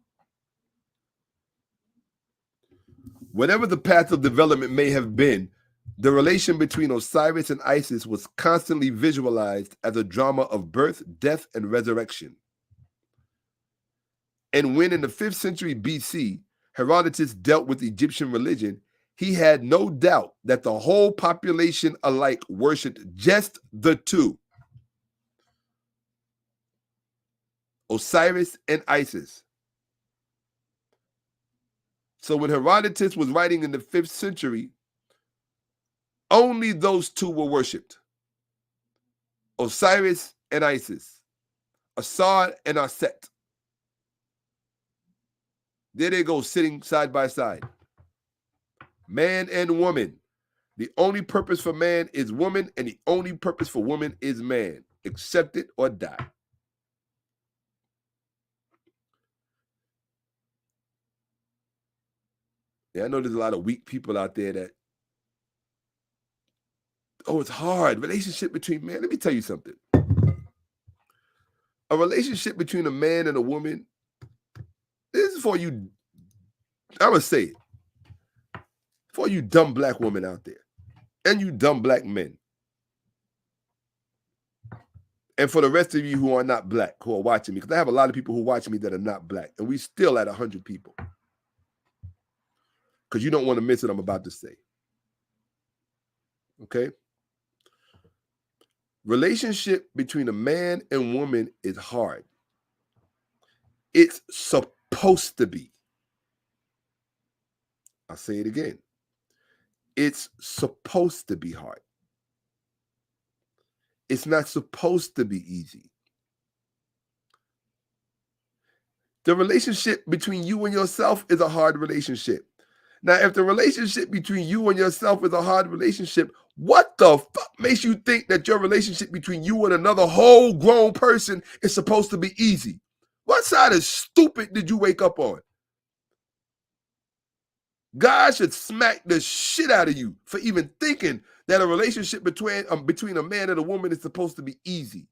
Whatever the path of development may have been, the relation between Osiris and Isis was constantly visualized as a drama of birth, death, and resurrection. And when in the 5th century BC, Herodotus dealt with Egyptian religion, he had no doubt that the whole population alike worshipped just the two, Osiris and Isis. So when Herodotus was writing in the 5th century, only those two were worshipped, Osiris and Isis, Assad and Aset. There they go, sitting side by side. Man and woman. The only purpose for man is woman, and the only purpose for woman is man. Accept it or die. Yeah, I know there's a lot of weak people out there that, oh, it's hard. Relationship between man. Let me tell you something. A relationship between a man and a woman, this is for you, I'm going to say it, for you dumb black women out there and you dumb black men. And for the rest of you who are not black, who are watching me, because I have a lot of people who watch me that are not black, and we still at 100 people. Because you don't want to miss what I'm about to say. Okay? Relationship between a man and woman is hard. It's supposed to be. I'll say it again. It's supposed to be hard. It's not supposed to be easy. The relationship between you and yourself is a hard relationship. Now, if the relationship between you and yourself is a hard relationship, what the fuck makes you think that your relationship between you and another whole grown person is supposed to be easy? What side of stupid did you wake up on? God should smack the shit out of you for even thinking that a relationship between a man and a woman is supposed to be easy.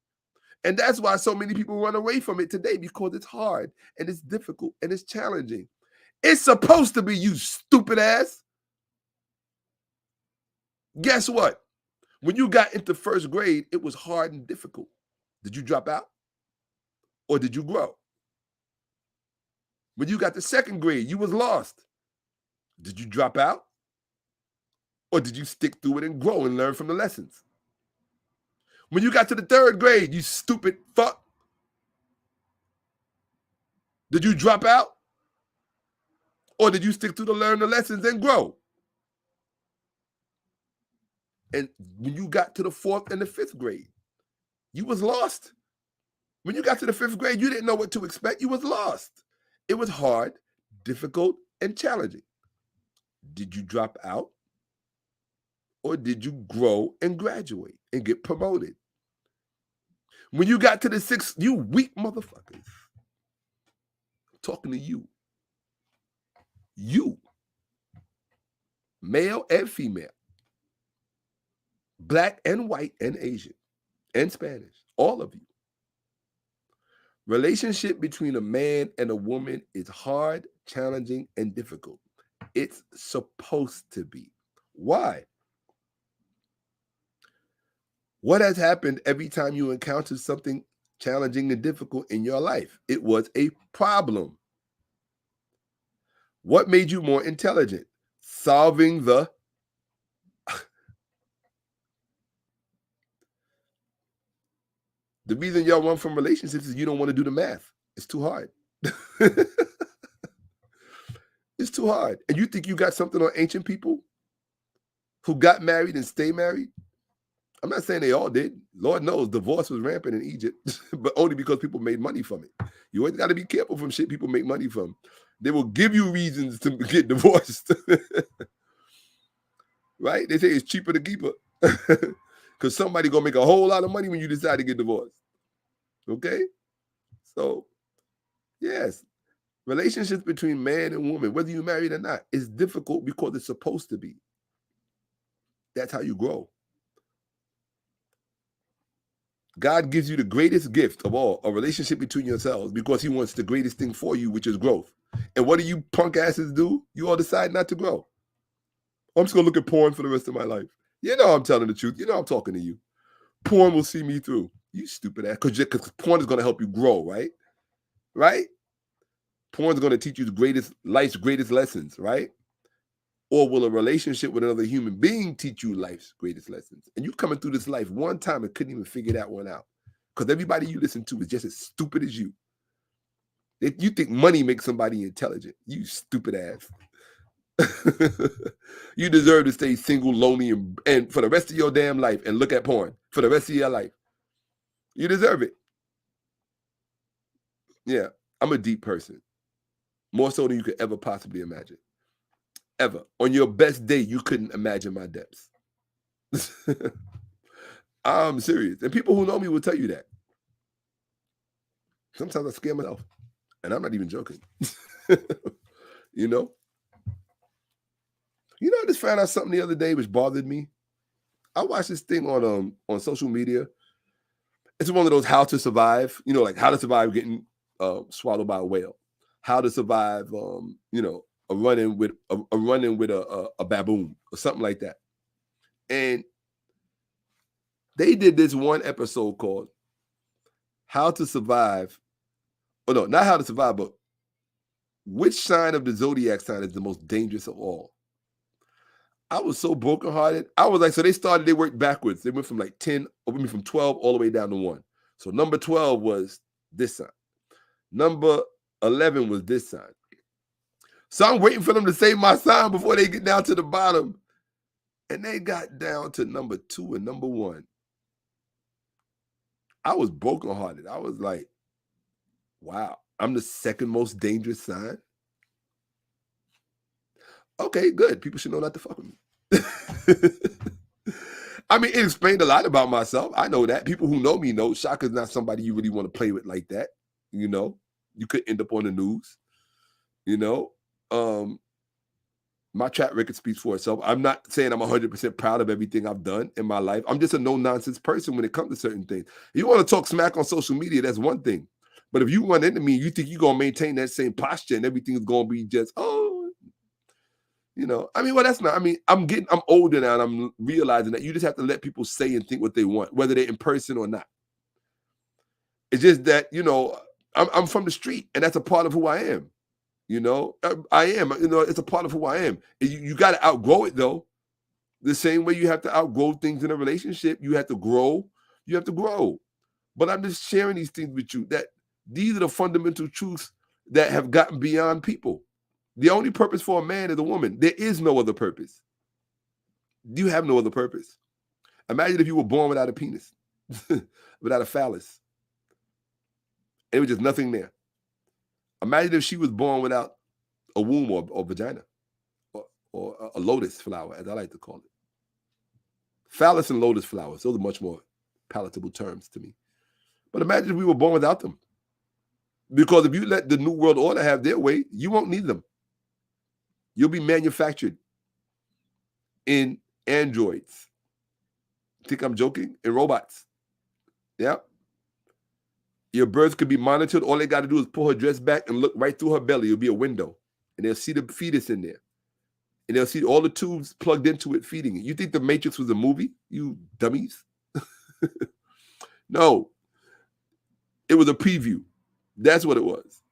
And that's why so many people run away from it today, because it's hard and it's difficult and it's challenging. It's supposed to be, you stupid ass. Guess what? When you got into 1st grade, it was hard and difficult. Did you drop out? Or did you grow? When you got to 2nd grade, you was lost. Did you drop out? Or did you stick through it and grow and learn from the lessons? When you got to the 3rd grade, you stupid fuck, did you drop out? Or did you stick through to learn the lessons and grow? And when you got to the 4th and the 5th grade, you was lost. When you got to the 5th grade, you didn't know what to expect. You was lost. It was hard, difficult, and challenging. Did you drop out? Or did you grow and graduate and get promoted? When you got to the 6th, you weak motherfuckers. I'm talking to you. You, male and female, black and white and Asian and Spanish, all of you. Relationship between a man and a woman is hard, challenging, and difficult. It's supposed to be. Why? What has happened every time you encounter something challenging and difficult in your life? It was a problem. What made you more intelligent? Solving the reason y'all run from relationships is you don't want to do the math. It's too hard. It's too hard. And you think you got something on ancient people who got married and stay married? I'm not saying they all did. Lord knows divorce was rampant in Egypt, but only because people made money from it. You always got to be careful from shit people make money from. They will give you reasons to get divorced. Right? They say it's cheaper to keep her. Because somebody going to make a whole lot of money when you decide to get divorced. Okay? So, yes. Relationships between man and woman, whether you're married or not, is difficult because it's supposed to be. That's how you grow. God gives you the greatest gift of all, a relationship between yourselves, because he wants the greatest thing for you, which is growth. And what do you punk asses do? You all decide not to grow. I'm just going to look at porn for the rest of my life. You know I'm telling the truth. You know I'm talking to you. Porn will see me through. You stupid ass. Because porn is going to help you grow, right? Right? Porn is going to teach you life's greatest lessons, right? Or will a relationship with another human being teach you life's greatest lessons? And you coming through this life one time and couldn't even figure that one out. Because everybody you listen to is just as stupid as you. You think money makes somebody intelligent. You stupid ass. You deserve to stay single, lonely, and for the rest of your damn life and look at porn for the rest of your life. You deserve it. Yeah, I'm a deep person. More so than you could ever possibly imagine. Ever. On your best day, you couldn't imagine my depths. I'm serious. And people who know me will tell you that. Sometimes I scare myself. And I'm not even joking. You know? You know, I just found out something the other day which bothered me. I watched this thing on social media. It's one of those how to survive, you know, like how to survive getting swallowed by a whale. How to survive, you know, a run-in with a baboon or something like that. And they did this one episode called How to Survive. Oh, no, not How to Survive, but which sign of the zodiac sign is the most dangerous of all? I was so brokenhearted. I was like, so they worked backwards. They went from like 12 all the way down to 1. So number 12 was this sign. Number 11 was this sign. So I'm waiting for them to say my sign before they get down to the bottom. And they got down to number 2 and number 1. I was brokenhearted. I was like, wow, I'm the second most dangerous sign. Okay, good. People should know not to fuck with me. I mean, it explained a lot about myself. I know that. People who know me know Shaka's not somebody you really want to play with like that. You know, you could end up on the news. You know, my track record speaks for itself. I'm not saying I'm 100% proud of everything I've done in my life. I'm just a no-nonsense person when it comes to certain things. If you want to talk smack on social media, that's one thing. But if you run into me, you think you're going to maintain that same posture and everything is going to be just, you know, I mean, well, that's not, I mean, I'm older now and I'm realizing that you just have to let people say and think what they want, whether they're in person or not. It's just that, you know, I'm from the street and that's a part of who I am. You know, I am, you know, it's a part of who I am. You got to outgrow it though. The same way you have to outgrow things in a relationship, you have to grow. You have to grow. But I'm just sharing these things with you that these are the fundamental truths that have gotten beyond people. The only purpose for a man is a woman. There is no other purpose. You have no other purpose. Imagine if you were born without a penis, without a phallus. It was just nothing there. Imagine if she was born without a womb or vagina or a lotus flower, as I like to call it. Phallus and lotus flowers, those are much more palatable terms to me. But imagine if we were born without them. Because if you let the New World Order have their way, you won't need them. You'll be manufactured in androids. Think I'm joking? In robots. Yeah. Your birth could be monitored. All they got to do is pull her dress back and look right through her belly. It'll be a window. And they'll see the fetus in there. And they'll see all the tubes plugged into it, feeding it. You think the Matrix was a movie, you dummies? No. It was a preview. That's what it was.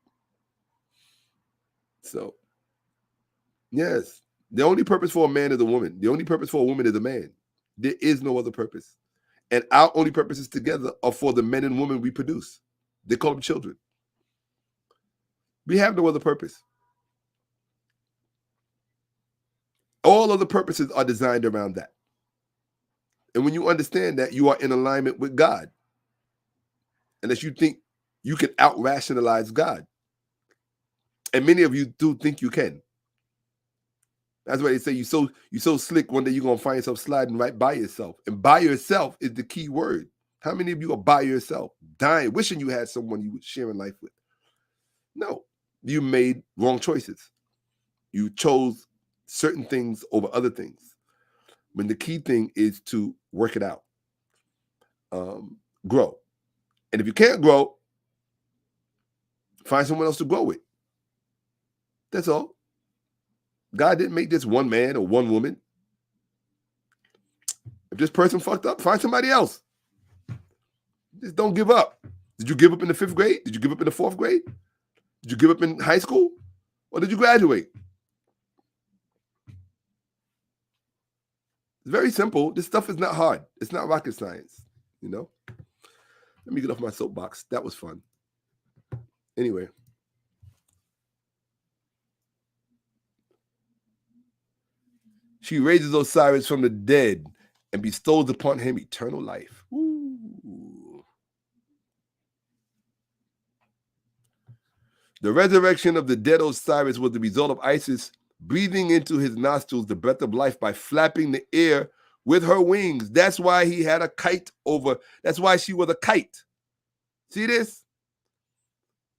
So, yes. The only purpose for a man is a woman. The only purpose for a woman is a man. There is no other purpose. And our only purposes together are for the men and women we produce. They call them children. We have no other purpose. All other purposes are designed around that. And when you understand that, you are in alignment with God. Unless you think you can out-rationalize God. And many of you do think you can. That's why they say you're so slick, one day you're going to find yourself sliding right by yourself. And by yourself is the key word. How many of you are by yourself, dying, wishing you had someone you were sharing life with? No, you made wrong choices. You chose certain things over other things. When the key thing is to work it out, grow. And if you can't grow, find someone else to grow with. That's all. God didn't make this one man or one woman. If this person fucked up, find somebody else. Just don't give up. Did you give up in the 5th grade? Did you give up in the 4th grade? Did you give up in high school? Or did you graduate? It's very simple. This stuff is not hard. It's not rocket science, you know? Let me get off my soapbox. That was fun. Anyway. She raises Osiris from the dead and bestows upon him eternal life. Ooh. The resurrection of the dead Osiris was the result of Isis breathing into his nostrils the breath of life by flapping the air with her wings. That's why he had a kite over. That's why she was a kite. See this?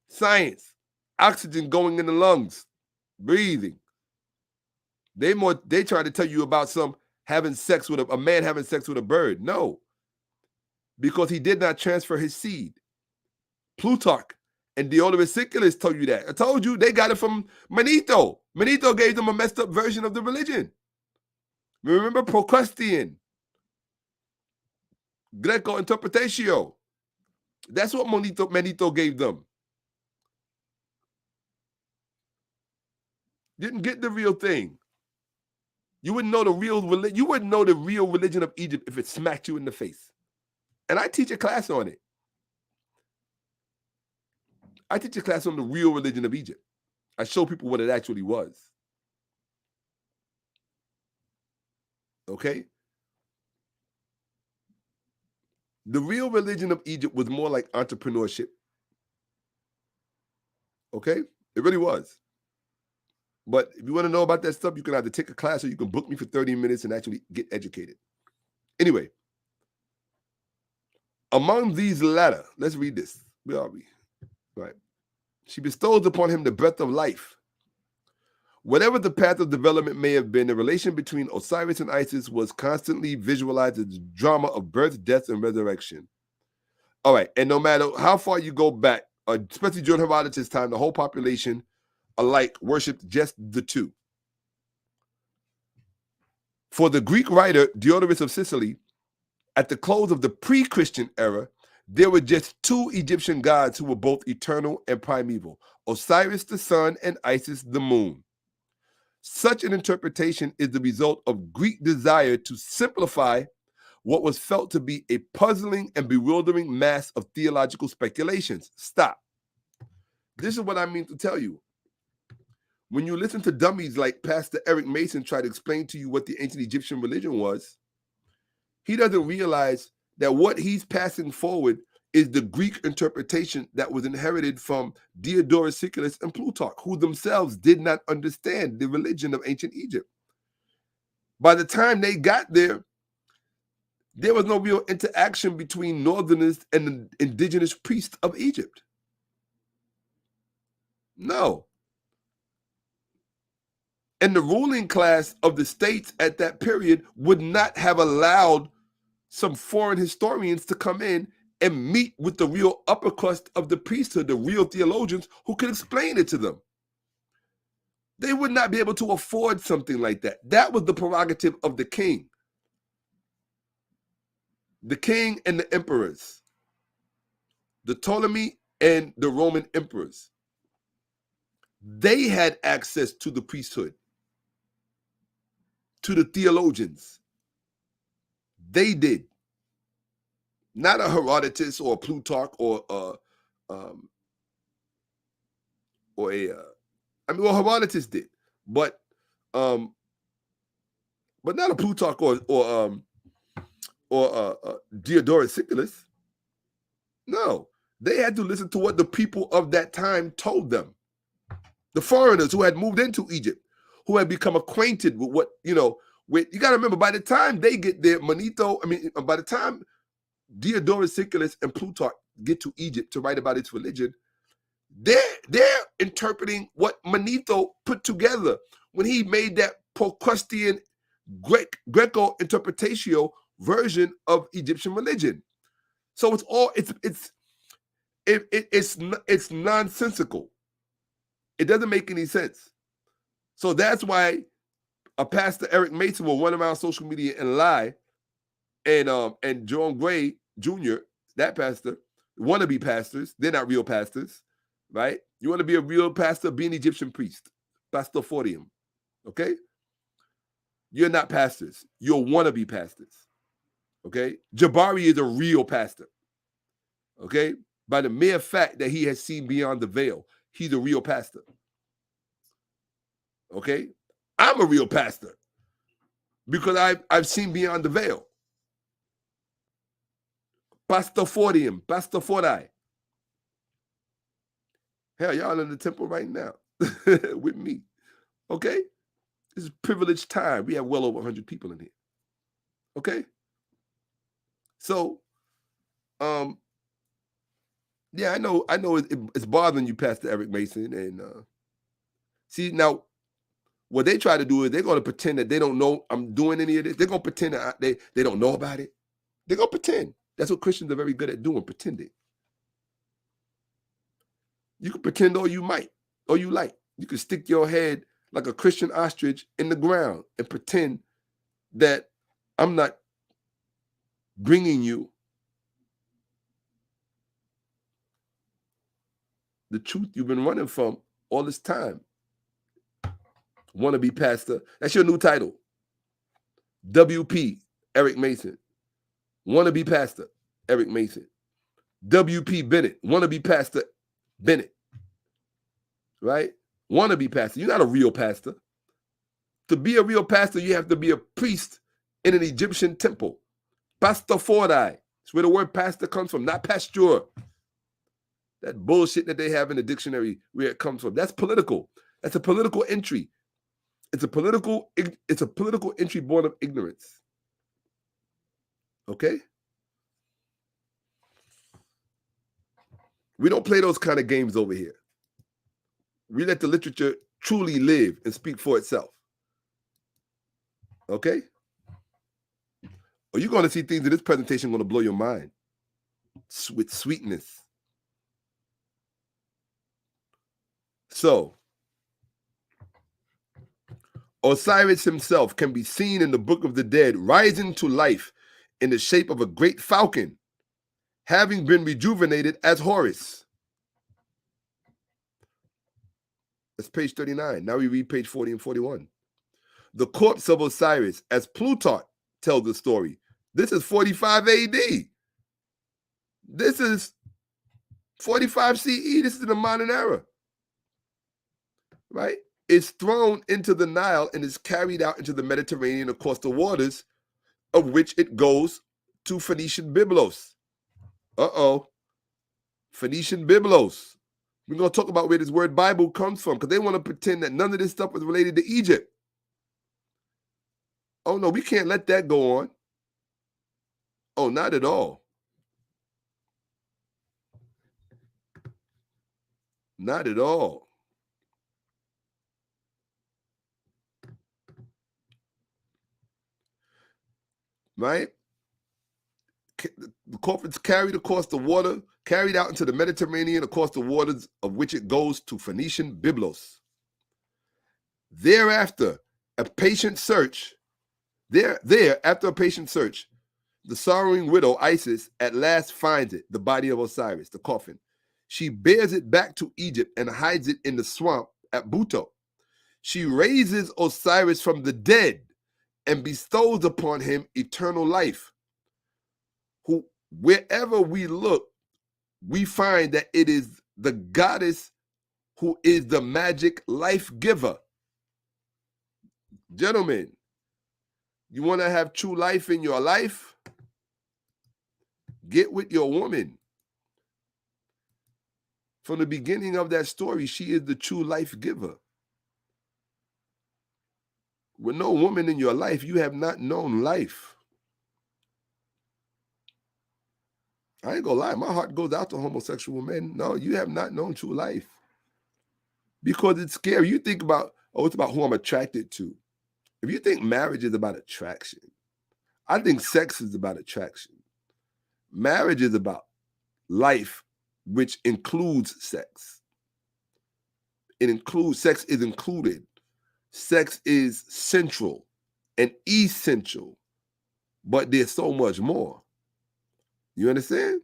Science. Oxygen going in the lungs. Breathing. They try to tell you about some having sex with a man having sex with a bird. No. Because he did not transfer his seed. Plutarch and Diodorus Siculus told you that. I told you they got it from Manetho. Manetho gave them a messed up version of the religion. Remember Procrustean, Greco Interpretatio. That's what Manetho gave them. Didn't get the real thing. You wouldn't know the real religion. You wouldn't know the real religion of Egypt if it smacked you in the face. And I teach a class on it. I teach a class on the real religion of Egypt. I show people what it actually was. Okay? The real religion of Egypt was more like entrepreneurship. Okay? It really was. But if you want to know about that stuff, you can either take a class or you can book me for 30 minutes and actually get educated. Anyway, among these latter, let's read this. Where are we? Right. She bestows upon him the breath of life. Whatever the path of development may have been, the relation between Osiris and Isis was constantly visualized as a drama of birth, death, and resurrection. All right. And no matter how far you go back, especially during Herodotus' time, the whole population alike worshipped just the two. For the Greek writer Diodorus of Sicily, at the close of the pre-Christian era, there were just two Egyptian gods who were both eternal and primeval, Osiris the sun and Isis the moon. Such an interpretation is the result of Greek desire to simplify what was felt to be a puzzling and bewildering mass of theological speculations. Stop. This is what I mean to tell you. When you listen to dummies like Pastor Eric Mason try to explain to you what the ancient Egyptian religion was, he doesn't realize that what he's passing forward is the Greek interpretation that was inherited from Diodorus Siculus and Plutarch, who themselves did not understand the religion of ancient Egypt. By the time they got there, there was no real interaction between northerners and the indigenous priests of Egypt. No. And the ruling class of the states at that period would not have allowed some foreign historians to come in and meet with the real upper crust of the priesthood, the real theologians who could explain it to them. They would not be able to afford something like that. That was the prerogative of the king. The king and the emperors, the Ptolemy and the Roman emperors, they had access to the priesthood, to the theologians. They did. Not a Herodotus or a Plutarch or Herodotus did, but not a Plutarch or Diodorus Siculus. No, they had to listen to what the people of that time told them. The foreigners who had moved into Egypt, who had become acquainted with what, you got to remember, by the time they get there, by the time Diodorus Siculus and Plutarch get to Egypt to write about its religion, they're interpreting what Manetho put together when he made that Procrustean Greco-interpretatio version of Egyptian religion. So it's nonsensical. It doesn't make any sense. So that's why a pastor, Eric Mason, will run around social media and lie, and Jerome Gray Jr., that pastor, wannabe pastors, they're not real pastors, right? You want to be a real pastor, be an Egyptian priest, pastorfortium, okay? You're not pastors. You're wannabe pastors, okay? Jabari is a real pastor, okay? By the mere fact that he has seen beyond the veil, he's a real pastor, okay? I'm a real pastor because I've seen beyond the veil. Pastorfortium, pastorfori. Hell, y'all in the temple right now with me, okay? This is a privileged time. We have well over 100 people in here, okay? So, yeah, I know it's bothering you, Pastor Eric Mason, and see, now, what they try to do is they're going to pretend that they don't know I'm doing any of this. They're going to pretend that they don't know about it. They're going to pretend. That's what Christians are very good at doing, pretending. You can pretend all you might, or you like. You can stick your head like a Christian ostrich in the ground and pretend that I'm not bringing you the truth you've been running from all this time. Wannabe pastor. That's your new title. WP, Eric Mason. Wannabe pastor, Eric Mason. WP Bennett. Wannabe pastor, Bennett. Right? Wannabe pastor. You're not a real pastor. To be a real pastor, you have to be a priest in an Egyptian temple. Pastorfori. That's where the word pastor comes from, not pasteur. That bullshit that they have in the dictionary, where it comes from. That's political. That's a political entry. It's a political entry born of ignorance. Okay? We don't play those kind of games over here. We let the literature truly live and speak for itself. Okay? Or you're going to see things in this presentation going to blow your mind with sweetness. So, Osiris himself can be seen in the Book of the Dead rising to life in the shape of a great falcon, having been rejuvenated as Horus. That's page 39. Now we read page 40 and 41. The corpse of Osiris, as Plutarch tells the story. This is 45 AD. This is 45 CE. This is in the modern era. Right? Is thrown into the Nile and is carried out into the Mediterranean across the waters, of which it goes to Phoenician Byblos. Phoenician Byblos. We're going to talk about where this word Bible comes from, because they want to pretend that none of this stuff is related to Egypt. Oh, no, we can't let that go on. Oh, not at all. Not at all. Right? The corpse carried across the water, carried out into the Mediterranean across the waters, of which it goes to Phoenician Byblos. Thereafter, a patient search, after a patient search, the sorrowing widow, Isis, at last finds it, the body of Osiris, the coffin. She bears it back to Egypt and hides it in the swamp at Buto. She raises Osiris from the dead and bestows upon him eternal life. Who, wherever we look, we find that it is the goddess who is the magic life giver. Gentlemen, you want to have true life in your life? Get with your woman. From the beginning of that story, she is the true life giver. With no woman in your life, you have not known life. I ain't gonna lie, my heart goes out to homosexual men. No, you have not known true life. Because it's scary. You think about, oh, it's about who I'm attracted to. If you think marriage is about attraction, I think sex is about attraction. Marriage is about life, which includes sex. It includes, sex is included. Sex is central and essential, but there's so much more. You understand?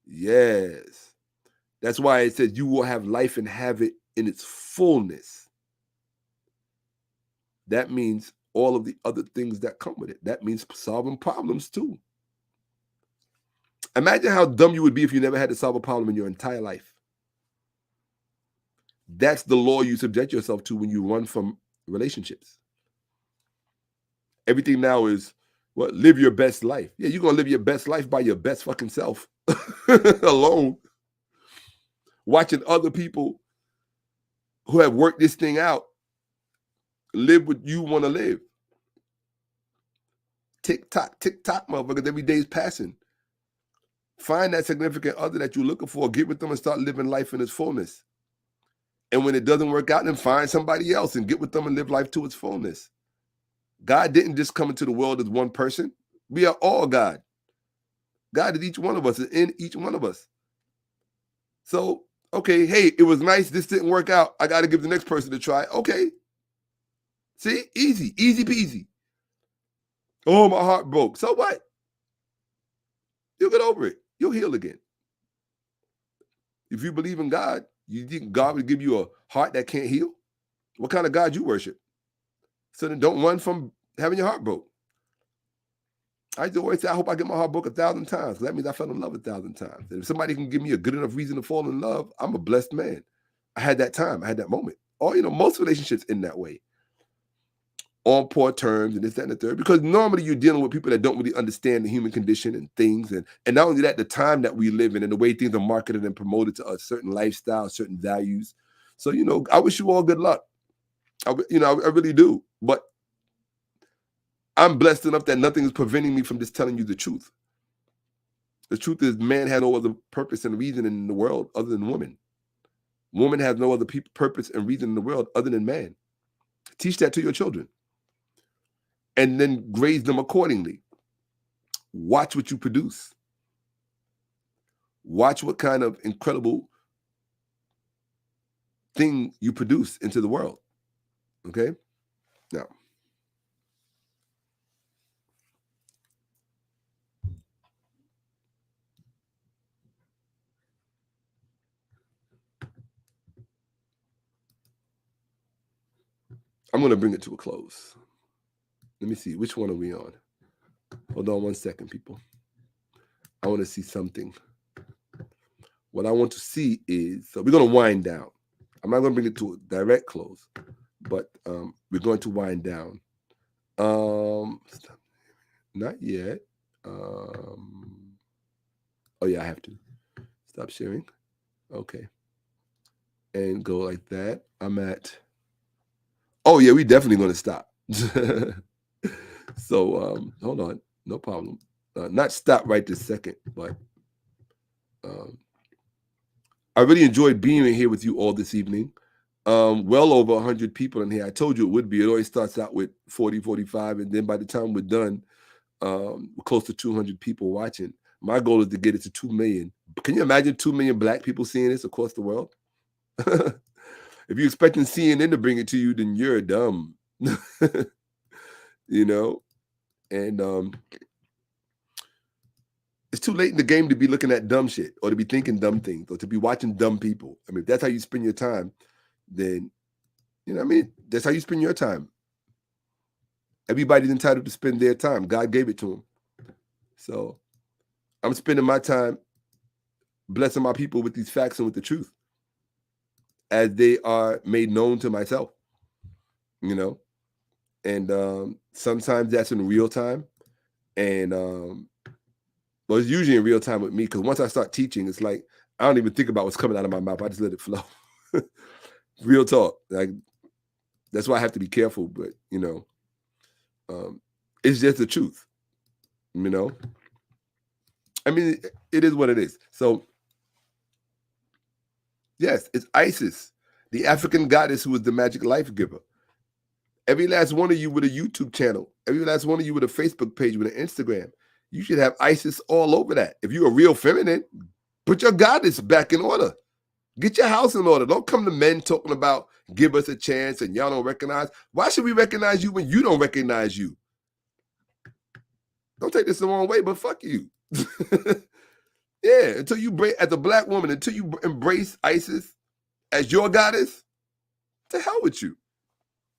Yes. That's why it says you will have life and have it in its fullness. That means all of the other things that come with it. That means solving problems too. Imagine how dumb you would be if you never had to solve a problem in your entire life. That's the law you subject yourself to when you run from relationships. Everything now is, what, live your best life. Yeah, you're going to live your best life by your best fucking self alone. Watching other people who have worked this thing out live what you want to live. Tick tock, motherfuckers, every day is passing. Find that significant other that you're looking for, get with them and start living life in its fullness. And when it doesn't work out, then find somebody else and get with them and live life to its fullness. God didn't just come into the world as one person. We are all God. God is each one of us, is in each one of us. So, okay, hey, it was nice. This didn't work out. I got to give the next person a try. Okay. See? Easy peasy. Oh, my heart broke. So what? You'll get over it. You'll heal again. If you believe in God, you think God would give you a heart that can't heal? What kind of God you worship? So then don't run from having your heart broke. I used to always say, I hope I get my heart broke 1,000 times. That means I fell in love 1,000 times. And if somebody can give me a good enough reason to fall in love, I'm a blessed man. I had that time. I had that moment. Or, most relationships end that way. On poor terms and this, that, and the third. Because normally you're dealing with people that don't really understand the human condition and things. And not only that, the time that we live in and the way things are marketed and promoted to us, certain lifestyles, certain values. So, I wish you all good luck. I really do. But I'm blessed enough that nothing is preventing me from just telling you the truth. The truth is, man has no other purpose and reason in the world other than woman. Woman has no other purpose and reason in the world other than man. Teach that to your children. And then raise them accordingly. Watch what you produce. Watch what kind of incredible thing you produce into the world. Okay? Now, I'm going to bring it to a close. Let me see. Which one are we on? Hold on 1 second, people. I want to see something. What I want to see is, so we're going to wind down. I'm not going to bring it to a direct close, but we're going to wind down. Not yet. Oh, yeah, I have to. Stop sharing. Okay. And go like that. I'm at, oh, yeah, we definitely going to stop. So hold on, no problem. Not stop right this second, but I really enjoyed being here with you all this evening. Well over 100 people in here. I told you it would be. It always starts out with 40, 45, and then by the time we're done, we're close to 200 people watching. My goal is to get it to 2 million. Can you imagine 2 million Black people seeing this across the world? If you're expecting CNN to bring it to you, then you're dumb. You know? And it's too late in the game to be looking at dumb shit or to be thinking dumb things or to be watching dumb people. I mean, if that's how you spend your time, then, you know what I mean? That's how you spend your time. Everybody's entitled to spend their time. God gave it to them. So I'm spending my time blessing my people with these facts and with the truth as they are made known to myself, you know? And sometimes that's in real time. And well, it's usually in real time with me, because once I start teaching, it's like I don't even think about what's coming out of my mouth. I just let it flow. Real talk. Like, that's why I have to be careful, but you know, it's just the truth. You know? I mean, it is what it is. So yes, it's Isis, the African goddess who is the magic life giver. Every last one of you with a YouTube channel, every last one of you with a Facebook page, with an Instagram, you should have Isis all over that. If you're a real feminine, put your goddess back in order. Get your house in order. Don't come to men talking about give us a chance and y'all don't recognize. Why should we recognize you when you don't recognize you? Don't take this the wrong way, but fuck you. Yeah, until you break, as a black woman, until you embrace Isis as your goddess, to hell with you.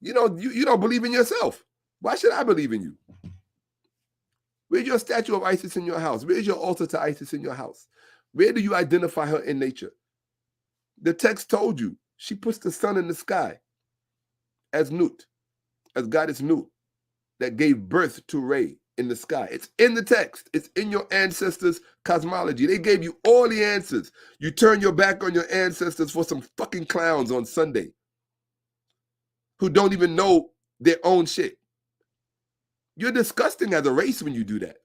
You know, you don't believe in yourself. Why should I believe in you? Where's your statue of Isis in your house? Where's your altar to Isis in your house? Where do you identify her in nature? The text told you she puts the sun in the sky as Nut, as goddess Nut, that gave birth to Re in the sky. It's in the text. It's in your ancestors' cosmology. They gave you all the answers. You turn your back on your ancestors for some fucking clowns on Sunday who don't even know their own shit. You're disgusting as a race when you do that.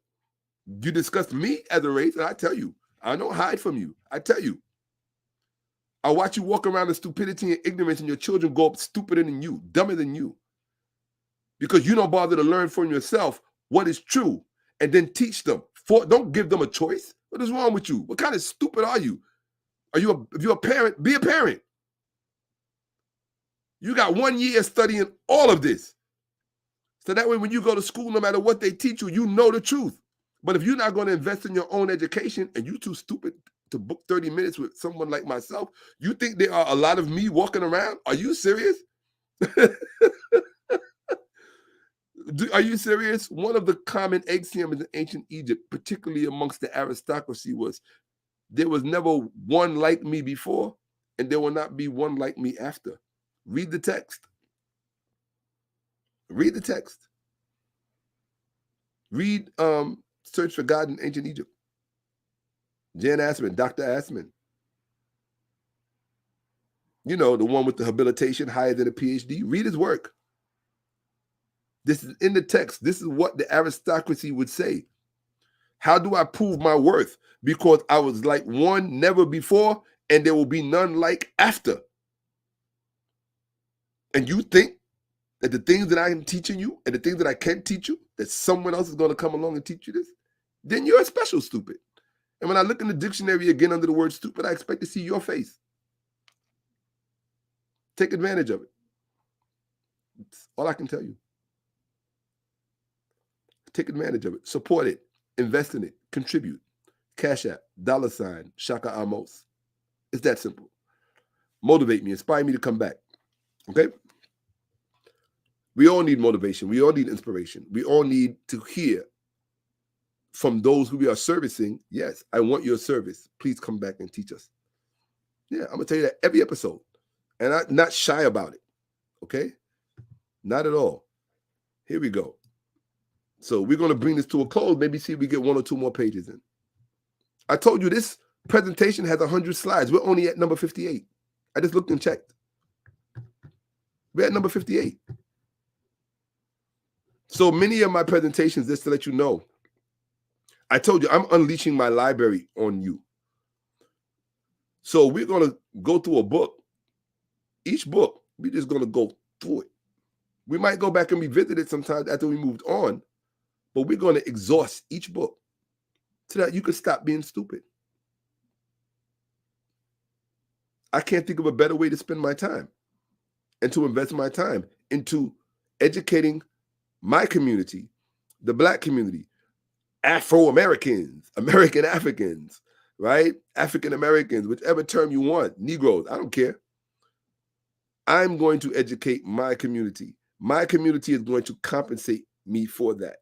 You disgust me as a race, and I tell you, I don't hide from you. I tell you. I watch you walk around in stupidity and ignorance, and your children go up stupider than you, dumber than you. Because you don't bother to learn from yourself what is true and then teach them. Don't give them a choice. What is wrong with you? What kind of stupid are you? If you're a parent, be a parent. You got 1 year studying all of this. So that way when you go to school, no matter what they teach you, you know the truth. But if you're not going to invest in your own education and you're too stupid to book 30 minutes with someone like myself, you think there are a lot of me walking around? Are you serious? Are you serious? One of the common axioms in ancient Egypt, particularly amongst the aristocracy, was there was never one like me before, and there will not be one like me after. Read the text. Read the text. Read Search for God in Ancient Egypt. Jan Assmann, Dr. Assmann. You know, the one with the habilitation higher than a PhD. Read his work. This is in the text. This is what the aristocracy would say. How do I prove my worth? Because I was like one never before, and there will be none like after. And you think that the things that I am teaching you and the things that I can't teach you, that someone else is going to come along and teach you this, then you're a special stupid. And when I look in the dictionary again under the word stupid, I expect to see your face. Take advantage of it. That's all I can tell you. Take advantage of it. Support it. Invest in it. Contribute. Cash App. $, Shakka-Ahmose. It's that simple. Motivate me. Inspire me to come back. Okay? We all need motivation. We all need inspiration. We all need to hear from those who we are servicing. Yes, I want your service. Please come back and teach us. Yeah, I'm going to tell you that every episode. And I'm not shy about it. Okay? Not at all. Here we go. So we're going to bring this to a close. Maybe see if we get 1 or 2 more pages in. I told you this presentation has 100 slides. We're only at number 58. I just looked and checked. We're at number 58. So many of my presentations, just to let you know, I told you I'm unleashing my library on you. So we're going to go through a book. Each book, we're just going to go through it. We might go back and revisit it sometimes after we moved on, but we're going to exhaust each book so that you can stop being stupid. I can't think of a better way to spend my time. and to invest my time into educating my community, the Black community, Afro-Americans, American Africans, right? African Americans, whichever term you want, Negroes, I don't care. I'm going to educate my community. My community is going to compensate me for that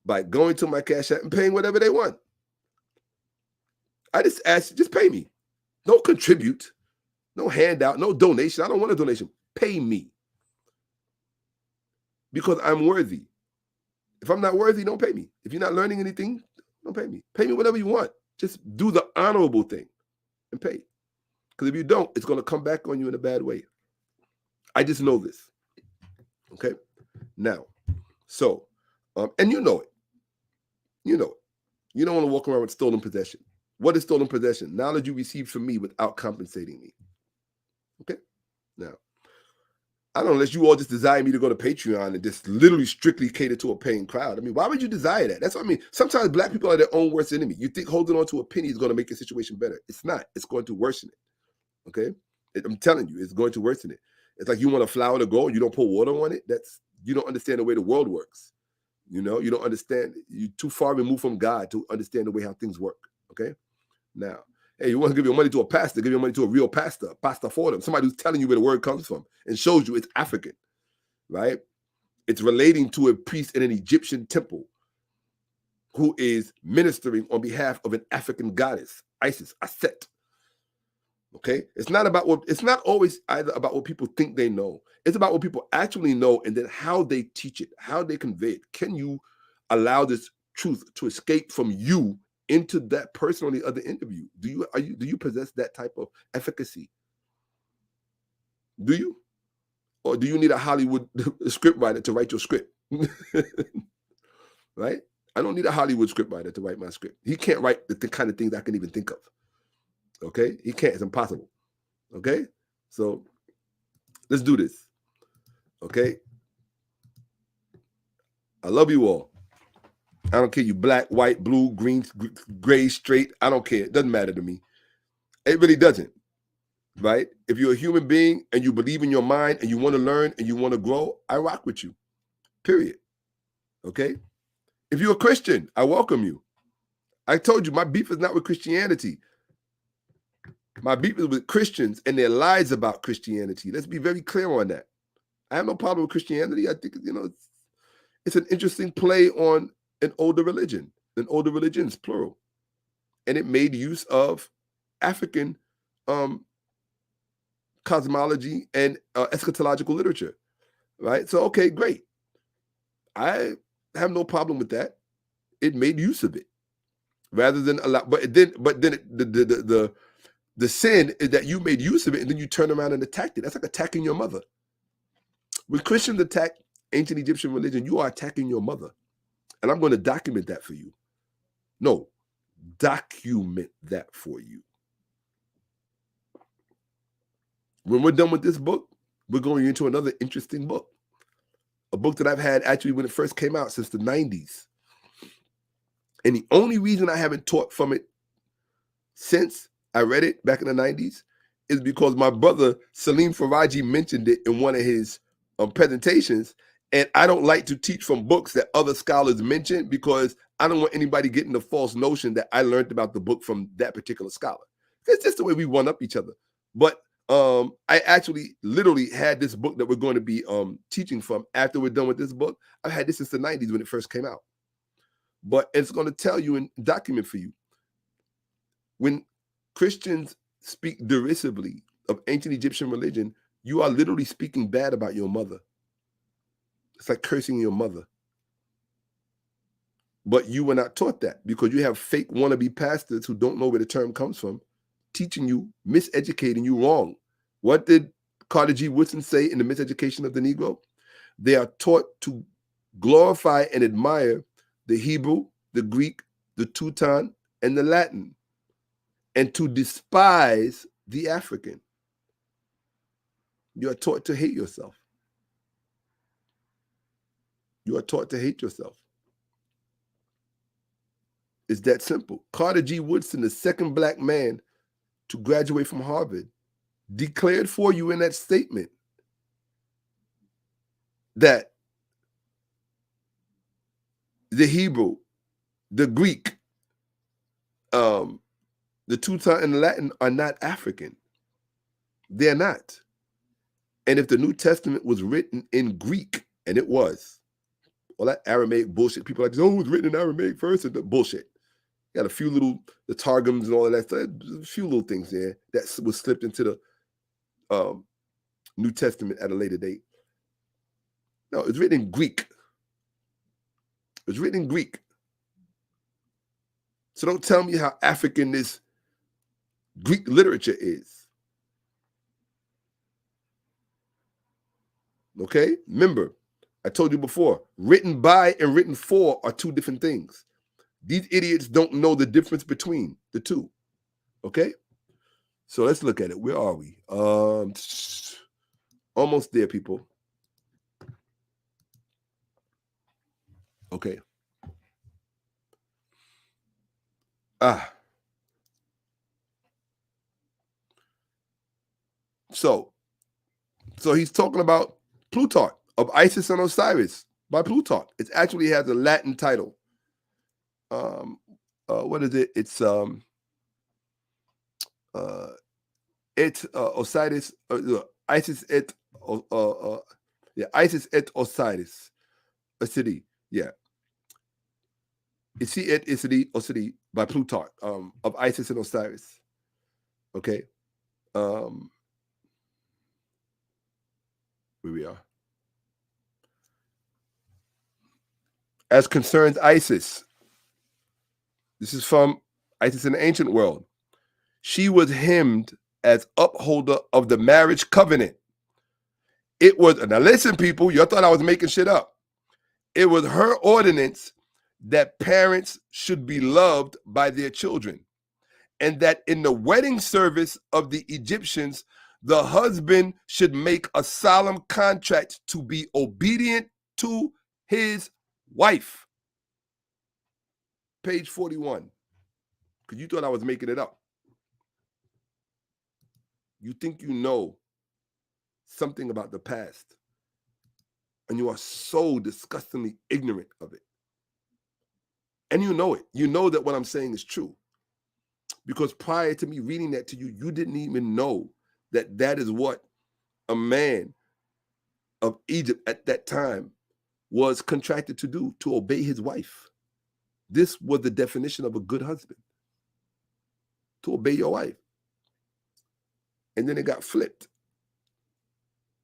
by going to my Cash App and paying whatever they want. I just ask, just pay me. Don't contribute, no handout, no donation. I don't want a donation. Pay me. Because I'm worthy. If I'm not worthy, don't pay me. If you're not learning anything, don't pay me. Pay me whatever you want. Just do the honorable thing and pay. Because if you don't, it's going to come back on you in a bad way. I just know this. Okay? Now, so, and you know it. You know it. You don't want to walk around with stolen possession. What is stolen possession? Knowledge you received from me without compensating me. Okay? Now, I don't know, unless you all just desire me to go to Patreon and just literally strictly cater to a paying crowd. I mean, why would you desire that? That's what I mean. Sometimes Black people are their own worst enemy. You think holding on to a penny is going to make your situation better. It's not. It's going to worsen it. Okay? I'm telling you, it's going to worsen it. It's like you want a flower to grow and you don't put water on it. You don't understand the way the world works. You know, you don't understand. You're too far removed from God to understand the way how things work. Okay? Now, hey, you want to give your money to a pastor, give your money to a real pastor for them, somebody who's telling you where the word comes from and shows you it's African, right? It's relating to a priest in an Egyptian temple who is ministering on behalf of an African goddess, Isis, Aset. Okay? It's not always either about what people think they know. It's about what people actually know and then how they teach it, how they convey it. Can you allow this truth to escape from you into that person on the other interview? Do you possess that type of efficacy? Do you? Or do you need a Hollywood script writer to write your script? Right? I don't need a Hollywood script writer to write my script. He can't write the kind of things I can even think of. Okay? He can't. It's impossible. Okay? So let's do this. Okay? I love you all. I don't care you black, white, blue, green, gray, straight. I don't care. It doesn't matter to me. It really doesn't, right? If you're a human being and you believe in your mind and you want to learn and you want to grow, I rock with you, period. Okay? If you're a Christian, I welcome you. I told you my beef is not with Christianity. My beef is with Christians and their lies about Christianity. Let's be very clear on that. I have no problem with Christianity. I think, it's an interesting play on an older religion, plural. And it made use of African cosmology and eschatological literature, right? So, okay, great. I have no problem with that. It made use of it rather than allow, but then the sin is that you made use of it and then you turn around and attacked it. That's like attacking your mother. When Christians attack ancient Egyptian religion, you are attacking your mother. And I'm going to document that for you. No, document that for you. When we're done with this book, we're going into another interesting book. A book that I've had actually when it first came out since the 90s. And the only reason I haven't taught from it since I read it back in the 90s is because my brother Salim Faraji mentioned it in one of his presentations. And I don't like to teach from books that other scholars mention because I don't want anybody getting the false notion that I learned about the book from that particular scholar. It's just the way we one up each other. But I actually literally had this book that we're going to be teaching from after we're done with this book. I've had this since the 90s when it first came out. But it's going to tell you and document for you. When Christians speak derisively of ancient Egyptian religion, you are literally speaking bad about your mother. It's like cursing your mother. But you were not taught that because you have fake wannabe pastors who don't know where the term comes from, teaching you, miseducating you wrong. What did Carter G. Woodson say in The Miseducation of the Negro? They are taught to glorify and admire the Hebrew, the Greek, the Teuton, and the Latin, and to despise the African. You are taught to hate yourself. You are taught to hate yourself. It's that simple. Carter G. Woodson, the second black man to graduate from Harvard, declared for you in that statement that the Hebrew, the Greek, the Teuton and the Latin are not African. They're not. And if the New Testament was written in Greek, and it was, all that Aramaic bullshit, people are like, oh, it was written in Aramaic first, and the bullshit. Got a few little, the Targums and all of that stuff, a few little things there that was slipped into the New Testament at a later date. No, it's written in Greek. It's written in Greek. So don't tell me how African this Greek literature is. Okay? Remember, I told you before, written by and written for are two different things. These idiots don't know the difference between the two. Okay? So let's look at it. Where are we? Almost there, people. Okay. So he's talking about Plutarch of Isis and Osiris by Plutarch. It actually has a Latin title. What is it? It's Osiris, Isis et Isis et Osiris, a city. Yeah. It's Osiris by Plutarch, of Isis and Osiris. Okay. Where we are. As concerns Isis, this is from Isis in the ancient world. She was hymned as upholder of the marriage covenant. It was, now listen, people, you thought I was making shit up. It was her ordinance that parents should be loved by their children, and that in the wedding service of the Egyptians, the husband should make a solemn contract to be obedient to his wife. Page 41. Because you thought I was making it up. You think you know something about the past, and you are so disgustingly ignorant of it. And you know it. You know that what I'm saying is true. Because prior to me reading that to you, you didn't even know that that is what a man of Egypt at that time was contracted to do, to obey his wife. This was the definition of a good husband, to obey your wife. And then it got flipped.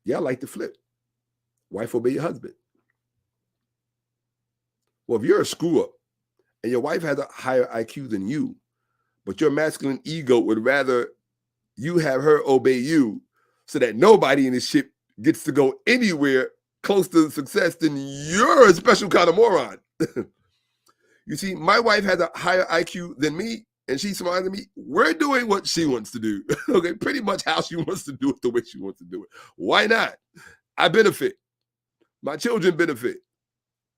Yeah, I like to flip. Wife obey your husband. Well, if you're a screw up and your wife has a higher IQ than you, but your masculine ego would rather you have her obey you so that nobody in this ship gets to go anywhere close to success, then you're a special kind of moron. You see, my wife has a higher IQ than me, and she's smarter than me. We're doing what she wants to do. Okay, pretty much how she wants to do it, the way she wants to do it. Why not? I benefit. My children benefit.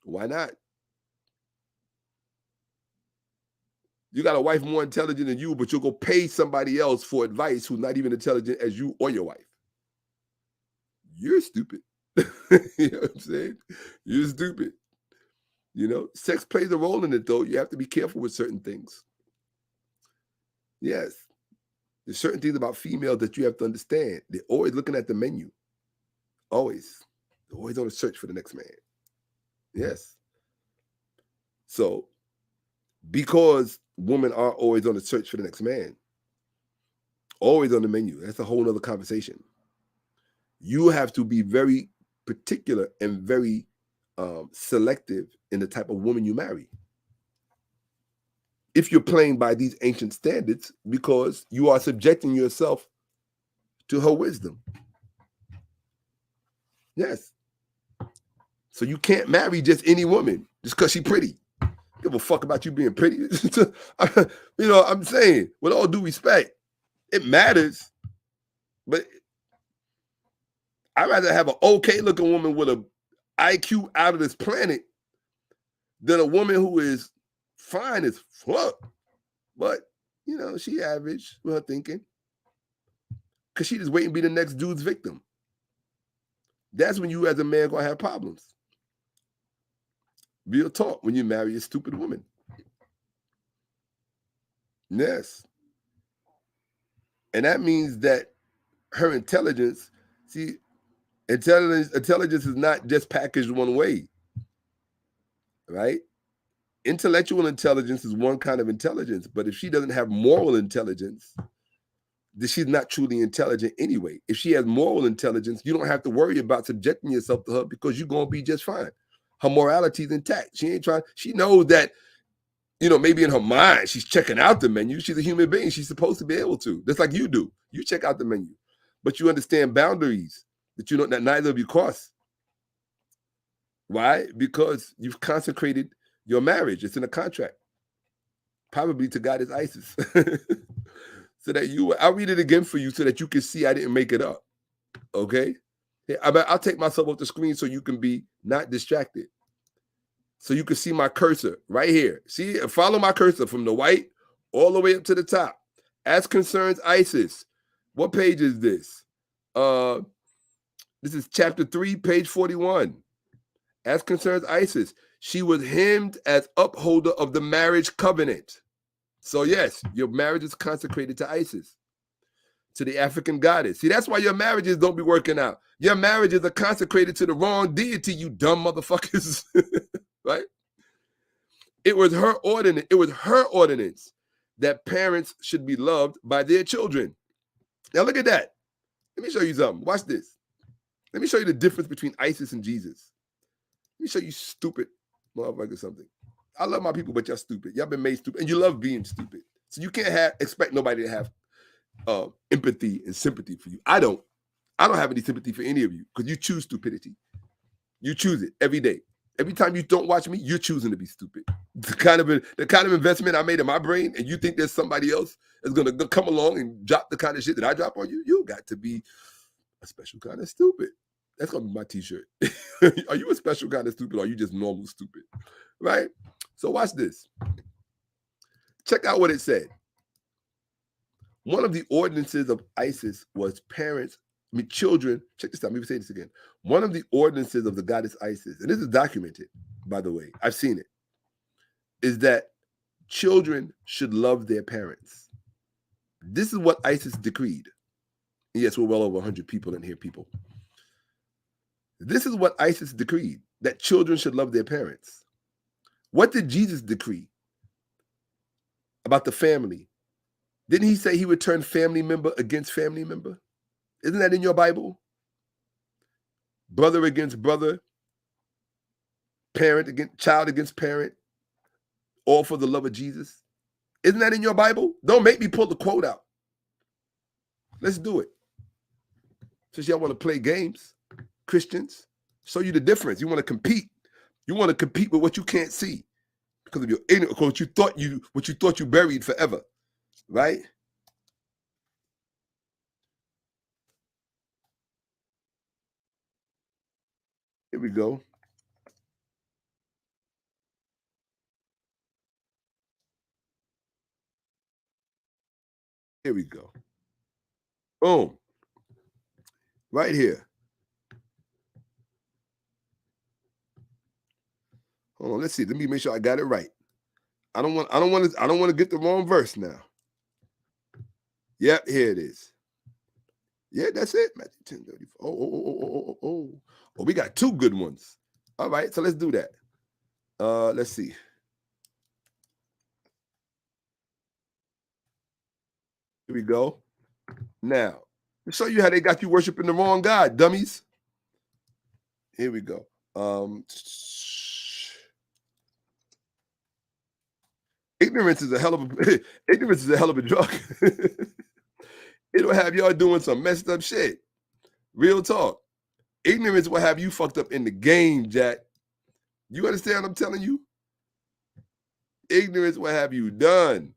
Why not? You got a wife more intelligent than you, but you'll go pay somebody else for advice who's not even intelligent as you or your wife. You're stupid. You know what I'm saying? You're stupid. You know, sex plays a role in it, though. You have to be careful with certain things. Yes. There's certain things about females that you have to understand. They're always looking at the menu. Always. They're always on a search for the next man. Yes. So, because women are always on the search for the next man, always on the menu, that's a whole other conversation. You have to be very particular and very selective in the type of woman you marry, if you're playing by these ancient standards, because you are subjecting yourself to her wisdom. Yes. So you can't marry just any woman just because she's pretty. Give a fuck about you being pretty. You know, I'm saying, with all due respect, it matters, but I'd rather have an okay looking woman with an IQ out of this planet than a woman who is fine as fuck, but, you know, she average with her thinking, because she just waiting to be the next dude's victim. That's when you as a man gonna have problems. Real talk, when you marry a stupid woman. Yes. And that means that her intelligence, see, intelligence is not just packaged one way, right? Intellectual intelligence is one kind of intelligence, but if she doesn't have moral intelligence, then she's not truly intelligent anyway. If she has moral intelligence, you don't have to worry about subjecting yourself to her because you're gonna be just fine. Her morality is intact. She ain't trying, she knows that, you know, maybe in her mind, she's checking out the menu. She's a human being. She's supposed to be able to, just like you do. You check out the menu, but you understand boundaries that you know that neither of you cross. Why? Because you've consecrated your marriage. It's in a contract, probably to God is ISIS. So that I'll read it again for you so that you can see I didn't make it up. Okay? I'll take myself off the screen so you can be not distracted. So you can see my cursor right here. See, follow my cursor from the white all the way up to the top. As concerns ISIS, what page is this? This is chapter 3, page 41. As concerns ISIS, she was hymned as upholder of the marriage covenant. So yes, your marriage is consecrated to ISIS, to the African goddess. See, that's why your marriages don't be working out. Your marriages are consecrated to the wrong deity, you dumb motherfuckers. Right? It was her ordinance. It was her ordinance that parents should be loved by their children. Now look at that. Let me show you something. Watch this. Let me show you the difference between ISIS and Jesus. Let me show you stupid motherfucker something. I love my people, but y'all stupid. Y'all been made stupid, and you love being stupid. So you can't expect nobody to have empathy and sympathy for you. I don't have any sympathy for any of you because you choose stupidity. You choose it every day. Every time you don't watch me, you're choosing to be stupid. The kind of investment I made in my brain, and you think there's somebody else that's gonna come along and drop the kind of shit that I drop on you. You got to be a special kind of stupid. That's gonna be my t-shirt. Are you a special kind of stupid or are you just normal stupid? Right? So watch this. Check out what it said. One of the ordinances of ISIS was children, check this out, let me say this again. One of the ordinances of the goddess Isis, and this is documented, by the way, I've seen it, is that children should love their parents. This is what Isis decreed. Yes, we're well over 100 people in here, people. This is what Isis decreed, that children should love their parents. What did Jesus decree about the family? Didn't he say he would turn family member against family member? Isn't that in your Bible? Brother against brother, parent against child against parent, all for the love of Jesus. Isn't that in your Bible? Don't make me pull the quote out. Let's do it. Since y'all want to play games, Christians, show you the difference. You want to compete. You want to compete with what you can't see because of your ignorance, what you thought you buried forever, right? Here we go. Here we go. Boom. Right here. Hold on, let's see. Let me make sure I got it right. I don't want to get the wrong verse now. Yep, here it is. Yeah, that's it. Matthew 10:34. Oh, we got two good ones. All right, so let's do that. Let's see. Here we go. Now, to show you how they got you worshiping the wrong God, dummies. Here we go. Ignorance is a hell of a drug. It'll have y'all doing some messed up shit. Real talk. Ignorance will have you fucked up in the game, Jack. You understand what I'm telling you? Ignorance will have you done.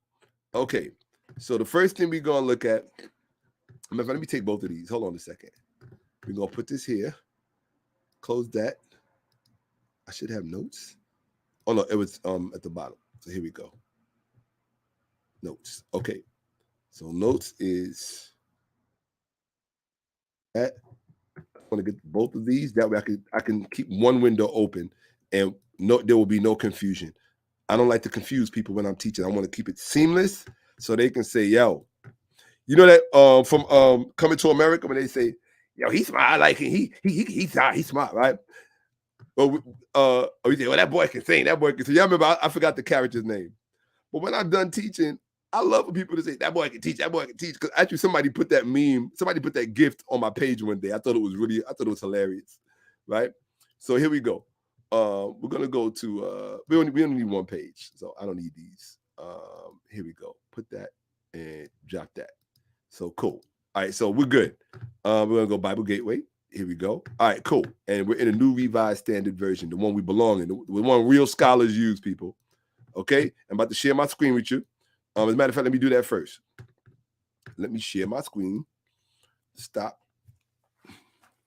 Okay, so the first thing we're going to look at, let me take both of these. Hold on a second. We're going to put this here. Close that. I should have notes. Oh, no, it was at the bottom. So here we go. Notes. Okay. So notes is that. want to get both of these. That way I can keep one window open and there will be no confusion. I don't like to confuse people when I'm teaching. I want to keep it seamless so they can say, yo, you know that from Coming to America when they say, yo, he's smart. I like him. He's smart, right? Or we say, well, that boy can sing. That boy can sing. Y'all remember, I forgot the character's name. But when I'm done teaching, I love for people to say, that boy can teach, that boy can teach. Because actually somebody put that meme, somebody put that gift on my page one day. I thought it was hilarious, right? So here we go. We're going to go to, we only need one page. So I don't need these. Here we go. Put that and drop that. So cool. All right, so we're good. We're going to go Bible Gateway. Here we go. All right, cool. And we're in a new Revised Standard Version, the one we belong in, the one real scholars use, people. Okay? I'm about to share my screen with you. As a matter of fact, let me do that first. Let me share my screen. Stop.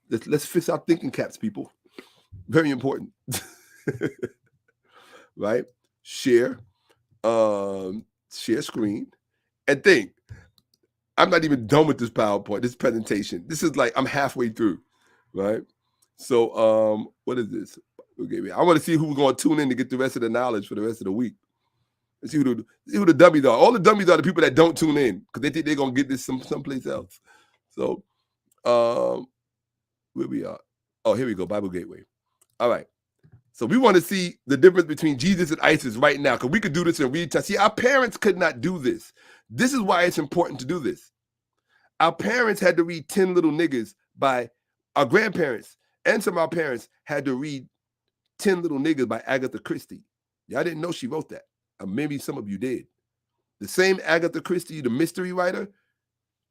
Let's fix our thinking caps, people. Very important. Right? Share. Share screen. And think. I'm not even done with this PowerPoint, this presentation. This is like I'm halfway through. Right? So what is this? Okay, I want to see who we're going to tune in to get the rest of the knowledge for the rest of the week. Let's see who the dummies are. All the dummies are the people that don't tune in because they think they're going to get this someplace else. So where we are. Oh, here we go, Bible Gateway. All right. So we want to see the difference between Jesus and ISIS right now because we could do this in read time. See, our parents could not do this. This is why it's important to do this. Our parents had to read 10 Little Niggas by our grandparents, and some of our parents had to read 10 Little Niggas by Agatha Christie. Y'all didn't know she wrote that. Or maybe some of you did. The same Agatha Christie, the mystery writer,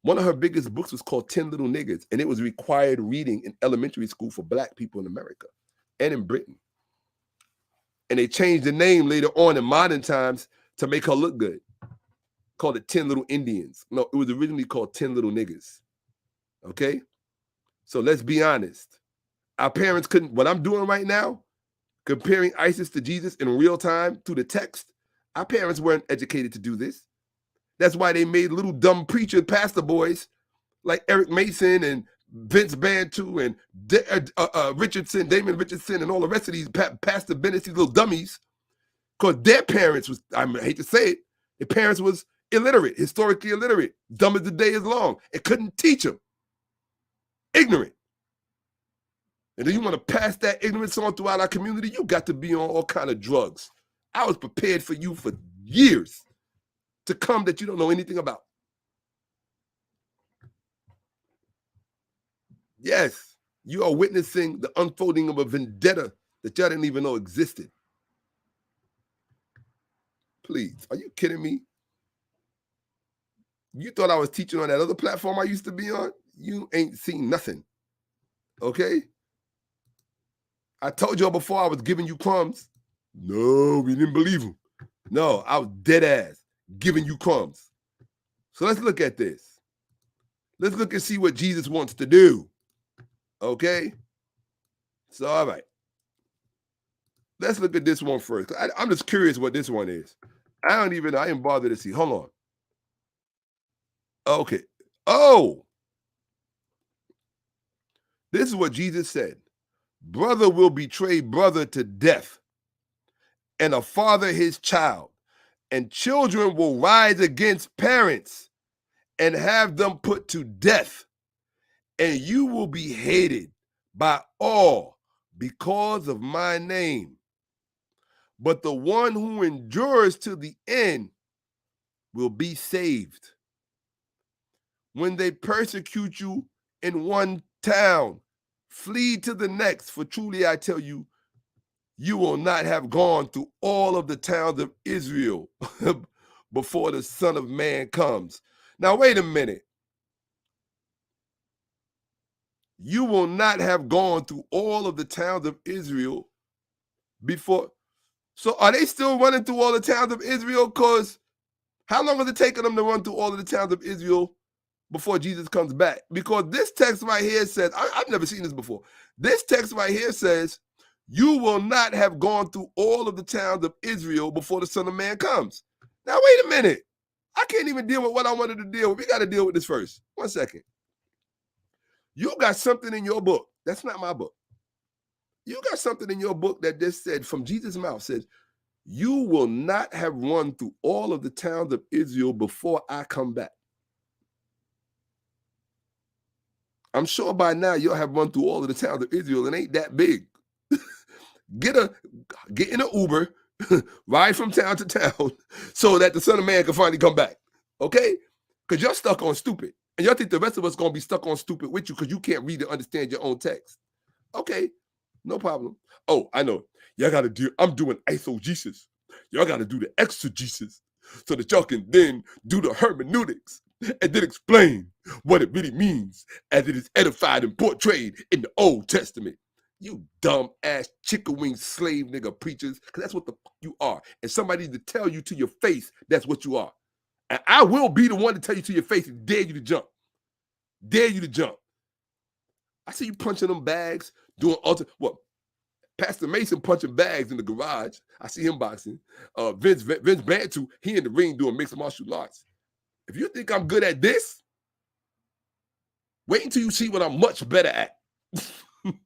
one of her biggest books was called 10 Little Niggas, and it was required reading in elementary school for Black people in America and in Britain. And they changed the name later on in modern times to make her look good. Called it 10 Little Indians. No, it was originally called 10 Little Niggas. Okay? So let's be honest. Our parents couldn't, what I'm doing right now, comparing ISIS to Jesus in real time through the text, our parents weren't educated to do this. That's why they made little dumb preacher pastor boys like Eric Mason and Vince Bantu and Richardson, Damon Richardson, and all the rest of these Pastor Bennett, these little dummies, because their parents was, I hate to say it, their parents was illiterate, historically illiterate, dumb as the day is long, and couldn't teach them. Ignorant. And then you want to pass that ignorance on throughout our community, you got to be on all kind of drugs. I was prepared for you for years to come that you don't know anything about. Yes, you are witnessing the unfolding of a vendetta that y'all didn't even know existed. Please, are you kidding me? You thought I was teaching on that other platform I used to be on? You ain't seen nothing, okay? I told y'all before I was giving you crumbs. No, we didn't believe him. No, I was dead ass giving you crumbs. So let's look at this. Let's look and see what Jesus wants to do. Okay? So, all right. Let's look at this one first. I'm just curious what this one is. I ain't bothered to see. Hold on. Okay. Oh. This is what Jesus said. Brother will betray brother to death, and a father his child, and children will rise against parents and have them put to death, and you will be hated by all because of my name. But the one who endures to the end will be saved. When they persecute you in one town, flee to the next, for truly I tell you, you will not have gone through all of the towns of Israel before the Son of Man comes. Now, wait a minute. You will not have gone through all of the towns of Israel before. So are they still running through all the towns of Israel? Because how long is it taking them to run through all of the towns of Israel before Jesus comes back? Because this text right here says, I've never seen this before. This text right here says, you will not have gone through all of the towns of Israel before the Son of Man comes. Now, wait a minute. I can't even deal with what I wanted to deal with. We got to deal with this first. 1 second. You got something in your book That's not my book. You got something in your book that just said, from Jesus' mouth, says, you will not have run through all of the towns of Israel before I come back. I'm sure by now you'll have run through all of the towns of Israel. It ain't that big. Get in an Uber, ride from town to town, so that the Son of Man can finally come back. Okay? Because you're stuck on stupid. And y'all think the rest of us going to be stuck on stupid with you because you can't read and understand your own text. Okay, no problem. Oh, I know. Y'all got to do, I'm doing eisegesis. Y'all got to do the exegesis so that y'all can then do the hermeneutics and then explain what it really means as it is edified and portrayed in the Old Testament. You dumb ass chicken wing slave nigga preachers, because that's what the fuck you are. And somebody to tell you to your face that's what you are. And I will be the one to tell you to your face and dare you to jump. Dare you to jump. I see you punching them bags, doing what? Pastor Mason punching bags in the garage. I see him boxing. Vince Bantu, he in the ring doing mixed martial arts. If you think I'm good at this, wait until you see what I'm much better at.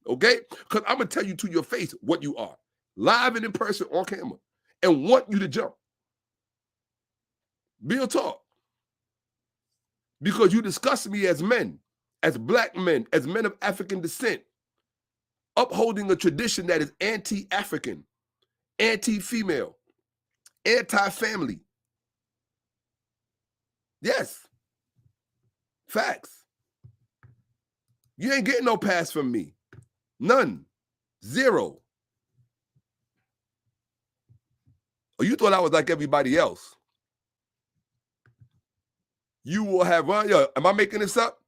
Okay? Because I'm going to tell you to your face what you are. Live and in person on camera. And want you to jump. Real talk. Because you discuss me as men, as black men, as men of African descent, upholding a tradition that is anti-African, anti-female, anti-family. Yes. Facts. You ain't getting no pass from me. None. Zero. Or you thought I was like everybody else. You will have run, am I making this up?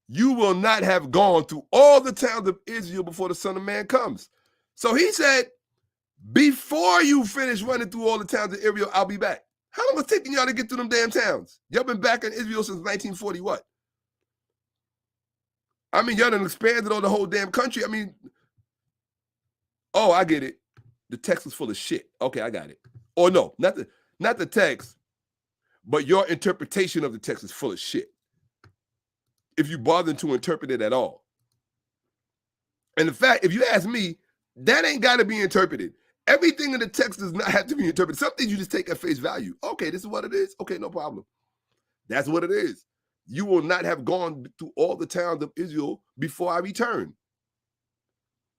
You will not have gone through all the towns of Israel before the Son of Man comes. So he said, before you finish running through all the towns of Israel, I'll be back. How long was it taking y'all to get through them damn towns? Y'all been back in Israel since 1940 what? I mean, y'all done expanded on the whole damn country. I mean, oh, I get it. The text is full of shit. Okay, I got it. Or no, not the text, but your interpretation of the text is full of shit. If you bother to interpret it at all. And in fact, if you ask me, that ain't got to be interpreted. Everything in the text does not have to be interpreted. Some things you just take at face value. Okay, this is what it is. Okay, no problem. That's what it is. You will not have gone through all the towns of Israel before I return.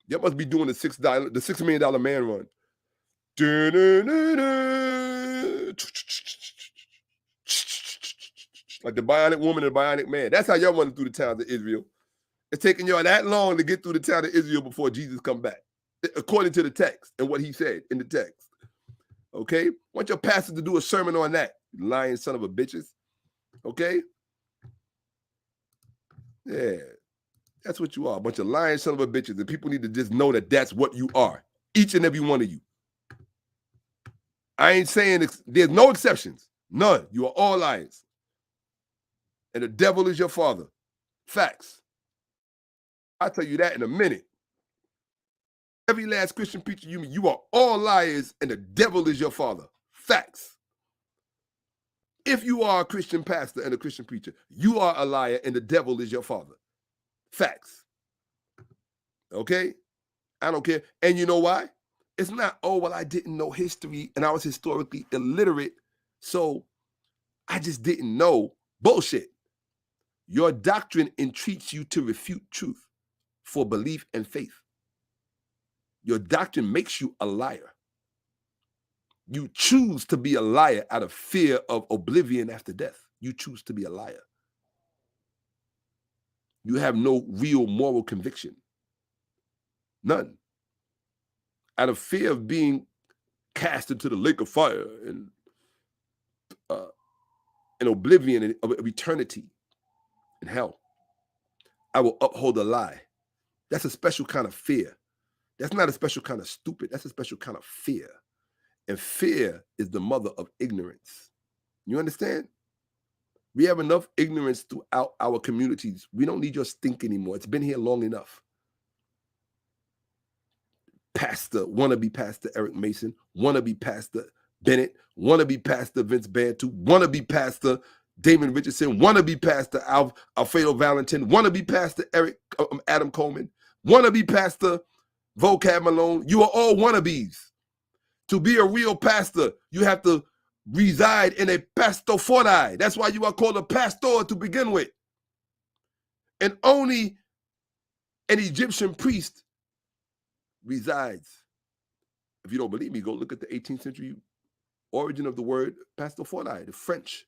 You must be doing the $6 million man run. Like the bionic woman and the bionic man. That's how y'all running through the towns of Israel. It's taking y'all that long to get through the town of Israel before Jesus come back, according to the text and what he said in the text. Okay? Want your pastor to do a sermon on that, you lying son of a bitches. Okay? Yeah. That's what you are, a bunch of lying son of a bitches. And people need to just know that that's what you are, each and every one of you. I ain't saying there's no exceptions. None. You are all liars. And the devil is your father. Facts. I'll tell you that in a minute. Every last Christian preacher you meet, you are all liars and the devil is your father. Facts. If you are a Christian pastor and a Christian preacher, you are a liar and the devil is your father. Facts. Okay? I don't care. And you know why? It's not, oh, well, I didn't know history and I was historically illiterate, so I just didn't know. Bullshit. Your doctrine entreats you to refute truth for belief and faith. Your doctrine makes you a liar. You choose to be a liar out of fear of oblivion after death. You choose to be a liar. You have no real moral conviction. None. Out of fear of being cast into the lake of fire and oblivion of eternity in hell, I will uphold a lie. That's a special kind of fear. That's not a special kind of stupid. That's a special kind of fear. And fear is the mother of ignorance. You understand? We have enough ignorance throughout our communities. We don't need your stink anymore. It's been here long enough. Wannabe Pastor Eric Mason, wannabe Pastor Bennett, wannabe Pastor Vince Bantu, wannabe Pastor Damon Richardson, wannabe Pastor Alfredo Valentin, wannabe Pastor Adam Coleman, wannabe pastor, vocab Malone, you are all wannabes. To be a real pastor, you have to reside in a pastor. That's why you are called a pastor to begin with. And only an Egyptian priest resides. If you don't believe me, go look at the 18th century origin of the word pastor, the French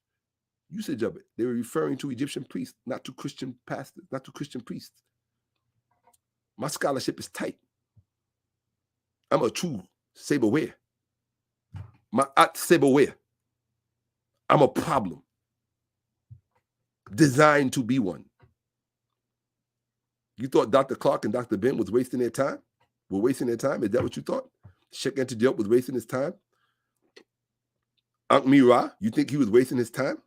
usage of it. They were referring to Egyptian priests, not to Christian pastors, not to Christian priests. My scholarship is tight. I'm a true saber-wear. My at saber-wear. I'm a problem. Designed to be one. You thought Dr. Clark and Dr. Ben was wasting their time? Were wasting their time? Is that what you thought? Shakka-Ahmose was wasting his time? Ankh Mira, you think he was wasting his time?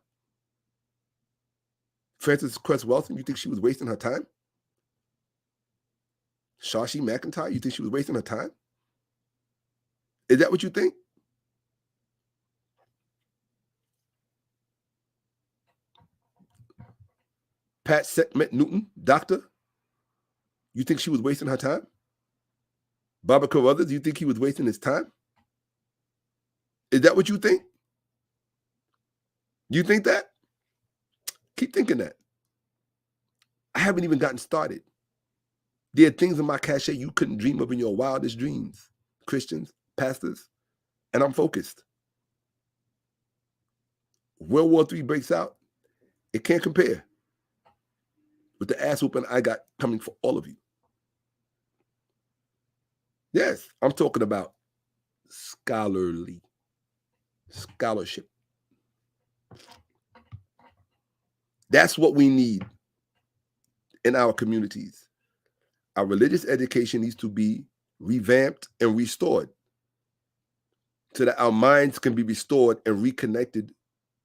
Frances Cress Welsing, you think she was wasting her time? Shashi McIntyre, you think she was wasting her time? Is that what you think? Pat Sekhmet Newton, doctor, you think she was wasting her time? Baba Carruthers, you think he was wasting his time? Is that what you think? You think that? Keep thinking that. I haven't even gotten started. There are things in my cachet you couldn't dream of in your wildest dreams. Christians, pastors, and I'm focused. World War III breaks out. It can't compare with the ass whooping I got coming for all of you. Yes, I'm talking about scholarship. That's what we need in our communities. Our religious education needs to be revamped and restored so that our minds can be restored and reconnected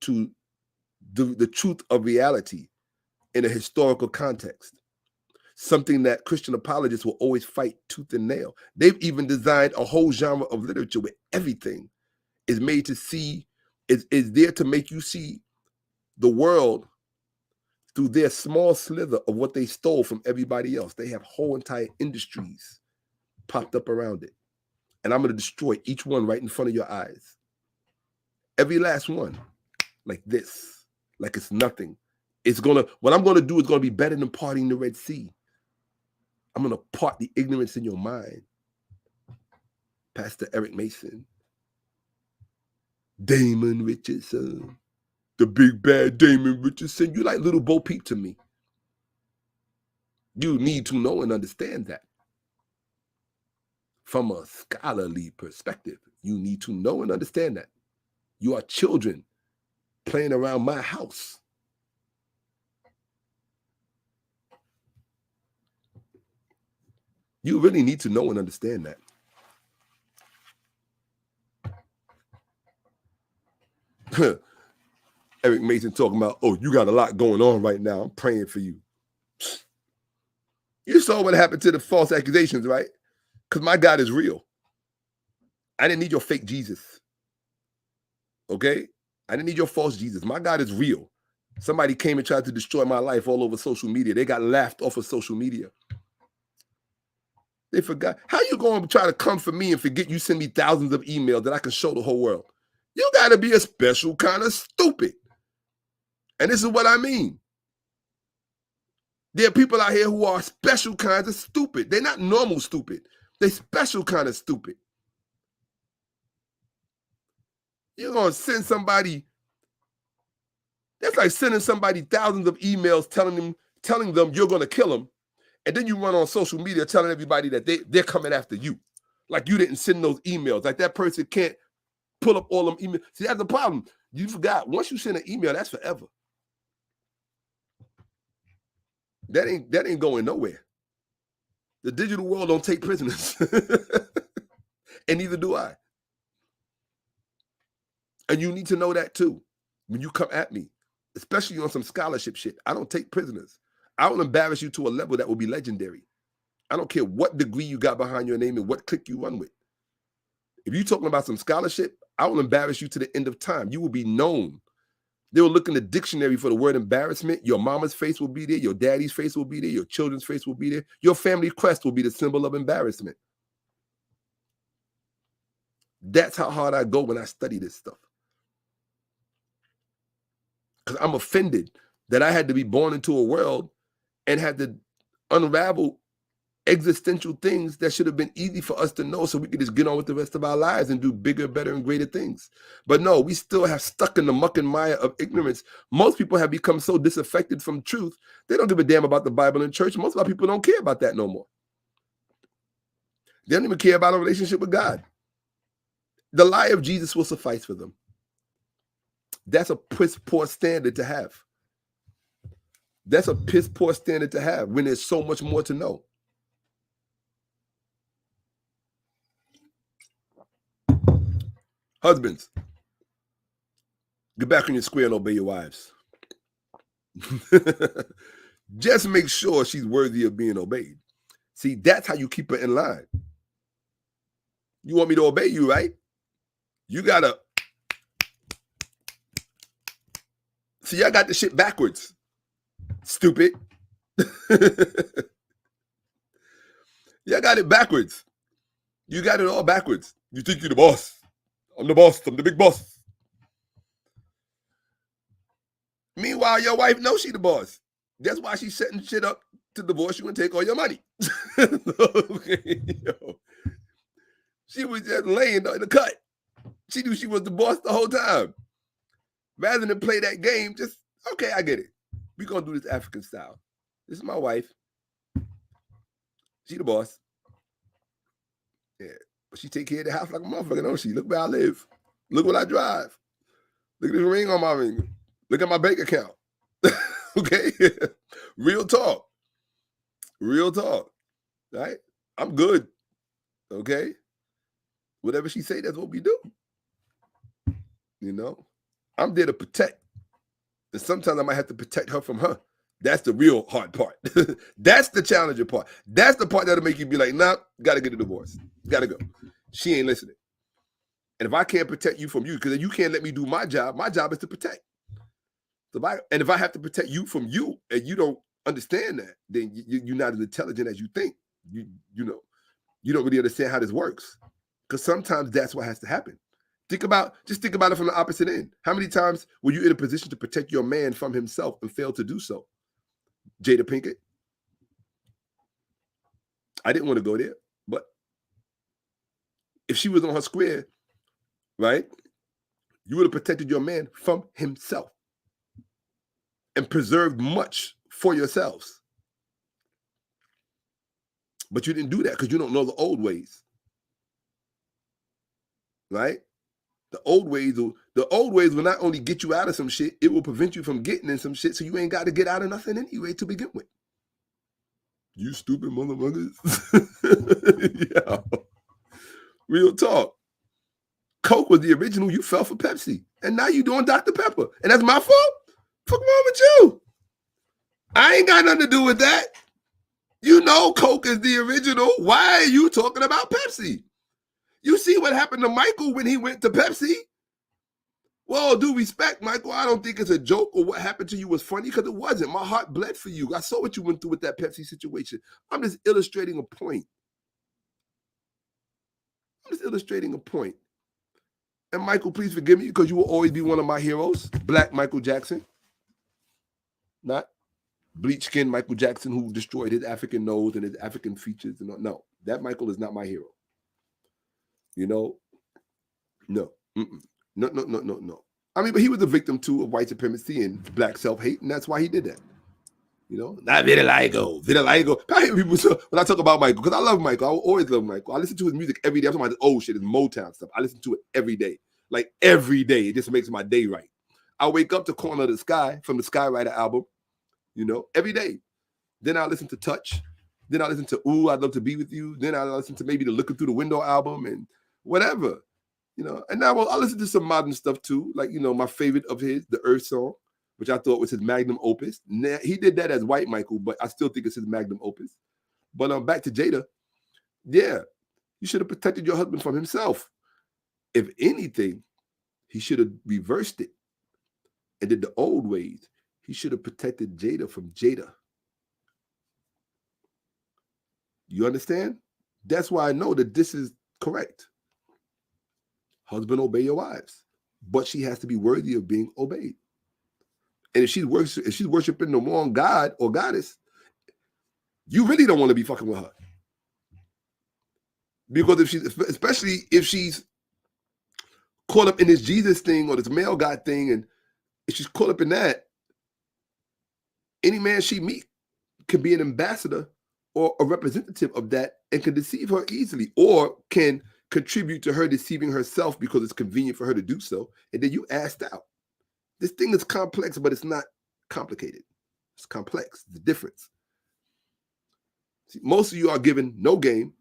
to the truth of reality in a historical context. Something that Christian apologists will always fight tooth and nail. They've even designed a whole genre of literature where everything is made to see, is there to make you see the world through their small slither of what they stole from everybody else. They have whole entire industries popped up around it. And I'm going to destroy each one right in front of your eyes. Every last one. Like this. Like it's nothing. What I'm going to do is going to be better than parting the Red Sea. I'm going to part the ignorance in your mind. Pastor Eric Mason. Damon Richardson. The big bad Damon Richardson. You like little Bo Peep to me. You need to know and understand that. From a scholarly perspective, you need to know and understand that. You are children playing around my house. You really need to know and understand that. Eric Mason talking about, oh, you got a lot going on right now. I'm praying for you. You saw what happened to the false accusations, right? Because my God is real. I didn't need your fake Jesus. Okay? I didn't need your false Jesus. My God is real. Somebody came and tried to destroy my life all over social media. They got laughed off of social media. They forgot. How you going to try to come for me and forget you send me thousands of emails that I can show the whole world? You got to be a special kind of stupid. And this is what I mean. There are people out here who are special kinds of stupid. They're not normal stupid. They're special kind of stupid. You're going to send somebody, that's like sending somebody thousands of emails telling them you're going to kill them. And then you run on social media telling everybody that they're coming after you. Like you didn't send those emails. Like that person can't pull up all them emails. See, that's the problem. You forgot. Once you send an email, that's forever. That ain't going nowhere. The digital world don't take prisoners. And neither do I. And you need to know that too. When you come at me, especially on some scholarship shit, I don't take prisoners. I will embarrass you to a level that will be legendary. I don't care what degree you got behind your name and what clique you run with. If you're talking about some scholarship, I will embarrass you to the end of time. You will be known They will look in the dictionary for the word embarrassment. Your mama's face will be there. Your daddy's face will be there. Your children's face will be there. Your family crest will be the symbol of embarrassment. That's how hard I go when I study this stuff. Because I'm offended that I had to be born into a world and had to unravel existential things that should have been easy for us to know so we could just get on with the rest of our lives and do bigger, better, and greater things. But no, we still have stuck in the muck and mire of ignorance. Most people have become so disaffected from truth, they don't give a damn about the Bible and church. Most of our people don't care about that no more. They don't even care about a relationship with God. The lie of Jesus will suffice for them. That's a piss poor standard to have. That's a piss poor standard to have when there's so much more to know. Husbands, get back on your square and obey your wives. Just make sure she's worthy of being obeyed. See, that's how you keep her in line. You want me to obey you, right? You gotta. See, I got the shit backwards. Stupid. Y'all got it backwards. You got it all backwards. You think you're the boss. I'm the boss. I'm the big boss. Meanwhile, your wife knows she the boss. That's why she's setting shit up to divorce you and take all your money. Okay, yo. She was just laying in the cut. She knew she was the boss the whole time. Rather than play that game, just, okay, I get it. We're going to do this African style. This is my wife. She the boss. Yeah. But she take care of the house like a motherfucker, don't she? Look where I live. Look what I drive. Look at this ring on my ring. Look at my bank account. Okay? Real talk. Real talk. Right? I'm good. Okay? Whatever she say, that's what we do. You know? I'm there to protect. And sometimes I might have to protect her from her. That's the real hard part. That's the challenging part. That's the part that'll make you be like, nah, gotta get a divorce. Gotta go. She ain't listening. And if I can't protect you from you, because you can't let me do my job is to protect. So if I have to protect you from you, and you don't understand that, then you're not as intelligent as you think. You know, you don't really understand how this works. Because sometimes that's what has to happen. Think about it from the opposite end. How many times were you in a position to protect your man from himself and failed to do so? Jada Pinkett. I didn't want to go there, but if she was on her square, right, you would have protected your man from himself and preserved much for yourselves. But you didn't do that because you don't know the old ways, right? The old ways will not only get you out of some shit, it will prevent you from getting in some shit, so you ain't got to get out of nothing anyway to begin with. You stupid motherfuckers. Yeah. Real talk. Coke was the original. You fell for Pepsi. And now you doing Dr. Pepper. And that's my fault? Fuck wrong with you? I ain't got nothing to do with that. You know Coke is the original. Why are you talking about Pepsi? You see what happened to Michael when he went to Pepsi? Well, due respect, Michael, I don't think it's a joke or what happened to you was funny, because it wasn't. My heart bled for you. I saw what you went through with that Pepsi situation. I'm just illustrating a point. And Michael, please forgive me, because you will always be one of my heroes. Black Michael Jackson. Not bleach-skinned Michael Jackson who destroyed his African nose and his African features. No, that Michael is not my hero. You know? No. No. I mean, but he was a victim, too, of white supremacy and black self-hate, and that's why he did that. You know? Not vitiligo. I hate people when I talk about Michael, because I love Michael. I will always love Michael. I listen to his music every day. I'm talking about this old shit, his Motown stuff. I listen to it every day. Like, every day. It just makes my day right. I wake up to Corner of the Sky from the Skywriter album, you know, every day. Then I listen to Touch. Then I listen to Ooh, I'd Love to Be With You. Then I listen to maybe the Looking Through the Window album and whatever, you know. And now I listen to some modern stuff too, like, you know, my favorite of his, the Earth Song, which I thought was his magnum opus. He did that as white Michael, but I still think it's his magnum opus. But back to Jada. Yeah, you should have protected your husband from himself. If anything, he should have reversed it. and did the old ways, he should have protected Jada from Jada. You understand? That's why I know that this is correct. Husband, obey your wives, but she has to be worthy of being obeyed. And if she's worshiping the wrong god or goddess, you really don't want to be fucking with her. Because especially if she's caught up in this Jesus thing or this male God thing, and if she's caught up in that, any man she meet can be an ambassador or a representative of that and can deceive her easily, or can contribute to her deceiving herself because it's convenient for her to do so. And then you asked out. This thing is complex, but it's not complicated. It's complex. The difference. See, most of you are given no game.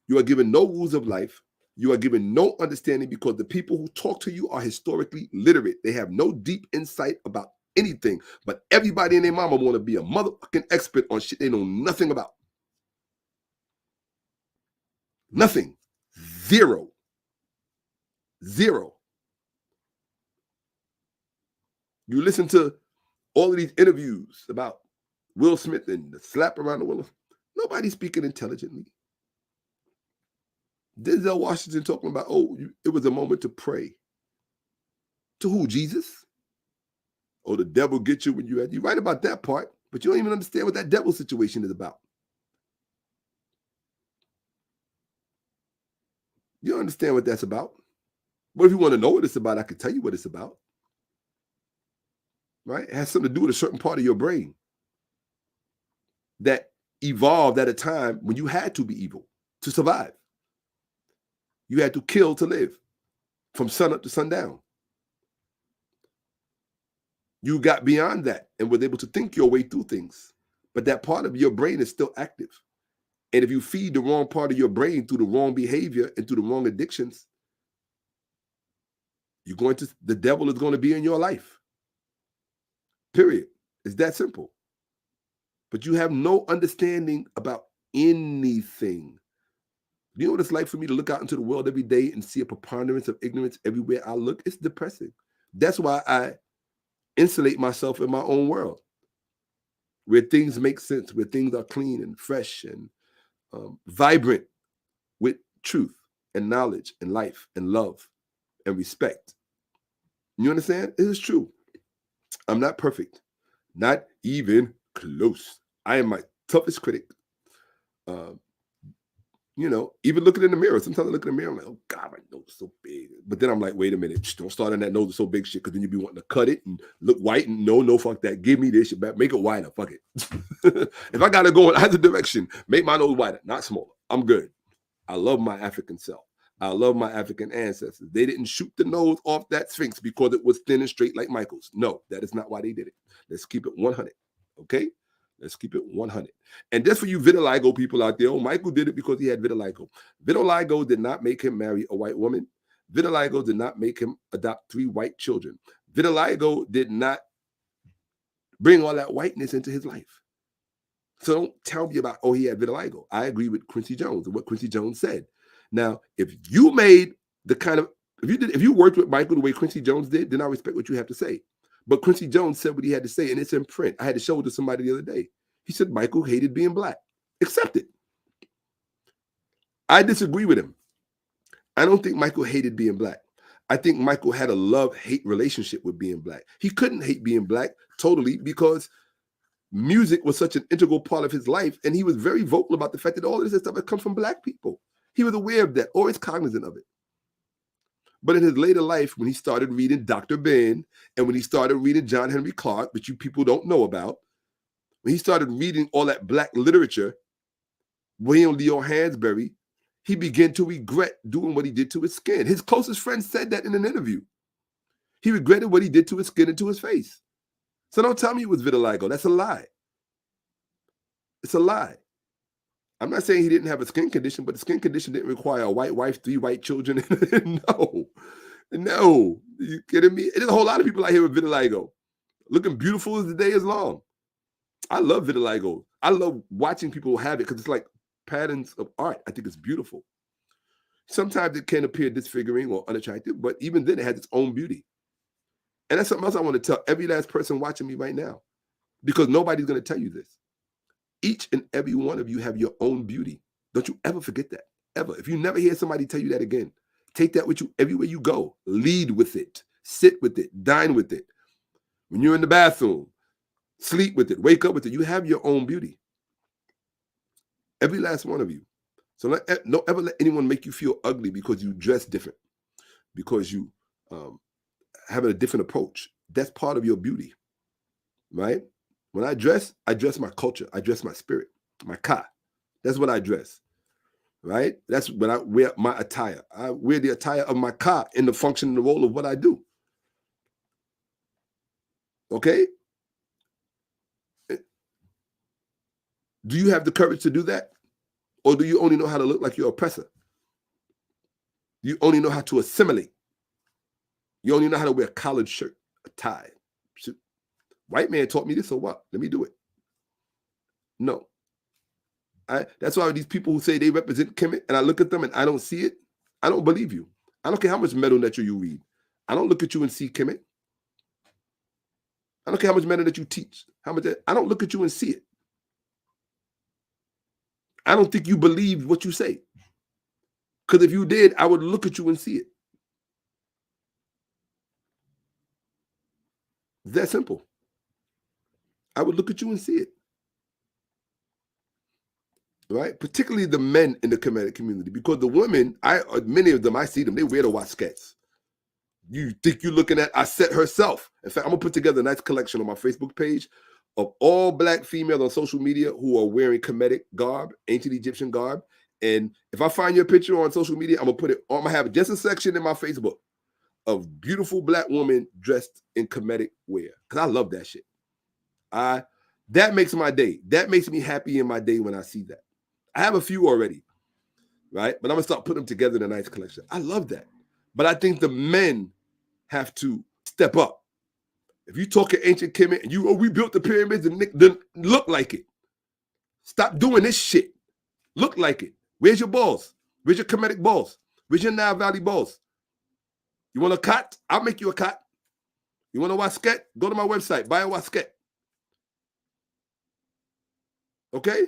You are given no rules of life. You are given no understanding because the people who talk to you are historically literate. They have no deep insight about anything, but everybody and their mama want to be a motherfucking expert on shit they know nothing about. Nothing. Zero. You listen to all of these interviews about Will Smith and the slap around the Willow. Nobody's speaking intelligently. Denzel Washington talking about, it was a moment to pray. To who, Jesus? Oh, the devil get you when you right about that part, but you don't even understand what that devil situation is about. You don't understand what that's about. But if you want to know what it's about, I can tell you what it's about. Right? It has something to do with a certain part of your brain that evolved at a time when you had to be evil to survive. You had to kill to live from sunup to sundown. You got beyond that and was able to think your way through things. But that part of your brain is still active. And if you feed the wrong part of your brain through the wrong behavior and through the wrong addictions, the devil is going to be in your life. Period. It's that simple. But you have no understanding about anything. You know what it's like for me to look out into the world every day and see a preponderance of ignorance everywhere I look? It's depressing. That's why I insulate myself in my own world, where things make sense, where things are clean and fresh and vibrant with truth and knowledge and life and love and respect. You understand? It is true. I'm not perfect. Not even close. I am my toughest critic. Even looking in the mirror. Sometimes I look in the mirror, I'm like, oh God, my nose is so big. But then I'm like, wait a minute, don't start on that nose is so big shit, because then you be wanting to cut it and look white and no, fuck that. Give me this shit back. Make it wider. Fuck it. If I gotta go in either direction, make my nose wider, not smaller. I'm good. I love my African self. I love my African ancestors. They didn't shoot the nose off that Sphinx because it was thin and straight like Michael's. No, that is not why they did it. Let's keep it 100. Okay? Let's keep it 100. And just for you vitiligo people out there, Michael did it because he had vitiligo. Vitiligo did not make him marry a white woman. Vitiligo did not make him adopt 3 white children. Vitiligo did not bring all that whiteness into his life. So don't tell me about, he had vitiligo. I agree with Quincy Jones and what Quincy Jones said. Now, if you made if you worked with Michael the way Quincy Jones did, then I respect what you have to say. But Quincy Jones said what he had to say, and it's in print. I had to show it to somebody the other day. He said Michael hated being black. Accept it. I disagree with him. I don't think Michael hated being black. I think Michael had a love-hate relationship with being black. He couldn't hate being black totally because music was such an integral part of his life, and he was very vocal about the fact that all of this stuff had come from black people. He was aware of that, or is cognizant of it. But in his later life, when he started reading Dr. Ben, and when he started reading John Henry Clark, which you people don't know about, when he started reading all that black literature, William Leo Hansberry, he began to regret doing what he did to his skin. His closest friend said that in an interview. He regretted what he did to his skin and to his face. So don't tell me it was vitiligo. That's a lie. It's a lie. I'm not saying he didn't have a skin condition, but the skin condition didn't require a white wife, 3 white children. No. You kidding me? There's a whole lot of people out here with vitiligo, looking beautiful as the day is long. I love vitiligo. I love watching people have it because it's like patterns of art. I think it's beautiful. Sometimes it can appear disfiguring or unattractive, but even then it has its own beauty. And that's something else I want to tell every last person watching me right now, because nobody's going to tell you this. Each and every one of you have your own beauty. Don't you ever forget that, ever. If you never hear somebody tell you that again, take that with you everywhere you go. Lead with it. Sit with it. Dine with it. When you're in the bathroom, sleep with it. Wake up with it. You have your own beauty. Every last one of you. So don't ever let anyone make you feel ugly because you dress different, because you have a different approach. That's part of your beauty, right? When I dress my culture. I dress my spirit, my ka. That's what I dress, right? That's when I wear my attire. I wear the attire of my ka in the function and the role of what I do. Okay? Do you have the courage to do that? Or do you only know how to look like your oppressor? You only know how to assimilate. You only know how to wear a collared shirt, a tie. White man taught me this, so what? Let me do it. No. That's why these people who say they represent Kemet, and I look at them and I don't see it, I don't believe you. I don't care how much Metal Lecture you read. I don't look at you and see Kemet. I don't care how much Metal that you teach. I don't look at you and see it. I don't think you believe what you say. Because if you did, I would look at you and see it. It's that simple. I would look at you and see it. Right? Particularly the men in the Kemetic community. Because the women, many of them, I see them, they wear the waskets. You think you're looking at Aset herself. In fact, I'm going to put together a nice collection on my Facebook page of all Black females on social media who are wearing Kemetic garb, ancient Egyptian garb. And if I find your picture on social media, I'm going to put it on. I'm going to have just a section in my Facebook of beautiful Black women dressed in Kemetic wear. Because I love that shit. That makes my day. That makes me happy in my day when I see that. I have a few already, right? But I'm going to start putting them together in a nice collection. I love that. But I think the men have to step up. If you talk ancient Kemet and we built the pyramids, then look like it. Stop doing this shit. Look like it. Where's your balls? Where's your Kemetic balls? Where's your Nile Valley balls? You want a cot? I'll make you a cot. You want a wasket? Go to my website. Buy a wasket. Okay?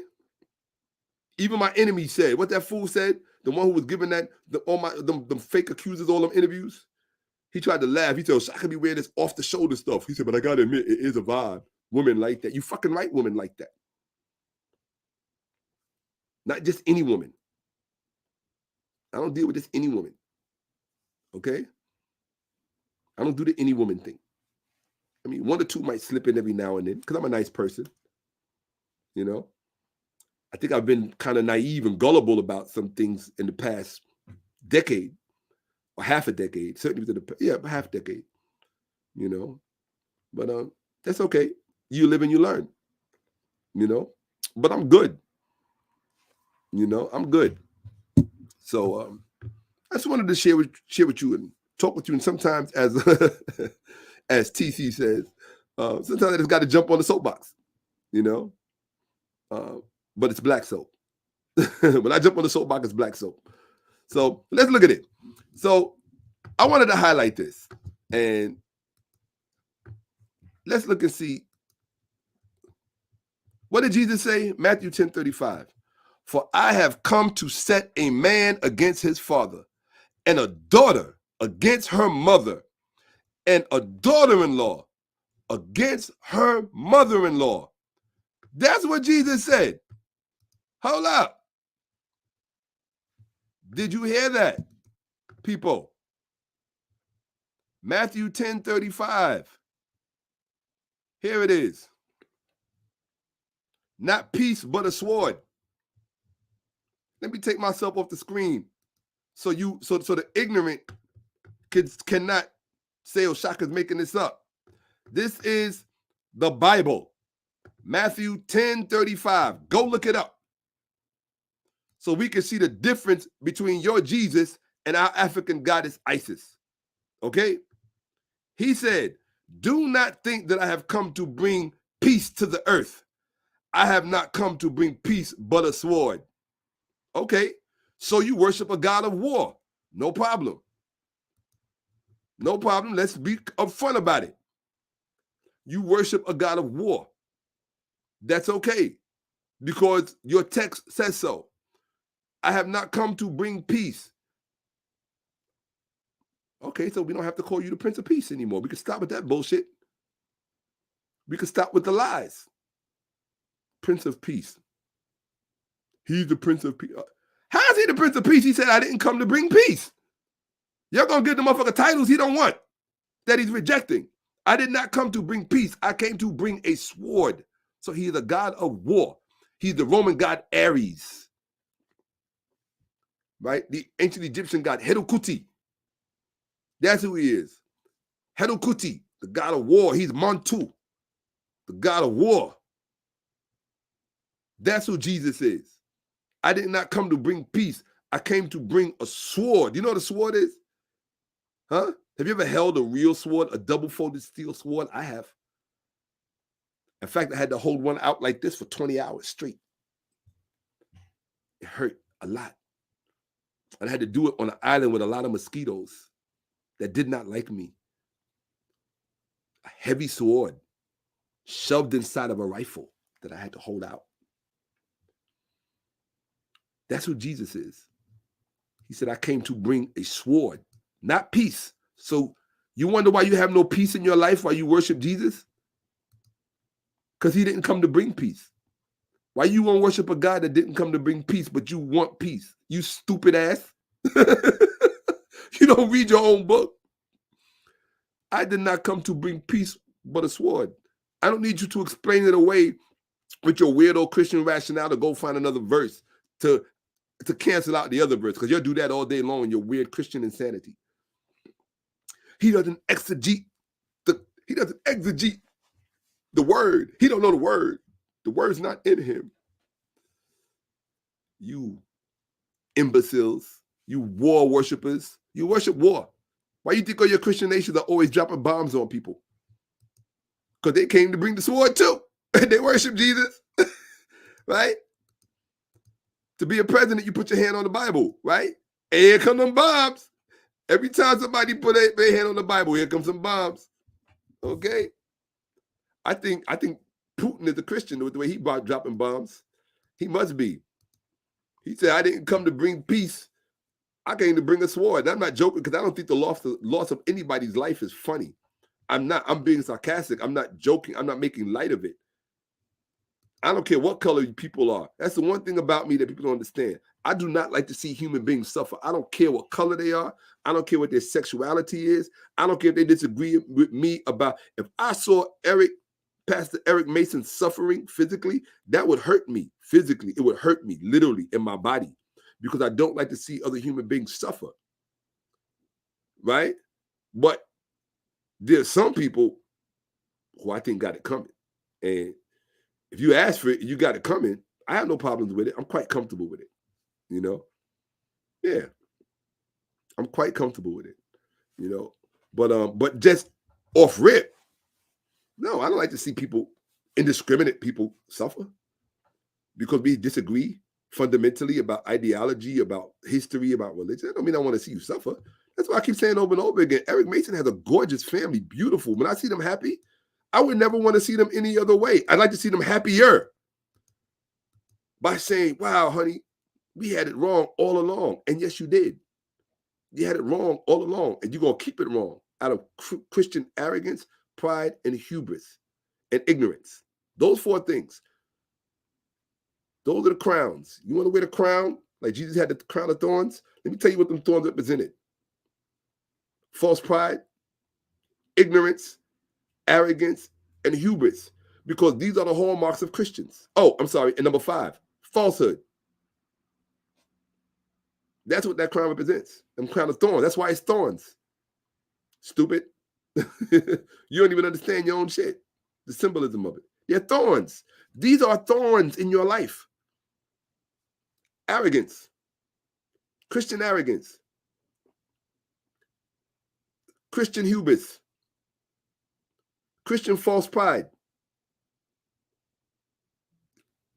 Even my enemy said, what that fool said, the one who was giving that, them fake accusers all them interviews, he tried to laugh. He said, I could be wearing this off-the-shoulder stuff. He said, but I got to admit, it is a vibe. Women like that. You fucking right women like that. Not just any woman. I don't deal with just any woman. Okay? I don't do the any woman thing. I mean, one or two might slip in every now and then because I'm a nice person. You know? I think I've been kind of naive and gullible about some things in the past decade or half a decade. Certainly within half a decade. You know? But that's okay. You live and you learn. You know? But I'm good. You know? I'm good. So I just wanted to share with you and talk with you. And sometimes, as as TC says, sometimes I just got to jump on the soapbox, you know. But it's black soap. When I jump on the soapbox, it's black soap. So let's look at it. So I wanted to highlight this, and let's look and see. What did Jesus say? Matthew 10:35. For I have come to set a man against his father, and a daughter against her mother, and a daughter-in-law against her mother-in-law. That's what Jesus said. Hold up. Did you hear that, people? Matthew 10:35. Here it is. Not peace, but a sword. Let me take myself off the screen so the ignorant kids cannot say, oh, Shaka's making this up. This is the Bible. Matthew 10:35. Go look it up so we can see the difference between your Jesus and our African goddess Isis. Okay? He said, do not think that I have come to bring peace to the earth. I have not come to bring peace but a sword. Okay, so you worship a god of war. No problem. No problem. Let's be upfront about it. You worship a God of war. That's okay, because your text says so. I have not come to bring peace. Okay, so we don't have to call you the Prince of Peace anymore. We can stop with that bullshit. We can stop with the lies. Prince of Peace. He's the Prince of Peace. How is he the Prince of Peace? He said, I didn't come to bring peace. You're going to give the motherfucker titles he don't want, that he's rejecting. I did not come to bring peace. I came to bring a sword. So he's a god of war. He's the Roman god Ares. Right? The ancient Egyptian god Herukuti. That's who he is. Herukuti, the god of war. He's Montu, the god of war. That's who Jesus is. I did not come to bring peace. I came to bring a sword. You know what a sword is? Huh? Have you ever held a real sword, a double-folded steel sword? I have. In fact, I had to hold one out like this for 20 hours straight. It hurt a lot. And I had to do it on an island with a lot of mosquitoes that did not like me. A heavy sword shoved inside of a rifle that I had to hold out. That's who Jesus is. He said, I came to bring a sword, not peace. So you wonder why you have no peace in your life while you worship Jesus? Because he didn't come to bring peace. Why you want to worship a God that didn't come to bring peace, but you want peace? You stupid ass. You don't read your own book. I did not come to bring peace, but a sword. I don't need you to explain it away with your weirdo Christian rationale to go find another verse to cancel out the other verse, because you'll do that all day long in your weird Christian insanity. He doesn't exegete the word. He don't know the word. The word's not in him. You imbeciles, you war worshipers, you worship war. Why you think all your Christian nations are always dropping bombs on people? Because they came to bring the sword too. They worship Jesus, right? To be a president, you put your hand on the Bible, right? And here come them bombs. Every time somebody put their hand on the Bible, here comes some bombs. Okay? I think Putin is a Christian with the way he brought dropping bombs. He must be. He said, I didn't come to bring peace. I came to bring a sword. And I'm not joking, because I don't think the loss of anybody's life is funny. I'm being sarcastic. I'm not joking. I'm not making light of it. I don't care what color people are. That's the one thing about me that people don't understand. I do not like to see human beings suffer. I don't care what color they are. I don't care what their sexuality is. I don't care if they disagree with me about, if I saw Pastor Eric Mason suffering physically, that would hurt me physically. It would hurt me literally in my body, because I don't like to see other human beings suffer. Right? But there's some people who I think got it coming. And if you ask for it, you got it coming. I have no problems with it. I'm quite comfortable with it. You know? Yeah. I'm quite comfortable with it. You know? But just off rip, no, I don't like to see indiscriminate people suffer because we disagree fundamentally about ideology, about history, about religion. That don't mean I want to see you suffer. That's why I keep saying over and over again, Eric Mason has a gorgeous family, beautiful. When I see them happy, I would never want to see them any other way. I'd like to see them happier by saying, wow, honey, we had it wrong all along. And yes, you did. You had it wrong all along, and you're going to keep it wrong out of Christian arrogance, pride, and hubris, and ignorance. Those four things. Those are the crowns. You want to wear the crown? Like Jesus had the crown of thorns? Let me tell you what them thorns represented. False pride, ignorance, arrogance, and hubris. Because these are the hallmarks of Christians. Oh, I'm sorry. And number 5, falsehood. That's what that crown represents. Them crown of thorns. That's why it's thorns. Stupid. You don't even understand your own shit. The symbolism of it. They're thorns. These are thorns in your life. Arrogance. Christian arrogance. Christian hubris. Christian false pride.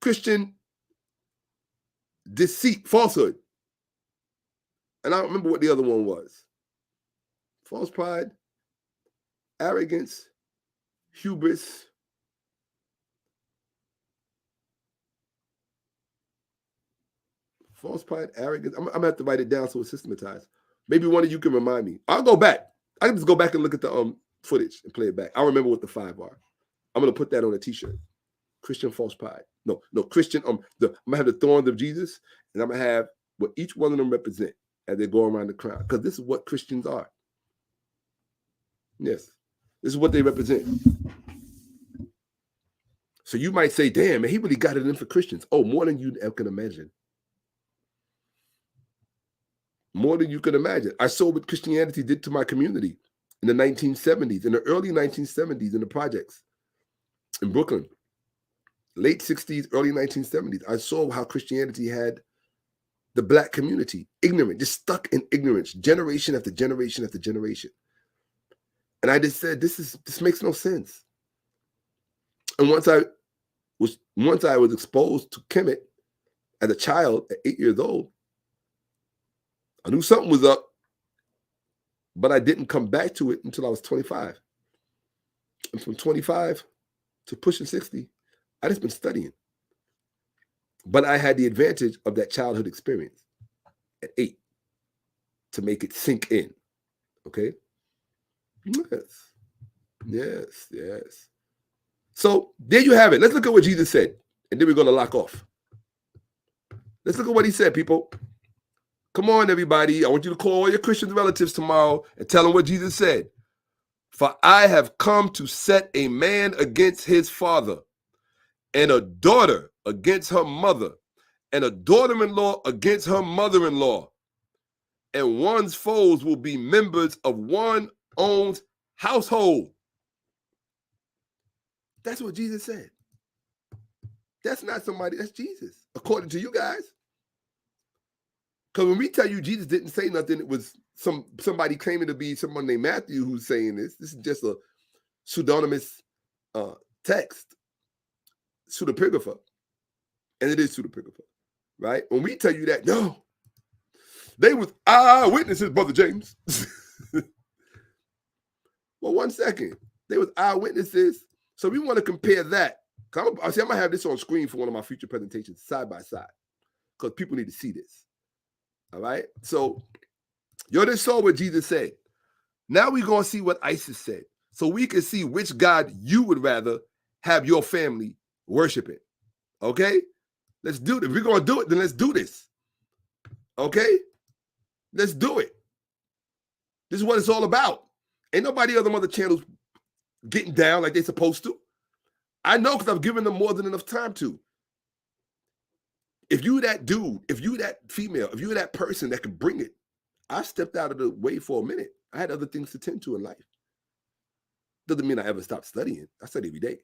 Christian deceit, falsehood. And I don't remember what the other one was. false pride, arrogance, hubris, false pride, arrogance. I'm gonna have to write it down so it's systematized. Maybe one of you can remind me. I'll go back. I can just go back and look at the footage and play it back. I'll remember what the 5 are. I'm gonna put that on a t-shirt. Christian false pride. No, Christian. I'm gonna have the thorns of Jesus, and I'm gonna have what each one of them represent as they go around the crown. Because this is what Christians are. Yes, this is what they represent. So you might say, damn, man, he really got it in for Christians. Oh, more than you can imagine. More than you can imagine. I saw what Christianity did to my community in the 1970s, in the early 1970s, in the projects in Brooklyn. Late 60s, early 1970s. I saw how Christianity had the Black community ignorant, just stuck in ignorance, generation after generation after generation. And I just said, this makes no sense. And once I was exposed to Kemet as a child at 8 years old, I knew something was up, but I didn't come back to it until I was 25. And from 25 to pushing 60, I just been studying. But I had the advantage of that childhood experience at 8 to make it sink in. Okay? Yes. So there you have it. Let's look at what Jesus said, and then we're going to lock off. Let's look at what he said, people. Come on, everybody. I want you to call all your Christian relatives tomorrow and tell them what Jesus said. For I have come to set a man against his father, and a daughter against her mother, and a daughter-in-law against her mother-in-law. And one's foes will be members of one's own household. That's what Jesus said. That's not somebody, that's Jesus, according to you guys. Because when we tell you Jesus didn't say nothing, it was somebody claiming to be someone named Matthew who's saying this. This is just a pseudonymous text, pseudepigrapha. And it is pseudepigrapha, right? When we tell you that, no, they was eyewitnesses, Brother James. Well, 1 second. They was eyewitnesses. So we want to compare that. I'm going to have this on screen for one of my future presentations, side by side, because people need to see this. All right? So you just saw what Jesus said. Now we're going to see what ISIS said, so we can see which God you would rather have your family worshiping. Okay? Let's do this. If we're going to do it, then let's do this. Okay? Let's do it. This is what it's all about. Ain't nobody on them other channels getting down like they're supposed to. I know because I've given them more than enough time to. If you that dude, if you that female, if you that person that can bring it, I stepped out of the way for a minute. I had other things to tend to in life. Doesn't mean I ever stopped studying. I study every day.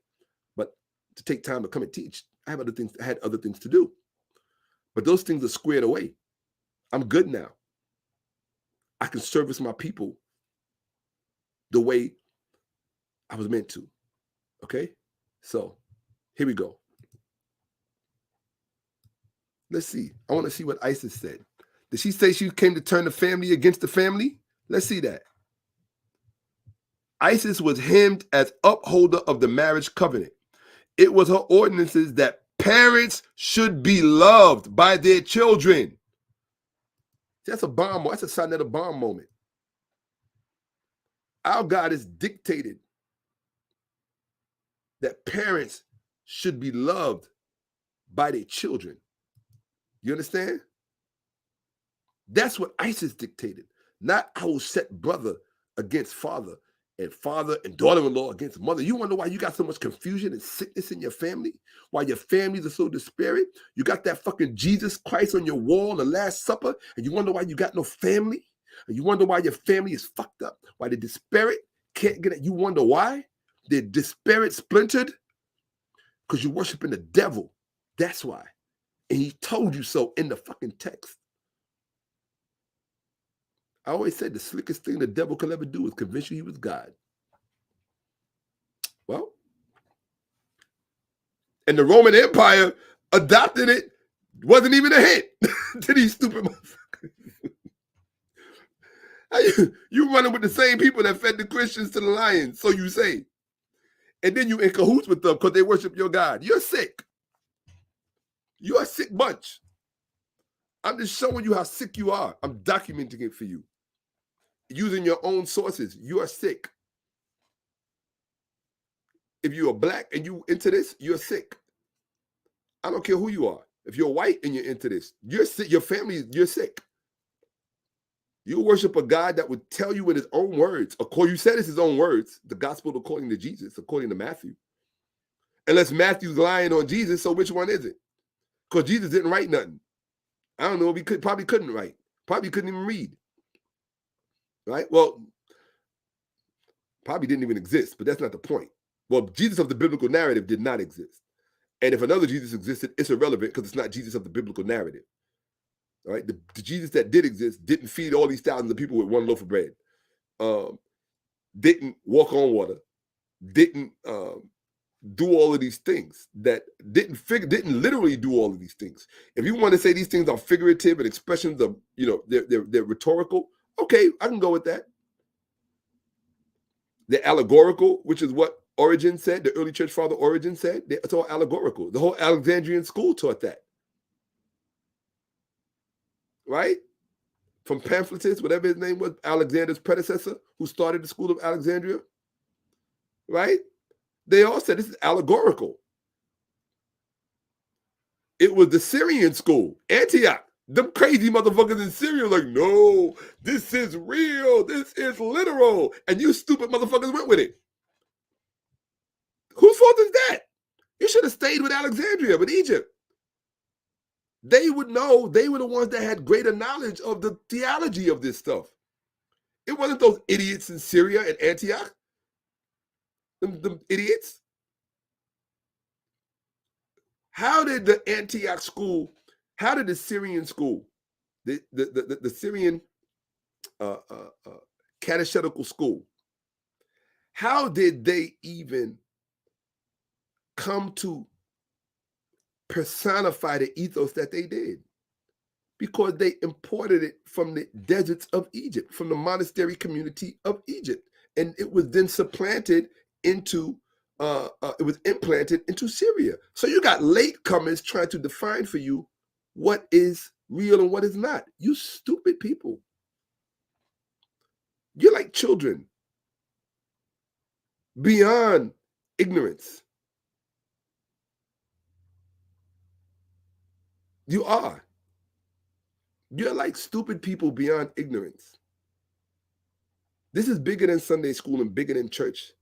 But to take time to come and teach, I had other things to do. But those things are squared away. I'm good now. I can service my people the way I was meant to. Okay? So here we go. Let's see. I want to see what Isis said. Did she say she came to turn the family against the family? Let's see that. Isis was hymned as upholder of the marriage covenant. It was her ordinances that parents should be loved by their children. That's a bomb. That's a sign of a bomb moment. Our God has dictated that parents should be loved by their children. You understand? That's what ISIS dictated. Not I will set brother against father and daughter-in-law against mother. You wonder why you got so much confusion and sickness in your family? Why your families are so disparate? You got that fucking Jesus Christ on your wall, the Last Supper, and you wonder why you got no family? And you wonder why your family is fucked up? Why they're disparate? Can't get it? You wonder why? They're disparate, splintered? Because you're worshiping the devil. That's why. And he told you so in the fucking text. I always said the slickest thing the devil could ever do is convince you he was God. Well, and the Roman Empire adopted it. Wasn't even a hint to these stupid motherfuckers. You running with the same people that fed the Christians to the lions, so you say. And then you in cahoots with them because they worship your God. You're sick. You're a sick bunch. I'm just showing you how sick you are. I'm documenting it for you. Using your own sources. You are sick. If you are black and you into this, you're sick. I don't care who you are. If you're white and you're into this, you're sick. Your family, you're sick. You worship a God that would tell you in his own words. You said it's his own words. The gospel according to Jesus, according to Matthew. Unless Matthew's lying on Jesus, so which one is it? Because Jesus didn't write nothing. I don't know if he probably couldn't write. Probably couldn't even read. Right? Well, probably didn't even exist, but that's not the point. Well, Jesus of the biblical narrative did not exist. And if another Jesus existed, it's irrelevant because it's not Jesus of the biblical narrative. All right, the Jesus that did exist didn't feed all these thousands of people with one loaf of bread, didn't walk on water, didn't do all of these things, that didn't literally do all of these things. If you want to say these things are figurative and expressions of, they're rhetorical, okay, I can go with that. They're allegorical, which is what Origen said, the early church father Origen said. It's all allegorical. The whole Alexandrian school taught that. Right? From Pamphletus, whatever his name was, Alexander's predecessor, who started the school of Alexandria. Right? They all said this is allegorical. It was the Syrian school, Antioch. Them crazy motherfuckers in Syria like, no, this is real. This is literal. And you stupid motherfuckers went with it. Whose fault is that? You should have stayed with Alexandria, with Egypt. They would know. They were the ones that had greater knowledge of the theology of this stuff. It wasn't those idiots in Syria and Antioch. Them idiots. How did the Antioch school, how did the Syrian school, the Syrian catechetical school, how did they even come to personify the ethos that they did? Because they imported it from the deserts of Egypt, from the monastery community of Egypt. And it was then supplanted into, it was implanted into Syria. So you got latecomers trying to define for you what is real and what is not. You stupid people. You're like children beyond ignorance. You are. You're like stupid people beyond ignorance. This is bigger than Sunday school and bigger than church.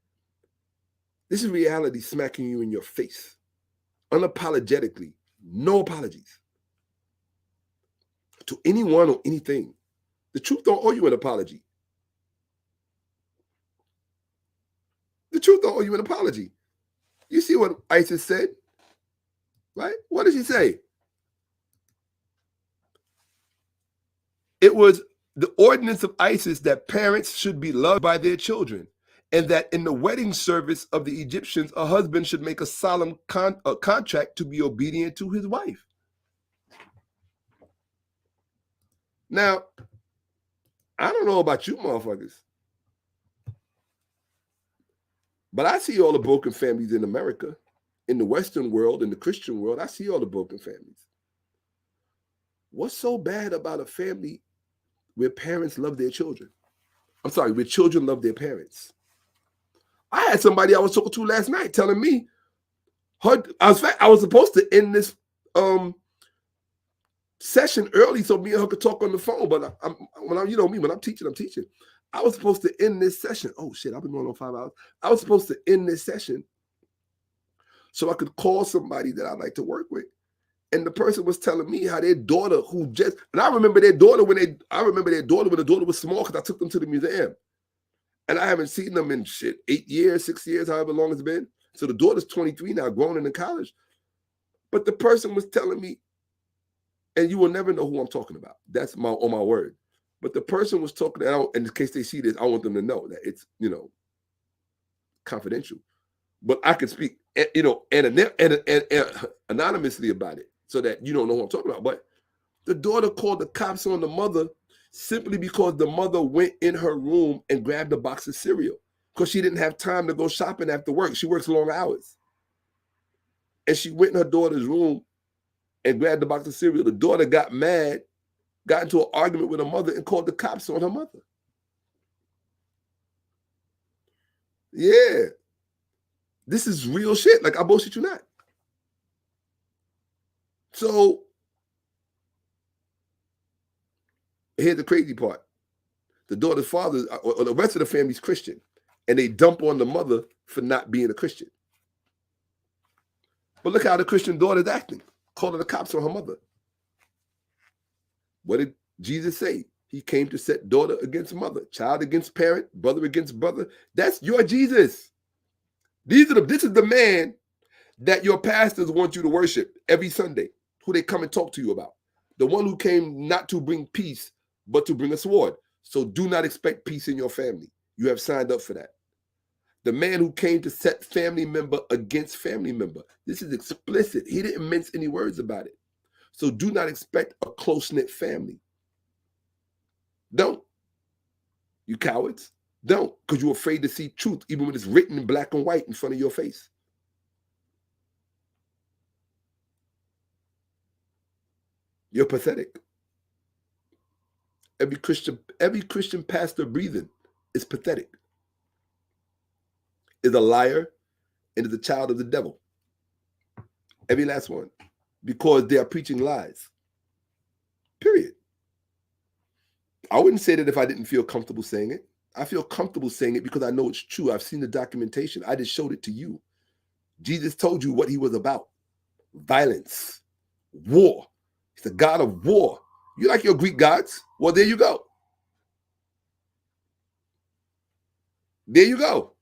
This is reality smacking you in your face. Unapologetically. No apologies. To anyone or anything. The truth don't owe you an apology. The truth don't owe you an apology. You see what Isis said? Right? What did she say? It was the ordinance of Isis that parents should be loved by their children, and that in the wedding service of the Egyptians, a husband should make a solemn contract to be obedient to his wife. Now, I don't know about you motherfuckers, but I see all the broken families in America, in the Western world, in the Christian world. I see all the broken families. What's so bad about a family where parents love their children? I'm sorry, where children love their parents. I had somebody I was talking to last night telling me, I was supposed to end this session early so me and her could talk on the phone, but when I'm teaching, I'm teaching. I was supposed to end this session. Oh shit, I've been going on 5 hours. I was supposed to end this session so I could call somebody that I like to work with. And the person was telling me how their daughter and I remember their daughter when the daughter was small because I took them to the museum. And I haven't seen them in 8 years, 6 years, however long it's been. So the daughter's 23 now, grown and in college. But the person was telling me, and you will never know who I'm talking about. That's on my word. But the person was talking, and in case they see this, I want them to know that it's, confidential. But I could speak, anonymously about it, so that you don't know who I'm talking about. But the daughter called the cops on the mother simply because the mother went in her room and grabbed a box of cereal because she didn't have time to go shopping after work. She works long hours. And she went in her daughter's room and grabbed a box of cereal. The daughter got mad, got into an argument with her mother, and called the cops on her mother. Yeah. This is real shit. Like, I bullshit you not. So, here's the crazy part. The daughter's father, or the rest of the family's Christian, and they dump on the mother for not being a Christian. But look how the Christian daughter's acting, calling the cops on her mother. What did Jesus say? He came to set daughter against mother, child against parent, brother against brother. That's your Jesus. This is the man that your pastors want you to worship every Sunday, who they come and talk to you about. The one who came not to bring peace, but to bring a sword. So do not expect peace in your family. You have signed up for that. The man who came to set family member against family member. This is explicit. He didn't mince any words about it. So do not expect a close-knit family. Don't. You cowards. Don't, because you're afraid to see truth, even when it's written in black and white in front of your face. You're pathetic. Every Christian pastor breathing is pathetic, is a liar, and is a child of the devil. Every last one. Because they are preaching lies. Period. I wouldn't say that if I didn't feel comfortable saying it. I feel comfortable saying it because I know it's true. I've seen the documentation. I just showed it to you. Jesus told you what he was about. Violence. War. He's the God of war. You like your Greek gods? Well, there you go. There you go.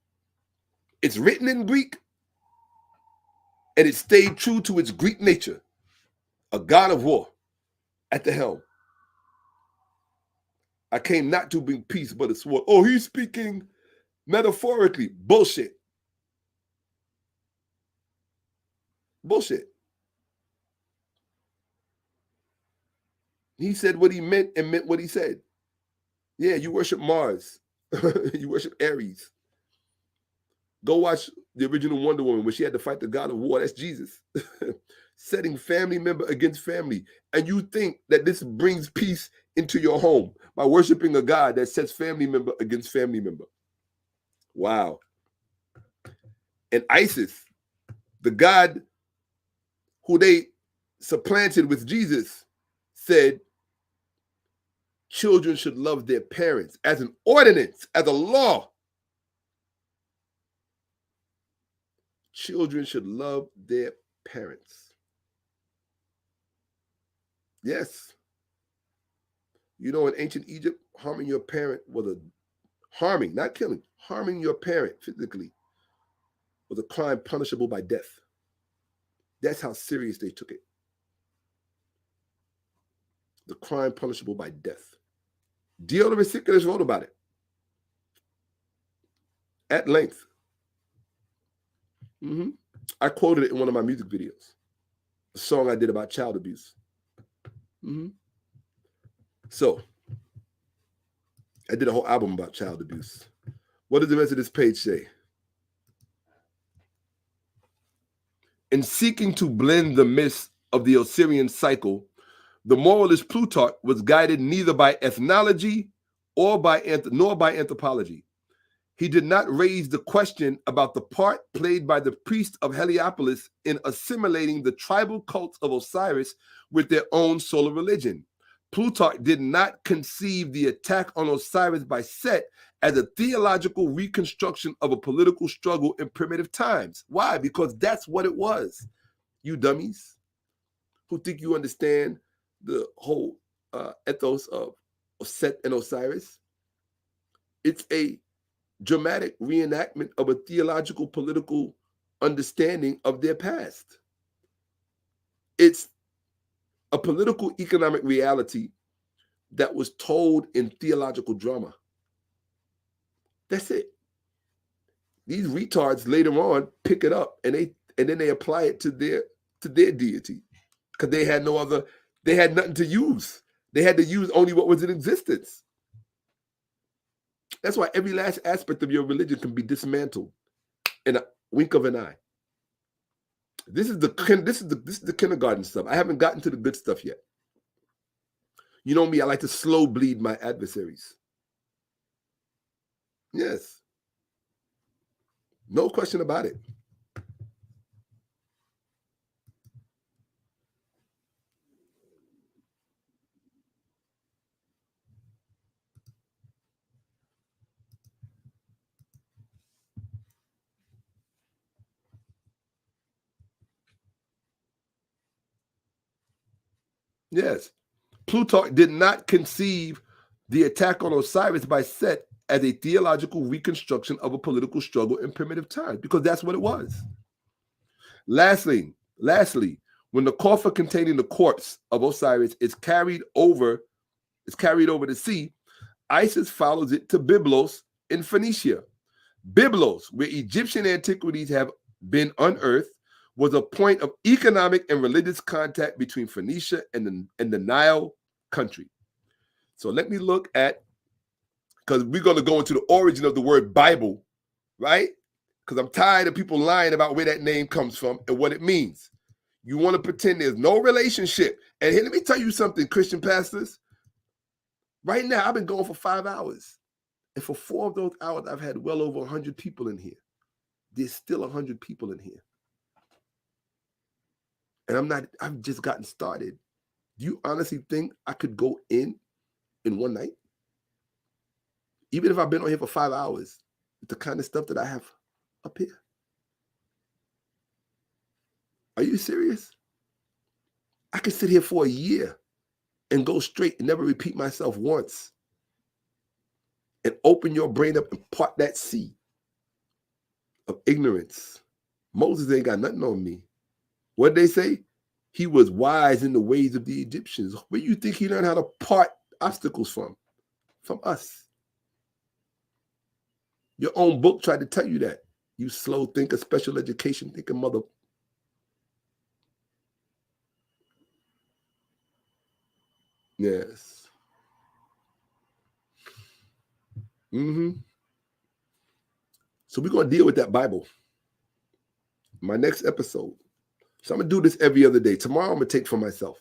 It's written in Greek, and it stayed true to its Greek nature. A God of war at the helm. I came not to bring peace, but a sword. Oh, he's speaking metaphorically. Bullshit. Bullshit. He said what he meant and meant what he said. Yeah, you worship Mars. You worship Ares. Go watch the original Wonder Woman when she had to fight the God of war. That's Jesus. Setting family member against family. And you think that this brings peace into your home by worshiping a God that sets family member against family member. Wow. And ISIS, the God who they supplanted with Jesus, said children should love their parents as an ordinance, as a law. Children should love their parents. Yes. You know, in ancient Egypt, harming your parent was harming, not killing, harming your parent physically was a crime punishable by death. That's how serious they took it. The crime punishable by death. Dio the Recyclist wrote about it at length. I quoted it in one of my music videos, a song I did about child abuse. So, I did a whole album about child abuse. What does the rest of this page say? In seeking to blend the myths of the Osirian cycle, the moralist Plutarch was guided neither by ethnology nor by anthropology. He did not raise the question about the part played by the priests of Heliopolis in assimilating the tribal cults of Osiris with their own solar religion. Plutarch did not conceive the attack on Osiris by Set as a theological reconstruction of a political struggle in primitive times. Why? Because that's what it was. You dummies who think you understand the whole ethos of Set and Osiris. It's a dramatic reenactment of a theological political understanding of their past. It's a political economic reality that was told in theological drama. That's it. These retards later on pick it up and then they apply it to their deity because they had nothing to use. They had to use only what was in existence. That's why every last aspect of your religion can be dismantled in a wink of an eye. This is the kindergarten stuff. I haven't gotten to the good stuff yet. You know me, I like to slow bleed my adversaries. Yes. No question about it. Yes. Plutarch did not conceive the attack on Osiris by Set as a theological reconstruction of a political struggle in primitive times, because that's what it was. Lastly, when the coffer containing the corpse of Osiris is carried over the sea, Isis follows it to Byblos in Phoenicia. Byblos, where Egyptian antiquities have been unearthed, was a point of economic and religious contact between Phoenicia and the Nile country. So let me look at, because we're going to go into the origin of the word Bible, right? Because I'm tired of people lying about where that name comes from and what it means. You want to pretend there's no relationship. And here, let me tell you something, Christian pastors. Right now, I've been going for 5 hours. And for 4 of those hours, I've had well over 100 people in here. There's still 100 people in here. And I've just gotten started. Do you honestly think I could go in one night? Even if I've been on here for 5 hours, with the kind of stuff that I have up here. Are you serious? I could sit here for a year and go straight and never repeat myself once. And open your brain up and part that sea of ignorance. Moses ain't got nothing on me. What did they say? He was wise in the ways of the Egyptians. Where do you think he learned how to part obstacles from? From us. Your own book tried to tell you that. You slow thinker, special education thinker, mother. Yes. So we're going to deal with that Bible. My next episode. So I'm going to do this every other day. Tomorrow I'm going to take for myself.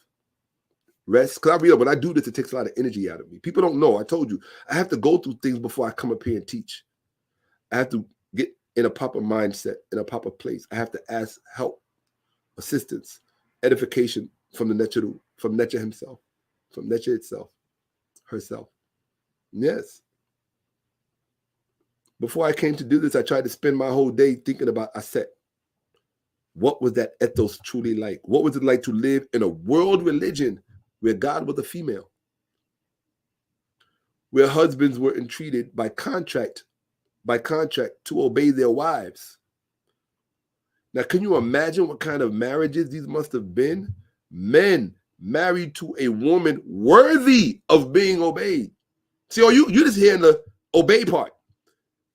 Rest. Because I realize when I do this, it takes a lot of energy out of me. People don't know. I told you. I have to go through things before I come up here and teach. I have to get in a proper mindset, in a proper place. I have to ask help, assistance, edification from the Necharu, from Necha himself, from Necha itself, herself. Yes. Before I came to do this, I tried to spend my whole day thinking about Aset. What was that ethos truly like? What was it like to live in a world religion where God was a female? Where husbands were entreated by contract to obey their wives. Now, can you imagine what kind of marriages these must have been? Men married to a woman worthy of being obeyed. See, you just hearing the obey part.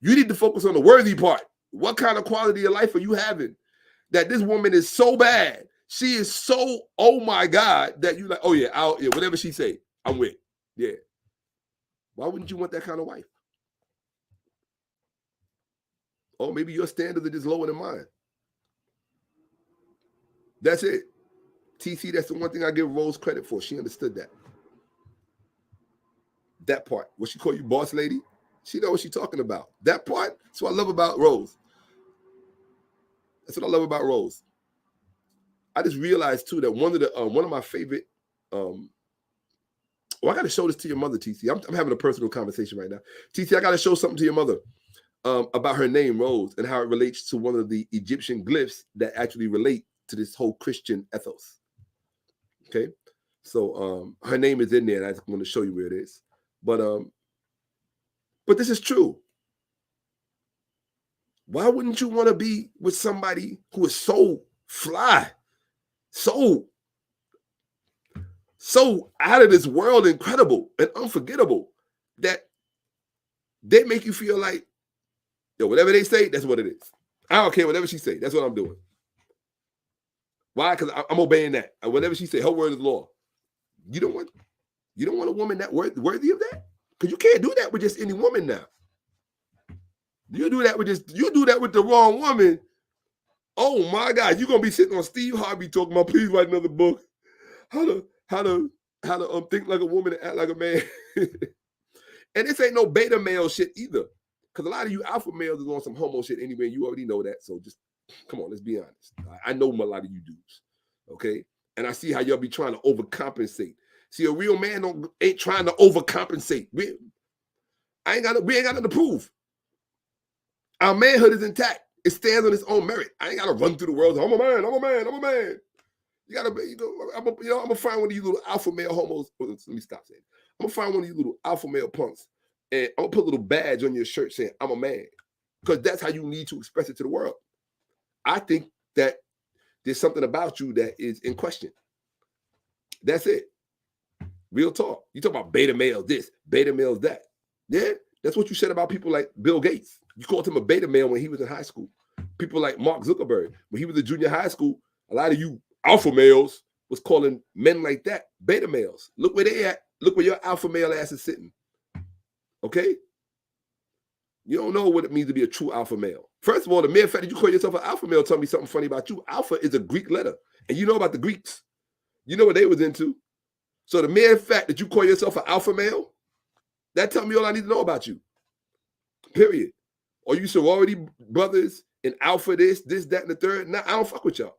You need to focus on the worthy part. What kind of quality of life are you having? That this woman is so bad. She is so, oh my God, that you like, oh yeah, whatever she say, I'm with. Yeah. Why wouldn't you want that kind of wife? Or maybe your standards are just lower than mine. That's it. TC, that's the one thing I give Rose credit for. She understood that. That part. What she call you, boss lady? She know what she's talking about. That part, that's what I love about Rose. That's what I love about Rose. I just realized too that one of my favorite, I got to show this to your mother, TC. I'm having a personal conversation right now. TC, I got to show something to your mother about her name, Rose, and how it relates to one of the Egyptian glyphs that actually relate to this whole Christian ethos. Okay, so her name is in there, and I'm going to show you where it is. But this is true. Why wouldn't you want to be with somebody who is so fly, so out of this world, incredible and unforgettable, that they make you feel like, yo, whatever they say, that's what it is. I don't care, whatever she say, that's what I'm doing. Why? Because I'm obeying that. Whatever she say, her word is law. You know what? You don't want a woman that worthy of that? Because you can't do that with just any woman now. You do that with the wrong woman. Oh my God, you're gonna be sitting on Steve Harvey talking about, please write another book. How to think like a woman and act like a man. And this ain't no beta male shit either. Because a lot of you alpha males is on some homo shit anyway. You already know that. So just come on, let's be honest. I know a lot of you dudes. Okay. And I see how y'all be trying to overcompensate. See, a real man ain't trying to overcompensate. We ain't got nothing to prove. Our manhood is intact. It stands on its own merit. I ain't got to run through the world. I'm a man. You gotta, I'm gonna find one of you little alpha male homos. Let me stop saying. I'm gonna find one of you little alpha male punks, and I'm gonna put a little badge on your shirt saying I'm a man, because that's how you need to express it to the world. I think that there's something about you that is in question. That's it. Real talk. You talk about beta males this, beta males that. Yeah, that's what you said about people like Bill Gates. You called him a beta male when he was in high school. People like Mark Zuckerberg, when he was in junior high school, a lot of you alpha males was calling men like that beta males. Look where they at. Look where your alpha male ass is sitting. Okay? You don't know what it means to be a true alpha male. First of all, the mere fact that you call yourself an alpha male tell me something funny about you. Alpha is a Greek letter. And you know about the Greeks. You know what they was into. So the mere fact that you call yourself an alpha male, that tells me all I need to know about you. Period. Or you sorority brothers in alpha this, that, and the third. Nah, I don't fuck with y'all.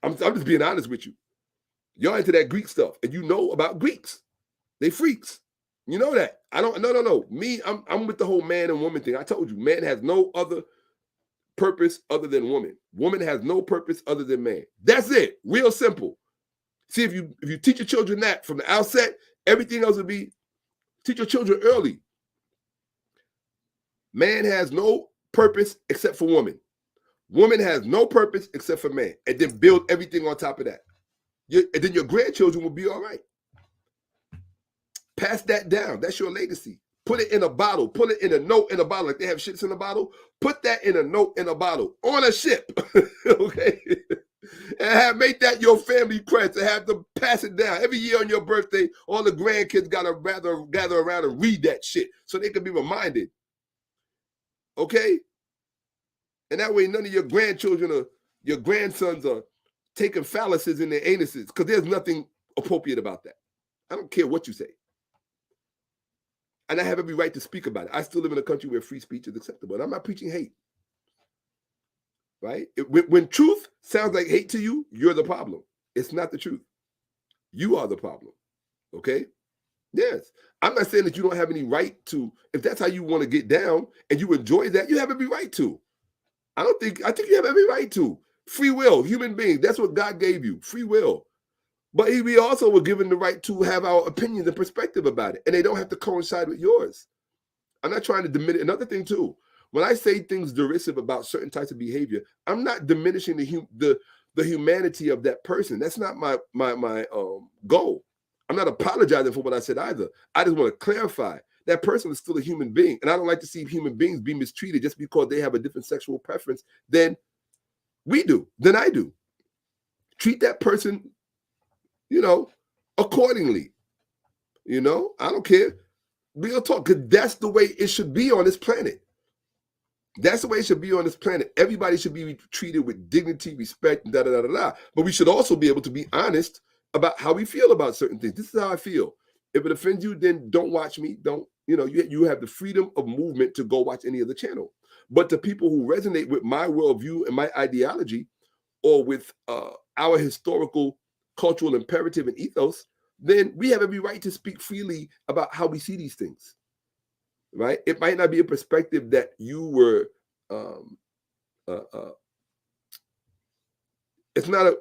I'm just being honest with you. Y'all into that Greek stuff. And you know about Greeks. They freaks. You know that. I don't, no. Me, I'm with the whole man and woman thing. I told you, man has no other purpose other than woman. Woman has no purpose other than man. That's it. Real simple. See, if you teach your children that from the outset, everything else will be, teach your children early. Man has no purpose except for woman. Woman has no purpose except for man. And then build everything on top of that. And then your grandchildren will be all right. Pass that down. That's your legacy. Put it in a bottle. Put it in a note in a bottle. Like they have shits in a bottle. Put that in a note in a bottle on a ship. Okay? And make that your family crest and have them pass it down. Every year on your birthday, all the grandkids got to gather around and read that shit so they can be reminded. Okay? And that way none of your grandchildren or your grandsons are taking phalluses in their anuses, because there's nothing appropriate about that. I don't care what you say. And I have every right to speak about it. I still live in a country where free speech is acceptable. And I'm not preaching hate. Right? When truth sounds like hate to you, you're the problem. It's not the truth. You are the problem. Okay? Yes. I'm not saying that you don't have any right to, if that's how you want to get down and you enjoy that, you have every right to. I think you have every right to. Free will, human being. That's what God gave you. Free will. But we also were given the right to have our opinions and perspective about it. And they don't have to coincide with yours. I'm not trying to diminish. Another thing too, when I say things derisive about certain types of behavior, I'm not diminishing the humanity of that person. That's not my goal. I'm not apologizing for what I said either. I just want to clarify that person is still a human being. And I don't like to see human beings be mistreated just because they have a different sexual preference than we do, than I do. Treat that person, accordingly. I don't care. Real talk, because that's the way it should be on this planet. That's the way it should be on this planet. Everybody should be treated with dignity, respect, and da-da-da-da-da. But we should also be able to be honest about how we feel about certain things. This is how I feel. If it offends you, then don't watch me. Don't, you have the freedom of movement to go watch any other channel. But to people who resonate with my worldview and my ideology, or with our historical, cultural imperative and ethos, then we have every right to speak freely about how we see these things. Right? It might not be a perspective that you were. It's not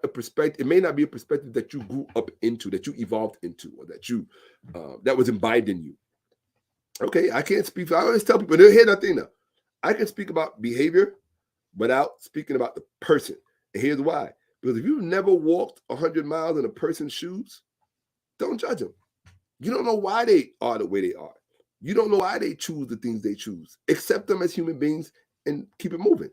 a perspective. It may not be a perspective that you grew up into, that you evolved into, or that you that was imbibed in you. Okay, I can't speak. I always tell people, here's nothing now. I can speak about behavior without speaking about the person. And here's why. Because if you've never walked 100 miles in a person's shoes, don't judge them. You don't know why they are the way they are. You don't know why they choose the things they choose. Accept them as human beings and keep it moving.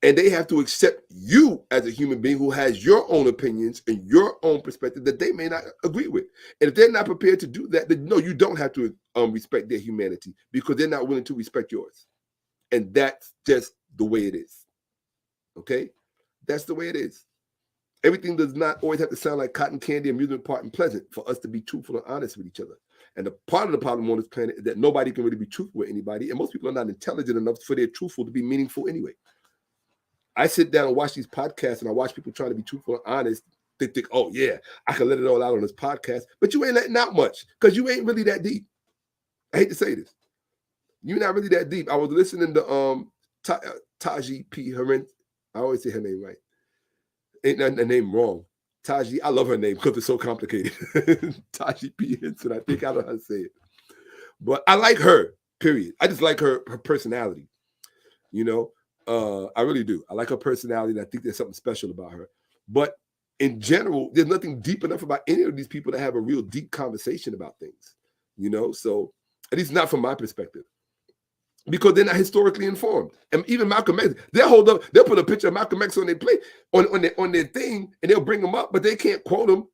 And they have to accept you as a human being who has your own opinions and your own perspective that they may not agree with. And if they're not prepared to do that, then no, you don't have to respect their humanity because they're not willing to respect yours. And that's just the way it is. Okay? That's the way it is. Everything does not always have to sound like cotton candy, amusement park, and pleasant for us to be truthful and honest with each other. And the part of the problem on this planet is that nobody can really be truthful with anybody. And most people are not intelligent enough for their truthful to be meaningful anyway. I sit down and watch these podcasts and I watch people trying to be truthful and honest. They think, oh yeah, I can let it all out on this podcast. But you ain't letting out much because you ain't really that deep. I hate to say this. You're not really that deep. I was listening to Taji P. Herent. I always say her name right. Ain't the name wrong. Taji, I love her name because it's so complicated. Taji P. Henson, I think I know how to say it. But I like her, period. I just like her personality. You know, I really do. I like her personality, and I think there's something special about her. But in general, there's nothing deep enough about any of these people to have a real deep conversation about things. You know, so at least not from my perspective. Because they're not historically informed. And even Malcolm X, they'll put a picture of Malcolm X on their plate, on their thing, and they'll bring him up, but they can't quote him.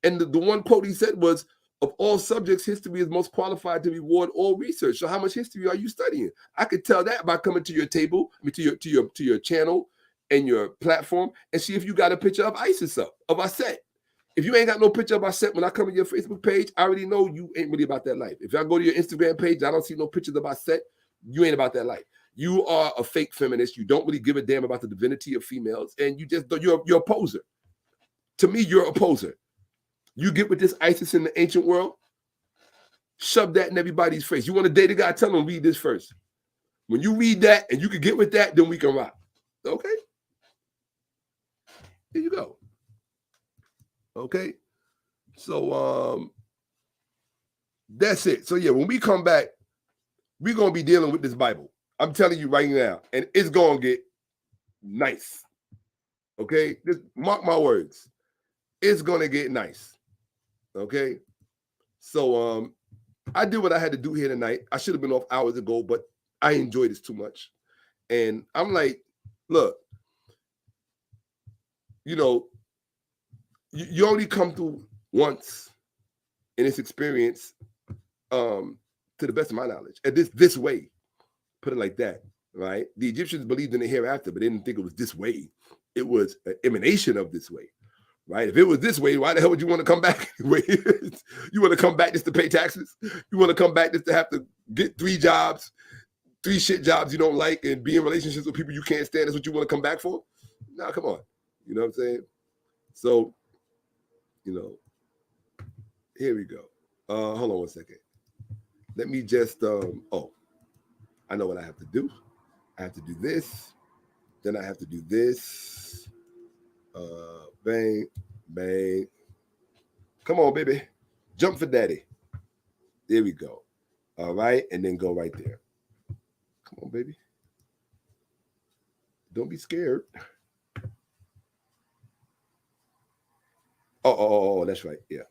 And the one quote he said was, of all subjects, history is most qualified to reward all research. So how much history are you studying? I could tell that by coming to your table, to your channel and your platform, and see if you got a picture of ISIS up, of Aset. If you ain't got no picture of Aset, when I come to your Facebook page, I already know you ain't really about that life. If I go to your Instagram page, I don't see no pictures of Aset. You ain't about that life. You are a fake feminist. You don't really give a damn about the divinity of females, and you're a poser. To me, you're a poser. You get with this ISIS in the ancient world, shove that in everybody's face. You want to date a guy? Tell him read this first. When you read that and you can get with that, then we can rock. Okay. Here you go. Okay. So that's it. So yeah, when we come back, we're going to be dealing with this Bible. I'm telling you right now. And it's going to get nice. Okay? Just mark my words. It's going to get nice. Okay? So I did what I had to do here tonight. I should have been off hours ago, but I enjoyed this too much. And I'm like, look, you know, you only come through once in this experience, to the best of my knowledge, and this way, put it like that, right? The Egyptians believed in the hereafter, but they didn't think it was this way. It was an emanation of this way, right? If it was this way, why the hell would you want to come back? You want to come back just to pay taxes? You want to come back just to have to get 3 jobs, 3 shit jobs you don't like, and be in relationships with people you can't stand? That's what you want to come back for? Nah, come on. You know what I'm saying? So, you know, here we go. Hold on one second. Let me just, I know what I have to do. I have to do this. Then I have to do this. Bang, bang. Come on, baby. Jump for daddy. There we go. All right. And then go right there. Come on, baby. Don't be scared. Oh, that's right. Yeah.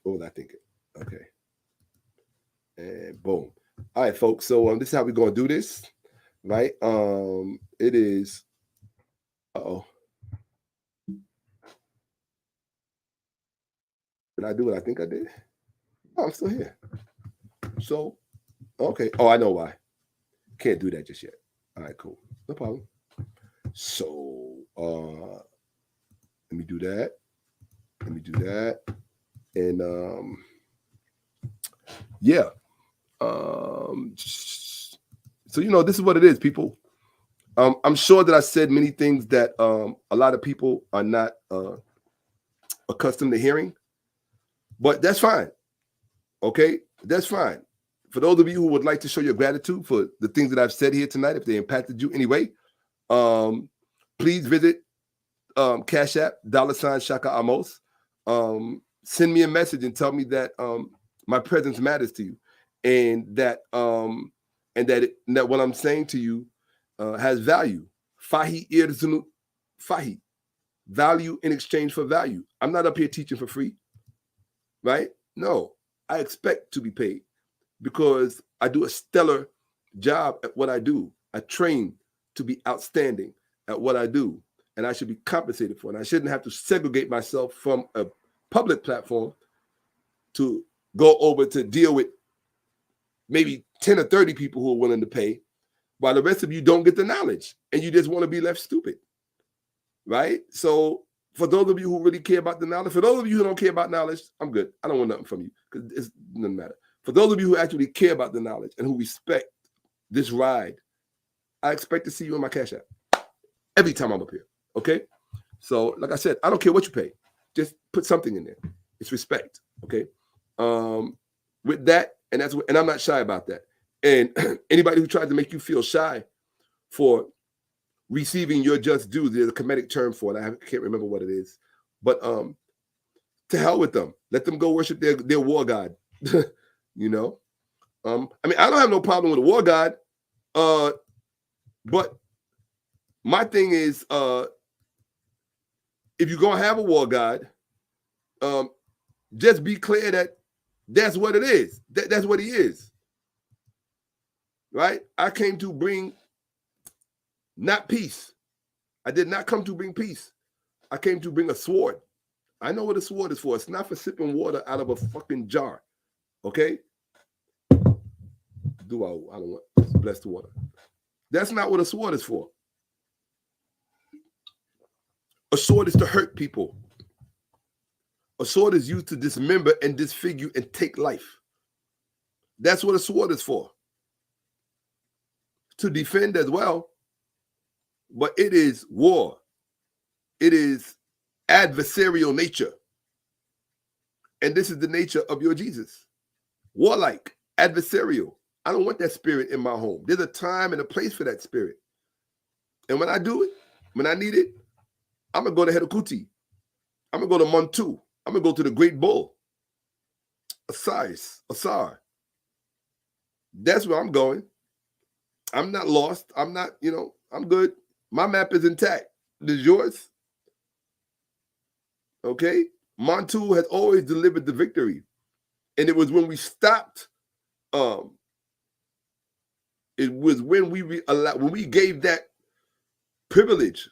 What was I thinking? Okay. And boom. All right, folks. So this is how we're gonna do this, right? It is. Did I do what I think I did? Oh, I'm still here. So, okay. Oh, I know why. Can't do that just yet. All right, cool. No problem. So, let me do that. Let me do that. And yeah. So you know, this is what it is, people. I'm sure that I said many things that a lot of people are not accustomed to hearing, but that's fine. Okay, that's fine. For those of you who would like to show your gratitude for the things that I've said here tonight, if they impacted you anyway, please visit Cash App $$ Shakka-Ahmose. Send me a message and tell me that my presence matters to you, and that what I'm saying to you has value. Fahi irzunu fahi. Value in exchange for value. I'm not up here teaching for free, right? No, I expect to be paid because I do a stellar job at what I do. I train to be outstanding. at what I do, and I should be compensated for it. And I shouldn't have to segregate myself from a public platform to go over to deal with maybe 10 or 30 people who are willing to pay, while the rest of you don't get the knowledge and you just want to be left stupid, right? So for those of you who really care about the knowledge, for those of you who don't care about knowledge, I'm good. I don't want nothing from you because it doesn't matter. For those of you who actually care about the knowledge and who respect this ride, I expect to see you in my Cash App every time I'm up here, okay? So like I said, I don't care what you pay. Just put something in there. It's respect, okay? With that, and I'm not shy about that. And anybody who tries to make you feel shy for receiving your just due, there's a Kemetic term for it. I can't remember what it is. But to hell with them. Let them go worship their war god. You know? I mean, I don't have no problem with a war god. But my thing is, if you're going to have a war god, just be clear that that's what it is. That's what he is. Right? I came to bring not peace. I did not come to bring peace. I came to bring a sword. I know what a sword is for. It's not for sipping water out of a fucking jar. Okay? I don't want blessed water. That's not what a sword is for. A sword is to hurt people. A sword is used to dismember and disfigure and take life. That's what a sword is for. To defend as well, but it is war. It is adversarial nature. And this is the nature of your Jesus. Warlike, adversarial. I don't want that spirit in my home. There's a time and a place for that spirit. And when I do it, when I need it, I'm going to go to Hedokuti. I'm going to go to Montu. I'm going to go to the Great Bull. Asar. That's where I'm going. I'm not lost. I'm not, I'm good. My map is intact. Is yours? Okay? Montu has always delivered the victory. And it was when we stopped, it was when we gave that privilege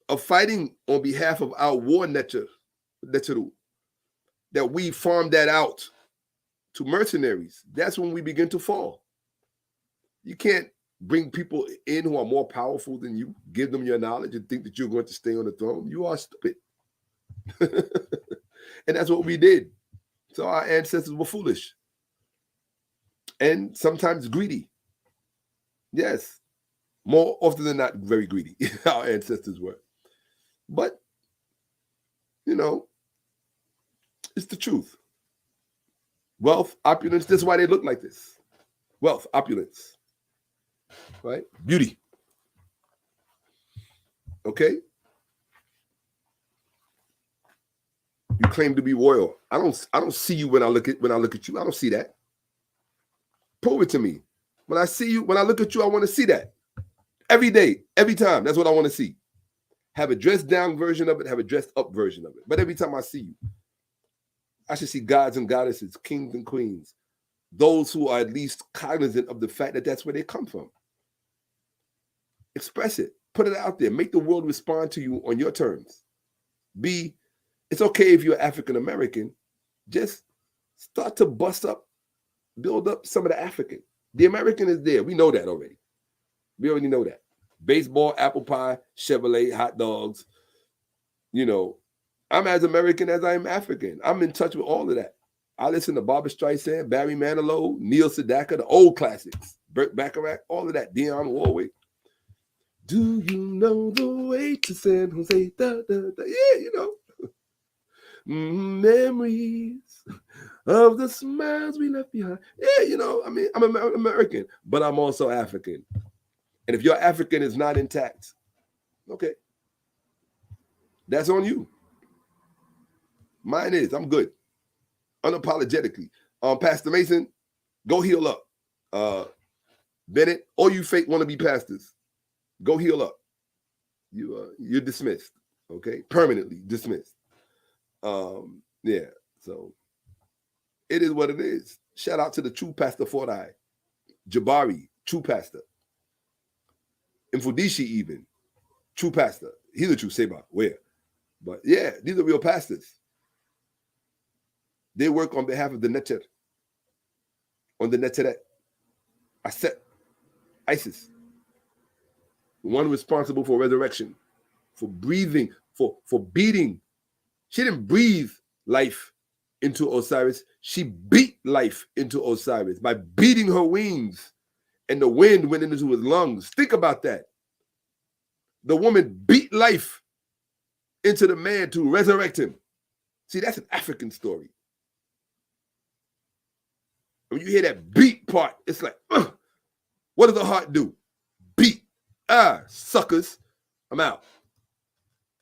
of fighting on behalf of our war nature, that we farmed that out to mercenaries. That's when we begin to fall. You can't bring people in who are more powerful than you, give them your knowledge, and think that you're going to stay on the throne. You are stupid. And that's what we did. So our ancestors were foolish. And sometimes greedy. Yes. More often than not, very greedy. Our ancestors were. But, it's the truth. Wealth, opulence, that's why they look like this. Wealth, opulence. Right? Beauty. Okay? You claim to be royal. I don't see you when I look at you. I don't see that. Prove it to me. When I look at you, I want to see that. Every day, every time. That's what I want to see. Have a dressed down version of it, have a dressed up version of it. But every time I see you, I should see gods and goddesses, kings and queens, those who are at least cognizant of the fact that that's where they come from. Express it. Put it out there. Make the world respond to you on your terms. It's okay if you're African American. Just start to build up some of the African. The American is there. We know that already. We already know that. Baseball, apple pie, Chevrolet, hot dogs. I'm as American as I am African. I'm in touch with all of that. I listen to Barbra Streisand, Barry Manilow, Neil Sedaka, the old classics. Burt Bacharach, all of that. Dionne Warwick. Do you know the way to San Jose? Yeah, memories of the smiles we left behind. Yeah, I'm American, but I'm also African. And if your African is not intact, okay, that's on you. Mine is. I'm good. Unapologetically. Pastor Mason, go heal up. Bennett, all you fake wannabe pastors, go heal up. You're dismissed. Okay, permanently dismissed. Yeah. So it is what it is. Shout out to the true Pastor Forti, Jabari, true pastor. Infudishi even, true pastor. He's a true Seba, where? But yeah, these are real pastors. They work on behalf of the Neter, on the Neteret, Aset, Isis, one responsible for resurrection, for breathing, for beating. She didn't breathe life into Osiris. She beat life into Osiris by beating her wings, and the wind went into his lungs. Think about that. The woman beat life into the man to resurrect him. See, that's an African story. When you hear that beat part, it's like, what does the heart do? Beat. Suckers. I'm out.